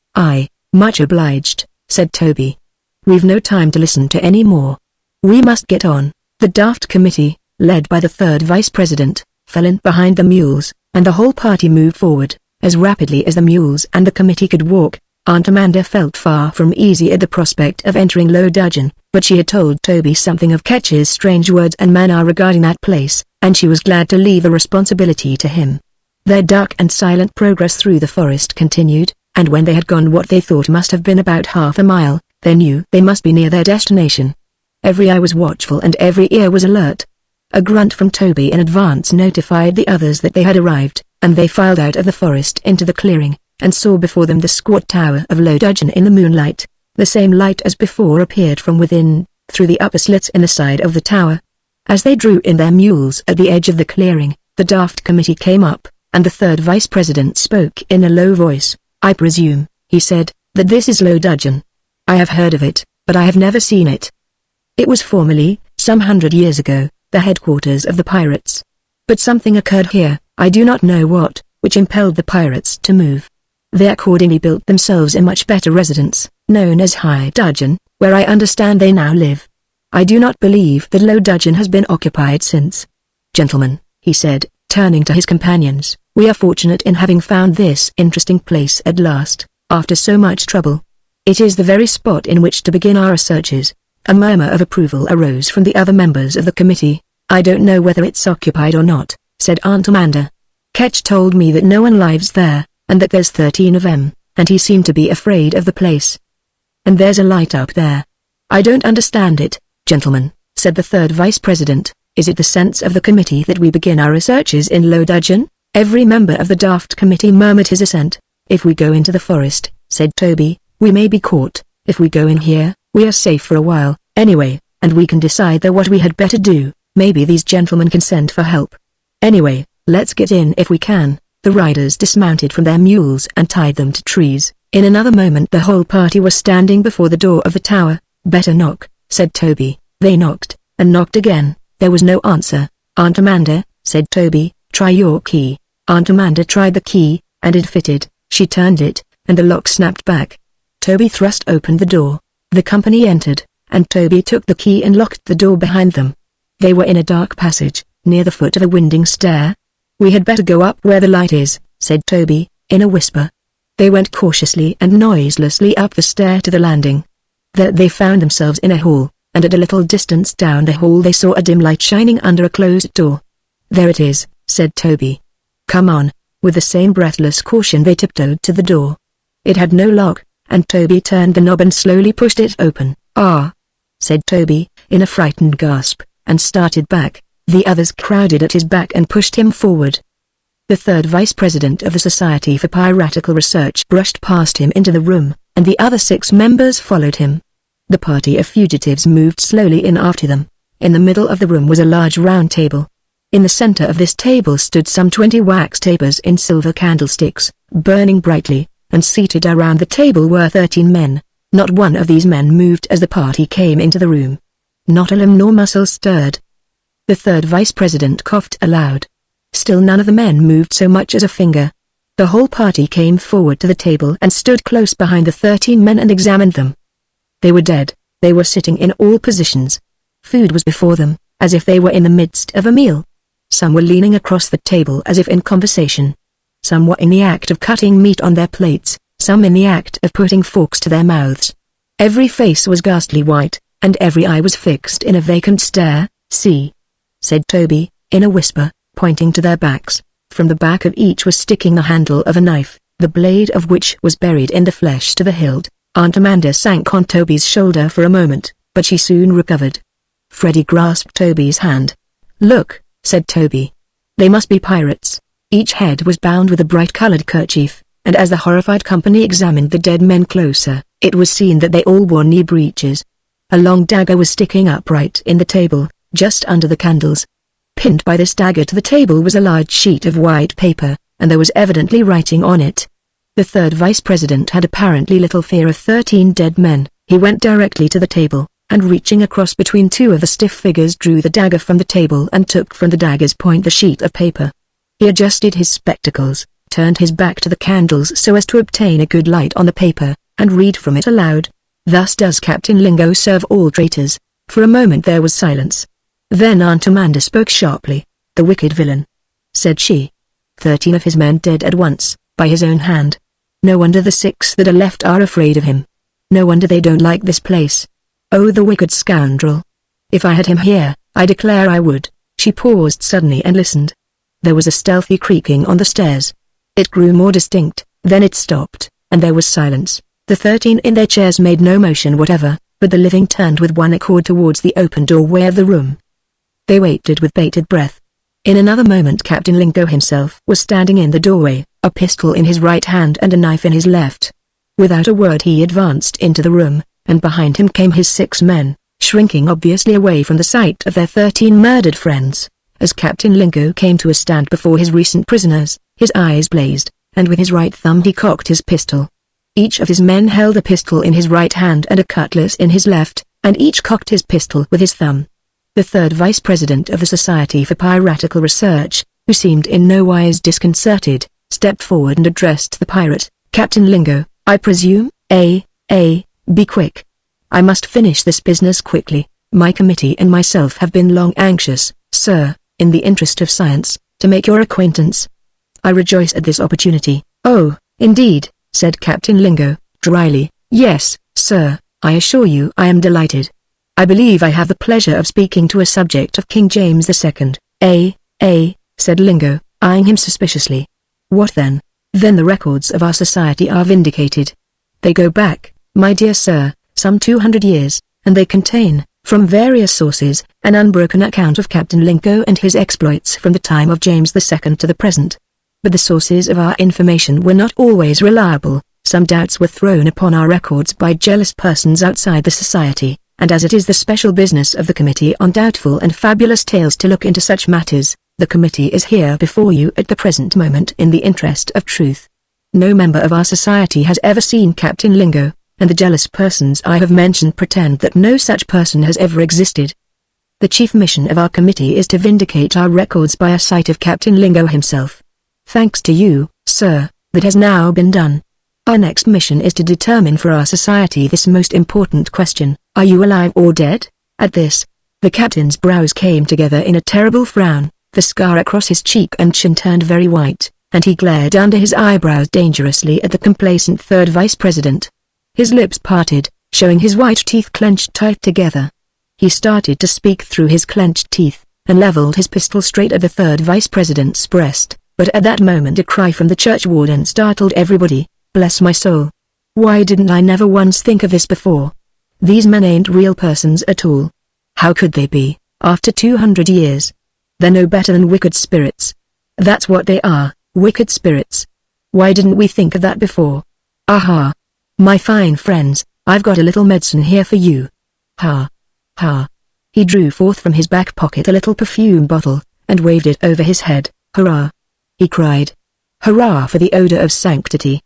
Much obliged," said Toby. "We've no time to listen to any more. We must get on." The Daft Committee, led by the third vice president, fell in behind the mules, and the whole party moved forward, as rapidly as the mules and the committee could walk. Aunt Amanda felt far from easy at the prospect of entering Low Dudgeon, but she had told Toby something of Ketch's strange words and manner regarding that place, and she was glad to leave the responsibility to him. Their dark and silent progress through the forest continued, and when they had gone what they thought must have been about half a mile, they knew they must be near their destination. Every eye was watchful and every ear was alert. A grunt from Toby in advance notified the others that they had arrived, and they filed out of the forest into the clearing, and saw before them the squat tower of Low Dudgeon in the moonlight. The same light as before appeared from within, through the upper slits in the side of the tower. As they drew in their mules at the edge of the clearing, the Daft Committee came up, and the third vice president spoke in a low voice. "I presume," he said, "that this is Low Dudgeon. I have heard of it, but I have never seen it. It was formerly, some 100 years ago, the headquarters of the pirates. But something occurred here, I do not know what, which impelled the pirates to move. They accordingly built themselves a much better residence, known as High Dudgeon, where I understand they now live. I do not believe that Low Dudgeon has been occupied since. Gentlemen," he said, turning to his companions, "we are fortunate in having found this interesting place at last, after so much trouble. It is the very spot in which to begin our researches, A murmur of approval arose from the other members of the committee. "I don't know whether it's occupied or not," said Aunt Amanda. "Ketch told me that no one lives there, and that there's 13 of them, and he seemed to be afraid of the place. And there's a light up there." "I don't understand it, gentlemen," said the third vice president. "Is it the sense of the committee that we begin our researches in low dudgeon?" Every member of the draft committee murmured his assent. "If we go into the forest," said Toby, "we may be caught. If we go in here, we are safe for a while, anyway, and we can decide there what we had better do. Maybe these gentlemen can send for help. Anyway, let's get in if we can." The riders dismounted from their mules and tied them to trees. In another moment the whole party was standing before the door of the tower. "Better knock," said Toby. They knocked, and knocked again. There was no answer. "Aunt Amanda," said Toby, "try your key." Aunt Amanda tried the key, and it fitted. She turned it, and the lock snapped back. Toby thrust open the door. The company entered, and Toby took the key and locked the door behind them. They were in a dark passage, near the foot of a winding stair. "We had better go up where the light is," said Toby, in a whisper. They went cautiously and noiselessly up the stair to the landing. There they found themselves in a hall, and at a little distance down the hall they saw a dim light shining under a closed door. "There it is," said Toby. "Come on." With the same breathless caution they tiptoed to the door. It had no lock, and Toby turned the knob and slowly pushed it open. "Ah!" said Toby, in a frightened gasp, and started back. The others crowded at his back and pushed him forward. The third vice president of the Society for Piratical Research brushed past him into the room, and the other 6 members followed him. The party of fugitives moved slowly in after them. In the middle of the room was a large round table. In the center of this table stood some 20 wax tapers in silver candlesticks, burning brightly, and seated around the table were 13 men. Not one of these men moved as the party came into the room. Not a limb nor muscle stirred. The third vice president coughed aloud. Still none of the men moved so much as a finger. The whole party came forward to the table and stood close behind the 13 men and examined them. They were dead. They were sitting in all positions. Food was before them, as if they were in the midst of a meal. Some were leaning across the table as if in conversation. Some were in the act of cutting meat on their plates, some in the act of putting forks to their mouths. Every face was ghastly white, and every eye was fixed in a vacant stare. "See," said Toby, in a whisper, pointing to their backs. From the back of each was sticking the handle of a knife, the blade of which was buried in the flesh to the hilt. Aunt Amanda sank on Toby's shoulder for a moment, but she soon recovered. Freddie grasped Toby's hand. "Look," said Toby. "They must be pirates." Each head was bound with a bright-colored kerchief, and as the horrified company examined the dead men closer, it was seen that they all wore knee breeches. A long dagger was sticking upright in the table, just under the candles. Pinned by this dagger to the table was a large sheet of white paper, and there was evidently writing on it. The third vice president had apparently little fear of 13 dead men. He went directly to the table, and reaching across between 2 of the stiff figures drew the dagger from the table and took from the dagger's point the sheet of paper. He adjusted his spectacles, turned his back to the candles so as to obtain a good light on the paper, and read from it aloud. "Thus does Captain Lingo serve all traitors." For a moment there was silence. Then Aunt Amanda spoke sharply. "The wicked villain," said she. 13 of his men dead at once, by his own hand. No wonder the 6 that are left are afraid of him. No wonder they don't like this place. Oh, the wicked scoundrel. If I had him here, I declare I would. She paused suddenly and listened. There was a stealthy creaking on the stairs. It grew more distinct, then it stopped, and there was silence. The 13 in their chairs made no motion whatever, but the living turned with one accord towards the open doorway of the room. They waited with bated breath. In another moment Captain Lingo himself was standing in the doorway, a pistol in his right hand and a knife in his left. Without a word he advanced into the room, and behind him came his 6 men, shrinking obviously away from the sight of their 13 murdered friends. As Captain Lingo came to a stand before his recent prisoners, his eyes blazed, and with his right thumb he cocked his pistol. Each of his men held a pistol in his right hand and a cutlass in his left, and each cocked his pistol with his thumb. The third vice president of the Society for Piratical Research, who seemed in no wise disconcerted, stepped forward and addressed the pirate. "Captain Lingo, I presume, be quick. I must finish this business quickly. My committee and myself have been long anxious, sir, in the interest of science, to make your acquaintance. I rejoice at this opportunity." "Oh, indeed," said Captain Lingo, dryly. "Yes, sir, I assure you I am delighted. I believe I have the pleasure of speaking to a subject of King James II. Said Lingo, eyeing him suspiciously. What then? Then the records of our society are vindicated. They go back, my dear sir, some 200 years, and they contain, from various sources, an unbroken account of Captain Lingo and his exploits from the time of James II to the present. But the sources of our information were not always reliable. Some doubts were thrown upon our records by jealous persons outside the society, and as it is the special business of the Committee on Doubtful and Fabulous Tales to look into such matters, the committee is here before you at the present moment in the interest of truth. No member of our society has ever seen Captain Lingo, and the jealous persons I have mentioned pretend that no such person has ever existed. The chief mission of our committee is to vindicate our records by a sight of Captain Lingo himself. Thanks to you, sir, that has now been done. Our next mission is to determine for our society this most important question: are you alive or dead? At this, the captain's brows came together in a terrible frown, the scar across his cheek and chin turned very white, and he glared under his eyebrows dangerously at the complacent third vice president. His lips parted, showing his white teeth clenched tight together. He started to speak through his clenched teeth, and leveled his pistol straight at the third vice president's breast, but at that moment a cry from the church warden startled everybody. Bless my soul. Why didn't I never once think of this before? These men ain't real persons at all. How could they be, after 200 years? They're no better than wicked spirits. That's what they are, wicked spirits. Why didn't we think of that before? Aha! My fine friends, I've got a little medicine here for you. Ha! Ha! He drew forth from his back pocket a little perfume bottle, and waved it over his head. Hurrah! He cried. Hurrah for the odor of sanctity!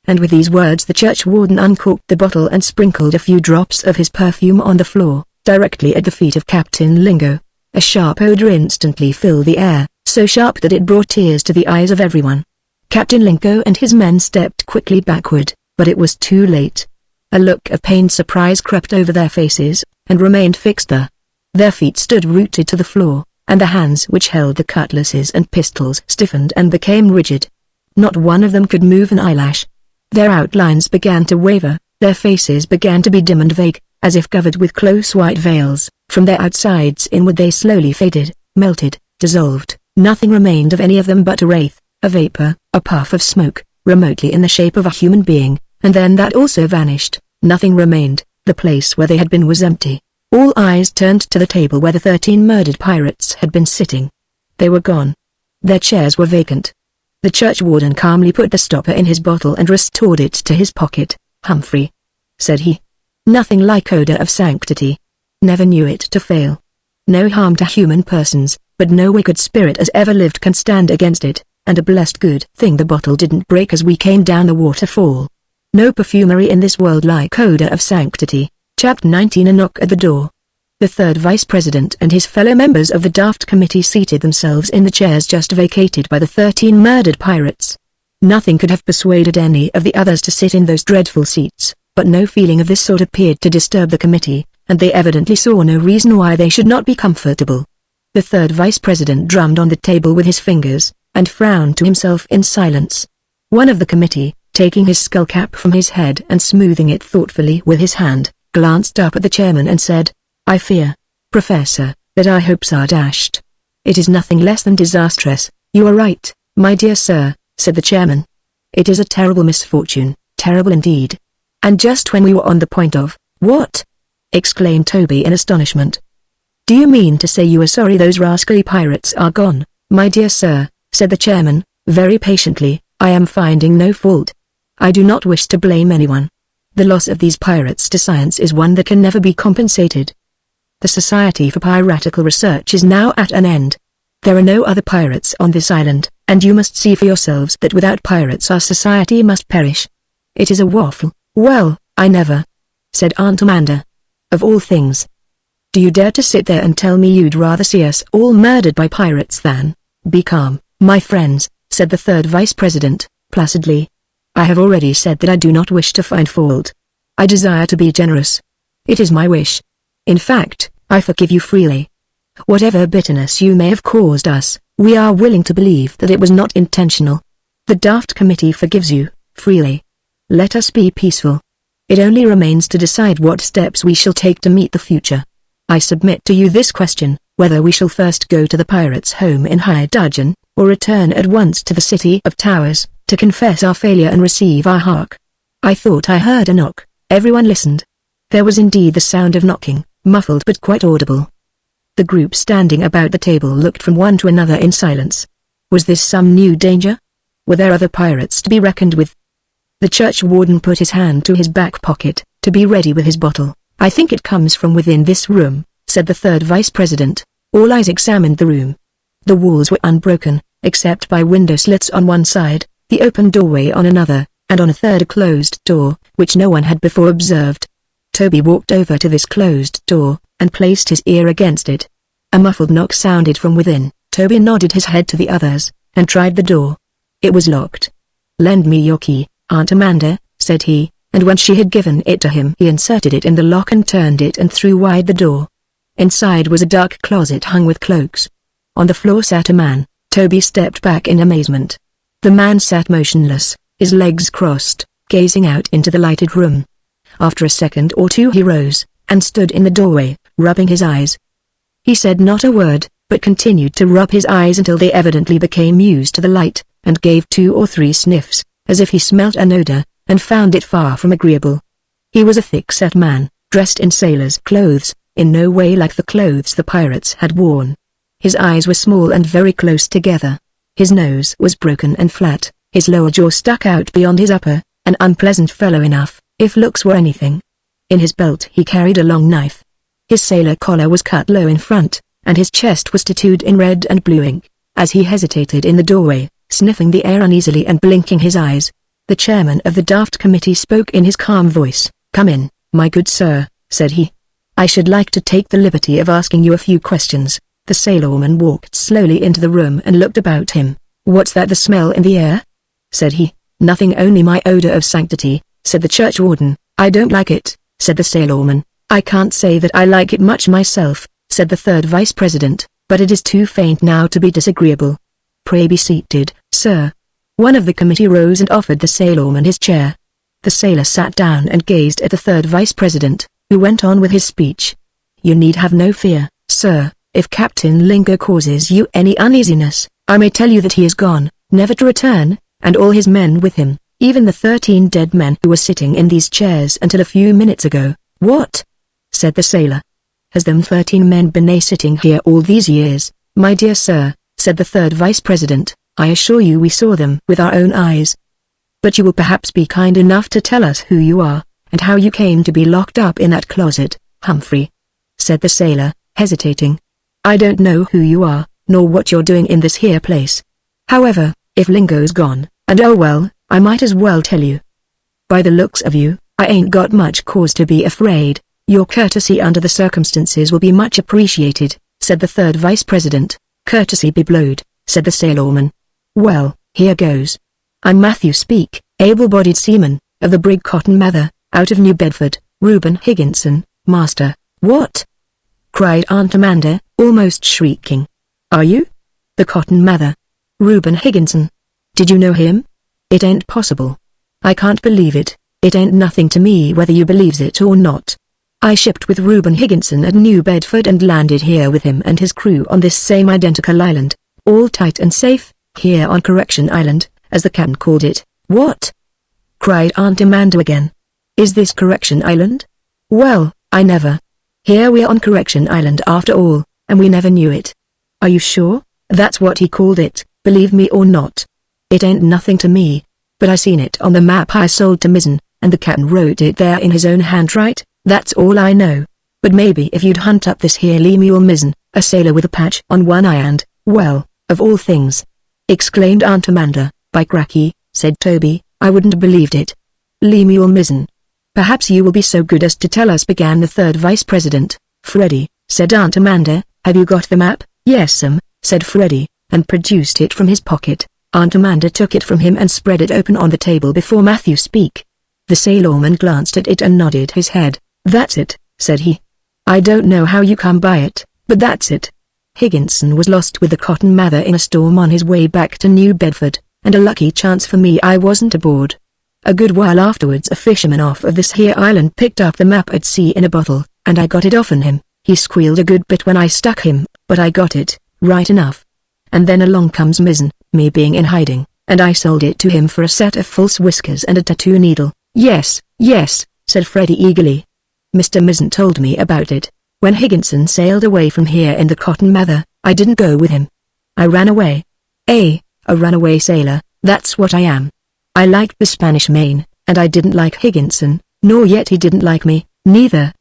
And with these words the church warden uncorked the bottle and sprinkled a few drops of his perfume on the floor, directly at the feet of Captain Lingo. A sharp odor instantly filled the air, so sharp that it brought tears to the eyes of everyone. Captain Lingo and his men stepped quickly backward, but it was too late. A look of pained surprise crept over their faces, and remained fixed there. Their feet stood rooted to the floor, and the hands which held the cutlasses and pistols stiffened and became rigid. Not one of them could move an eyelash. Their outlines began to waver, their faces began to be dim and vague, as if covered with close white veils. From their outsides inward they slowly faded, melted, dissolved. Nothing remained of any of them but a wraith, a vapor, a puff of smoke, remotely in the shape of a human being, and then that also vanished. Nothing remained. The place where they had been was empty. All eyes turned to the table where the 13 murdered pirates had been sitting. They were gone. Their chairs were vacant. The church warden calmly put the stopper in his bottle and restored it to his pocket. Humphrey, said he. Nothing like odor of sanctity. Never knew it to fail. No harm to human persons, but no wicked spirit as ever lived can stand against it, and a blessed good thing the bottle didn't break as we came down the waterfall. No perfumery in this world like odor of sanctity. Chapter 19. A knock at the door. The third vice president and his fellow members of the draft committee seated themselves in the chairs just vacated by the 13 murdered pirates. Nothing could have persuaded any of the others to sit in those dreadful seats, but no feeling of this sort appeared to disturb the committee, and they evidently saw no reason why they should not be comfortable. The third vice president drummed on the table with his fingers, and frowned to himself in silence. One of the committee, taking his skull cap from his head and smoothing it thoughtfully with his hand, glanced up at the chairman and said, I fear, Professor, that our hopes are dashed. It is nothing less than disastrous. You are right, my dear sir, said the chairman. It is a terrible misfortune, terrible indeed. And just when we were on the point of, what? Exclaimed Toby in astonishment. Do you mean to say you are sorry those rascally pirates are gone? My dear sir, said the chairman, very patiently, I am finding no fault. I do not wish to blame anyone. The loss of these pirates to science is one that can never be compensated. The Society for Piratical Research is now at an end. There are no other pirates on this island, and you must see for yourselves that without pirates our society must perish. It is a waffle. Well, I never, said Aunt Amanda. Of all things. Do you dare to sit there and tell me you'd rather see us all murdered by pirates than? Be calm, my friends, said the third vice president, placidly. I have already said that I do not wish to find fault. I desire to be generous. It is my wish. In fact, I forgive you freely. Whatever bitterness you may have caused us, we are willing to believe that it was not intentional. The draft committee forgives you, freely. Let us be peaceful. It only remains to decide what steps we shall take to meet the future. I submit to you this question, whether we shall first go to the pirate's home in High Dudgeon, or return at once to the City of Towers, to confess our failure and receive our hark. I thought I heard a knock. Everyone listened. There was indeed the sound of knocking, muffled but quite audible. The group standing about the table looked from one to another in silence. Was this some new danger? Were there other pirates to be reckoned with? The church warden put his hand to his back pocket, to be ready with his bottle. I think it comes from within this room, said the third vice president. All eyes examined the room. The walls were unbroken, except by window slits on one side, the open doorway on another, and on a third a closed door, which no one had before observed. Toby walked over to this closed door, and placed his ear against it. A muffled knock sounded from within. Toby nodded his head to the others, and tried the door. It was locked. "Lend me your key, Aunt Amanda," said he, and when she had given it to him he inserted it in the lock and turned it and threw wide the door. Inside was a dark closet hung with cloaks. On the floor sat a man. Toby stepped back in amazement. The man sat motionless, his legs crossed, gazing out into the lighted room. After a second or two he rose, and stood in the doorway, rubbing his eyes. He said not a word, but continued to rub his eyes until they evidently became used to the light, and gave 2 or 3 sniffs, as if he smelt an odor, and found it far from agreeable. He was a thick-set man, dressed in sailor's clothes, in no way like the clothes the pirates had worn. His eyes were small and very close together. His nose was broken and flat, his lower jaw stuck out beyond his upper, an unpleasant fellow enough, if looks were anything. In his belt he carried a long knife. His sailor collar was cut low in front, and his chest was tattooed in red and blue ink. As he hesitated in the doorway, sniffing the air uneasily and blinking his eyes, the chairman of the draft committee spoke in his calm voice. "Come in, my good sir," said he. "I should like to take the liberty of asking you a few questions." The sailorman walked slowly into the room and looked about him. "What's that, the smell in the air?" said he. "Nothing, only my odor of sanctity," said the church warden. "I don't like it," said the sailorman. "I can't say that I like it much myself," said the third vice president, "but it is too faint now to be disagreeable. Pray be seated, sir." One of the committee rose and offered the sailorman his chair. The sailor sat down and gazed at the third vice president, who went on with his speech. "You need have no fear, sir. If Captain Lingo causes you any uneasiness, I may tell you that he is gone, never to return, and all his men with him, even the 13 dead men who were sitting in these chairs until a few minutes ago." "What?" said the sailor. "Has them 13 men been sitting here all these years?" "My dear sir," said the third vice president, "I assure you we saw them with our own eyes. But you will perhaps be kind enough to tell us who you are, and how you came to be locked up in that closet." "Humphrey," said the sailor, hesitating. "I don't know who you are, nor what you're doing in this here place. However, if Lingo's gone, and oh well, I might as well tell you. By the looks of you, I ain't got much cause to be afraid. Your courtesy under the circumstances will be much appreciated," said the third vice president. "Courtesy be blowed," said the sailorman. "Well, here goes. I'm Matthew Speak, able-bodied seaman, of the brig Cotton Mather, out of New Bedford, Reuben Higginson, master." "What?" cried Aunt Amanda, almost shrieking. "Are you? The Cotton Mather? Reuben Higginson? Did you know him? It ain't possible. I can't believe it. It ain't nothing to me whether you believes it or not. I shipped with Reuben Higginson at New Bedford and landed here with him and his crew on this same identical island, all tight and safe, here on Correction Island, as the captain called it." "What?" cried Aunt Amanda again. "Is this Correction Island? Well, I never. Here we are on Correction Island after all, and we never knew it." "Are you sure? That's what he called it, believe me or not. It ain't nothing to me, but I seen it on the map I sold to Mizzen, and the captain wrote it there in his own handwriting. That's all I know. But maybe if you'd hunt up this here Lemuel Mizzen, a sailor with a patch on one eye and, well, of all things," exclaimed Aunt Amanda. "By cracky," said Toby, "I wouldn't have believed it. Lemuel Mizzen. Perhaps you will be so good as to tell us," began the third vice president. "Freddie," said Aunt Amanda, "have you got the map?" "Yes'm," said Freddie, and produced it from his pocket. Aunt Amanda took it from him and spread it open on the table before Matthew Speak. The sailorman glanced at it and nodded his head. "That's it," said he. "I don't know how you come by it, but that's it. Higginson was lost with the Cotton Mather in a storm on his way back to New Bedford, and a lucky chance for me I wasn't aboard. A good while afterwards a fisherman off of this here island picked up the map at sea in a bottle, and I got it off'n him. He squealed a good bit when I stuck him, but I got it, right enough. And then along comes Mizzen, me being in hiding, and I sold it to him for a set of false whiskers and a tattoo needle. Yes, yes, said Freddie eagerly. Mr. Mizzen told me about it. When Higginson sailed away from here in the Cotton Mather, I didn't go with him. I ran away. A runaway sailor, that's what I am. I liked the Spanish Main, and I didn't like Higginson, nor yet he didn't like me, neither.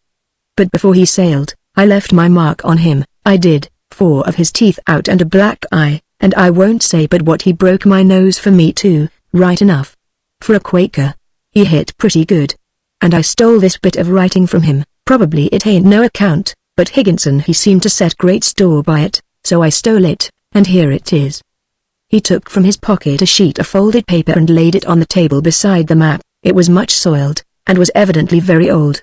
But before he sailed, I left my mark on him, I did, 4 of his teeth out and a black eye, and I won't say but what he broke my nose for me too, right enough. For a Quaker. He hit pretty good. And I stole this bit of writing from him, probably it ain't no account, but Higginson he seemed to set great store by it, so I stole it, and here it is. He took from his pocket a sheet of folded paper and laid it on the table beside the map. It was much soiled, and was evidently very old.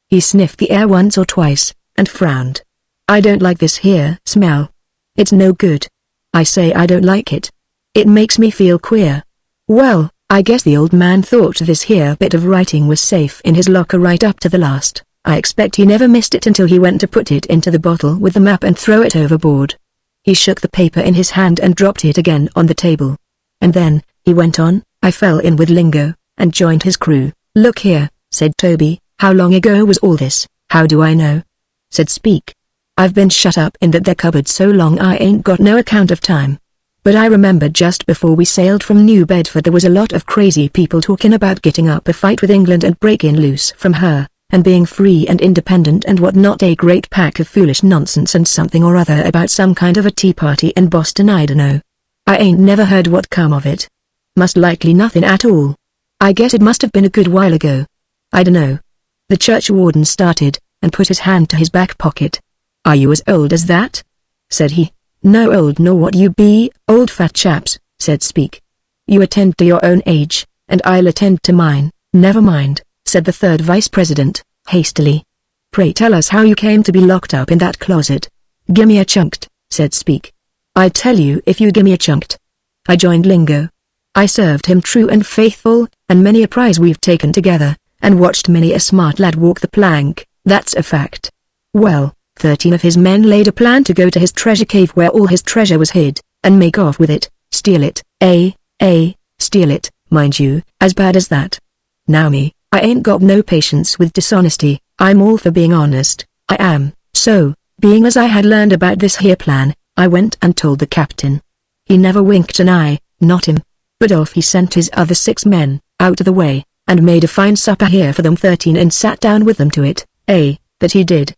He sniffed the air once or twice, and frowned. I don't like this here smell. It's no good. I say I don't like it. It makes me feel queer. Well, I guess the old man thought this here bit of writing was safe in his locker right up to the last. I expect he never missed it until he went to put it into the bottle with the map and throw it overboard. He shook the paper in his hand and dropped it again on the table. And then, he went on, I fell in with Lingo, and joined his crew. Look here, said Toby, how long ago was all this? How do I know? Said Speak. I've been shut up in that there cupboard so long I ain't got no account of time. But I remember just before we sailed from New Bedford there was a lot of crazy people talking about getting up a fight with England and breaking loose from her, and being free and independent and what not, a great pack of foolish nonsense and something or other about some kind of a tea party in Boston. I dunno. I ain't never heard what come of it. Most likely nothing at all. I guess it must have been a good while ago. I dunno. The church warden started, and put his hand to his back pocket. Are you as old as that? Said he. No old nor what you be, old fat chaps, said Speak. You attend to your own age, and I'll attend to mine. Never mind, said the third vice president, hastily. Pray tell us how you came to be locked up in that closet. Gimme a chunked, said Speak. I tell you if you gimme a chunked. I joined Lingo. I served him true and faithful, and many a prize we've taken together, and watched many a smart lad walk the plank, that's a fact. Well, 13 of his men laid a plan to go to his treasure cave where all his treasure was hid, and make off with it, steal it, steal it, mind you, as bad as that. Now me, I ain't got no patience with dishonesty, I'm all for being honest, I am, so, being as I had learned about this here plan, I went and told the captain. He never winked an eye, not him. But off he sent his other 6 men, out of the way, and made a fine supper here for them 13 and sat down with them to it, that he did.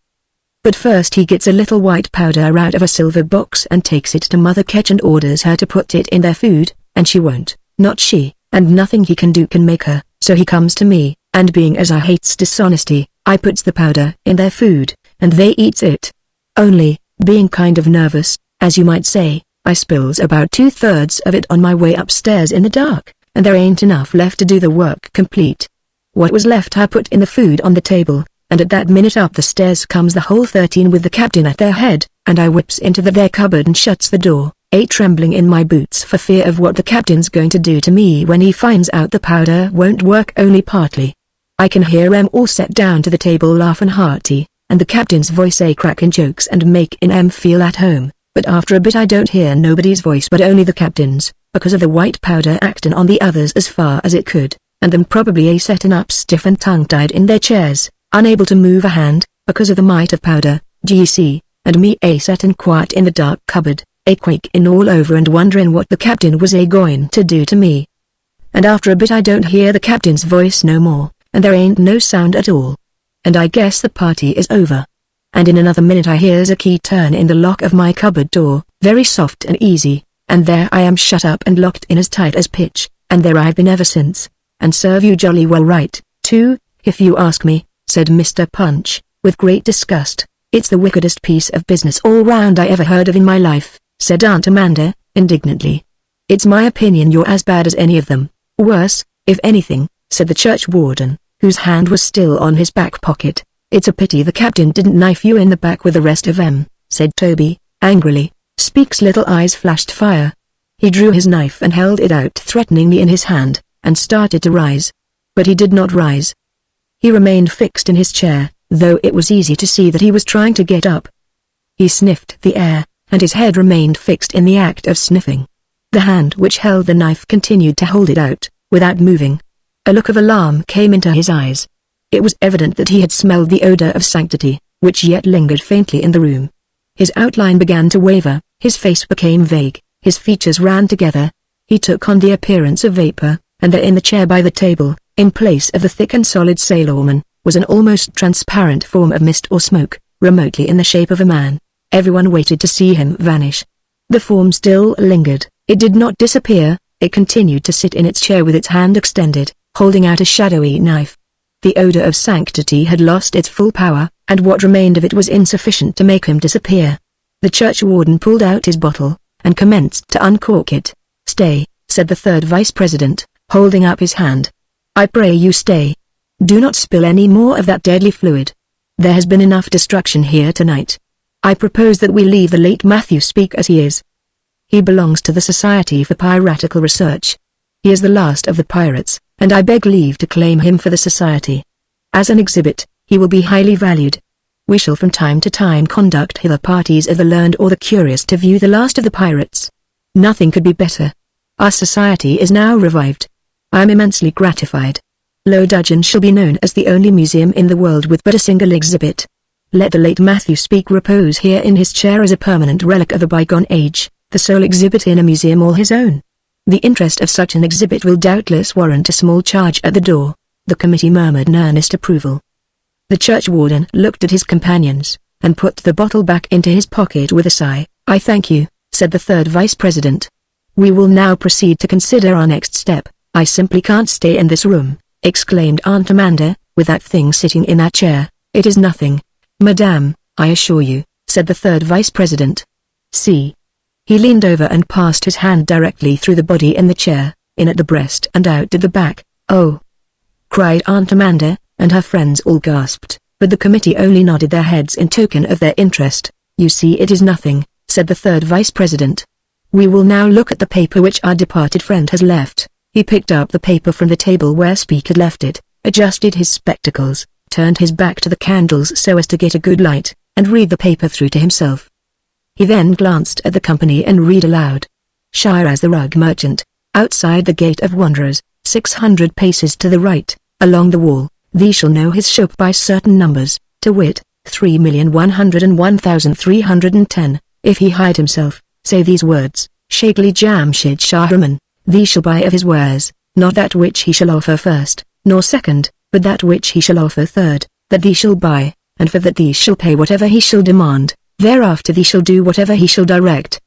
But first he gets a little white powder out of a silver box and takes it to Mother Ketch and orders her to put it in their food, and she won't, not she, and nothing he can do can make her, so he comes to me, and being as I hates dishonesty, I puts the powder in their food, and they eats it. Only, being kind of nervous, as you might say, I spills about 2/3 of it on my way upstairs in the dark, and there ain't enough left to do the work complete. What was left I put in the food on the table, and at that minute up the stairs comes the whole 13 with the captain at their head, and I whips into their cupboard and shuts the door, trembling in my boots for fear of what the captain's going to do to me when he finds out the powder won't work only partly. I can hear 'em all set down to the table laughin' hearty, and the captain's voice crackin' jokes and makin' 'em feel at home. But after a bit I don't hear nobody's voice but only the captain's, because of the white powder actin' on the others as far as it could, and them probably settin' up stiff and tongue-tied in their chairs, unable to move a hand, because of the might of powder, GC, and me settin' quiet in the dark cupboard, quakin' all over and wonderin' what the captain was goin' to do to me. And after a bit I don't hear the captain's voice no more, and there ain't no sound at all. And I guess the party is over. And in another minute I hears a key turn in the lock of my cupboard door, very soft and easy, and there I am shut up and locked in as tight as pitch, and there I've been ever since, and serve you jolly well right, too, if you ask me, said Mr. Punch, with great disgust. It's the wickedest piece of business all round I ever heard of in my life, said Aunt Amanda, indignantly. It's my opinion you're as bad as any of them, worse, if anything, said the church warden, whose hand was still on his back pocket. It's a pity the captain didn't knife you in the back with the rest of 'em, said Toby, angrily. Speak's little eyes flashed fire. He drew his knife and held it out threateningly in his hand, and started to rise. But he did not rise. He remained fixed in his chair, though it was easy to see that he was trying to get up. He sniffed the air, and his head remained fixed in the act of sniffing. The hand which held the knife continued to hold it out, without moving. A look of alarm came into his eyes. It was evident that he had smelled the odor of sanctity, which yet lingered faintly in the room. His outline began to waver, his face became vague, his features ran together. He took on the appearance of vapor, and there in the chair by the table, in place of the thick and solid sailorman, was an almost transparent form of mist or smoke, remotely in the shape of a man. Everyone waited to see him vanish. The form still lingered, it did not disappear, it continued to sit in its chair with its hand extended, holding out a shadowy knife. The odor of sanctity had lost its full power, and what remained of it was insufficient to make him disappear. The church warden pulled out his bottle, and commenced to uncork it. "Stay," said the third vice president, holding up his hand. "I pray you stay. Do not spill any more of that deadly fluid. There has been enough destruction here tonight. I propose that we leave the late Matthew speak as he is. He belongs to the Society for Piratical Research. He is the last of the pirates, and I beg leave to claim him for the society. As an exhibit, he will be highly valued. We shall from time to time conduct hither parties of the learned or the curious to view the last of the pirates. Nothing could be better. Our society is now revived. I am immensely gratified. Low Dudgeon shall be known as the only museum in the world with but a single exhibit. Let the late Matthew Speak repose here in his chair as a permanent relic of a bygone age, the sole exhibit in a museum all his own. The interest of such an exhibit will doubtless warrant a small charge at the door." The committee murmured in earnest approval. The church warden looked at his companions, and put the bottle back into his pocket with a sigh. "I thank you," said the third vice president. "We will now proceed to consider our next step." "I simply can't stay in this room," exclaimed Aunt Amanda, "with that thing sitting in that chair. It is nothing." "Madame, I assure you," said the third vice president. "See." He leaned over and passed his hand directly through the body in the chair, in at the breast and out at the back. "Oh!" cried Aunt Amanda, and her friends all gasped, but the committee only nodded their heads in token of their interest. "You see it is nothing," said the third vice president. "We will now look at the paper which our departed friend has left." He picked up the paper from the table where Speak had left it, adjusted his spectacles, turned his back to the candles so as to get a good light, and read the paper through to himself. He then glanced at the company and read aloud. "Shiraz the rug merchant, outside the gate of Wanderers, 600 paces to the right, along the wall, thee shall know his shop by certain numbers, to wit, 3,101,310. If he hide himself, say these words, Shakely Jamshid Shahraman, thee shall buy of his wares, not that which he shall offer first, nor second, but that which he shall offer third, that thee shall buy, and for that thee shall pay whatever he shall demand. Thereafter thee shall do whatever he shall direct.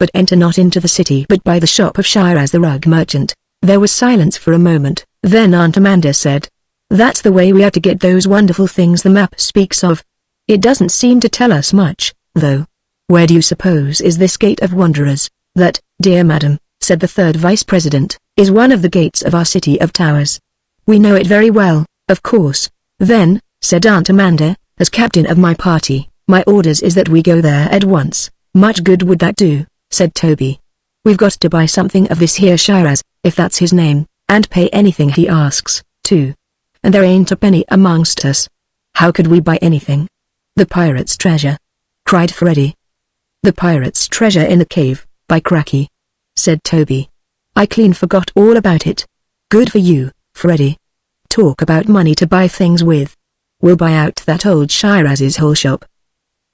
But enter not into the city but by the shop of Shiraz the rug merchant." There was silence for a moment, then Aunt Amanda said, "That's the way we are to get those wonderful things the map speaks of. It doesn't seem to tell us much, though. Where do you suppose is this gate of Wanderers?" "That, dear madam," said the third vice president, "is one of the gates of our city of towers. We know it very well, of course." "Then," said Aunt Amanda, "as captain of my party, my orders is that we go there at once." "Much good would that do," said Toby. "We've got to buy something of this here Shiraz, if that's his name, and pay anything he asks, too. And there ain't a penny amongst us. How could we buy anything?" "The pirate's treasure," cried Freddy. "The pirate's treasure in the cave, by cracky," said Toby. "I clean forgot all about it. Good for you, Freddy. Talk about money to buy things with. We'll buy out that old Shiraz's whole shop.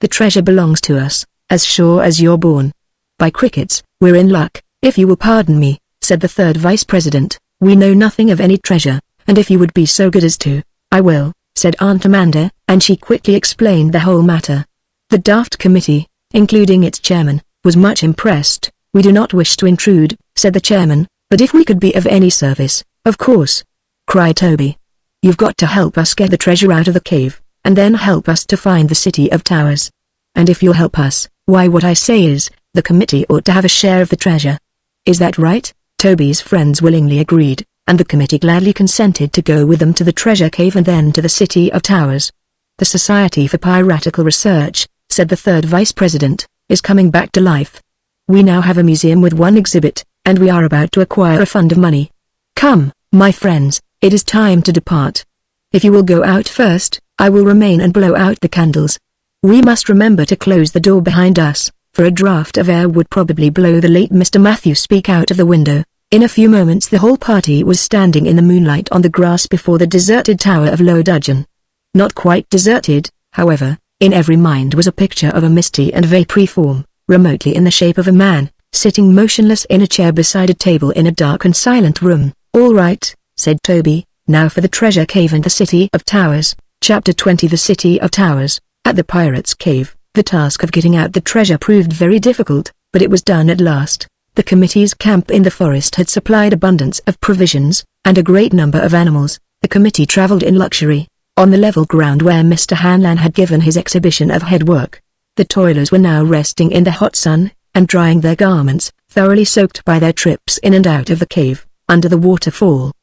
The treasure belongs to us, as sure as you're born. By crickets, we're in luck." "If you will pardon me," said the third vice president, "we know nothing of any treasure, and if you would be so good as to—" "I will," said Aunt Amanda, and she quickly explained the whole matter. The daft committee, including its chairman, was much impressed. "We do not wish to intrude," said the chairman, "but if we could be of any service, of course," cried Toby. "You've got to help us get the treasure out of the cave, and then help us to find the City of Towers. And if you'll help us, why what I say is, the committee ought to have a share of the treasure. Is that right?" Toby's friends willingly agreed, and the committee gladly consented to go with them to the treasure cave and then to the City of Towers. "The Society for Piratical Research," said the third vice president, "is coming back to life. We now have a museum with one exhibit, and we are about to acquire a fund of money. Come, my friends, it is time to depart. If you will go out first, I will remain and blow out the candles. We must remember to close the door behind us, for a draught of air would probably blow the late Mr. Matthew Speak out of the window." In a few moments the whole party was standing in the moonlight on the grass before the deserted Tower of Low Dudgeon. Not quite deserted, however. In every mind was a picture of a misty and vapory form, remotely in the shape of a man, sitting motionless in a chair beside a table in a dark and silent room. "All right," said Toby, "now for the treasure cave and the City of Towers." Chapter 20 The City of Towers. At the Pirates' Cave, the task of getting out the treasure proved very difficult, but it was done at last. The committee's camp in the forest had supplied abundance of provisions, and a great number of animals. The committee traveled in luxury, on the level ground where Mr. Hanlan had given his exhibition of headwork. The toilers were now resting in the hot sun, and drying their garments, thoroughly soaked by their trips in and out of the cave, under the waterfall.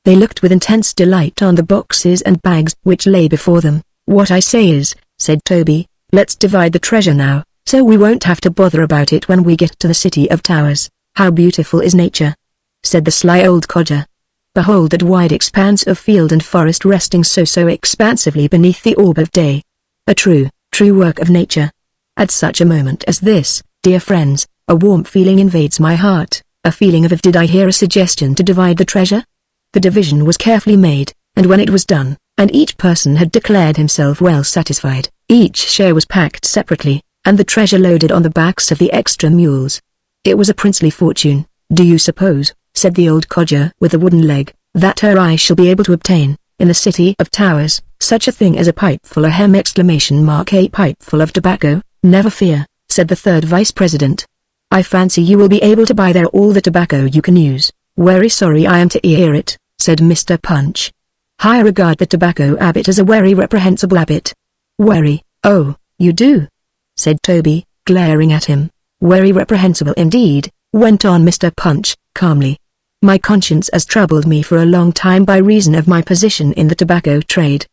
They looked with intense delight on the boxes and bags which lay before them. "What I say is," said Toby, "let's divide the treasure now, so we won't have to bother about it when we get to the City of Towers." "How beautiful is nature," said the sly old codger. "Behold that wide expanse of field and forest resting so expansively beneath the orb of day. A true work of nature. At such a moment as this, dear friends, a warm feeling invades my heart, a feeling of if did I hear a suggestion to divide the treasure?" The division was carefully made, and when it was done, and each person had declared himself well satisfied, each share was packed separately, and the treasure loaded on the backs of the extra mules. It was a princely fortune. "Do you suppose," said the old codger with a wooden leg, "that I shall be able to obtain, in the City of Towers, such a thing as a pipeful ahem!" A pipeful of tobacco? "Never fear," said the third vice president. "I fancy you will be able to buy there all the tobacco you can use." "Very sorry I am to hear it," said Mr. Punch. "I regard the tobacco habit as a very reprehensible habit." "Very, oh, you do?" said Toby, glaring at him. "Very reprehensible indeed," went on Mr. Punch, calmly. "My conscience has troubled me for a long time by reason of my position in the tobacco trade.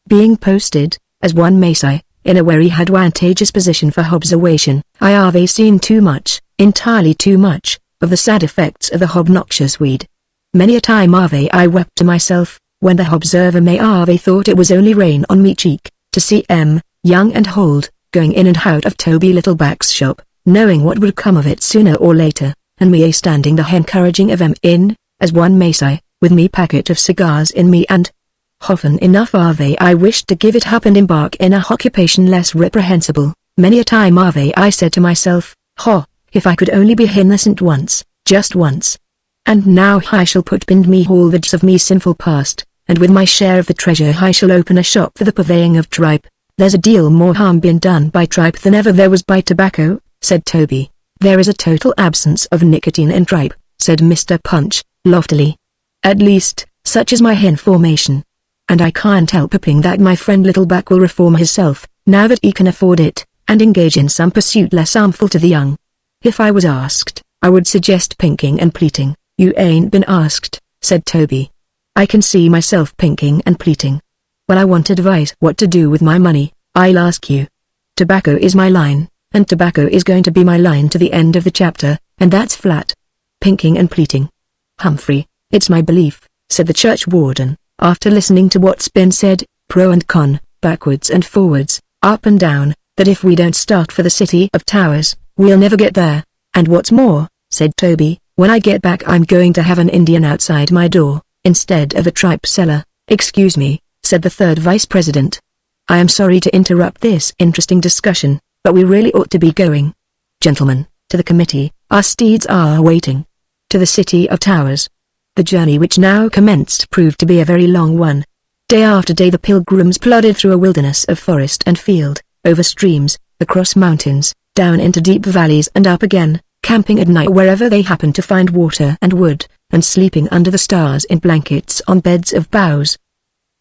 Being posted, as one may say, in a very advantageous position for observation, I have seen too much, entirely too much, of the sad effects of the obnoxious weed. Many a time have I wept to myself, when the observer may have thought it was only rain on me cheek, to see young and old, going in and out of Toby Littleback's shop, knowing what would come of it sooner or later, and me standing the encouraging of in, as one may say, with me packet of cigars in me and often enough have I wished to give it up and embark in a occupation less reprehensible. Many a time have I said to myself, if I could only be innocent once, just once. And now I shall put bind me all the of me sinful past, and with my share of the treasure I shall open a shop for the purveying of tripe. There's a deal more harm been done by tripe than ever there was by tobacco," said Toby. "There is a total absence of nicotine in tripe," said Mr. Punch, loftily. "At least, such is my information. And I can't help hoping that my friend Littleback will reform himself, now that he can afford it, and engage in some pursuit less harmful to the young. If I was asked, I would suggest pinking and pleating." "You ain't been asked," said Toby. "I can see myself pinking and pleating. Well, I want advice what to do with my money. I'll ask you. Tobacco is my line, and tobacco is going to be my line to the end of the chapter, and that's flat. Pinking and pleating. Humphrey, it's my belief," said the church warden, after listening to what's been said, pro and con, backwards and forwards, up and down, "that if we don't start for the City of Towers, we'll never get there. And what's more," said Toby, "when I get back I'm going to have an Indian outside my door, instead of a tripe seller." "Excuse me," said the third vice president. "I am sorry to interrupt this interesting discussion, but we really ought to be going. Gentlemen, to the committee, our steeds are waiting. To the City of Towers." The journey which now commenced proved to be a very long one. Day after day the pilgrims plodded through a wilderness of forest and field, over streams, across mountains, down into deep valleys and up again, camping at night wherever they happened to find water and wood, and sleeping under the stars in blankets on beds of boughs.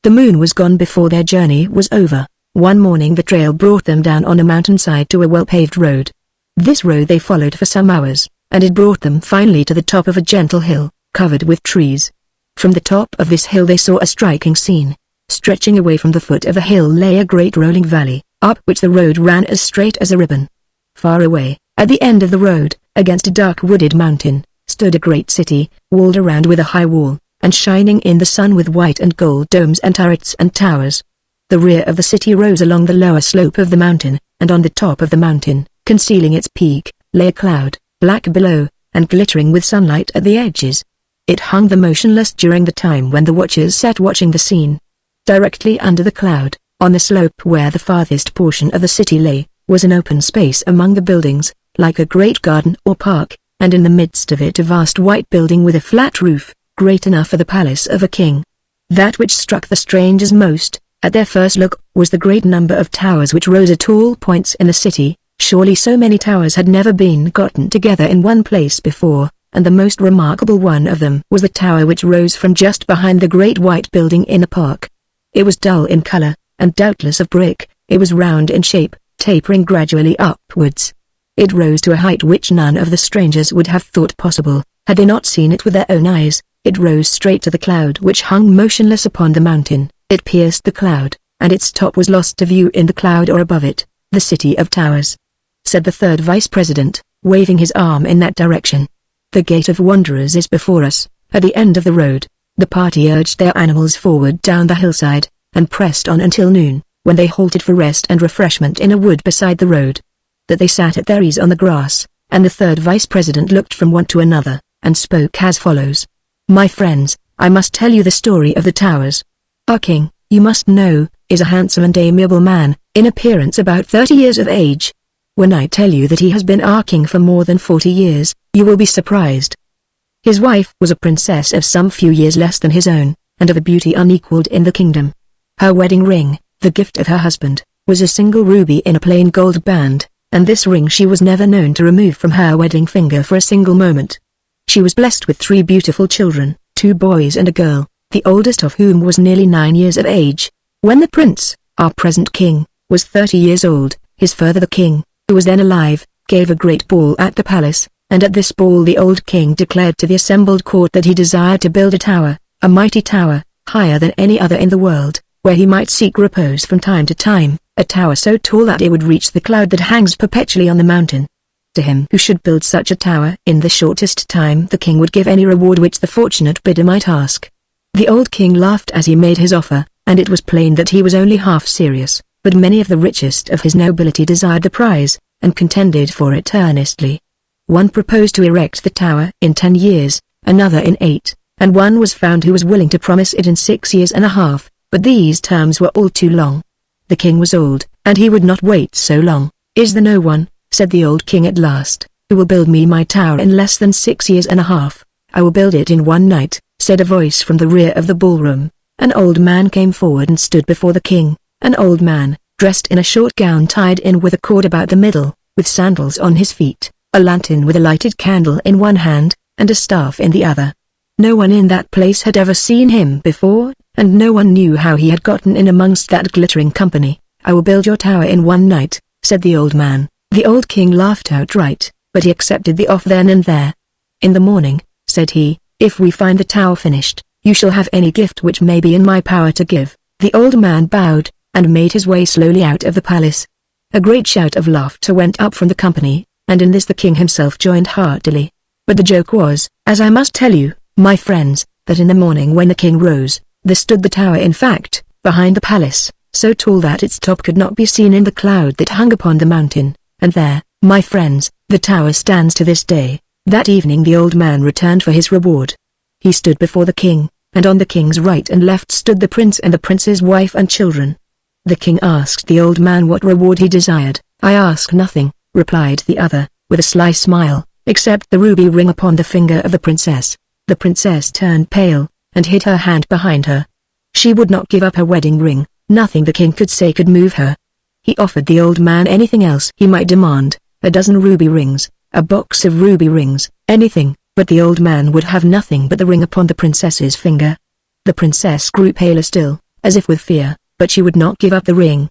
The moon was gone before their journey was over. One morning the trail brought them down on a mountainside to a well-paved road. This road they followed for some hours, and it brought them finally to the top of a gentle hill, covered with trees. From the top of this hill they saw a striking scene. Stretching away from the foot of the hill lay a great rolling valley, up which the road ran as straight as a ribbon. Far away, at the end of the road, against a dark wooded mountain, stood a great city, walled around with a high wall, and shining in the sun with white and gold domes and turrets and towers. The rear of the city rose along the lower slope of the mountain, and on the top of the mountain, concealing its peak, lay a cloud, black below, and glittering with sunlight at the edges. It hung there motionless during the time when the watchers sat watching the scene. Directly under the cloud, on the slope where the farthest portion of the city lay, was an open space among the buildings, like a great garden or park, and in the midst of it a vast white building with a flat roof, great enough for the palace of a king. That which struck the strangers most, at their first look, was the great number of towers which rose at all points in the city. Surely so many towers had never been gotten together in one place before, and the most remarkable one of them was the tower which rose from just behind the great white building in the park. It was dull in color, and doubtless of brick. It was round in shape, tapering gradually upwards. It rose to a height which none of the strangers would have thought possible, had they not seen it with their own eyes. It rose straight to the cloud which hung motionless upon the mountain. It pierced the cloud, and its top was lost to view in the cloud or above it, the city of towers. Said the third vice president, waving his arm in that direction. The gate of wanderers is before us, at the end of the road. The party urged their animals forward down the hillside, and pressed on until noon, when they halted for rest and refreshment in a wood beside the road. That they sat at their ease on the grass, and the third vice president looked from one to another, and spoke as follows. My friends, I must tell you the story of the towers. Our king, you must know, is a handsome and amiable man, in appearance about 30 years of age. When I tell you that he has been our king for more than 40 years, you will be surprised. His wife was a princess of some few years less than his own, and of a beauty unequaled in the kingdom. Her wedding ring, the gift of her husband, was a single ruby in a plain gold band, and this ring she was never known to remove from her wedding finger for a single moment. She was blessed with 3 beautiful children, 2 boys and a girl, the oldest of whom was nearly 9 years of age. When the prince, our present king, was 30 years old, his father the king, who was then alive, gave a great ball at the palace, and at this ball the old king declared to the assembled court that he desired to build a tower, a mighty tower, higher than any other in the world, where he might seek repose from time to time, a tower so tall that it would reach the cloud that hangs perpetually on the mountain. To him who should build such a tower in the shortest time the king would give any reward which the fortunate bidder might ask. The old king laughed as he made his offer, and it was plain that he was only half serious, but many of the richest of his nobility desired the prize, and contended for it earnestly. One proposed to erect the tower in 10 years, another in 8, and one was found who was willing to promise it in 6 years and a half, but these terms were all too long. The king was old, and he would not wait so long. Is there no one, said the old king at last, who will build me my tower in less than 6 years and a half? I will build it in one night, said a voice from the rear of the ballroom. An old man came forward and stood before the king, an old man, dressed in a short gown tied in with a cord about the middle, with sandals on his feet, a lantern with a lighted candle in one hand, and a staff in the other. No one in that place had ever seen him before, and no one knew how he had gotten in amongst that glittering company. I will build your tower in one night, said the old man. The old king laughed outright, but he accepted the offer then and there. In the morning, said he, if we find the tower finished, you shall have any gift which may be in my power to give. The old man bowed, and made his way slowly out of the palace. A great shout of laughter went up from the company, and in this the king himself joined heartily. But the joke was, as I must tell you, my friends, that in the morning when the king rose, there stood the tower in fact, behind the palace, so tall that its top could not be seen in the cloud that hung upon the mountain, and there, my friends, the tower stands to this day. That evening the old man returned for his reward. He stood before the king, and on the king's right and left stood the prince and the prince's wife and children. The king asked the old man what reward he desired. I ask nothing, replied the other, with a sly smile, except the ruby ring upon the finger of the princess. The princess turned pale, and hid her hand behind her. She would not give up her wedding ring. Nothing the king could say could move her. He offered the old man anything else he might demand, a dozen ruby rings, a box of ruby rings, anything, but the old man would have nothing but the ring upon the princess's finger. The princess grew paler still, as if with fear, but she would not give up the ring.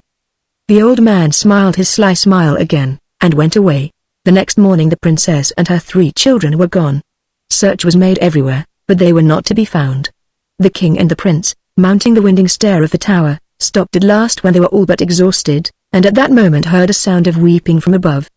The old man smiled his sly smile again, and went away. The next morning the princess and her 3 children were gone. Search was made everywhere, but they were not to be found. The king and the prince, mounting the winding stair of the tower, stopped at last when they were all but exhausted, and at that moment heard a sound of weeping from above.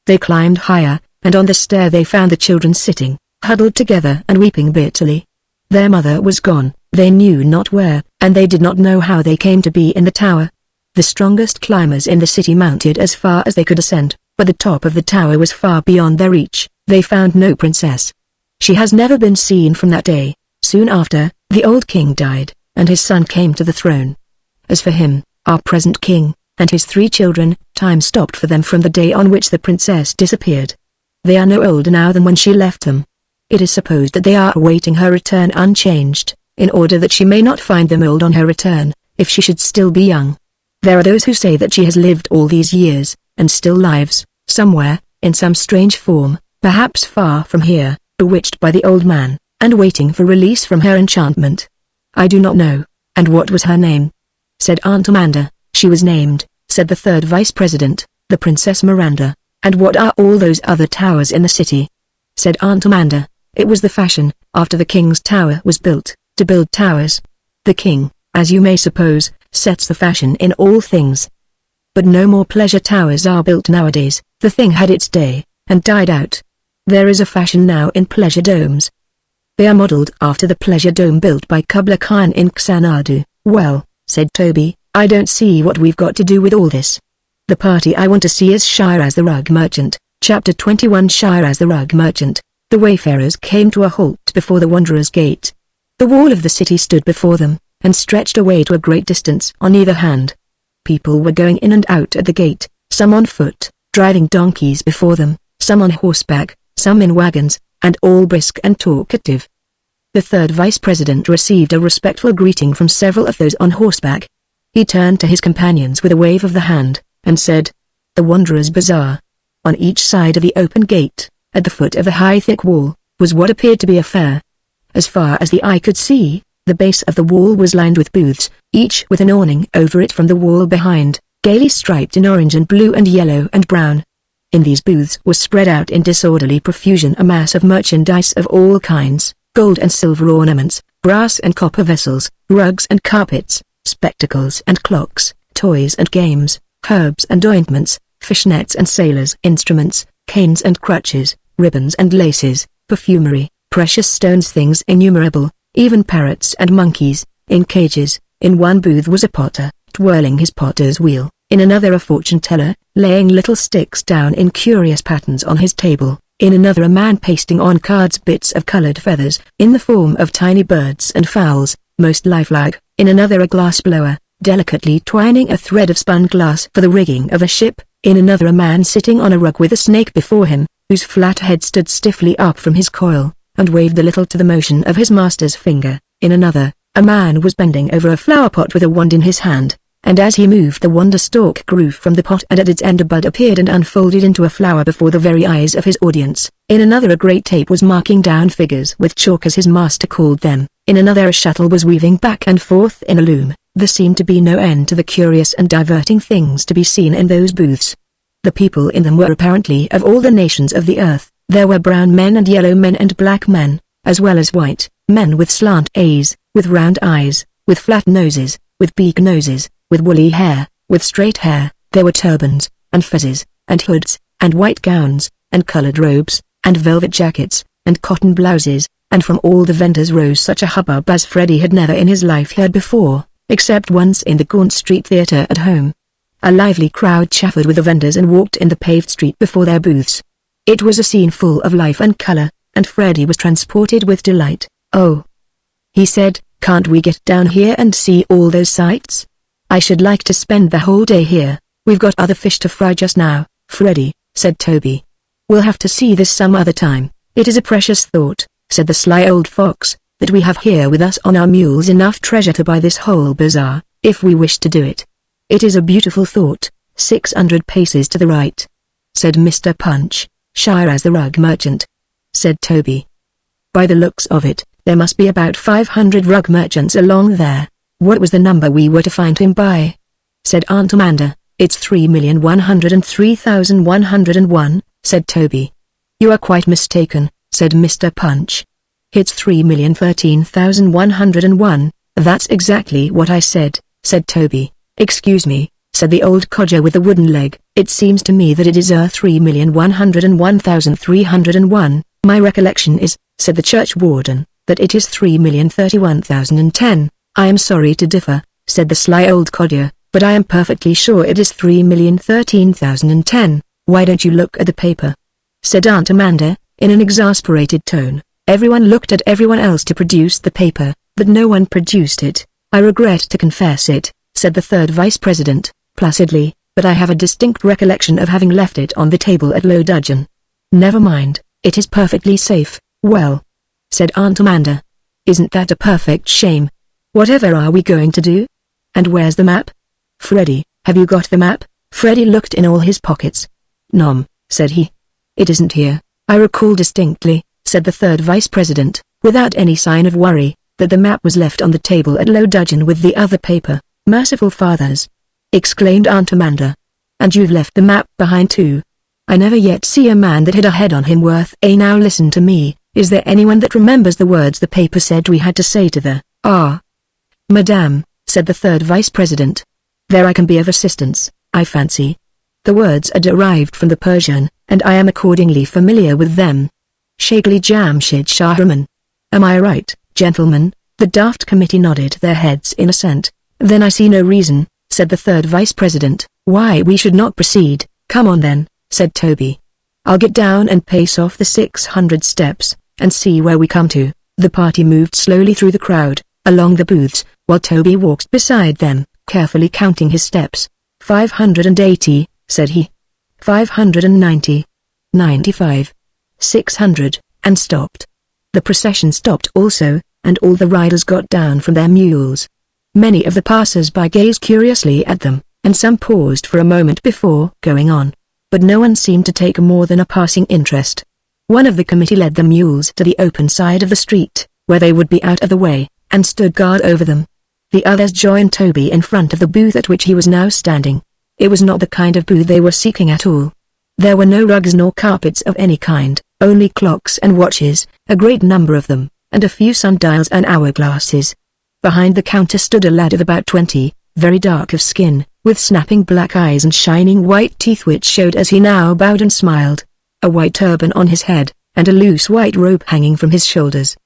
They climbed higher, and on the stair they found the children sitting, huddled together and weeping bitterly. Their mother was gone, they knew not where, and they did not know how they came to be in the tower. The strongest climbers in the city mounted as far as they could ascend, but the top of the tower was far beyond their reach. They found no princess. She has never been seen from that day. Soon after, the old king died, and his son came to the throne. As for him, our present king, and his 3 children, time stopped for them from the day on which the princess disappeared. They are no older now than when she left them. It is supposed that they are awaiting her return unchanged, in order that she may not find them old on her return, if she should still be young. There are those who say that she has lived all these years, and still lives, somewhere, in some strange form, perhaps far from here, bewitched by the old man, and waiting for release from her enchantment. I do not know. And what was her name? Said Aunt Amanda. She was named, said the 3rd vice president, the Princess Miranda. And what are all those other towers in the city? Said Aunt Amanda. It was the fashion, after the king's tower was built, to build towers. The king, as you may suppose, sets the fashion in all things. But no more pleasure towers are built nowadays. The thing had its day, and died out. There is a fashion now in pleasure domes. They are modeled after the pleasure dome built by Kubla Khan in Xanadu. Well, said Toby, I don't see what we've got to do with all this. The party I want to see is Shiraz the Rug Merchant. Chapter 21. Shiraz the Rug Merchant. The wayfarers came to a halt before the Wanderer's Gate. The wall of the city stood before them, and stretched away to a great distance on either hand. People were going in and out at the gate, some on foot, driving donkeys before them, some on horseback, some in wagons, and all brisk and talkative. The 3rd vice president received a respectful greeting from several of those on horseback. He turned to his companions with a wave of the hand, and said, "The Wanderer's Bazaar." On each side of the open gate, at the foot of the high thick wall, was what appeared to be a fair. As far as the eye could see, the base of the wall was lined with booths, each with an awning over it from the wall behind, gaily striped in orange and blue and yellow and brown. In these booths was spread out in disorderly profusion a mass of merchandise of all kinds, gold and silver ornaments, brass and copper vessels, rugs and carpets, spectacles and clocks, toys and games, herbs and ointments, fishnets and sailors' instruments, canes and crutches, ribbons and laces, perfumery, precious stones, things innumerable, even parrots and monkeys, in cages. In one booth was a potter, twirling his potter's wheel, in another a fortune-teller, laying little sticks down in curious patterns on his table, in another a man pasting on cards bits of colored feathers, in the form of tiny birds and fowls, most lifelike, in another a glass blower, delicately twining a thread of spun glass for the rigging of a ship, in another a man sitting on a rug with a snake before him, whose flat head stood stiffly up from his coil, and waved a little to the motion of his master's finger. In another, a man was bending over a flower pot with a wand in his hand, and as he moved the wand a stalk grew from the pot and at its end a bud appeared and unfolded into a flower before the very eyes of his audience. In another a great tape was marking down figures with chalk as his master called them. In another a shuttle was weaving back and forth in a loom. There seemed to be no end to the curious and diverting things to be seen in those booths. The people in them were apparently of all the nations of the earth. There were brown men and yellow men and black men, as well as white men with slant A's, with round eyes, with flat noses, with beak noses, with woolly hair, with straight hair. There were turbans, and fezzes, and hoods, and white gowns, and colored robes, and velvet jackets, and cotton blouses, and from all the vendors rose such a hubbub as Freddie had never in his life heard before, except once in the Gaunt Street Theatre at home. A lively crowd chaffered with the vendors and walked in the paved street before their booths. It was a scene full of life and color, and Freddie was transported with delight. "Oh," he said, "can't we get down here and see all those sights? I should like to spend the whole day here." "We've got other fish to fry just now, Freddie," said Toby. "We'll have to see this some other time." "It is a precious thought," said the sly old fox, "that we have here with us on our mules enough treasure to buy this whole bazaar, if we wish to do it." "It is a beautiful thought, 600 paces to the right," said Mr. Punch. "Shiraz the Rug Merchant," said Toby. "By the looks of it, there must be about 500 rug merchants along there." "What was the number we were to find him by?" said Aunt Amanda. "It's 3,103,101, said Toby. "You are quite mistaken," said Mr. Punch. "It's 3,013,101, that's exactly what I said," said Toby. "Excuse me," said the old codger with the wooden leg, "it seems to me that it is 3,101,301, my recollection is," said the church warden, "that it is 3,031,010. I am sorry to differ, said the sly old codger, but I am perfectly sure it is 3,013,010. Why don't you look at the paper? Said Aunt Amanda, in an exasperated tone. Everyone looked at everyone else to produce the paper, but no one produced it. I regret to confess it, said the third vice president, placidly, but I have a distinct recollection of having left it on the table at Low Dudgeon. Never mind, it is perfectly safe. Well, said Aunt Amanda. Isn't that a perfect shame? Whatever are we going to do? And where's the map? Freddie, have you got the map? Freddie looked in all his pockets. Nom, said he. It isn't here. I recall distinctly, said the third vice president, without any sign of worry, that the map was left on the table at Low Dudgeon with the other paper. Merciful fathers! Exclaimed Aunt Amanda. And you've left the map behind too. I never yet see a man that had a head on him worth a. Now listen to me, is there anyone that remembers the words the paper said we had to say to the Madame, said the third vice president. There I can be of assistance, I fancy. The words are derived from the Persian, and I am accordingly familiar with them. Shakily Jamshid Shahraman. Am I right, gentlemen? The Daft Committee nodded their heads in assent. Then I see no reason, said the third vice president, why we should not proceed. Come on then, said Toby. I'll get down and pace off the 600 steps, and see where we come to. The party moved slowly through the crowd, along the booths, while Toby walked beside them, carefully counting his steps. 580, said he. 590. 95. 600, and stopped. The procession stopped also, and all the riders got down from their mules. Many of the passers-by gazed curiously at them, and some paused for a moment before going on. But no one seemed to take more than a passing interest. One of the committee led the mules to the open side of the street, where they would be out of the way, and stood guard over them. The others joined Toby in front of the booth at which he was now standing. It was not the kind of booth they were seeking at all. There were no rugs nor carpets of any kind, only clocks and watches, a great number of them, and a few sundials and hourglasses. Behind the counter stood a lad of about 20, very dark of skin, with snapping black eyes and shining white teeth which showed as he now bowed and smiled. A white turban on his head, and a loose white robe hanging from his shoulders.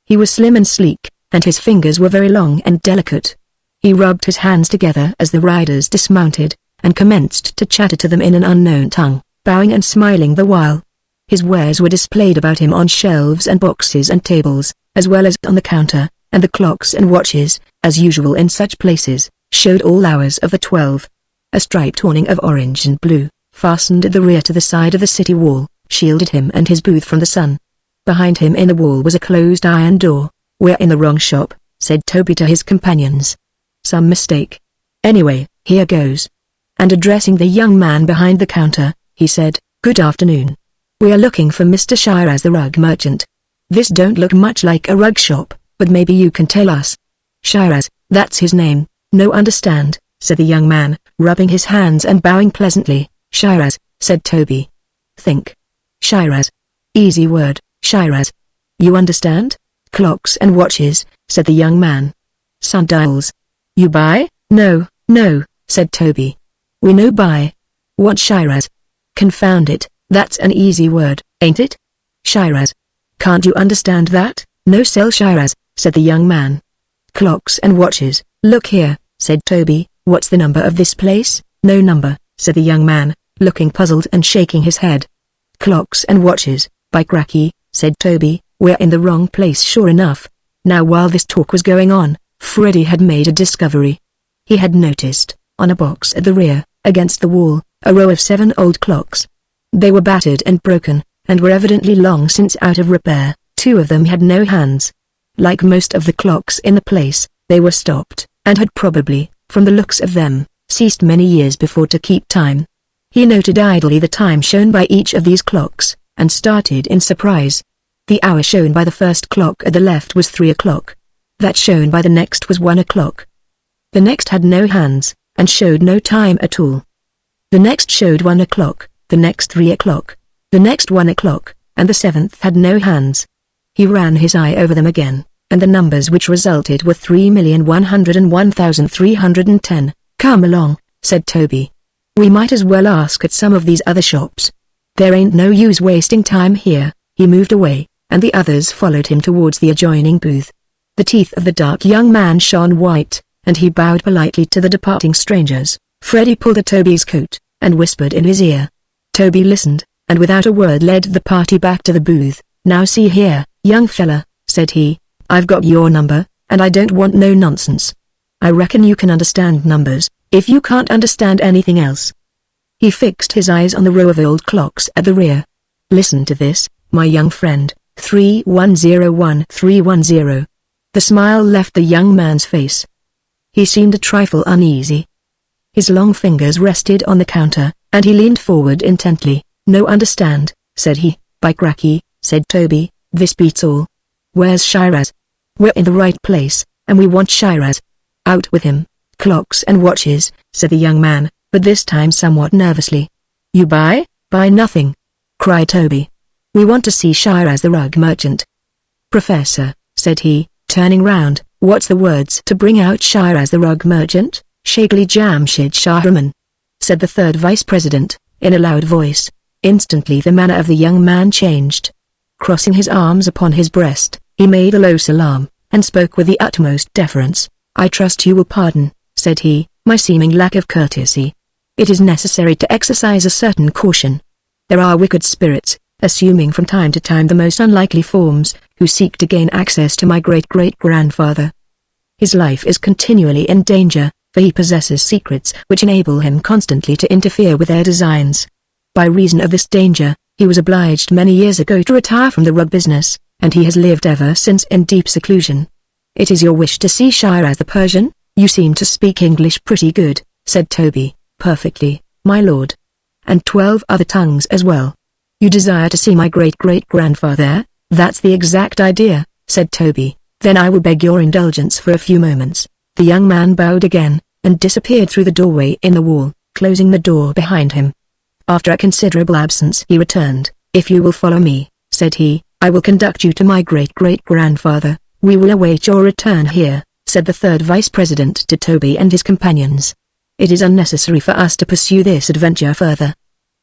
He was slim and sleek, and his fingers were very long and delicate. He rubbed his hands together as the riders dismounted, and commenced to chatter to them in an unknown tongue, bowing and smiling the while. His wares were displayed about him on shelves and boxes and tables, as well as on the counter, and the clocks and watches, as usual in such places, showed all hours of the 12. A striped awning of orange and blue, fastened at the rear to the side of the city wall, shielded him and his booth from the sun. Behind him in the wall was a closed iron door. We're in the wrong shop, said Toby to his companions. Some mistake. Anyway, here goes. And addressing the young man behind the counter, he said, Good afternoon. We are looking for Mr. Shiraz the rug merchant. This don't look much like a rug shop, but maybe you can tell us. Shiraz, that's his name. No understand, said the young man, rubbing his hands and bowing pleasantly. Shiraz, said Toby. Think. Shiraz. Easy word, Shiraz. You understand? Clocks and watches, said the young man. Sundials. You buy? No, said Toby. We no buy. What Shiraz? Confound it, that's an easy word, ain't it? Shiraz. Can't you understand that? No sell Shiraz, said the young man. Clocks and watches. Look here, said Toby, what's the number of this place? No number, said the young man, looking puzzled and shaking his head. Clocks and watches, by cracky, said Toby, we're in the wrong place sure enough. Now while this talk was going on, Freddie had made a discovery. He had noticed, on a box at the rear, against the wall, a row of 7 old clocks. They were battered and broken, and were evidently long since out of repair. 2 of them had no hands. Like most of the clocks in the place, they were stopped, and had probably, from the looks of them, ceased many years before to keep time. He noted idly the time shown by each of these clocks, and started in surprise. The hour shown by the first clock at the left was 3 o'clock. That shown by the next was 1 o'clock. The next had no hands, and showed no time at all. The next showed 1 o'clock, the next 3 o'clock, the next 1 o'clock, and the 7th had no hands. He ran his eye over them again, and the numbers which resulted were 3,101,310. Come along, said Toby. We might as well ask at some of these other shops. There ain't no use wasting time here. He moved away, and the others followed him towards the adjoining booth. The teeth of the dark young man shone white, and he bowed politely to the departing strangers. Freddy pulled at Toby's coat, and whispered in his ear. Toby listened, and without a word led the party back to the booth. "Now see here, young fella," said he, "I've got your number, and I don't want no nonsense. I reckon you can understand numbers, if you can't understand anything else." He fixed his eyes on the row of old clocks at the rear. "Listen to this, my young friend, 3101310. The smile left the young man's face. He seemed a trifle uneasy. His long fingers rested on the counter, and he leaned forward intently. "No understand," said he. "By cracky," said Toby, "this beats all. Where's Shiraz? We're in the right place, and we want Shiraz. Out with him." "Clocks and watches," said the young man, but this time somewhat nervously. "You buy nothing," cried Toby. "We want to see Shiraz the rug merchant." "Professor," said he, turning round, "what's the words to bring out Shiraz the rug merchant?" "Shakily Jamshid Shahraman," said the third vice president, in a loud voice. Instantly the manner of the young man changed. Crossing his arms upon his breast, he made a low salaam, and spoke with the utmost deference. "I trust you will pardon," said he, "my seeming lack of courtesy. It is necessary to exercise a certain caution. There are wicked spirits, assuming from time to time the most unlikely forms, who seek to gain access to my great-great-grandfather. His life is continually in danger, for he possesses secrets which enable him constantly to interfere with their designs. By reason of this danger, he was obliged many years ago to retire from the rug business, and he has lived ever since in deep seclusion. It is your wish to see Shiraz the Persian? You seem to speak English pretty good," said Toby. "Perfectly, my lord. And 12 other tongues as well. You desire to see my great-great-grandfather? That's the exact idea," said Toby. "Then I will beg your indulgence for a few moments." The young man bowed again, and disappeared through the doorway in the wall, closing the door behind him. After a considerable absence he returned. "If you will follow me," said he, "I will conduct you to my great-great-grandfather." "We will await your return here," said the third vice president to Toby and his companions. "It is unnecessary for us to pursue this adventure further."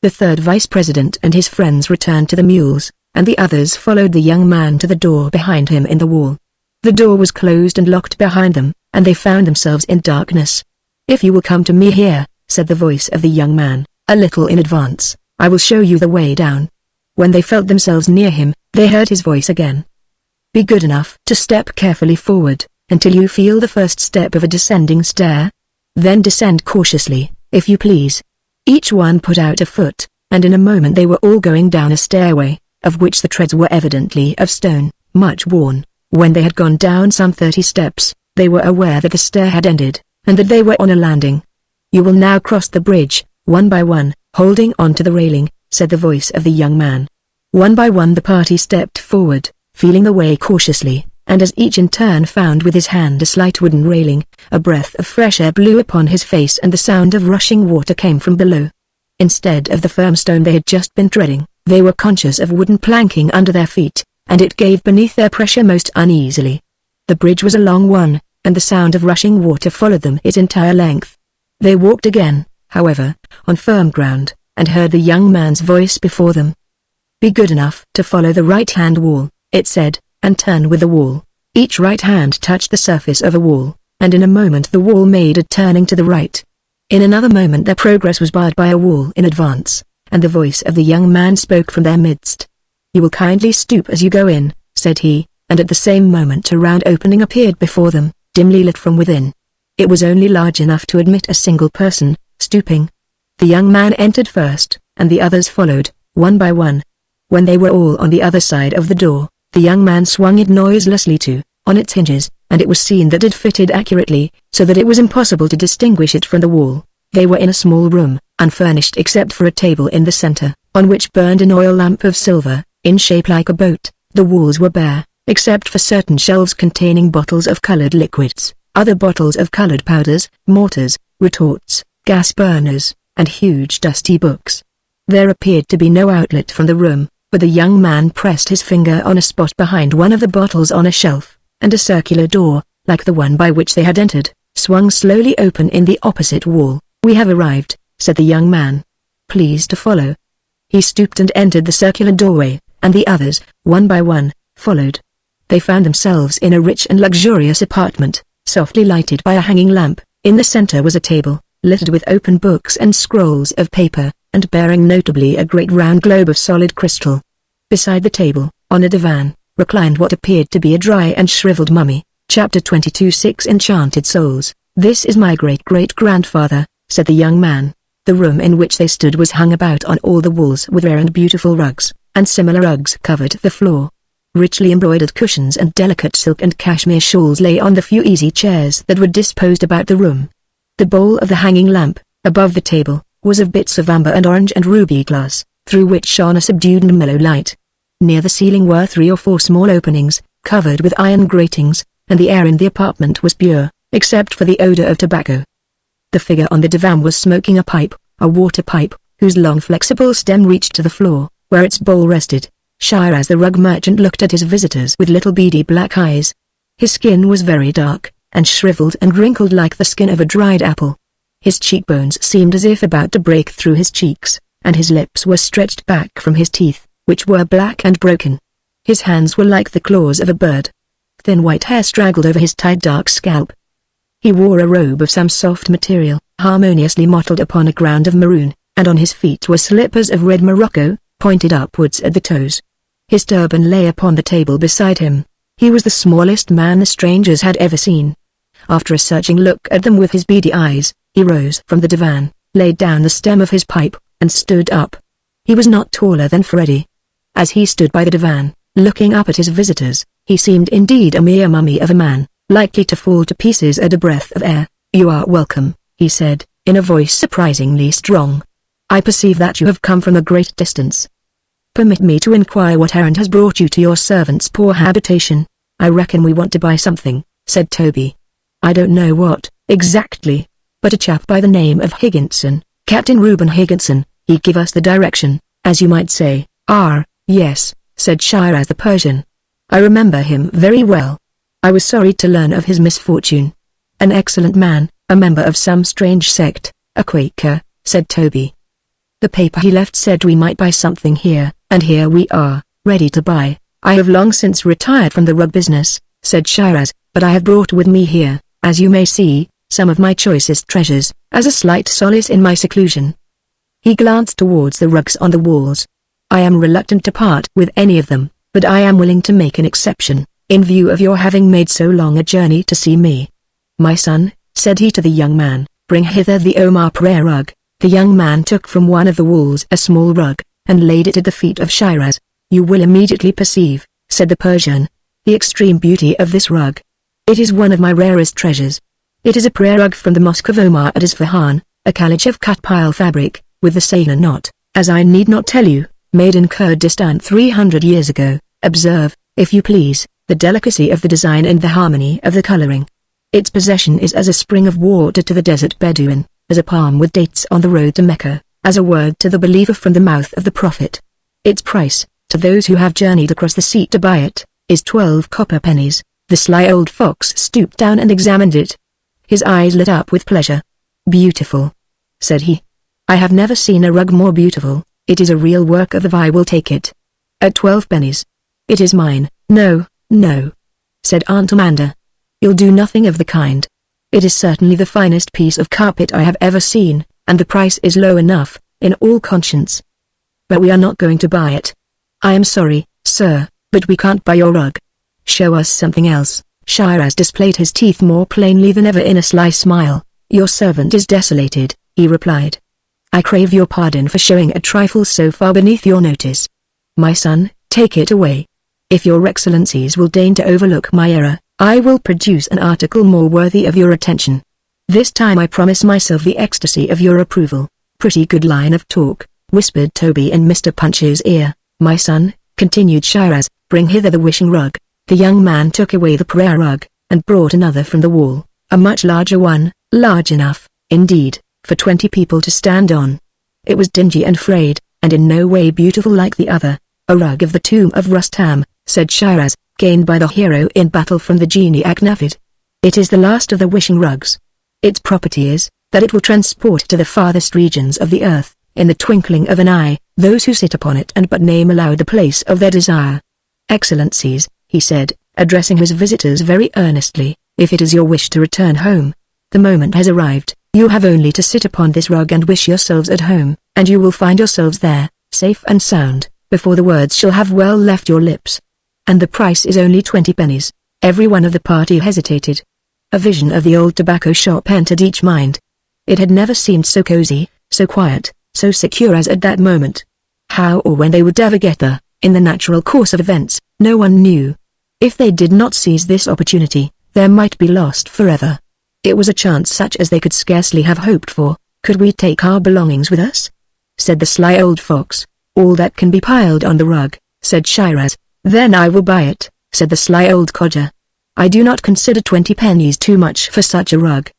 The third vice president and his friends returned to the mules, and the others followed the young man to the door behind him in the wall. The door was closed and locked behind them, and they found themselves in darkness. "If you will come to me here," said the voice of the young man, a little in advance, "I will show you the way down." When they felt themselves near him, they heard his voice again. "Be good enough to step carefully forward, until you feel the first step of a descending stair. Then descend cautiously, if you please." Each one put out a foot, and in a moment they were all going down a stairway, of which the treads were evidently of stone, much worn. When they had gone down some 30 steps, they were aware that the stair had ended, and that they were on a landing. "You will now cross the bridge, one by one, holding on to the railing," said the voice of the young man. One by one the party stepped forward, feeling the way cautiously, and as each in turn found with his hand a slight wooden railing, a breath of fresh air blew upon his face and the sound of rushing water came from below. Instead of the firm stone they had just been treading, they were conscious of wooden planking under their feet, and it gave beneath their pressure most uneasily. The bridge was a long one, and the sound of rushing water followed them its entire length. They walked again, however, on firm ground, and heard the young man's voice before them. "Be good enough to follow the right-hand wall," it said, "and turn with the wall." Each right hand touched the surface of a wall, and in a moment the wall made a turning to the right. In another moment their progress was barred by a wall in advance, and the voice of the young man spoke from their midst. "You will kindly stoop as you go in," said he, and at the same moment a round opening appeared before them, dimly lit from within. It was only large enough to admit a single person, stooping. The young man entered first, and the others followed, one by one. When they were all on the other side of the door, the young man swung it noiselessly on its hinges, and it was seen that it fitted accurately, so that it was impossible to distinguish it from the wall. They were in a small room, unfurnished except for a table in the center, on which burned an oil lamp of silver, in shape like a boat. The walls were bare, except for certain shelves containing bottles of colored liquids, other bottles of colored powders, mortars, retorts, gas burners, and huge dusty books. There appeared to be no outlet from the room, but the young man pressed his finger on a spot behind one of the bottles on a shelf, and a circular door, like the one by which they had entered, swung slowly open in the opposite wall. "We have arrived," said the young man. "Please to follow." He stooped and entered the circular doorway, and the others, one by one, followed. They found themselves in a rich and luxurious apartment, softly lighted by a hanging lamp. In the center was a table, littered with open books and scrolls of paper, and bearing notably a great round globe of solid crystal. Beside the table, on a divan, reclined what appeared to be a dry and shriveled mummy. Chapter 22 6 Enchanted Souls. "This is my great-great-grandfather," said the young man. The room in which they stood was hung about on all the walls with rare and beautiful rugs, and similar rugs covered the floor. Richly embroidered cushions and delicate silk and cashmere shawls lay on the few easy chairs that were disposed about the room. The bowl of the hanging lamp, above the table, was of bits of amber and orange and ruby glass, through which shone a subdued and mellow light. Near the ceiling were 3 or 4 small openings, covered with iron gratings, and the air in the apartment was pure, except for the odor of tobacco. The figure on the divan was smoking a pipe, a water pipe, whose long flexible stem reached to the floor, where its bowl rested. Shiraz the rug merchant looked at his visitors with little beady black eyes. His skin was very dark, and shriveled and wrinkled like the skin of a dried apple. His cheekbones seemed as if about to break through his cheeks, and his lips were stretched back from his teeth, which were black and broken. His hands were like the claws of a bird. Thin white hair straggled over his tight dark scalp. He wore a robe of some soft material, harmoniously mottled upon a ground of maroon, and on his feet were slippers of red morocco, pointed upwards at the toes. His turban lay upon the table beside him. He was the smallest man the strangers had ever seen. After a searching look at them with his beady eyes, he rose from the divan, laid down the stem of his pipe, and stood up. He was not taller than Freddy. As he stood by the divan, looking up at his visitors, he seemed indeed a mere mummy of a man, likely to fall to pieces at a breath of air. "You are welcome," he said, in a voice surprisingly strong. "I perceive that you have come from a great distance. Permit me to inquire what errand has brought you to your servant's poor habitation." "I reckon we want to buy something," said Toby. "I don't know what, exactly. But a chap by the name of Higginson, Captain Reuben Higginson, he give us the direction, as you might say." "Ah, yes," said Shiraz the Persian. "I remember him very well. I was sorry to learn of his misfortune." "An excellent man, a member of some strange sect, a Quaker," said Toby. "The paper he left said we might buy something here, and here we are, ready to buy." "I have long since retired from the rug business," said Shiraz, "but I have brought with me here, as you may see, some of my choicest treasures, as a slight solace in my seclusion." He glanced towards the rugs on the walls. "I am reluctant to part with any of them, but I am willing to make an exception, in view of your having made so long a journey to see me. My son," said he to the young man, "bring hither the Omar prayer rug." The young man took from one of the walls a small rug, and laid it at the feet of Shiraz. "You will immediately perceive," said the Persian, "the extreme beauty of this rug. It is one of my rarest treasures. It is a prayer rug from the Mosque of Omar at Isfahan, a calage of cut pile fabric, with the Sayyidina knot, as I need not tell you, made in Kurdistan 300 years ago. Observe, if you please, the delicacy of the design and the harmony of the coloring. Its possession is as a spring of water to the desert Bedouin, as a palm with dates on the road to Mecca, as a word to the believer from the mouth of the Prophet. Its price, to those who have journeyed across the sea to buy it, is 12 copper pennies." The sly old fox stooped down and examined it. His eyes lit up with pleasure. "Beautiful," said he. "I have never seen a rug more beautiful. It is a real work of art. I will take it. At 12 pennies. It is mine." "No, no," said Aunt Amanda. "You'll do nothing of the kind. It is certainly the finest piece of carpet I have ever seen, and the price is low enough, in all conscience. But we are not going to buy it. I am sorry, sir, but we can't buy your rug. Show us something else." Shiraz displayed his teeth more plainly than ever in a sly smile. "Your servant is desolated," he replied. "I crave your pardon for showing a trifle so far beneath your notice. My son, take it away. If your excellencies will deign to overlook my error, I will produce an article more worthy of your attention. This time I promise myself the ecstasy of your approval." "Pretty good line of talk," whispered Toby in Mr. Punch's ear. "My son," continued Shiraz, "bring hither the wishing rug." The young man took away the prayer rug, and brought another from the wall, a much larger one, large enough, indeed, for 20 people to stand on. It was dingy and frayed, and in no way beautiful like the other. "A rug of the tomb of Rustam," said Shiraz, "gained by the hero in battle from the genie Agnavid. It is the last of the wishing rugs. Its property is, that it will transport to the farthest regions of the earth, in the twinkling of an eye, those who sit upon it and but name aloud the place of their desire. Excellencies," he said, addressing his visitors very earnestly, "if it is your wish to return home, the moment has arrived. You have only to sit upon this rug and wish yourselves at home, and you will find yourselves there, safe and sound, before the words shall have well left your lips. And the price is only 20 pennies. Every one of the party hesitated. A vision of the old tobacco shop entered each mind. It had never seemed so cozy, so quiet, so secure as at that moment. How or when they would ever get there, in the natural course of events, no one knew. If they did not seize this opportunity, they might be lost forever. It was a chance such as they could scarcely have hoped for. "Could we take our belongings with us?" said the sly old fox. "All that can be piled on the rug," said Shiraz. "Then I will buy it," said the sly old codger. "I do not consider 20 pennies too much for such a rug."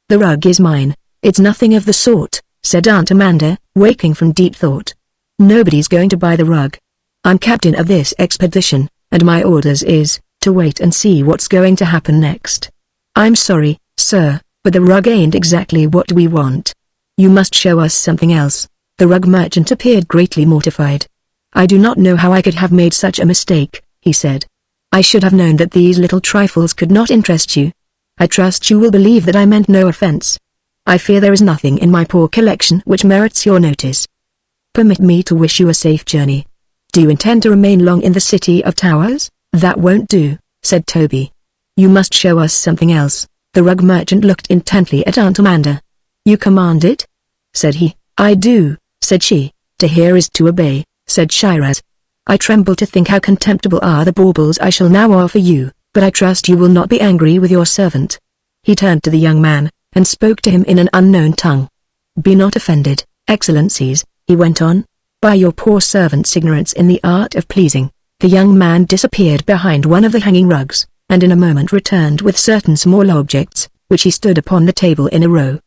"The rug is mine." "It's nothing of the sort," said Aunt Amanda, waking from deep thought. "Nobody's going to buy the rug. I'm captain of this expedition, and my orders is, to wait and see what's going to happen next. I'm sorry, sir, but the rug ain't exactly what we want. You must show us something else." The rug merchant appeared greatly mortified. "I do not know how I could have made such a mistake," he said. "I should have known that these little trifles could not interest you. I trust you will believe that I meant no offense. I fear there is nothing in my poor collection which merits your notice. Permit me to wish you a safe journey." "Do you intend to remain long in the City of Towers?" "That won't do," said Toby. "You must show us something else." The rug merchant looked intently at Aunt Amanda. "You command it?" said he. "I do," said she. "To hear is to obey," said Shiraz. "I tremble to think how contemptible are the baubles I shall now offer you, but I trust you will not be angry with your servant." He turned to the young man, and spoke to him in an unknown tongue. "Be not offended, Excellencies," he went on, "by your poor servant's ignorance in the art of pleasing." The young man disappeared behind one of the hanging rugs, and in a moment returned with certain small objects, which he stood upon the table in a row.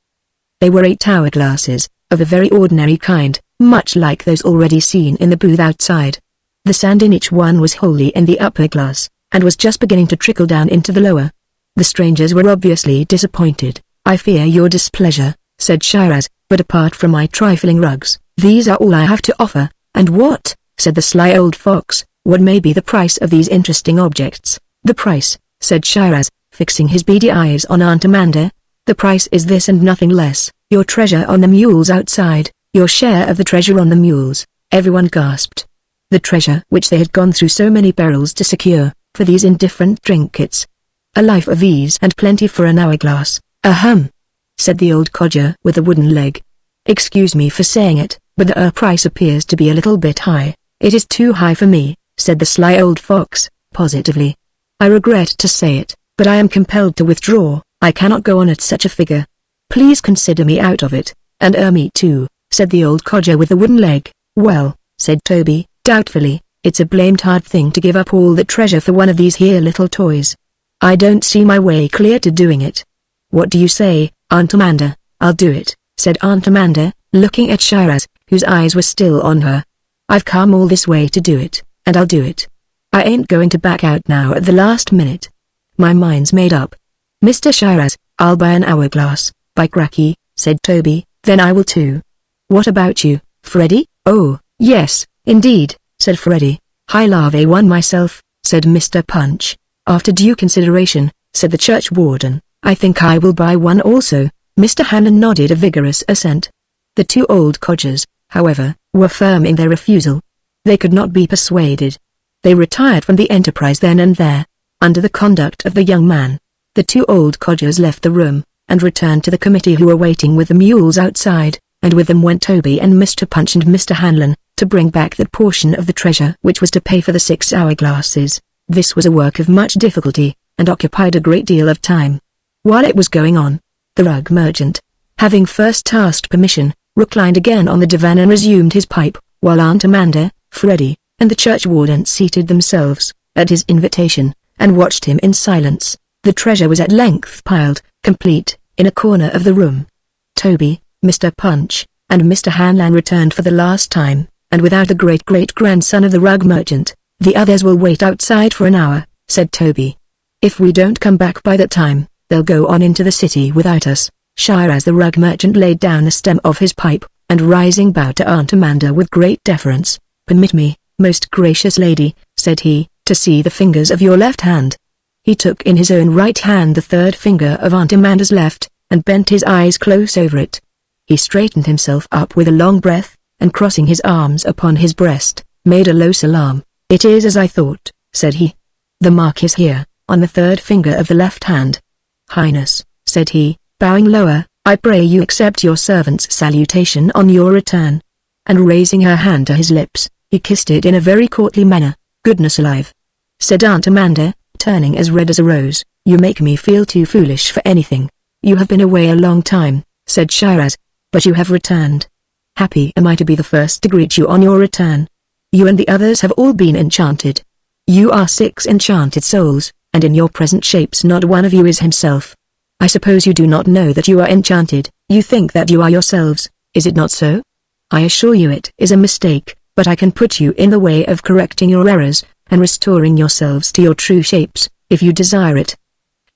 They were 8 hourglasses, of a very ordinary kind, much like those already seen in the booth outside. The sand in each one was wholly in the upper glass, and was just beginning to trickle down into the lower. The strangers were obviously disappointed. "I fear your displeasure," said Shiraz, "but apart from my trifling rugs, these are all I have to offer." "And what," said the sly old fox, "what may be the price of these interesting objects?" "The price," said Shiraz, fixing his beady eyes on Aunt Amanda. "The price is this and nothing less: your treasure on the mules outside, your share of the treasure on the mules." Everyone gasped. The treasure which they had gone through so many perils to secure, for these indifferent trinkets. A life of ease and plenty for an hourglass. "Ahem," said the old codger with a wooden leg. "Excuse me for saying it, but the price appears to be a little bit high." "It is too high for me," said the sly old fox, positively. "I regret to say it, but I am compelled to withdraw. I cannot go on at such a figure. Please consider me out of it." "And me too," said the old codger with the wooden leg. "Well," said Toby, doubtfully, "it's a blamed hard thing to give up all that treasure for one of these here little toys. I don't see my way clear to doing it." "What do you say, Aunt Amanda?" "I'll do it," said Aunt Amanda, looking at Shiraz, whose eyes were still on her. "I've come all this way to do it, and I'll do it. I ain't going to back out now at the last minute. My mind's made up." "Mr. Shiraz, I'll buy an hourglass." "By cracky," said Toby, "then I will too." "What about you, Freddy?" "Oh, yes, indeed," said Freddy. "I'll have one myself," said Mr. Punch. "After due consideration," said the church warden, "I think I will buy one also." Mr. Hanlon nodded a vigorous assent. The 2 old codgers, however, were firm in their refusal. They could not be persuaded. They retired from the enterprise then and there, under the conduct of the young man. The 2 old codgers left the room, and returned to the committee who were waiting with the mules outside, and with them went Toby and Mr. Punch and Mr. Hanlon, to bring back that portion of the treasure which was to pay for the 6 hourglasses. This was a work of much difficulty, and occupied a great deal of time. While it was going on, the rug merchant, having first asked permission, reclined again on the divan and resumed his pipe, while Aunt Amanda, Freddy, and the church warden seated themselves, at his invitation, and watched him in silence. The treasure was at length piled, complete, in a corner of the room. Toby, Mr. Punch, and Mr. Hanlon returned for the last time, and without the great-great-grandson of the rug merchant. "The others will wait outside for an hour," said Toby. "If we don't come back by that time, they'll go on into the city without us." Shiraz the rug merchant laid down the stem of his pipe, and rising bowed to Aunt Amanda with great deference. "Permit me, most gracious lady," said he, to see the fingers of your left hand." He took in his own right hand the third finger of Aunt Amanda's left, and bent his eyes close over it. He straightened himself up with a long breath, and crossing his arms upon his breast, made a low salaam. "It is as I thought," said he. "The mark is here, on the third finger of the left hand." "Highness," said he, bowing lower, "I pray you accept your servant's salutation on your return." And raising her hand to his lips, he kissed it in a very courtly manner. "Goodness alive," said Aunt Amanda, turning as red as a rose, "you make me feel too foolish for anything." "You have been away a long time," said Shiraz, "but you have returned. Happy am I to be the first to greet you on your return. You and the others have all been enchanted. You are 6 enchanted souls, and in your present shapes not one of you is himself. I suppose you do not know that you are enchanted. You think that you are yourselves, is it not so? I assure you it is a mistake, but I can put you in the way of correcting your errors, and restoring yourselves to your true shapes, if you desire it."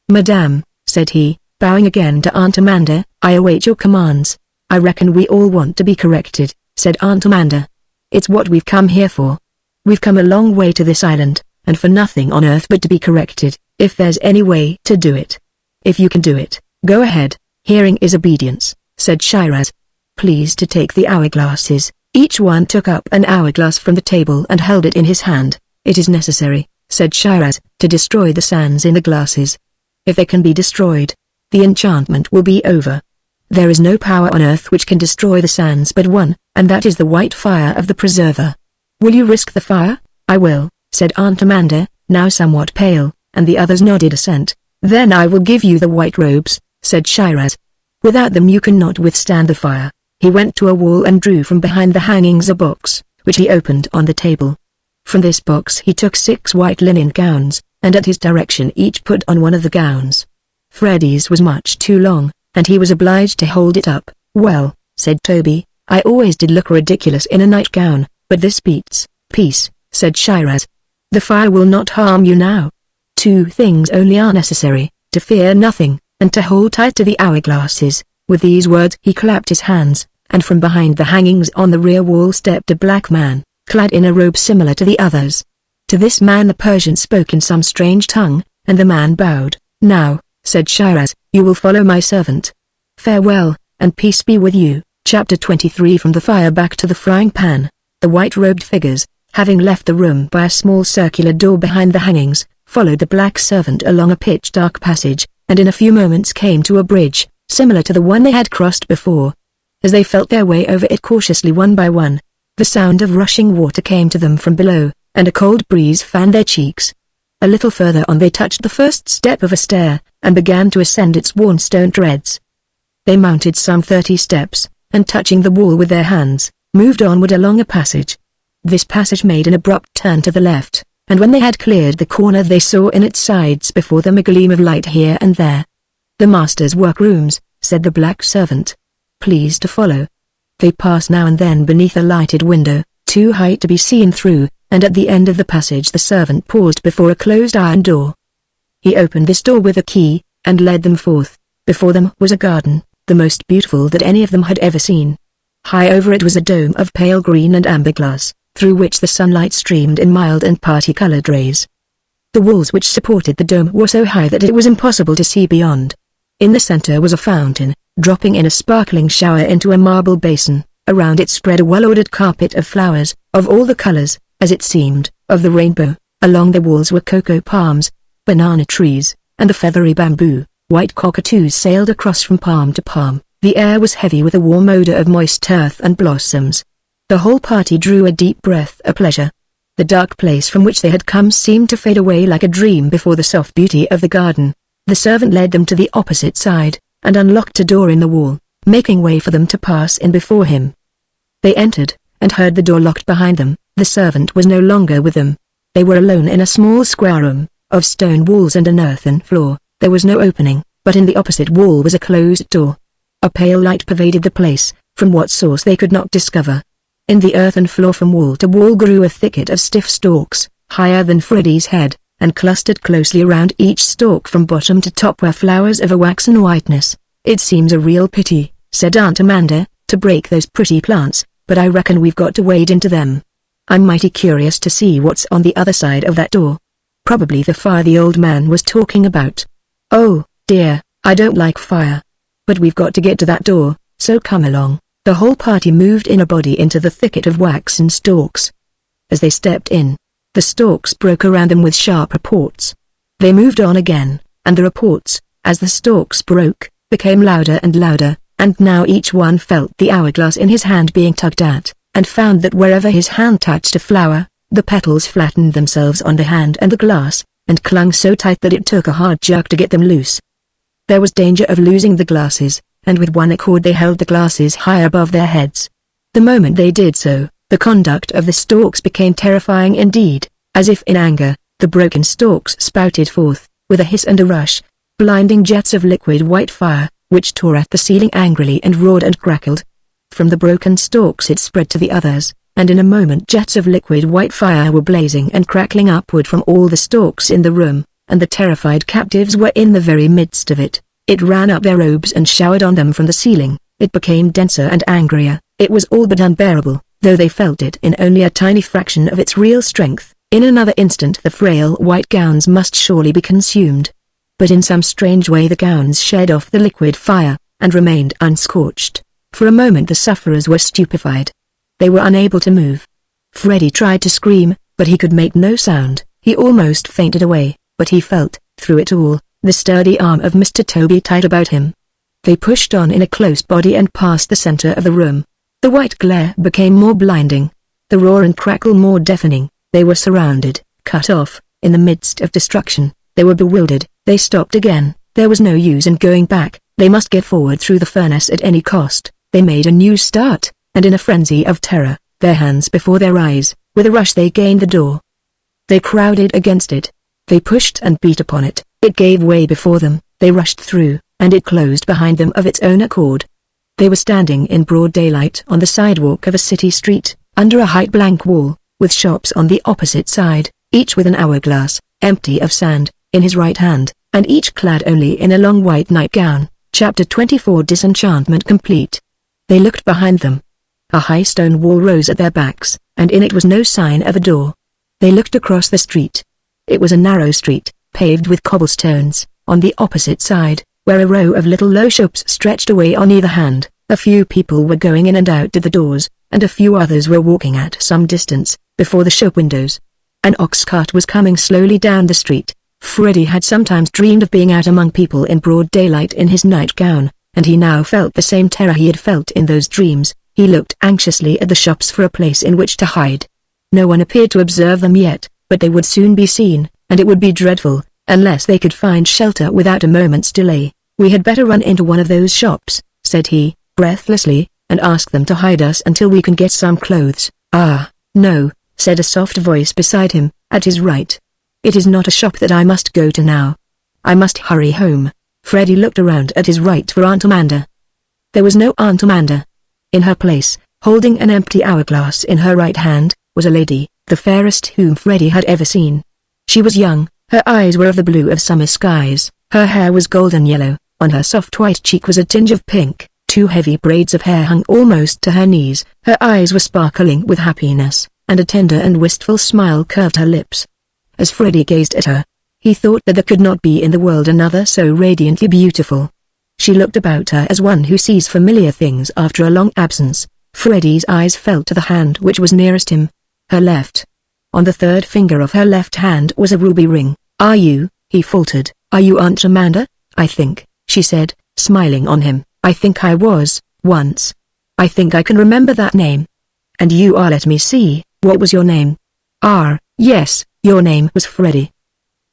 "Madame," said he, bowing again to Aunt Amanda, "I await your commands." "I reckon we all want to be corrected," said Aunt Amanda. "It's what we've come here for. We've come a long way to this island, and for nothing on earth but to be corrected, if there's any way to do it." "If you can do it, go ahead, hearing is obedience," said Shiraz. Pleased to take the hourglasses, each one took up an hourglass from the table and held it in his hand. "It is necessary," said Shiraz, "to destroy the sands in the glasses. If they can be destroyed, the enchantment will be over. There is no power on earth which can destroy the sands but one, and that is the white fire of the preserver. Will you risk the fire?" "I will," said Aunt Amanda, now somewhat pale, and the others nodded assent. "Then I will give you the white robes," said Shiraz. "Without them you cannot withstand the fire." He went to a wall and drew from behind the hangings a box, which he opened on the table. From this box he took 6 white linen gowns, and at his direction each put on one of the gowns. Freddy's was much too long, and he was obliged to hold it up. "Well," said Toby, "I always did look ridiculous in a nightgown, but this beats." "Peace," said Shiraz. "The fire will not harm you now. 2 things only are necessary, to fear nothing, and to hold tight to the hourglasses." With these words he clapped his hands, and from behind the hangings on the rear wall stepped a black man, clad in a robe similar to the others. To this man the Persian spoke in some strange tongue, and the man bowed. "Now," said Shiraz, "you will follow my servant. Farewell, and peace be with you." Chapter 23. From the fire back to the frying pan. The white-robed figures, having left the room by a small circular door behind the hangings, followed the black servant along a pitch-dark passage, and in a few moments came to a bridge, similar to the one they had crossed before. As they felt their way over it cautiously one by one, the sound of rushing water came to them from below, and a cold breeze fanned their cheeks. A little further on they touched the first step of a stair, and began to ascend its worn stone treads. They mounted some 30 steps, and touching the wall with their hands, moved onward along a passage. This passage made an abrupt turn to the left, and when they had cleared the corner they saw in its sides before them a gleam of light here and there. "The master's workrooms," said the black servant. "Please to follow." They passed now and then beneath a lighted window, too high to be seen through, and at the end of the passage the servant paused before a closed iron door. He opened this door with a key, and led them forth. Before them was a garden, the most beautiful that any of them had ever seen. High over it was a dome of pale green and amber glass, through which the sunlight streamed in mild and party-colored rays. The walls which supported the dome were so high that it was impossible to see beyond. In the center was a fountain, dropping in a sparkling shower into a marble basin. Around it spread a well-ordered carpet of flowers, of all the colors, as it seemed, of the rainbow. Along the walls were cocoa palms, banana trees, and the feathery bamboo. White cockatoos sailed across from palm to palm. The air was heavy with a warm odor of moist earth and blossoms. The whole party drew a deep breath of pleasure. The dark place from which they had come seemed to fade away like a dream before the soft beauty of the garden. The servant led them to the opposite side, and unlocked a door in the wall, making way for them to pass in before him. They entered, and heard the door locked behind them. The servant was no longer with them. They were alone in a small square room, of stone walls and an earthen floor. There was no opening, but in the opposite wall was a closed door. A pale light pervaded the place, from what source they could not discover. In the earthen floor from wall to wall grew a thicket of stiff stalks, higher than Freddy's head, and clustered closely around each stalk from bottom to top were flowers of a waxen whiteness. "It seems a real pity," said Aunt Amanda, "to break those pretty plants, but I reckon we've got to wade into them." I'm mighty curious to see what's on the other side of that door. Probably the fire the old man was talking about. Oh, dear, I don't like fire. But we've got to get to that door, so come along. The whole party moved in a body into the thicket of waxen stalks. As they stepped in, the stalks broke around them with sharp reports. They moved on again, and the reports, as the stalks broke, became louder and louder, and now each one felt the hourglass in his hand being tugged at, and found that wherever his hand touched a flower, the petals flattened themselves on the hand and the glass, and clung so tight that it took a hard jerk to get them loose. There was danger of losing the glasses, and with one accord they held the glasses high above their heads. The moment they did so, the conduct of the stalks became terrifying indeed. As if in anger, the broken stalks spouted forth, with a hiss and a rush, blinding jets of liquid white fire, which tore at the ceiling angrily and roared and crackled. From the broken stalks it spread to the others, and in a moment jets of liquid white fire were blazing and crackling upward from all the stalks in the room, and the terrified captives were in the very midst of it. It ran up their robes and showered on them from the ceiling. It became denser and angrier. It was all but unbearable, though they felt it in only a tiny fraction of its real strength. In another instant the frail white gowns must surely be consumed. But in some strange way the gowns shed off the liquid fire, and remained unscorched. For a moment the sufferers were stupefied. They were unable to move. Freddy tried to scream, but he could make no sound. He almost fainted away, but he felt, through it all, the sturdy arm of Mr. Toby tight about him. They pushed on in a close body and passed the center of the room. The white glare became more blinding, the roar and crackle more deafening. They were surrounded, cut off, in the midst of destruction. They were bewildered. They stopped again. There was no use in going back. They must get forward through the furnace at any cost. They made a new start, and in a frenzy of terror, their hands before their eyes, with a rush they gained the door. They crowded against it. They pushed and beat upon it. It gave way before them. They rushed through, and it closed behind them of its own accord. They were standing in broad daylight on the sidewalk of a city street, under a height blank wall, with shops on the opposite side, each with an hourglass, empty of sand, in his right hand, and each clad only in a long white nightgown. Chapter 24 Disenchantment complete. They looked behind them. A high stone wall rose at their backs, and in it was no sign of a door. They looked across the street. It was a narrow street, paved with cobblestones. On the opposite side, where a row of little low shops stretched away on either hand, a few people were going in and out at the doors, and a few others were walking at some distance, before the shop windows. An ox cart was coming slowly down the street. Freddy had sometimes dreamed of being out among people in broad daylight in his nightgown, and he now felt the same terror he had felt in those dreams. He looked anxiously at the shops for a place in which to hide. No one appeared to observe them yet, but they would soon be seen, and it would be dreadful, unless they could find shelter without a moment's delay. "We had better run into one of those shops," said he, breathlessly, "and ask them to hide us until we can get some clothes." "Ah, no," said a soft voice beside him, at his right. "It is not a shop that I must go to now. I must hurry home." Freddy looked around at his right for Aunt Amanda. There was no Aunt Amanda. In her place, holding an empty hourglass in her right hand, was a lady, the fairest whom Freddy had ever seen. She was young, her eyes were of the blue of summer skies, her hair was golden yellow, on her soft white cheek was a tinge of pink, two heavy braids of hair hung almost to her knees, her eyes were sparkling with happiness, and a tender and wistful smile curved her lips. As Freddy gazed at her, he thought that there could not be in the world another so radiantly beautiful. She looked about her as one who sees familiar things after a long absence. Freddy's eyes fell to the hand which was nearest him. Her left. On the third finger of her left hand was a ruby ring. "Are you," he faltered, "are you Aunt Amanda?" "I think," she said, smiling on him, "I think I was, once. I think I can remember that name." "And you are, let me see, what was your name?" Yes, your name was Freddy.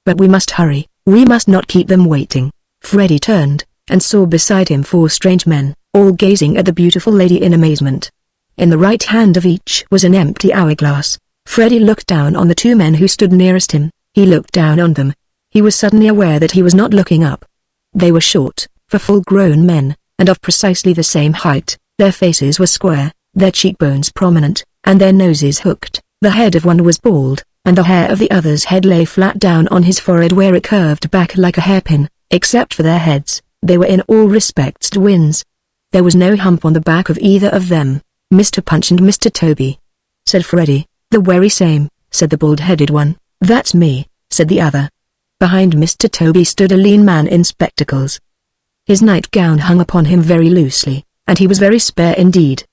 But we must hurry, we must not keep them waiting." Freddy turned, and saw beside him four strange men, all gazing at the beautiful lady in amazement. In the right hand of each was an empty hourglass. Freddy looked down on the two men who stood nearest him. He looked down on them. He was suddenly aware that he was not looking up. They were short, for full-grown men, and of precisely the same height. Their faces were square, their cheekbones prominent, and their noses hooked. The head of one was bald, and the hair of the other's head lay flat down on his forehead where it curved back like a hairpin. Except for their heads, they were in all respects twins. There was no hump on the back of either of them. "Mr. Punch and Mr. Toby," said Freddy. "The very same," said the bald-headed one. "That's me," said the other. Behind Mr. Toby stood a lean man in spectacles. His nightgown hung upon him very loosely, and he was very spare indeed.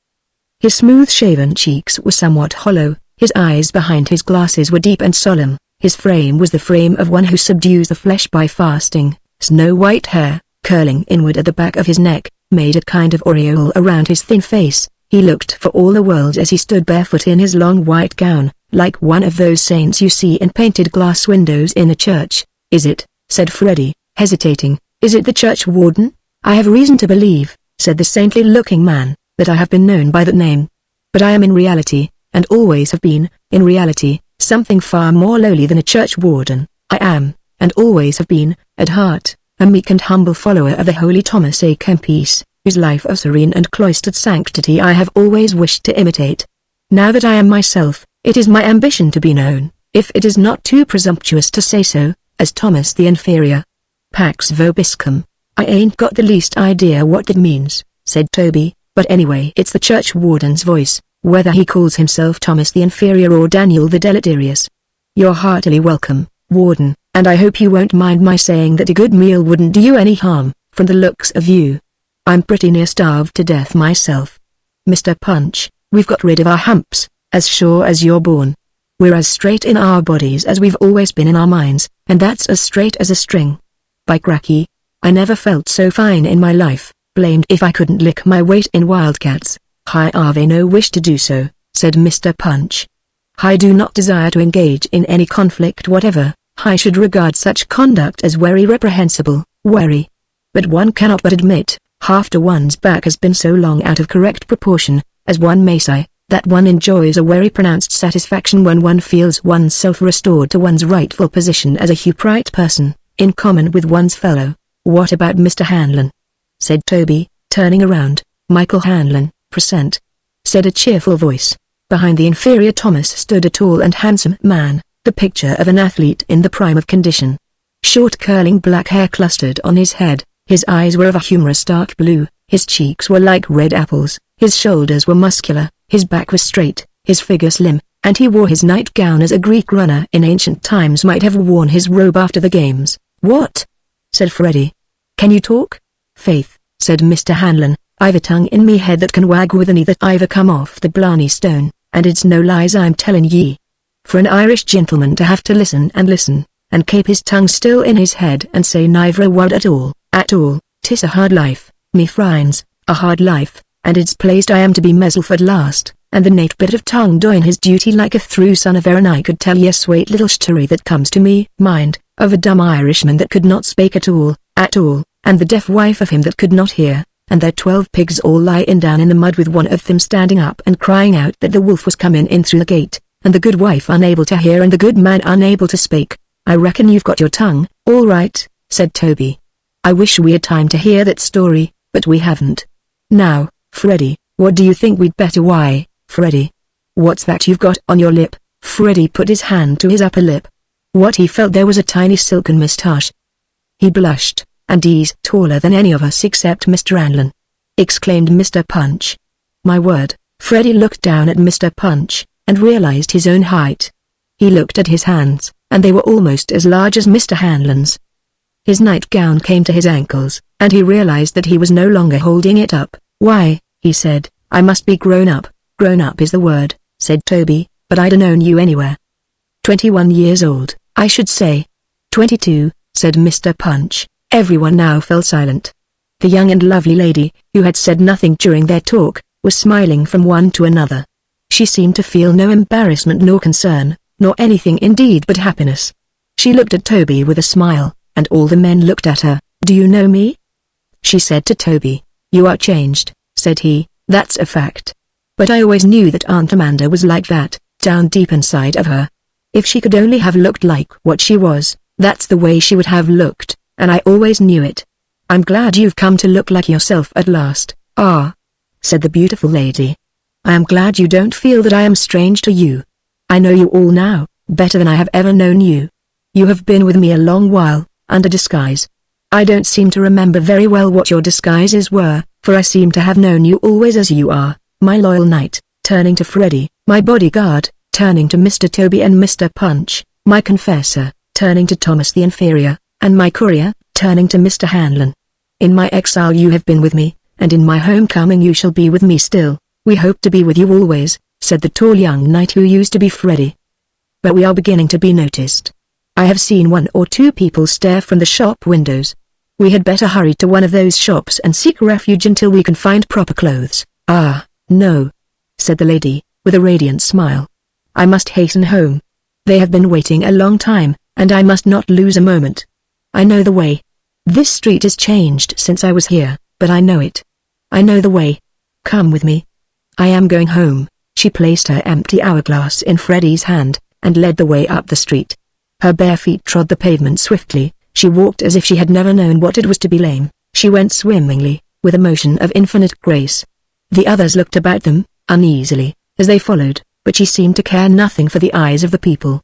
His smooth-shaven cheeks were somewhat hollow, his eyes behind his glasses were deep and solemn, his frame was the frame of one who subdues the flesh by fasting. Snow-white hair, curling inward at the back of his neck, made a kind of aureole around his thin face. He looked for all the world as he stood barefoot in his long white gown, like one of those saints you see in painted glass windows in a church. "Is it," said Freddie, hesitating, "is it the church warden?" "I have reason to believe," said the saintly-looking man, "that I have been known by that name. But I am in reality, and always have been, in reality, something far more lowly than a church warden. I am, and always have been, at heart, a meek and humble follower of the holy Thomas A. Kempis, whose life of serene and cloistered sanctity I have always wished to imitate. Now that I am myself, it is my ambition to be known, if it is not too presumptuous to say so, as Thomas the Inferior. Pax vobiscum. I ain't got the least idea what that means," said Toby, "but anyway it's the church warden's voice, whether he calls himself Thomas the Inferior or Daniel the Deleterious. You're heartily welcome, warden, and I hope you won't mind my saying that a good meal wouldn't do you any harm, from the looks of you. I'm pretty near starved to death myself. Mr. Punch, we've got rid of our humps, as sure as you're born. We're as straight in our bodies as we've always been in our minds, and that's as straight as a string. By cracky, I never felt so fine in my life, blamed if I couldn't lick my weight in wildcats. I've no wish to do so," said Mr. Punch. "I do not desire to engage in any conflict whatever. I should regard such conduct as very reprehensible, very. But one cannot but admit, after one's back has been so long out of correct proportion, as one may say, that one enjoys a very pronounced satisfaction when one feels oneself restored to one's rightful position as a upright person, in common with one's fellow." "What about Mr. Hanlon?" said Toby, turning around. "Michael Hanlon, present," said a cheerful voice. Behind the inferior Thomas stood a tall and handsome man, the picture of an athlete in the prime of condition. Short curling black hair clustered on his head, his eyes were of a humorous dark blue, his cheeks were like red apples, his shoulders were muscular, his back was straight, his figure slim, and he wore his nightgown as a Greek runner in ancient times might have worn his robe after the games. "What?" said Freddie. "Can you talk?" "Faith," said Mr. Hanlon, "I've a tongue in me head that can wag with any that I've come off the Blarney Stone, and it's no lies I'm tellin' ye. For an Irish gentleman to have to listen, and keep his tongue still in his head and say neither a word at all, 'tis a hard life, me frines, a hard life, and it's placed I am to be meself at last, and the nate bit of tongue doing his duty like a through son of Erin. I could tell ye a swate little story that comes to me mind, of a dumb Irishman that could not spake at all, and the deaf wife of him that could not hear, and their 12 pigs all lying down in the mud with one of them standing up and crying out that the wolf was coming in through the gate, and the good wife unable to hear and the good man unable to speak. I reckon you've got your tongue, all right," said Toby. "I wish we had time to hear that story, but we haven't. Now, Freddie, what do you think we'd better?" "Why, Freddie, what's that you've got on your lip?" Freddie put his hand to his upper lip. What he felt there was a tiny silken moustache. He blushed, "And he's taller than any of us except Mr. Hanlon," exclaimed Mr. Punch. "My word." Freddie looked down at Mr. Punch, and realized his own height. He looked at his hands, and they were almost as large as Mr. Hanlon's. His nightgown came to his ankles, and he realized that he was no longer holding it up. "Why," he said, "I must be grown up." "Grown up is the word," said Toby, "but I'd 'a known you anywhere. 21 years old, I should say." 22, said Mr. Punch. Everyone now fell silent. The young and lovely lady, who had said nothing during their talk, was smiling from one to another. She seemed to feel no embarrassment nor concern, nor anything indeed but happiness. She looked at Toby with a smile, and all the men looked at her. "Do you know me?" she said to Toby. "You are changed," said he, "that's a fact. But I always knew that Aunt Amanda was like that, down deep inside of her. If she could only have looked like what she was, that's the way she would have looked, and I always knew it. I'm glad you've come to look like yourself at last." "Ah," said the beautiful lady. "I am glad you don't feel that I am strange to you. I know you all now, better than I have ever known you. You have been with me a long while, under disguise. I don't seem to remember very well what your disguises were, for I seem to have known you always as you are, my loyal knight," turning to Freddie, "my bodyguard, turning to Mr. Toby and Mr. Punch, my confessor, turning to Thomas the inferior, and my courier, turning to Mr. Hanlon. In my exile you have been with me, and in my homecoming you shall be with me still. We hope to be with you always, said the tall young knight who used to be Freddy. But we are beginning to be noticed. I have seen 1 or 2 people stare from the shop windows. We had better hurry to one of those shops and seek refuge until we can find proper clothes. Ah, no, said the lady, with a radiant smile. I must hasten home. They have been waiting a long time, and I must not lose a moment. I know the way. This street is changed since I was here, but I know it. I know the way. Come with me. I am going home. She placed her empty hourglass in Freddy's hand, and led the way up the street. Her bare feet trod the pavement swiftly. She walked as if she had never known what it was to be lame. She went swimmingly, with a motion of infinite grace. The others looked about them, uneasily, as they followed, but she seemed to care nothing for the eyes of the people.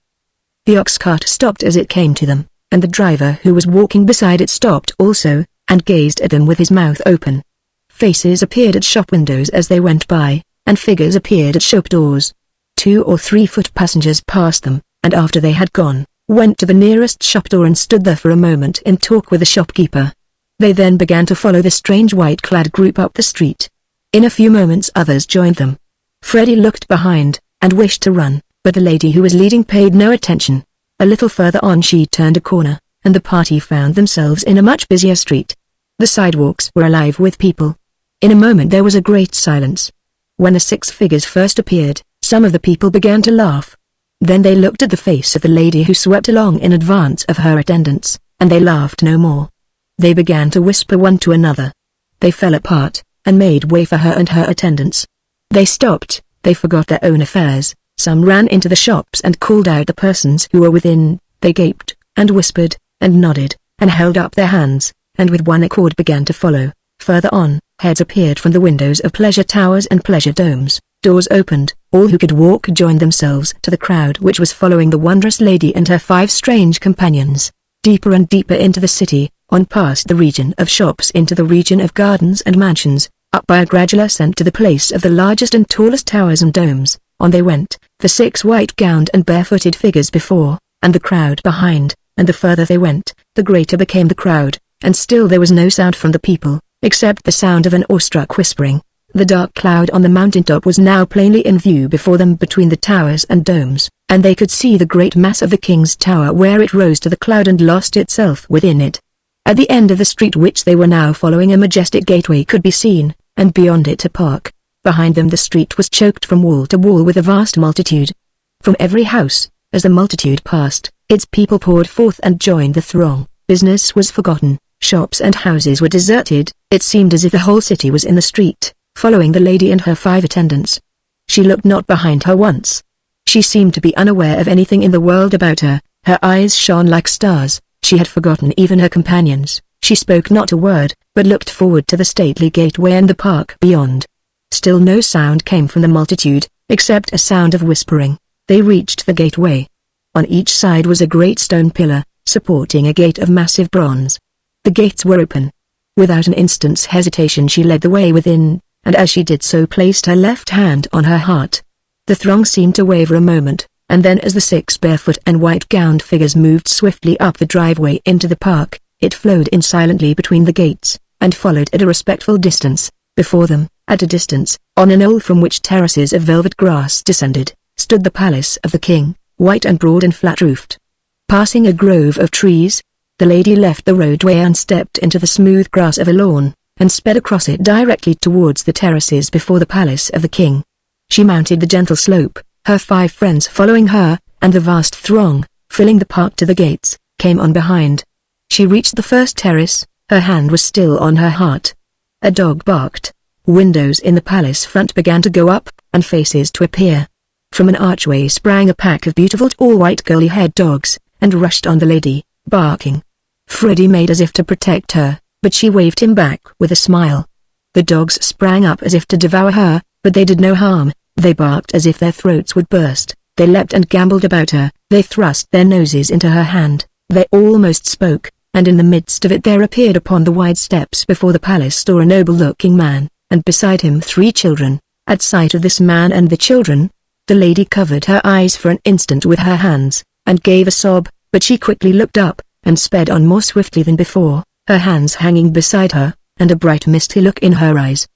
The ox cart stopped as it came to them, and the driver who was walking beside it stopped also, and gazed at them with his mouth open. Faces appeared at shop windows as they went by, and figures appeared at shop doors. 2 or 3 foot passengers passed them, and after they had gone, went to the nearest shop door and stood there for a moment in talk with the shopkeeper. They then began to follow the strange white-clad group up the street. In a few moments others joined them. Freddy looked behind, and wished to run, but the lady who was leading paid no attention. A little further on she turned a corner, and the party found themselves in a much busier street. The sidewalks were alive with people. In a moment there was a great silence. When the 6 figures first appeared, some of the people began to laugh. Then they looked at the face of the lady who swept along in advance of her attendants, and they laughed no more. They began to whisper one to another. They fell apart, and made way for her and her attendants. They stopped, they forgot their own affairs, some ran into the shops and called out the persons who were within, they gaped, and whispered, and nodded, and held up their hands, and with one accord began to follow. Further on, heads appeared from the windows of pleasure towers and pleasure domes, doors opened, all who could walk joined themselves to the crowd which was following the wondrous lady and her 5 strange companions, deeper and deeper into the city, on past the region of shops into the region of gardens and mansions, up by a gradual ascent to the place of the largest and tallest towers and domes. On they went, the 6 white-gowned and barefooted figures before, and the crowd behind, and the further they went, the greater became the crowd, and still there was no sound from the people, except the sound of an awestruck whispering. The dark cloud on the mountaintop was now plainly in view before them between the towers and domes, and they could see the great mass of the king's tower where it rose to the cloud and lost itself within it. At the end of the street which they were now following a majestic gateway could be seen, and beyond it a park. Behind them the street was choked from wall to wall with a vast multitude. From every house, as the multitude passed, its people poured forth and joined the throng. Business was forgotten, shops and houses were deserted. It seemed as if the whole city was in the street, following the lady and her 5 attendants. She looked not behind her once. She seemed to be unaware of anything in the world about her. Her eyes shone like stars. She had forgotten even her companions. She spoke not a word, but looked forward to the stately gateway and the park beyond. Still no sound came from the multitude, except a sound of whispering. They reached the gateway. On each side was a great stone pillar, supporting a gate of massive bronze. The gates were open. Without an instant's hesitation she led the way within, and as she did so placed her left hand on her heart. The throng seemed to waver a moment, and then as the 6 barefoot and white-gowned figures moved swiftly up the driveway into the park, it flowed in silently between the gates, and followed at a respectful distance. Before them, at a distance, on a knoll from which terraces of velvet grass descended, stood the palace of the king, white and broad and flat-roofed. Passing a grove of trees, the lady left the roadway and stepped into the smooth grass of a lawn, and sped across it directly towards the terraces before the palace of the king. She mounted the gentle slope, her 5 friends following her, and the vast throng, filling the park to the gates, came on behind. She reached the first terrace, her hand was still on her heart. A dog barked. Windows in the palace front began to go up, and faces to appear. From an archway sprang a pack of beautiful tall white curly-haired dogs, and rushed on the lady, barking. Freddy made as if to protect her, but she waved him back with a smile. The dogs sprang up as if to devour her, but they did no harm. They barked as if their throats would burst. They leapt and gambled about her. They thrust their noses into her hand. They almost spoke, and in the midst of it there appeared upon the wide steps before the palace door a noble-looking man, and beside him 3 children. At sight of this man and the children, The lady covered her eyes for an instant with her hands, and gave a sob, but she quickly looked up, and sped on more swiftly than before, her hands hanging beside her, and a bright misty look in her eyes.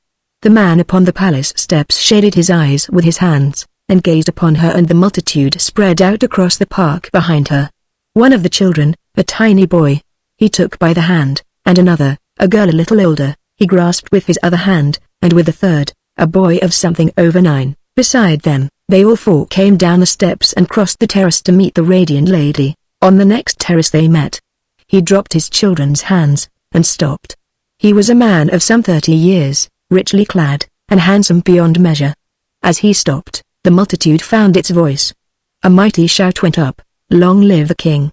The man upon the palace steps shaded his eyes with his hands, and gazed upon her, and the multitude spread out across the park behind her. One of the children, a tiny boy, he took by the hand, and another, a girl a little older, he grasped with his other hand, and with the third, a boy of something over 9, beside them. They all 4 came down the steps and crossed the terrace to meet the radiant lady. On the next terrace they met. He dropped his children's hands, and stopped. He was a man of some 30 years, richly clad, and handsome beyond measure. As he stopped, the multitude found its voice. A mighty shout went up, "Long live the king!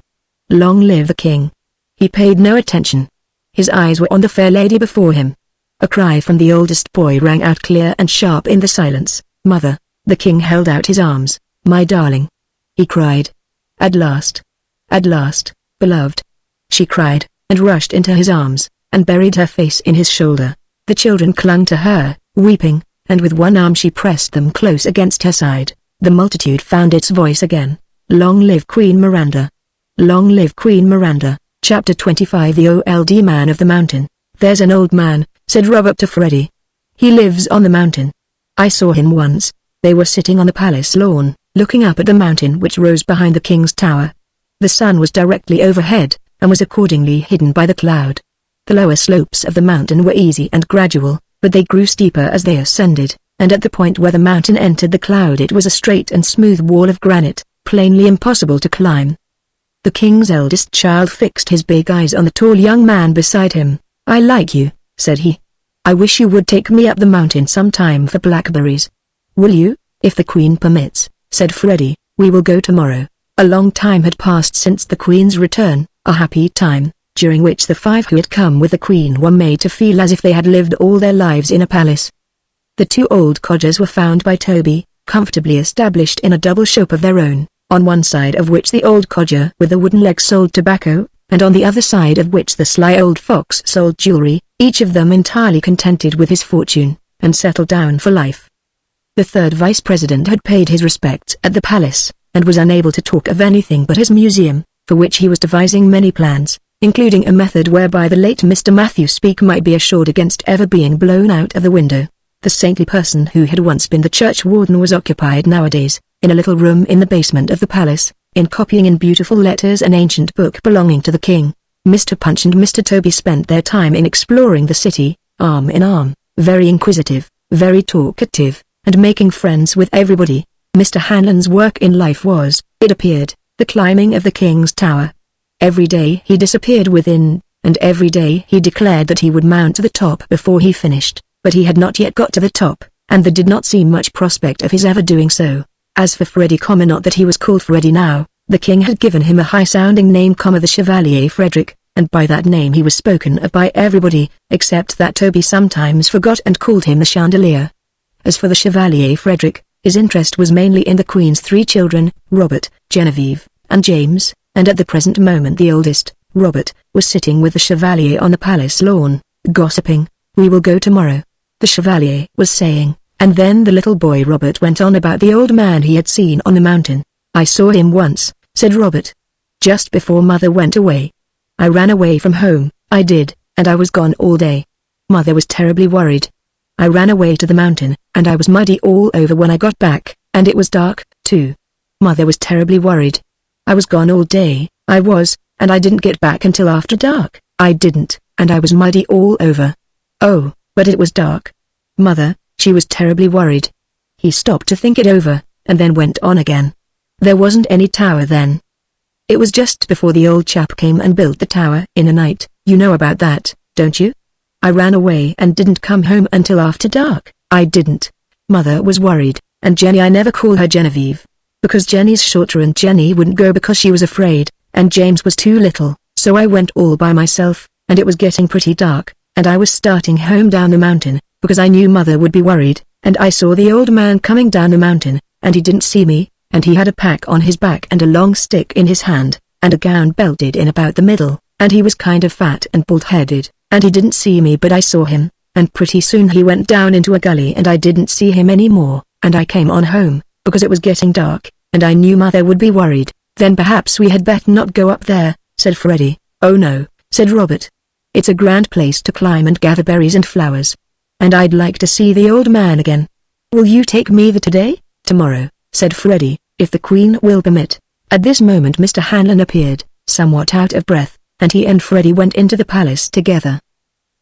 Long live the king!" He paid no attention. His eyes were on the fair lady before him. A cry from the oldest boy rang out clear and sharp in the silence, "Mother!" The king held out his arms. "My darling!" he cried. "At last! At last, beloved!" She cried, and rushed into his arms, and buried her face in his shoulder. The children clung to her, weeping, and with one arm she pressed them close against her side. The multitude found its voice again. "Long live Queen Miranda! Long live Queen Miranda!" Chapter 25. The Old Man of the Mountain. "There's an old man," said Robert to Freddy. "He lives on the mountain. I saw him once." They were sitting on the palace lawn, looking up at the mountain which rose behind the king's tower. The sun was directly overhead, and was accordingly hidden by the cloud. The lower slopes of the mountain were easy and gradual, but they grew steeper as they ascended, and at the point where the mountain entered the cloud it was a straight and smooth wall of granite, plainly impossible to climb. The king's eldest child fixed his big eyes on the tall young man beside him. "I like you," said he. "I wish you would take me up the mountain sometime for blackberries." "Will you?" "If the queen permits," said Freddy. "We will go tomorrow." A long time had passed since the queen's return, a happy time, during which the 5 who had come with the queen were made to feel as if they had lived all their lives in a palace. The 2 old codgers were found by Toby, comfortably established in a double shop of their own, on one side of which the old codger with the wooden leg sold tobacco, and on the other side of which the sly old fox sold jewelry, each of them entirely contented with his fortune, and settled down for life. The 3rd vice president had paid his respects at the palace, and was unable to talk of anything but his museum, for which he was devising many plans, including a method whereby the late Mr. Matthew Speake might be assured against ever being blown out of the window. The saintly person who had once been the church warden was occupied nowadays, in a little room in the basement of the palace, in copying in beautiful letters an ancient book belonging to the king. Mr. Punch and Mr. Toby spent their time in exploring the city, arm in arm, very inquisitive, very talkative, and making friends with everybody. Mr. Hanlon's work in life was, it appeared, the climbing of the king's tower. Every day he disappeared within, and every day he declared that he would mount to the top before he finished, but he had not yet got to the top, and there did not seem much prospect of his ever doing so. As for Freddy, not that he was called Freddy now, the king had given him a high-sounding name, the Chevalier Frederick, and by that name he was spoken of by everybody, except that Toby sometimes forgot and called him the Chandelier. As for the Chevalier Frederick, his interest was mainly in the Queen's 3 children, Robert, Genevieve, and James, and at the present moment the oldest, Robert, was sitting with the Chevalier on the palace lawn, gossiping. "We will go tomorrow," the Chevalier was saying, and then the little boy Robert went on about the old man he had seen on the mountain. "I saw him once," said Robert. "Just before Mother went away. I ran away from home, I did, and I was gone all day. Mother was terribly worried. I ran away to the mountain, and I was muddy all over when I got back, and it was dark, too. Mother was terribly worried. I was gone all day, I was, and I didn't get back until after dark. I didn't, and I was muddy all over. Oh, but it was dark. Mother, she was terribly worried." He stopped to think it over, and then went on again. "There wasn't any tower then. It was just before the old chap came and built the tower in a night. You know about that, don't you? I ran away and didn't come home until after dark. I didn't. Mother was worried, and Jenny, I never call her Genevieve, because Jenny's shorter and Jenny wouldn't go because she was afraid, and James was too little, so I went all by myself, and it was getting pretty dark, and I was starting home down the mountain, because I knew Mother would be worried, and I saw the old man coming down the mountain, and he didn't see me, and he had a pack on his back and a long stick in his hand, and a gown belted in about the middle, and he was kind of fat and bald-headed, and he didn't see me but I saw him, and pretty soon he went down into a gully and I didn't see him anymore, and I came on home, because it was getting dark, and I knew Mother would be worried. Then perhaps we had better not go up there, said Freddy. Oh no, said Robert. It's a grand place to climb and gather berries and flowers. And I'd like to see the old man again. Will you take me there today? Tomorrow, said Freddy, if the Queen will permit. At this moment Mr. Hanlon appeared, somewhat out of breath, and he and Freddy went into the palace together.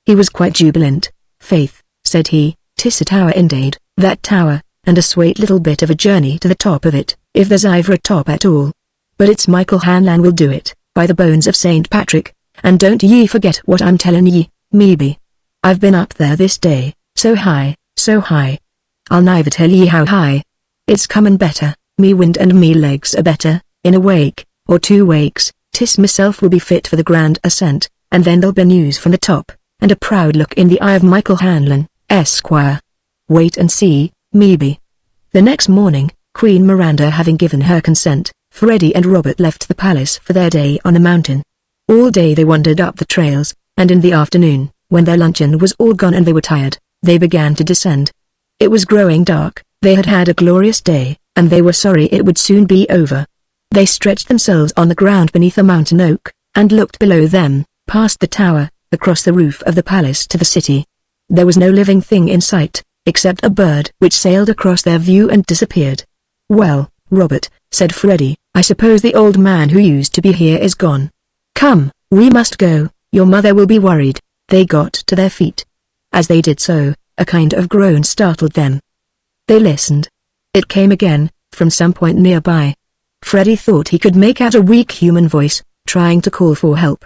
He was quite jubilant. Faith, said he, 'tis a tower indeed, that tower, and a sweet little bit of a journey to the top of it, if there's ever a top at all. But it's Michael Hanlon will do it, by the bones of St. Patrick, and don't ye forget what I'm tellin' ye, maybe. I've been up there this day, so high, so high. I'll never tell ye how high. It's comin' better, me wind and me legs are better, in a wake, or 2 wakes, 'tis myself will be fit for the grand ascent, and then there'll be news from the top, and a proud look in the eye of Michael Hanlon, Esquire. Wait and see, maybe. The next morning, Queen Miranda having given her consent, Freddy and Robert left the palace for their day on the mountain. All day they wandered up the trails, and in the afternoon, when their luncheon was all gone and they were tired, they began to descend. It was growing dark, they had had a glorious day, and they were sorry it would soon be over. They stretched themselves on the ground beneath a mountain oak, and looked below them, past the tower, across the roof of the palace to the city. There was no living thing in sight, except a bird which sailed across their view and disappeared. Well, Robert, said Freddy, I suppose the old man who used to be here is gone. Come, we must go, your mother will be worried. They got to their feet. As they did so, a kind of groan startled them. They listened. It came again, from some point nearby. Freddy thought he could make out a weak human voice, trying to call for help.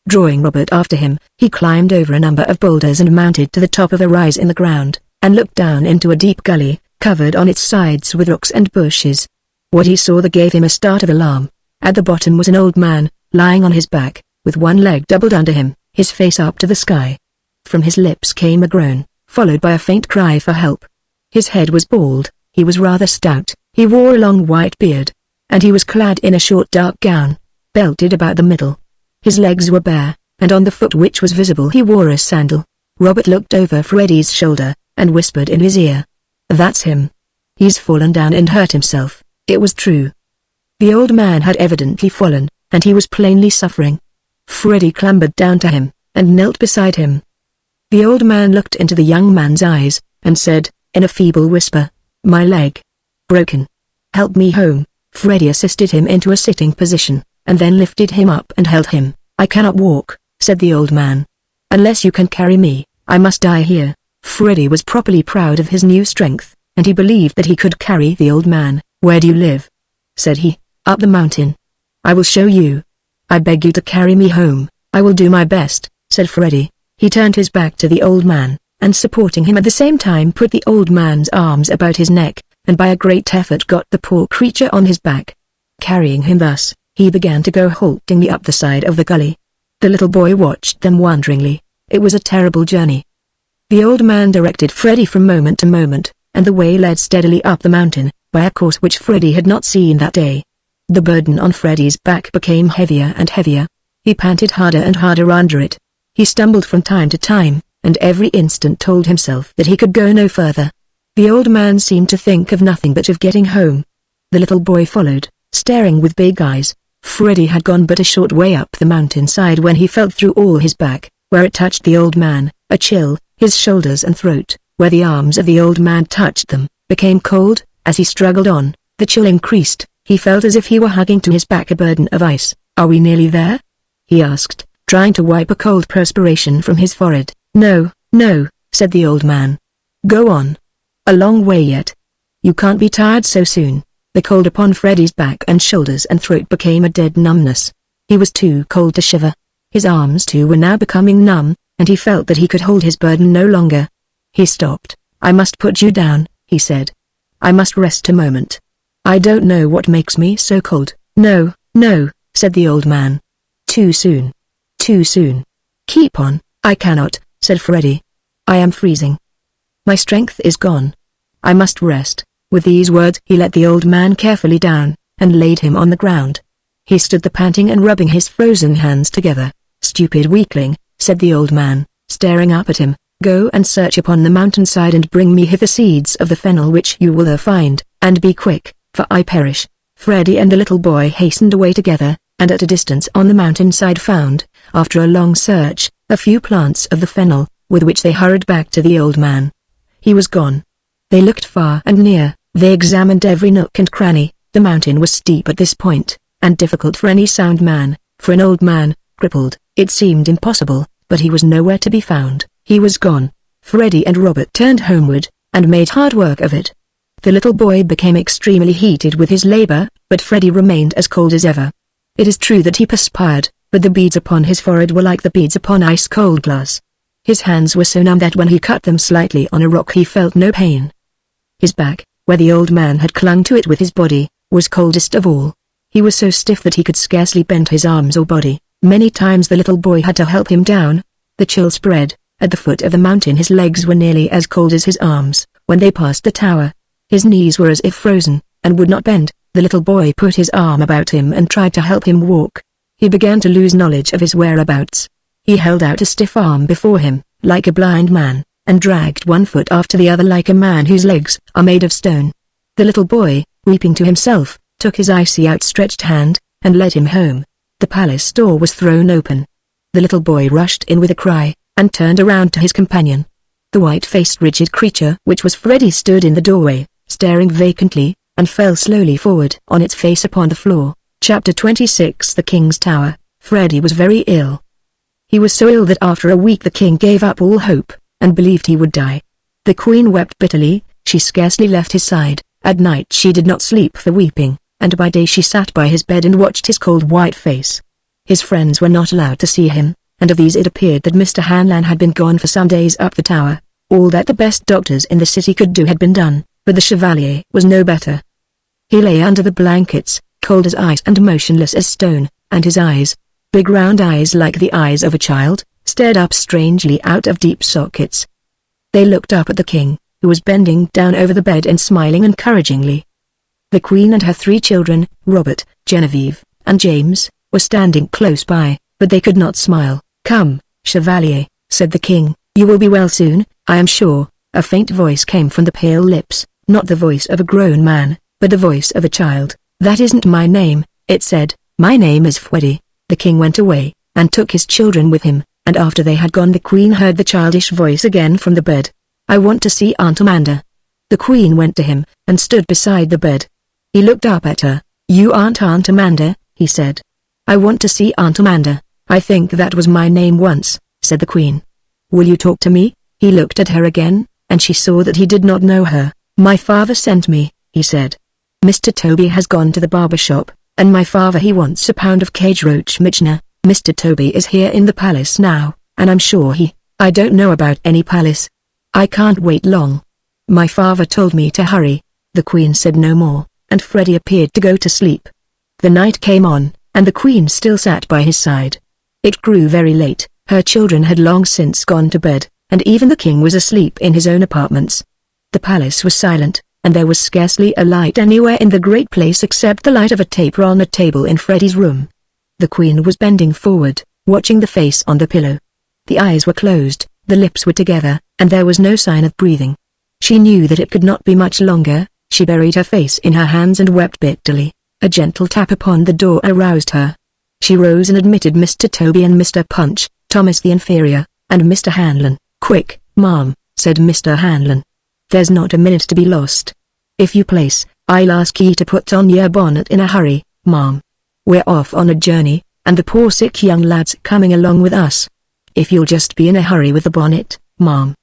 Drawing Robert after him, he climbed over a number of boulders and mounted to the top of a rise in the ground, and looked down into a deep gully, covered on its sides with rocks and bushes. What he saw there gave him a start of alarm. At the bottom was an old man, lying on his back, with one leg doubled under him, his face up to the sky. From his lips came a groan, followed by a faint cry for help. His head was bald, he was rather stout, he wore a long white beard, and he was clad in a short dark gown, belted about the middle. His legs were bare, and on the foot which was visible he wore a sandal. Robert looked over Freddy's shoulder, and whispered in his ear. That's him. He's fallen down and hurt himself. It was true. The old man had evidently fallen, and he was plainly suffering. Freddy clambered down to him, and knelt beside him. The old man looked into the young man's eyes, and said, in a feeble whisper, My leg. Broken. Help me home. Freddy assisted him into a sitting position, and then lifted him up and held him. I cannot walk, said the old man. Unless you can carry me, I must die here. Freddy was properly proud of his new strength, and he believed that he could carry the old man. Where do you live? Said he. Up the mountain. I will show you. I beg you to carry me home. I will do my best, said Freddy. He turned his back to the old man, and supporting him at the same time put the old man's arms about his neck, and by a great effort got the poor creature on his back. Carrying him thus, he began to go haltingly up the side of the gully. The little boy watched them wonderingly. It was a terrible journey. The old man directed Freddy from moment to moment, and the way led steadily up the mountain, by a course which Freddy had not seen that day. The burden on Freddy's back became heavier and heavier. He panted harder and harder under it. He stumbled from time to time, and every instant told himself that he could go no further. The old man seemed to think of nothing but of getting home. The little boy followed, staring with big eyes. Freddy had gone but a short way up the mountainside when he felt through all his back, where it touched the old man, a chill, his shoulders and throat, where the arms of the old man touched them, became cold. As he struggled on, the chill increased. He felt as if he were hugging to his back a burden of ice. Are we nearly there? He asked, trying to wipe a cold perspiration from his forehead. No, no, said the old man. Go on. A long way yet. You can't be tired so soon. The cold upon Freddy's back and shoulders and throat became a dead numbness. He was too cold to shiver. His arms too were now becoming numb, and he felt that he could hold his burden no longer. He stopped. I must put you down, he said. I must rest a moment. I don't know what makes me so cold. No, no, said the old man. Too soon. Too soon. Keep on. I cannot, said Freddy. I am freezing. My strength is gone. I must rest. With these words he let the old man carefully down, and laid him on the ground. He stood there panting and rubbing his frozen hands together. Stupid weakling, said the old man, staring up at him. Go and search upon the mountainside and bring me hither seeds of the fennel which you will there find. and be quick, for I perish." Freddy and the little boy hastened away together, and at a distance on the mountainside found, after a long search, a few plants of the fennel, with which they hurried back to the old man. He was gone. They looked far and near, they examined every nook and cranny. The mountain was steep at this point, and difficult for any sound man. For an old man, crippled, it seemed impossible, but he was nowhere to be found. He was gone. Freddy and Robert turned homeward, and made hard work of it. The little boy became extremely heated with his labor, but Freddy remained as cold as ever. It is true that he perspired, but the beads upon his forehead were like the beads upon ice-cold glass. His hands were so numb that when he cut them slightly on a rock he felt no pain. His back, where the old man had clung to it with his body, was coldest of all. He was so stiff that he could scarcely bend his arms or body. Many times the little boy had to help him down. The chill spread. At the foot of the mountain his legs were nearly as cold as his arms. When they passed the tower, his knees were as if frozen, and would not bend. The little boy put his arm about him and tried to help him walk. He began to lose knowledge of his whereabouts. He held out a stiff arm before him, like a blind man, and dragged one foot after the other like a man whose legs are made of stone. The little boy, weeping to himself, took his icy outstretched hand, and led him home. The palace door was thrown open. The little boy rushed in with a cry, and turned around to his companion. The white-faced rigid creature which was Freddy stood in the doorway, staring vacantly, and fell slowly forward on its face upon the floor. Chapter 26 The King's Tower. Freddy was very ill. He was so ill that after a week the king gave up all hope, and believed he would die. The queen wept bitterly. She scarcely left his side. At night she did not sleep for weeping, and by day she sat by his bed and watched his cold white face. His friends were not allowed to see him, and of these it appeared that Mr. Hanlan had been gone for some days up the tower. All that the best doctors in the city could do had been done, but the chevalier was no better. He lay under the blankets, cold as ice and motionless as stone, and his eyes, big round eyes like the eyes of a child, stared up strangely out of deep sockets. They looked up at the king, who was bending down over the bed and smiling encouragingly. The queen and her 3 children, Robert, Genevieve, and James, were standing close by, but they could not smile. "Come, chevalier," said the king, "you will be well soon, I am sure." A faint voice came from the pale lips, not the voice of a grown man, but the voice of a child. "That isn't my name," it said. "My name is Freddy." The king went away, and took his children with him, and after they had gone the queen heard the childish voice again from the bed. "I want to see Aunt Amanda." The queen went to him, and stood beside the bed. He looked up at her. "You aren't Aunt Amanda," he said. "I want to see Aunt Amanda." "I think that was my name once," said the queen. "Will you talk to me?" He looked at her again, and she saw that he did not know her. "My father sent me," he said. "Mr. Toby has gone to the barber shop, and my father he wants a pound of cage roach michna. Mr. Toby is here in the palace now, and I'm sure I don't know about any palace. I can't wait long. My father told me to hurry." The queen said no more, and Freddy appeared to go to sleep. The night came on, and the queen still sat by his side. It grew very late. Her children had long since gone to bed, and even the king was asleep in his own apartments. The palace was silent, and there was scarcely a light anywhere in the great place except the light of a taper on a table in Freddy's room. The queen was bending forward, watching the face on the pillow. The eyes were closed, the lips were together, and there was no sign of breathing. She knew that it could not be much longer. She buried her face in her hands and wept bitterly. A gentle tap upon the door aroused her. She rose and admitted Mr. Toby and Mr. Punch, Thomas the Inferior, and Mr. Hanlan. "Quick, ma'am," said Mr. Hanlan. "There's not a minute to be lost. If you please, I'll ask ye to put on your bonnet in a hurry, ma'am. We're off on a journey, and the poor sick young lad's coming along with us. If you'll just be in a hurry with the bonnet, ma'am."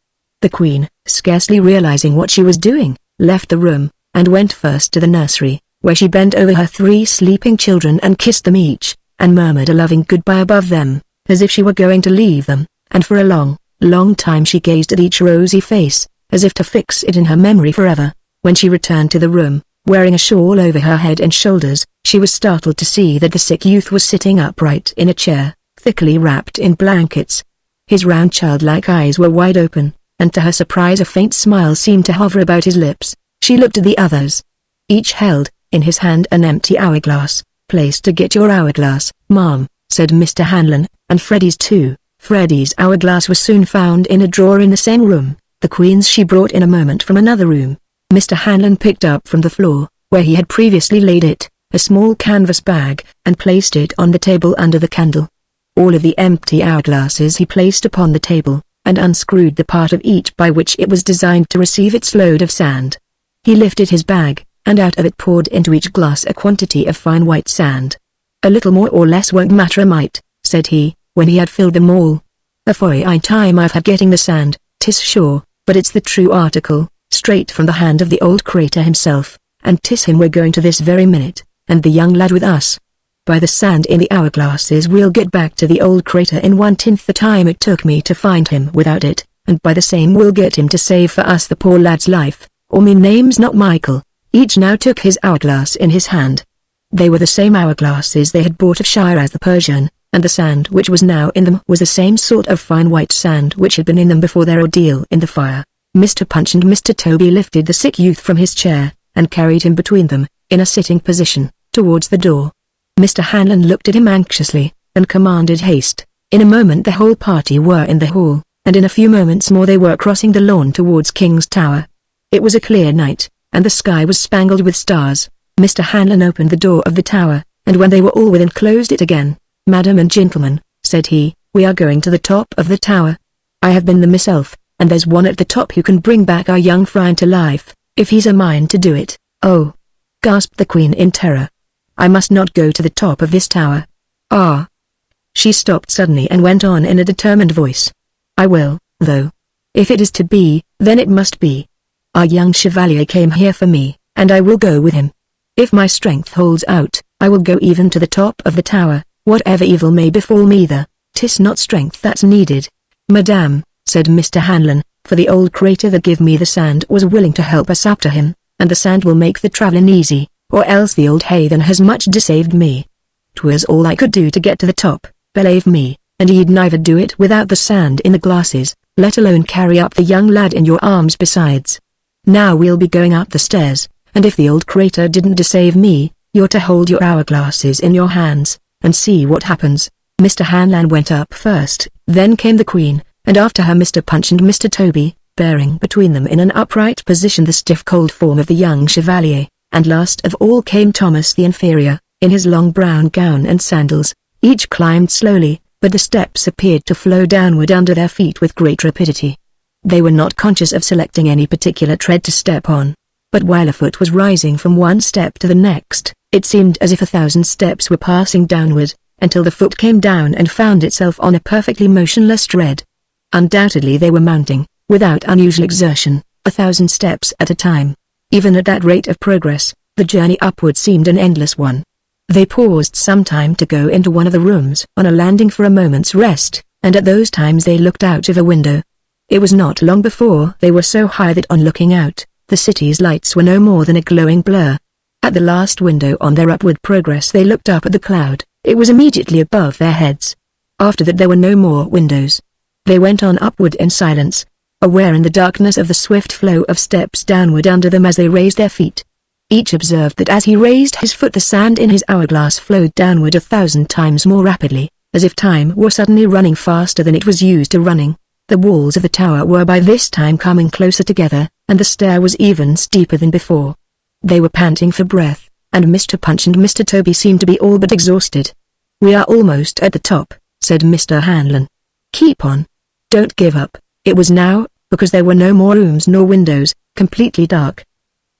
The queen, scarcely realizing what she was doing, left the room, and went first to the nursery, where she bent over her 3 sleeping children and kissed them each, and murmured a loving goodbye above them, as if she were going to leave them, and for a long, long time she gazed at each rosy face, as if to fix it in her memory forever. When she returned to the room, wearing a shawl over her head and shoulders, she was startled to see that the sick youth was sitting upright in a chair, thickly wrapped in blankets. His round childlike eyes were wide open, and to her surprise a faint smile seemed to hover about his lips. She looked at the others. Each held, in his hand, an empty hourglass. "Place to get your hourglass, ma'am," said Mr. Hanlan, "and Freddy's too." Freddy's hourglass was soon found in a drawer in the same room. The queen's she brought in a moment from another room. Mr. Hanlon picked up from the floor, where he had previously laid it, a small canvas bag, and placed it on the table under the candle. All of the empty hourglasses he placed upon the table, and unscrewed the part of each by which it was designed to receive its load of sand. He lifted his bag, and out of it poured into each glass a quantity of fine white sand. "A little more or less won't matter a mite," said he, when he had filled them all. "A fine time I've had getting the sand, 'tis sure, but it's the true article, straight from the hand of the old crater himself, and 'tis him we're going to this very minute, and the young lad with us. By the sand in the hourglasses we'll get back to the old crater in 1/10 the time it took me to find him without it, and by the same we'll get him to save for us the poor lad's life, or me name's not Michael." Each now took his hourglass in his hand. They were the same hourglasses they had bought of Shiraz the Persian, and the sand which was now in them was the same sort of fine white sand which had been in them before their ordeal in the fire. Mr. Punch and Mr. Toby lifted the sick youth from his chair, and carried him between them, in a sitting position, towards the door. Mr. Hanlon looked at him anxiously, and commanded haste. In a moment the whole party were in the hall, and in a few moments more they were crossing the lawn towards King's Tower. It was a clear night, and the sky was spangled with stars. Mr. Hanlon opened the door of the tower, and when they were all within closed it again. "Madam and gentlemen," said he, "we are going to the top of the tower. I have been there myself, and there's one at the top who can bring back our young friend to life, if he's a mind to do it." "Oh!" gasped the Queen in terror. "I must not go to the top of this tower." "Ah!" She stopped suddenly and went on in a determined voice. "I will, though. If it is to be, then it must be. Our young chevalier came here for me, and I will go with him. If my strength holds out, I will go even to the top of the tower, whatever evil may befall me there. 'Tis not strength that's needed." "Madame," said Mr. Hanlon, "for the old crater that give me the sand was willing to help us up to him, and the sand will make the travelling easy, or else the old heathen has much deceived me. 'Twas all I could do to get to the top, believe me, and he'd neither do it without the sand in the glasses, let alone carry up the young lad in your arms besides. Now we'll be going up the stairs, and if the old crater didn't deceive me, you're to hold your hourglasses in your hands, and see what happens." Mr. Hanlon went up first, then came the Queen, and after her Mr. Punch and Mr. Toby, bearing between them in an upright position the stiff cold form of the young chevalier, and last of all came Thomas the inferior, in his long brown gown and sandals. Each climbed slowly, but the steps appeared to flow downward under their feet with great rapidity. They were not conscious of selecting any particular tread to step on. But while a foot was rising from one step to the next, it seemed as if 1,000 steps were passing downward, until the foot came down and found itself on a perfectly motionless tread. Undoubtedly they were mounting, without unusual exertion, 1,000 steps at a time. Even at that rate of progress, the journey upward seemed an endless one. They paused some time to go into one of the rooms on a landing for a moment's rest, and at those times they looked out of a window. It was not long before they were so high that on looking out, the city's lights were no more than a glowing blur. At the last window on their upward progress they looked up at the cloud. It was immediately above their heads. After that there were no more windows. They went on upward in silence, aware in the darkness of the swift flow of steps downward under them as they raised their feet. Each observed that as he raised his foot the sand in his hourglass flowed downward 1,000 times more rapidly, as if time were suddenly running faster than it was used to running. The walls of the tower were by this time coming closer together, and the stair was even steeper than before. They were panting for breath, and Mr. Punch and Mr. Toby seemed to be all but exhausted. "We are almost at the top," said Mr. Hanlon. "Keep on. Don't give up." It was now, because there were no more rooms nor windows, completely dark.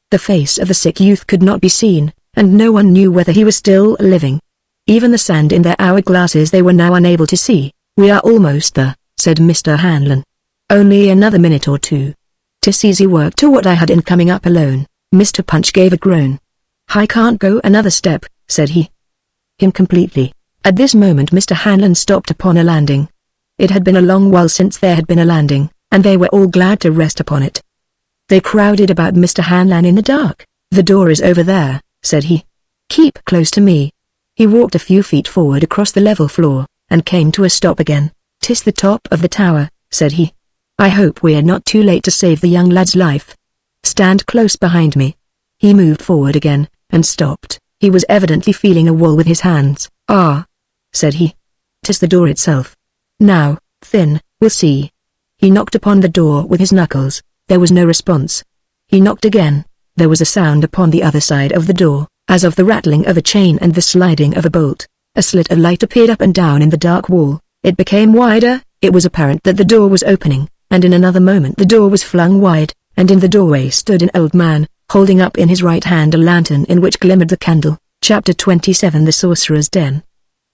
The face of the sick youth could not be seen, and no one knew whether he was still living. Even the sand in their hourglasses they were now unable to see. "We are almost there," said Mr. Hanlon. "Only another minute or two. 'Tis easy work to what I had in coming up alone." Mr. Punch gave a groan. "I can't go another step," said he. "Him completely." At this moment Mr. Hanlon stopped upon a landing. It had been a long while since there had been a landing, and they were all glad to rest upon it. They crowded about Mr. Hanlon in the dark. "The door is over there," said he. "Keep close to me." He walked a few feet forward across the level floor, and came to a stop again. "'Tis the top of the tower," said he. "I hope we're not too late to save the young lad's life. Stand close behind me." He moved forward again, and stopped. He was evidently feeling a wall with his hands. "Ah," said he. "'Tis the door itself. Now, then, we'll see." He knocked upon the door with his knuckles. There was no response. He knocked again. There was a sound upon the other side of the door, as of the rattling of a chain and the sliding of a bolt. A slit of light appeared up and down in the dark wall. It became wider. It was apparent that the door was opening, and in another moment the door was flung wide, and in the doorway stood an old man, holding up in his right hand a lantern in which glimmered the candle. Chapter 27 The Sorcerer's Den.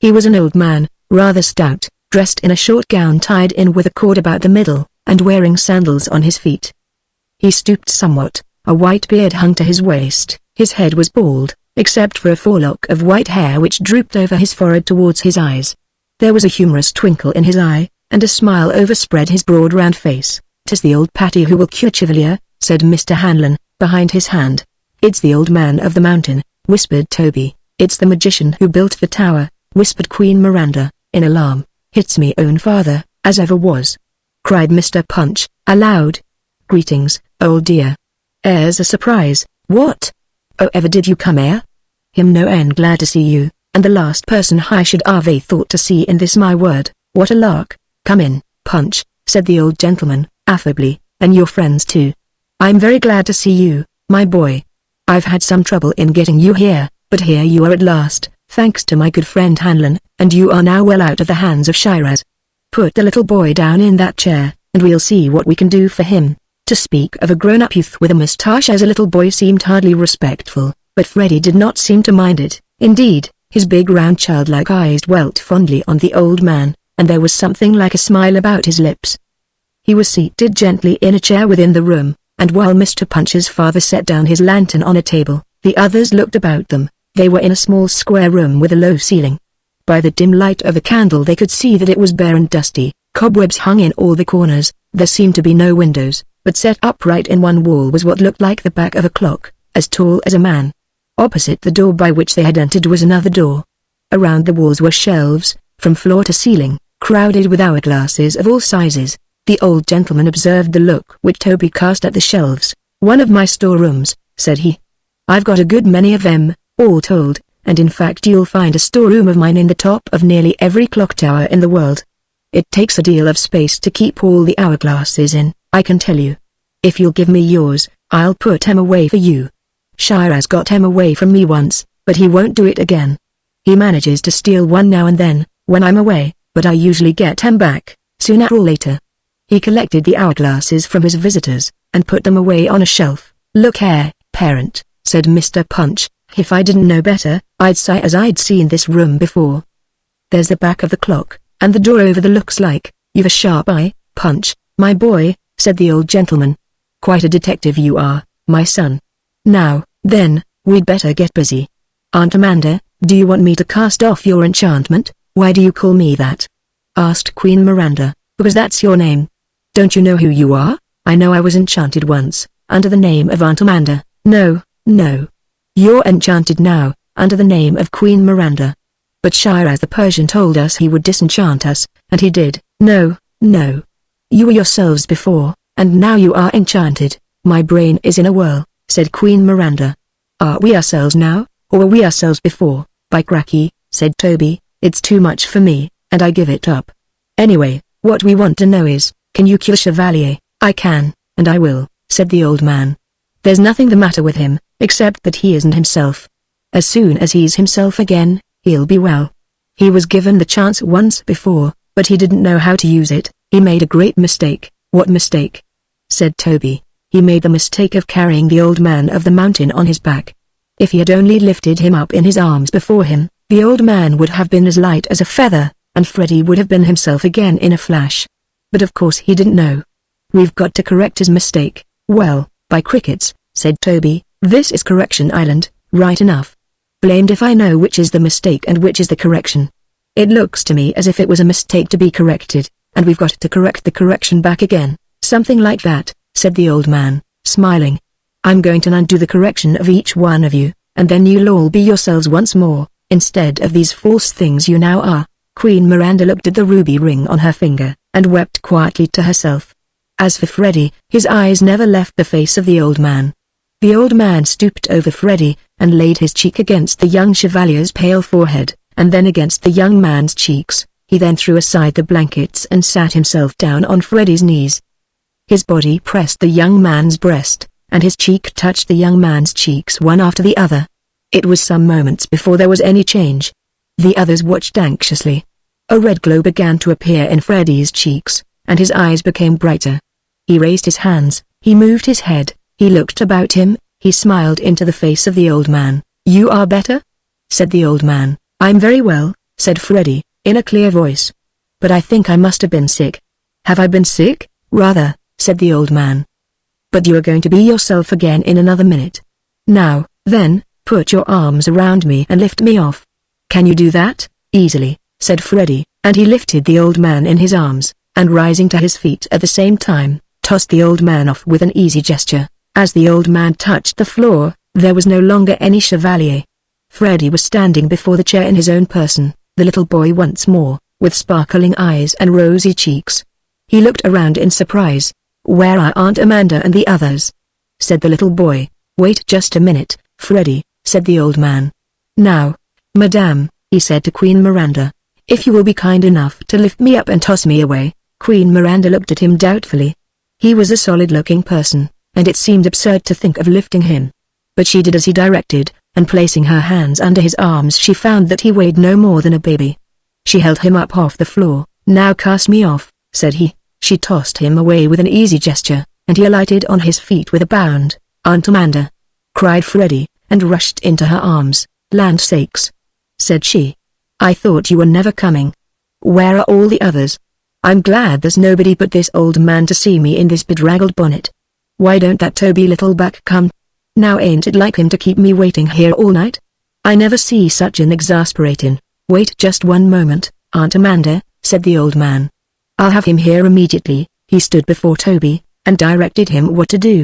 He was an old man, rather stout, dressed in a short gown tied in with a cord about the middle, and wearing sandals on his feet. He stooped somewhat, a white beard hung to his waist, his head was bald, except for a forelock of white hair which drooped over his forehead towards his eyes. There was a humorous twinkle in his eye, and a smile overspread his broad round face. "'Tis the old Patty who will cure Chevalier," said Mr. Hanlon, behind his hand. "It's the old man of the mountain," whispered Toby. "It's the magician who built the tower," whispered Queen Miranda, in alarm. "It's me own father, as ever was," cried Mr. Punch, aloud. "Greetings, old dear. Airs a surprise, what? Oh, ever did you come here? Him no end glad to see you, and the last person I should have thought to see in this my word. What a lark. Come in, Punch," said the old gentleman, affably, "and your friends too. I'm very glad to see you, my boy. I've had some trouble in getting you here, but here you are at last, thanks to my good friend Hanlon, and you are now well out of the hands of Shiraz. Put the little boy down in that chair, and we'll see what we can do for him." To speak of a grown-up youth with a moustache as a little boy seemed hardly respectful, but Freddie did not seem to mind it. Indeed, his big round childlike eyes dwelt fondly on the old man, and there was something like a smile about his lips. He was seated gently in a chair within the room, and while Mr. Punch's father set down his lantern on a table, the others looked about them. They were in a small square room with a low ceiling. By the dim light of a candle they could see that it was bare and dusty. Cobwebs hung in all the corners. There seemed to be no windows, but set upright in one wall was what looked like the back of a clock, as tall as a man. Opposite the door by which they had entered was another door. Around the walls were shelves, from floor to ceiling, crowded with hourglasses of all sizes. The old gentleman observed the look which Toby cast at the shelves. "One of my storerooms," said he. "I've got a good many of them, all told, and in fact you'll find a storeroom of mine in the top of nearly every clock tower in the world. It takes a deal of space to keep all the hourglasses in, I can tell you. If you'll give me yours, I'll put 'em away for you. Shiraz got 'em away from me once, but he won't do it again. He manages to steal one now and then, when I'm away, but I usually get 'em back, sooner or later." He collected the hourglasses from his visitors, and put them away on a shelf. "Look here, parent," said Mr. Punch, "if I didn't know better, I'd say as I'd seen this room before. There's the back of the clock, and the door over the looks like. You've a sharp eye, Punch, my boy," said the old gentleman. "Quite a detective you are, my son. Now, then, we'd better get busy. Aunt Amanda, do you want me to cast off your enchantment?" "Why do you call me that?" asked Queen Miranda. "Because that's your name. Don't you know who you are?" "I know I was enchanted once, under the name of Aunt Amanda." "No, no. You're enchanted now, under the name of Queen Miranda. But Shiraz the Persian told us he would disenchant us, and he did." "No, no. You were yourselves before, and now you are enchanted." "My brain is in a whirl," said Queen Miranda. "Are we ourselves now, or were we ourselves before?" "By cracky," said Toby, "it's too much for me, and I give it up. Anyway, what we want to know is, can you cure Chevalier?" "I can, and I will," said the old man. "There's nothing the matter with him, except that he isn't himself. As soon as he's himself again, he'll be well. He was given the chance once before, but he didn't know how to use it. He made a great mistake." "What mistake?" said Toby. "He made the mistake of carrying the old man of the mountain on his back. If he had only lifted him up in his arms before him, the old man would have been as light as a feather, and Freddie would have been himself again in a flash. But of course he didn't know. We've got to correct his mistake." "Well, by crickets," said Toby, "this is Correction Island, right enough. Blamed if I know which is the mistake and which is the correction. It looks to me as if it was a mistake to be corrected, and we've got to correct the correction back again." "Something like that," said the old man, smiling. "I'm going to undo the correction of each one of you, and then you'll all be yourselves once more, instead of these false things you now are." Queen Miranda looked at the ruby ring on her finger, and wept quietly to herself. As for Freddie, his eyes never left the face of the old man. The old man stooped over Freddie, and laid his cheek against the young chevalier's pale forehead, and then against the young man's cheeks. He then threw aside the blankets and sat himself down on Freddie's knees. His body pressed the young man's breast, and his cheek touched the young man's cheeks one after the other. It was some moments before there was any change. The others watched anxiously. A red glow began to appear in Freddy's cheeks, and his eyes became brighter. He raised his hands, he moved his head, he looked about him, he smiled into the face of the old man. "You are better?" said the old man. "I'm very well," said Freddy, in a clear voice. "But I think I must have been sick." "Have I been sick?" "Rather," said the old man. "But you are going to be yourself again in another minute. Now, then, put your arms around me and lift me off." "Can you do that?" "Easily," said Freddy, and he lifted the old man in his arms, and rising to his feet at the same time, tossed the old man off with an easy gesture. As the old man touched the floor, there was no longer any chevalier. Freddy was standing before the chair in his own person, the little boy once more, with sparkling eyes and rosy cheeks. He looked around in surprise. "Where are Aunt Amanda and the others?" said the little boy. "Wait just a minute, Freddy," said the old man. "Now, Madame," he said to Queen Miranda, "if you will be kind enough to lift me up and toss me away." Queen Miranda looked at him doubtfully. He was a solid-looking person, and it seemed absurd to think of lifting him. But she did as he directed, and placing her hands under his arms she found that he weighed no more than a baby. She held him up off the floor. "Now cast me off," said he. She tossed him away with an easy gesture, and he alighted on his feet with a bound. "Aunt Amanda!" cried Freddy, and rushed into her arms. "Land sakes!" said she. "I thought you were never coming. Where are all the others? I'm glad there's nobody but this old man to see me in this bedraggled bonnet. Why don't that Toby Littleback come? Now ain't it like him to keep me waiting here all night? I never see such an exasperating." "Wait just one moment, Aunt Amanda," said the old man. "I'll have him here immediately." He stood before Toby, and directed him what to do.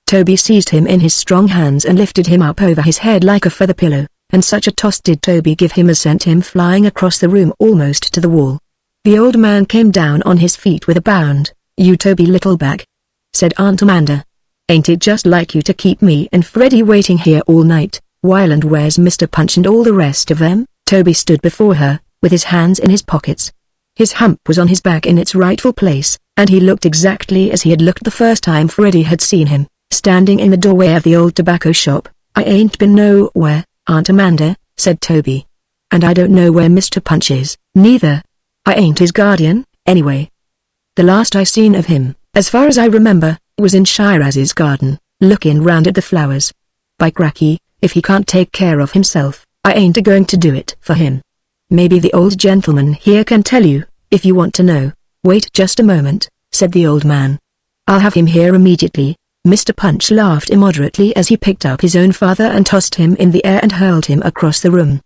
Toby seized him in his strong hands and lifted him up over his head like a feather pillow, and such a toss did Toby give him as sent him flying across the room almost to the wall. The old man came down on his feet with a bound. "You Toby Littleback," said Aunt Amanda. "Ain't it just like you to keep me and Freddy waiting here all night, while and where's Mr. Punch and all the rest of them?" Toby stood before her, with his hands in his pockets. His hump was on his back in its rightful place, and he looked exactly as he had looked the first time Freddy had seen him, standing in the doorway of the old tobacco shop. "I ain't been nowhere, Aunt Amanda," said Toby. "And I don't know where Mr. Punch is." "Neither. I ain't his guardian, anyway. The last I seen of him, as far as I remember, was in Shiraz's garden, looking round at the flowers. By cracky, if he can't take care of himself, I ain't a-going to do it for him. Maybe the old gentleman here can tell you, if you want to know." "Wait just a moment," said the old man. "I'll have him here immediately." Mr. Punch laughed immoderately as he picked up his own father and tossed him in the air and hurled him across the room.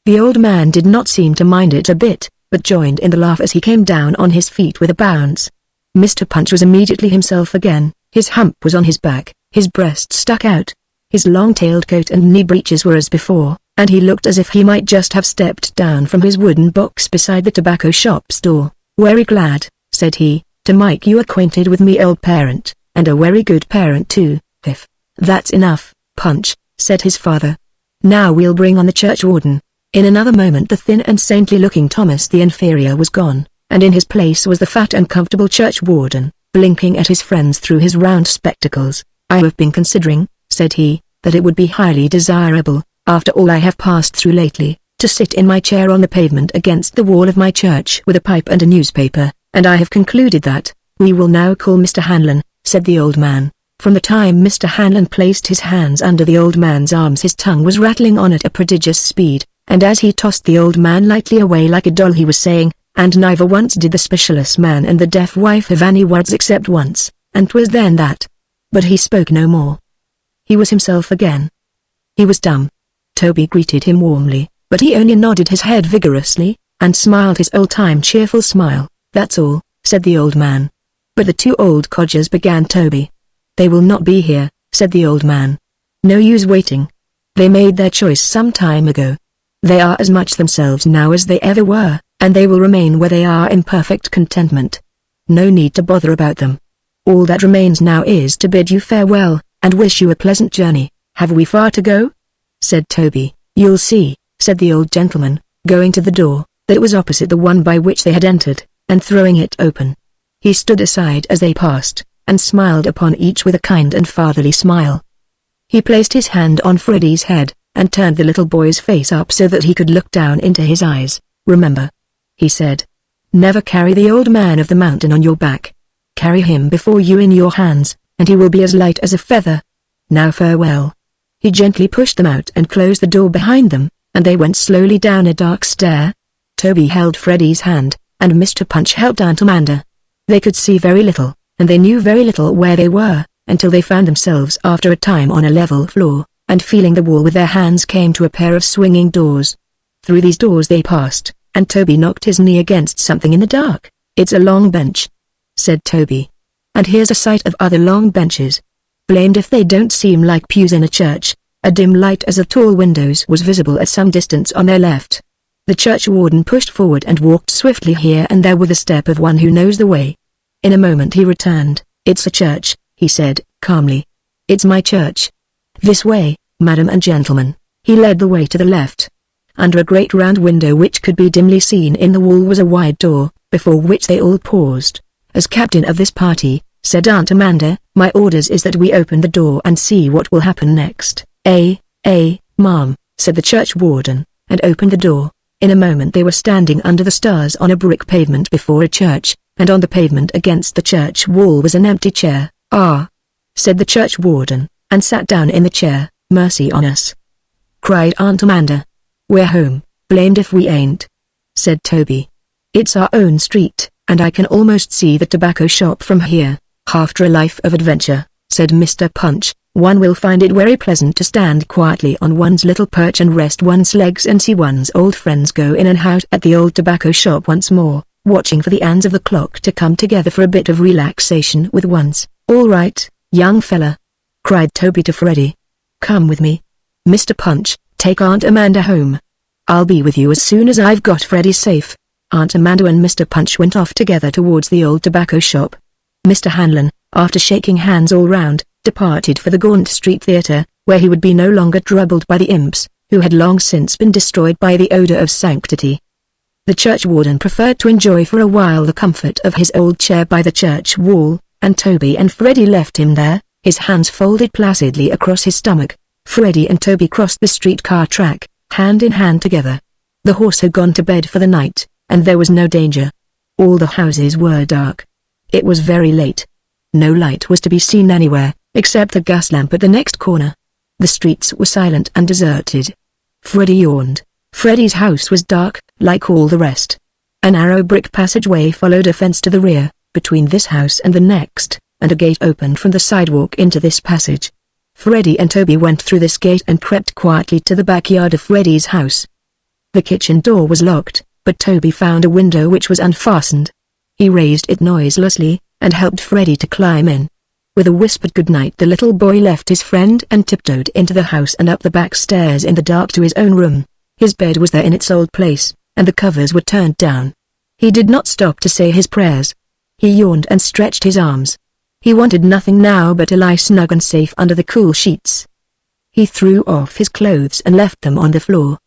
The old man did not seem to mind it a bit, but joined in the laugh as he came down on his feet with a bounce. Mr. Punch was immediately himself again. His hump was on his back, his breast stuck out. His long-tailed coat and knee breeches were as before, and he looked as if he might just have stepped down from his wooden box beside the tobacco shop's door. "Very glad," said he, "to make you acquainted with me old parent, and a very good parent too, if—" "That's enough, Punch," said his father. "Now we'll bring on the churchwarden." In another moment the thin and saintly-looking Thomas the Inferior was gone, and in his place was the fat and comfortable churchwarden, blinking at his friends through his round spectacles. "I have been considering," said he, "that it would be highly desirable, after all I have passed through lately, to sit in my chair on the pavement against the wall of my church with a pipe and a newspaper, and I have concluded that—" "We will now call Mr. Hanlon," said the old man. From the time Mr. Hanlon placed his hands under the old man's arms his tongue was rattling on at a prodigious speed, and as he tossed the old man lightly away like a doll he was saying, "And neither once did the speechless man and the deaf wife have any words except once, and 'twas then that—" But he spoke no more. He was himself again. He was dumb. Toby greeted him warmly, but he only nodded his head vigorously, and smiled his old-time cheerful smile. "That's all," said the old man. But the two old codgers began. "Toby." "They will not be here," said the old man. "No use waiting. They made their choice some time ago. They are as much themselves now as they ever were, and they will remain where they are in perfect contentment. No need to bother about them. All that remains now is to bid you farewell, and wish you a pleasant journey." "Have we far to go?" said Toby. "You'll see," said the old gentleman, going to the door, that was opposite the one by which they had entered, and throwing it open. He stood aside as they passed, and smiled upon each with a kind and fatherly smile. He placed his hand on Freddy's head, and turned the little boy's face up so that he could look down into his eyes. "Remember," he said. "Never carry the old man of the mountain on your back. Carry him before you in your hands, and he will be as light as a feather. Now farewell." He gently pushed them out and closed the door behind them, and they went slowly down a dark stair. Toby held Freddy's hand, and Mr. Punch helped Aunt Amanda. They could see very little, and they knew very little where they were, until they found themselves after a time on a level floor, and feeling the wall with their hands came to a pair of swinging doors. Through these doors they passed, and Toby knocked his knee against something in the dark. "It's a long bench," said Toby. "And here's a sight of other long benches. Blamed if they don't seem like pews in a church." A dim light as of tall windows was visible at some distance on their left. The church warden pushed forward and walked swiftly here and there with the step of one who knows the way. In a moment he returned. "It's a church," he said, calmly. "It's my church. This way, madam and gentlemen." He led the way to the left. Under a great round window which could be dimly seen in the wall was a wide door, before which they all paused. "As captain of this party," said Aunt Amanda, "my orders is that we open the door and see what will happen next." Ma'am," said the church warden, and opened the door. In a moment they were standing under the stars on a brick pavement before a church, and on the pavement against the church wall was an empty chair. "Ah," said the church warden, and sat down in the chair. "Mercy on us," cried Aunt Amanda. "We're home, blamed if we ain't," said Toby. "It's our own street, and I can almost see the tobacco shop from here." "After a life of adventure," said Mr. Punch, "one will find it very pleasant to stand quietly on one's little perch and rest one's legs and see one's old friends go in and out at the old tobacco shop once more, watching for the hands of the clock to come together for a bit of relaxation with one's." "All right, young fella," cried Toby to Freddy. "Come with me, Mr. Punch, take Aunt Amanda home. I'll be with you as soon as I've got Freddy safe." Aunt Amanda and Mr. Punch went off together towards the old tobacco shop. Mr. Hanlon, after shaking hands all round, departed for the Gaunt Street Theatre, where he would be no longer troubled by the imps, who had long since been destroyed by the odor of sanctity. The church warden preferred to enjoy for a while the comfort of his old chair by the church wall, and Toby and Freddy left him there, his hands folded placidly across his stomach. Freddy and Toby crossed the streetcar track, hand in hand together. The horse had gone to bed for the night, and there was no danger. All the houses were dark. It was very late. No light was to be seen anywhere, except the gas lamp at the next corner. The streets were silent and deserted. Freddy yawned. Freddy's house was dark, like all the rest. A narrow brick passageway followed a fence to the rear, between this house and the next, and a gate opened from the sidewalk into this passage. Freddy and Toby went through this gate and crept quietly to the backyard of Freddy's house. The kitchen door was locked, but Toby found a window which was unfastened. He raised it noiselessly, and helped Freddy to climb in. With a whispered goodnight the little boy left his friend and tiptoed into the house and up the back stairs in the dark to his own room. His bed was there in its old place, and the covers were turned down. He did not stop to say his prayers. He yawned and stretched his arms. He wanted nothing now but to lie snug and safe under the cool sheets. He threw off his clothes and left them on the floor.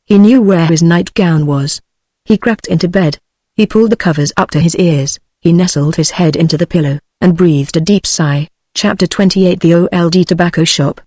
He knew where his nightgown was. He crept into bed. He pulled the covers up to his ears. He nestled his head into the pillow, and breathed a deep sigh. Chapter 28 The Old Tobacco Shop.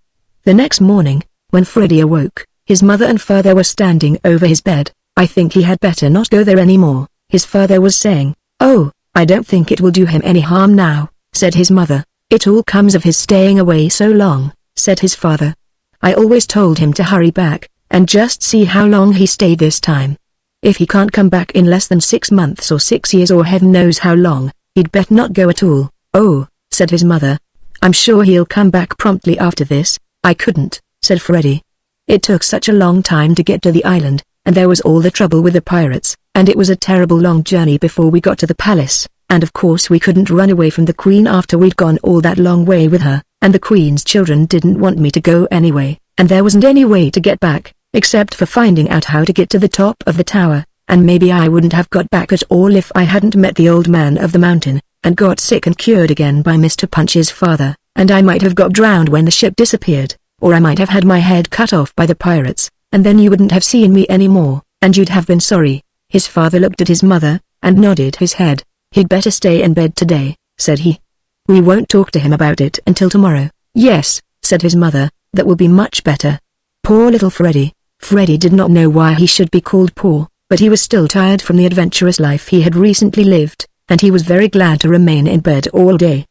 The next morning, when Freddy awoke, his mother and father were standing over his bed. "I think he had better not go there anymore," his father was saying. "Oh, I don't think it will do him any harm now," said his mother. "It all comes of his staying away so long," said his father. "I always told him to hurry back, and just see how long he stayed this time. If he can't come back in less than 6 months or 6 years or heaven knows how long, he'd better not go at all." "Oh," said his mother. "I'm sure he'll come back promptly after this." "I couldn't," said Freddy. "It took such a long time to get to the island, and there was all the trouble with the pirates, and it was a terrible long journey before we got to the palace, and of course we couldn't run away from the Queen after we'd gone all that long way with her, and the Queen's children didn't want me to go anyway, and there wasn't any way to get back, except for finding out how to get to the top of the tower, and maybe I wouldn't have got back at all if I hadn't met the old man of the mountain, and got sick and cured again by Mr. Punch's father, and I might have got drowned when the ship disappeared, or I might have had my head cut off by the pirates, and then you wouldn't have seen me anymore, and you'd have been sorry." His father looked at his mother, and nodded his head. "He'd better stay in bed today," said he. We won't talk to him about it until tomorrow. Yes, said his mother, that will be much better. Poor little Freddy. Freddy did not know why he should be called poor, but he was still tired from the adventurous life he had recently lived, and he was very glad to remain in bed all day.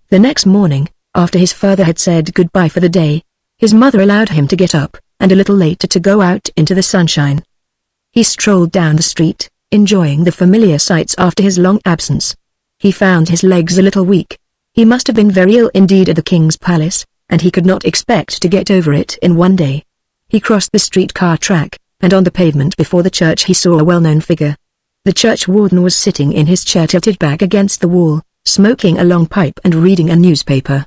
The next morning, after his father had said goodbye for the day, his mother allowed him to get up, and a little later to go out into the sunshine. He strolled down the street, enjoying the familiar sights after his long absence. He found his legs a little weak. He must have been very ill indeed at the king's palace, and he could not expect to get over it in one day. He crossed the streetcar track, and on the pavement before the church he saw a well-known figure. The church warden was sitting in his chair tilted back against the wall, smoking a long pipe and reading a newspaper.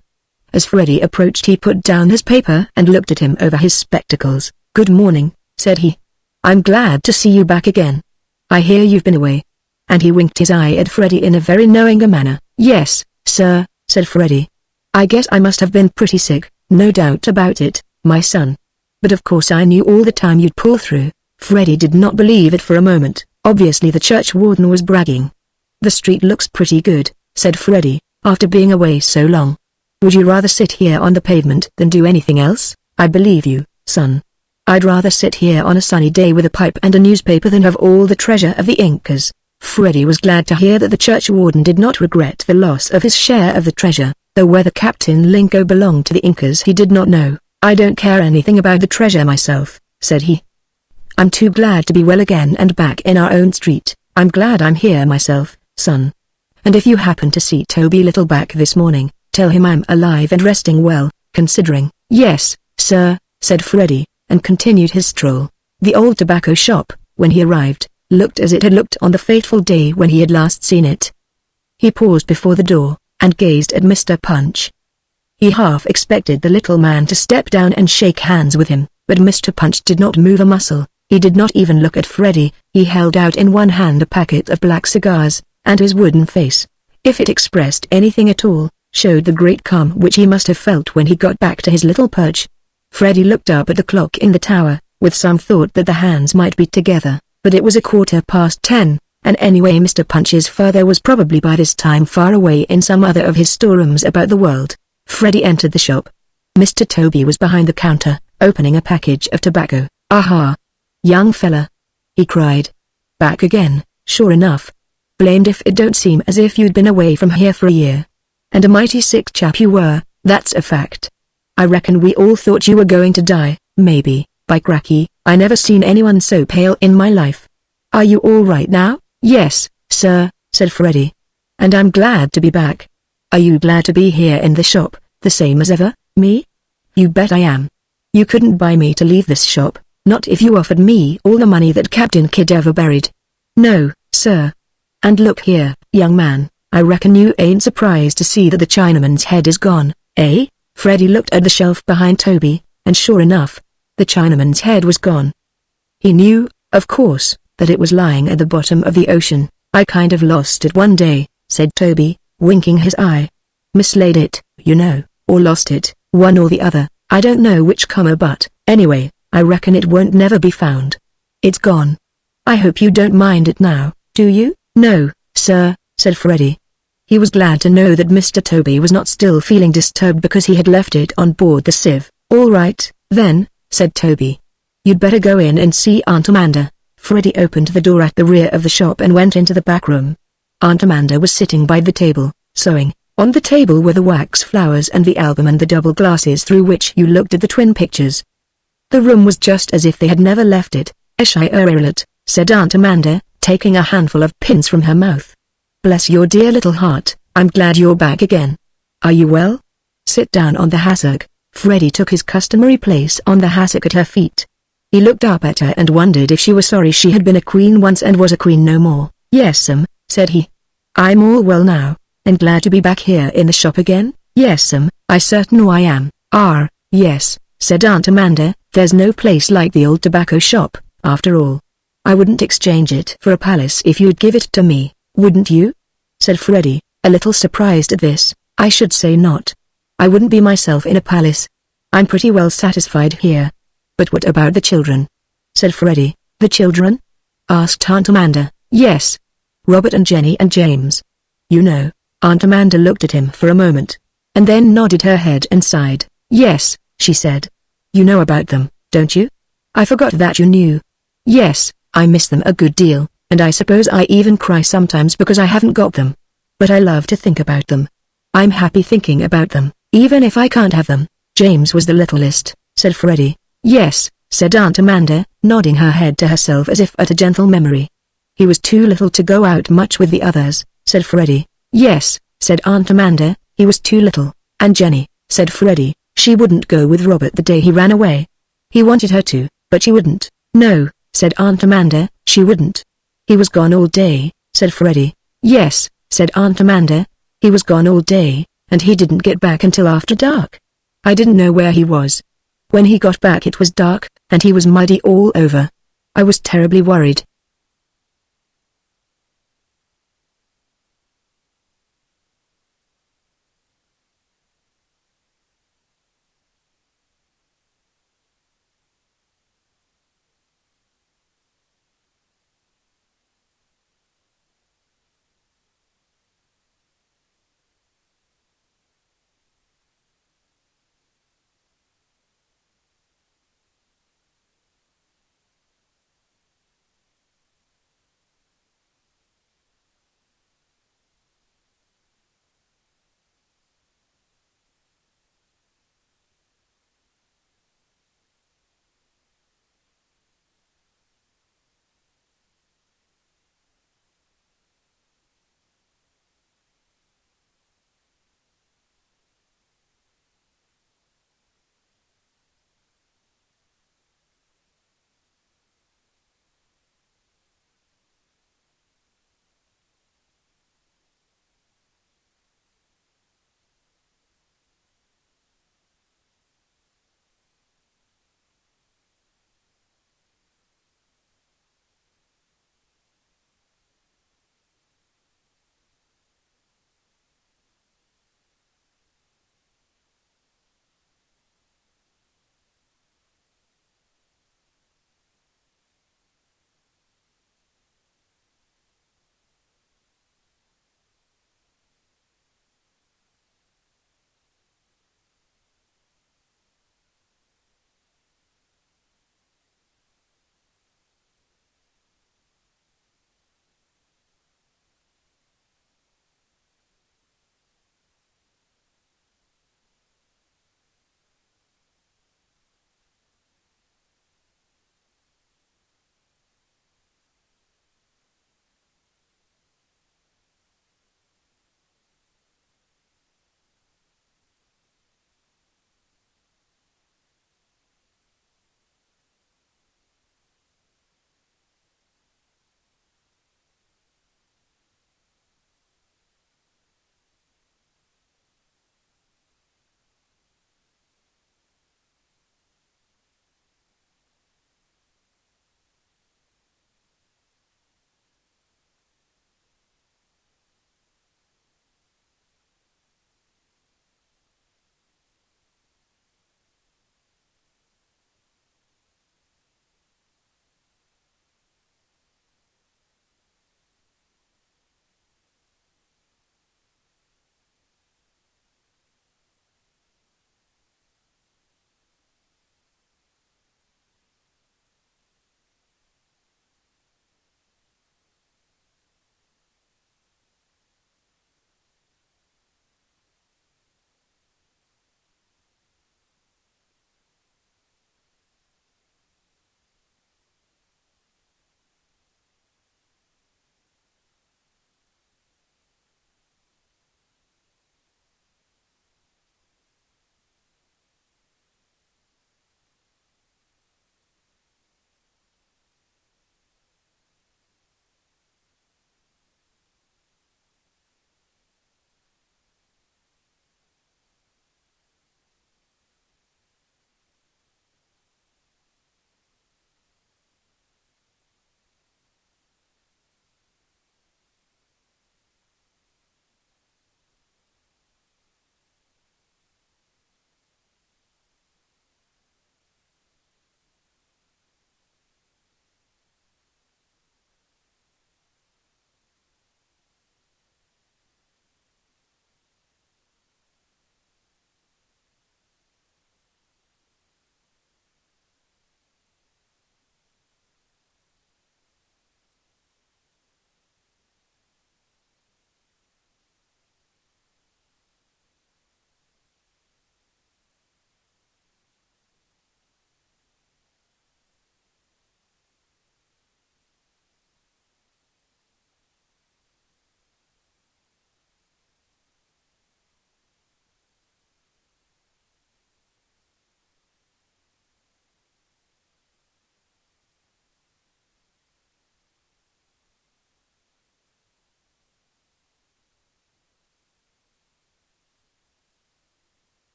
As Freddy approached he put down his paper and looked at him over his spectacles. "Good morning," said he. "I'm glad to see you back again. I hear you've been away." And he winked his eye at Freddy in a very knowing manner. "Yes, sir," said Freddy. "I guess I must have been pretty sick, no doubt about it, my son. But of course I knew all the time you'd pull through." Freddy did not believe it for a moment. Obviously the church warden was bragging. "The street looks pretty good," said Freddy, "after being away so long. Would you rather sit here on the pavement than do anything else?" "I believe you, son. I'd rather sit here on a sunny day with a pipe and a newspaper than have all the treasure of the Incas." Freddy was glad to hear that the church warden did not regret the loss of his share of the treasure, though whether Captain Linko belonged to the Incas he did not know. "I don't care anything about the treasure myself," said he. "I'm too glad to be well again and back in our own street. I'm glad I'm here myself, son. And if you happen to see Toby Little back this morning, tell him I'm alive and resting well, considering." "Yes, sir," said Freddy, and continued his stroll. The old tobacco shop, when he arrived, looked as it had looked on the fateful day when he had last seen it. He paused before the door, and gazed at Mr. Punch. He half expected the little man to step down and shake hands with him, but Mr. Punch did not move a muscle. He did not even look at Freddy. He held out in one hand a packet of black cigars, and his wooden face, if it expressed anything at all, showed the great calm which he must have felt when he got back to his little perch. Freddy looked up at the clock in the tower, with some thought that the hands might be together, but it was 10:15, and anyway Mr. Punch's father was probably by this time far away in some other of his storerooms about the world. Freddy entered the shop. Mr. Toby was behind the counter, opening a package of tobacco. "Aha! Young fella!" he cried. "Back again, sure enough. Blamed if it don't seem as if you'd been away from here for a year. And a mighty sick chap you were, that's a fact. I reckon we all thought you were going to die, maybe. By cracky, I never seen anyone so pale in my life. Are you all right now?" "Yes, sir," said Freddy. "And I'm glad to be back." "Are you glad to be here in the shop, the same as ever?" "Me? You bet I am. You couldn't buy me to leave this shop, not if you offered me all the money that Captain Kidd ever buried." "No, sir. And look here, young man, I reckon you ain't surprised to see that the Chinaman's head is gone, eh?" Freddy looked at the shelf behind Toby, and sure enough, the Chinaman's head was gone. He knew, of course, that it was lying at the bottom of the ocean. "I kind of lost it one day," said Toby, winking his eye. "Mislaid it, you know, or lost it, one or the other. I don't know which but, anyway, I reckon it won't never be found. It's gone. I hope you don't mind it now, do you?" "No, sir," said Freddy. He was glad to know that Mr. Toby was not still feeling disturbed because he had left it on board the sieve. "All right, then," said Toby. "You'd better go in and see Aunt Amanda." Freddy opened the door at the rear of the shop and went into the back room. Aunt Amanda was sitting by the table, sewing. On the table were the wax flowers and the album and the double glasses through which you looked at the twin pictures. The room was just as if they had never left it. "Eshirlet," said Aunt Amanda, taking a handful of pins from her mouth. "Bless your dear little heart, I'm glad you're back again. Are you well? Sit down on the hassock." Freddy took his customary place on the hassock at her feet. He looked up at her and wondered if she was sorry she had been a queen once and was a queen no more. "Yes'm," said he. "I'm all well now, and glad to be back here in the shop again." "Yes'm, I certain I am." Yes," said Aunt Amanda, "there's no place like the old tobacco shop, after all. I wouldn't exchange it for a palace if you'd give it to me, wouldn't you?" said Freddy, a little surprised at this. "I should say not. I wouldn't be myself in a palace. I'm pretty well satisfied here." "But what about the children?" said Freddy. "The children?" asked Aunt Amanda. "Yes. Robert and Jenny and James. You know, Aunt Amanda looked at him for a moment, and then nodded her head and sighed. Yes, she said. You know about them, don't you? I forgot that you knew. Yes, I miss them a good deal, and I suppose I even cry sometimes because I haven't got them. But I love to think about them. I'm happy thinking about them, even if I can't have them. James was the littlest, said Freddie. Yes, said Aunt Amanda, nodding her head to herself as if at a gentle memory. He was too little to go out much with the others, said Freddie. Yes, said Aunt Amanda, he was too little. And Jenny, said Freddie, she wouldn't go with Robert the day he ran away. He wanted her to, but she wouldn't. No, said Aunt Amanda, she wouldn't. He was gone all day, said Freddie. Yes, said Aunt Amanda, he was gone all day, and he didn't get back until after dark. I didn't know where he was. When he got back it was dark, and he was muddy all over. I was terribly worried.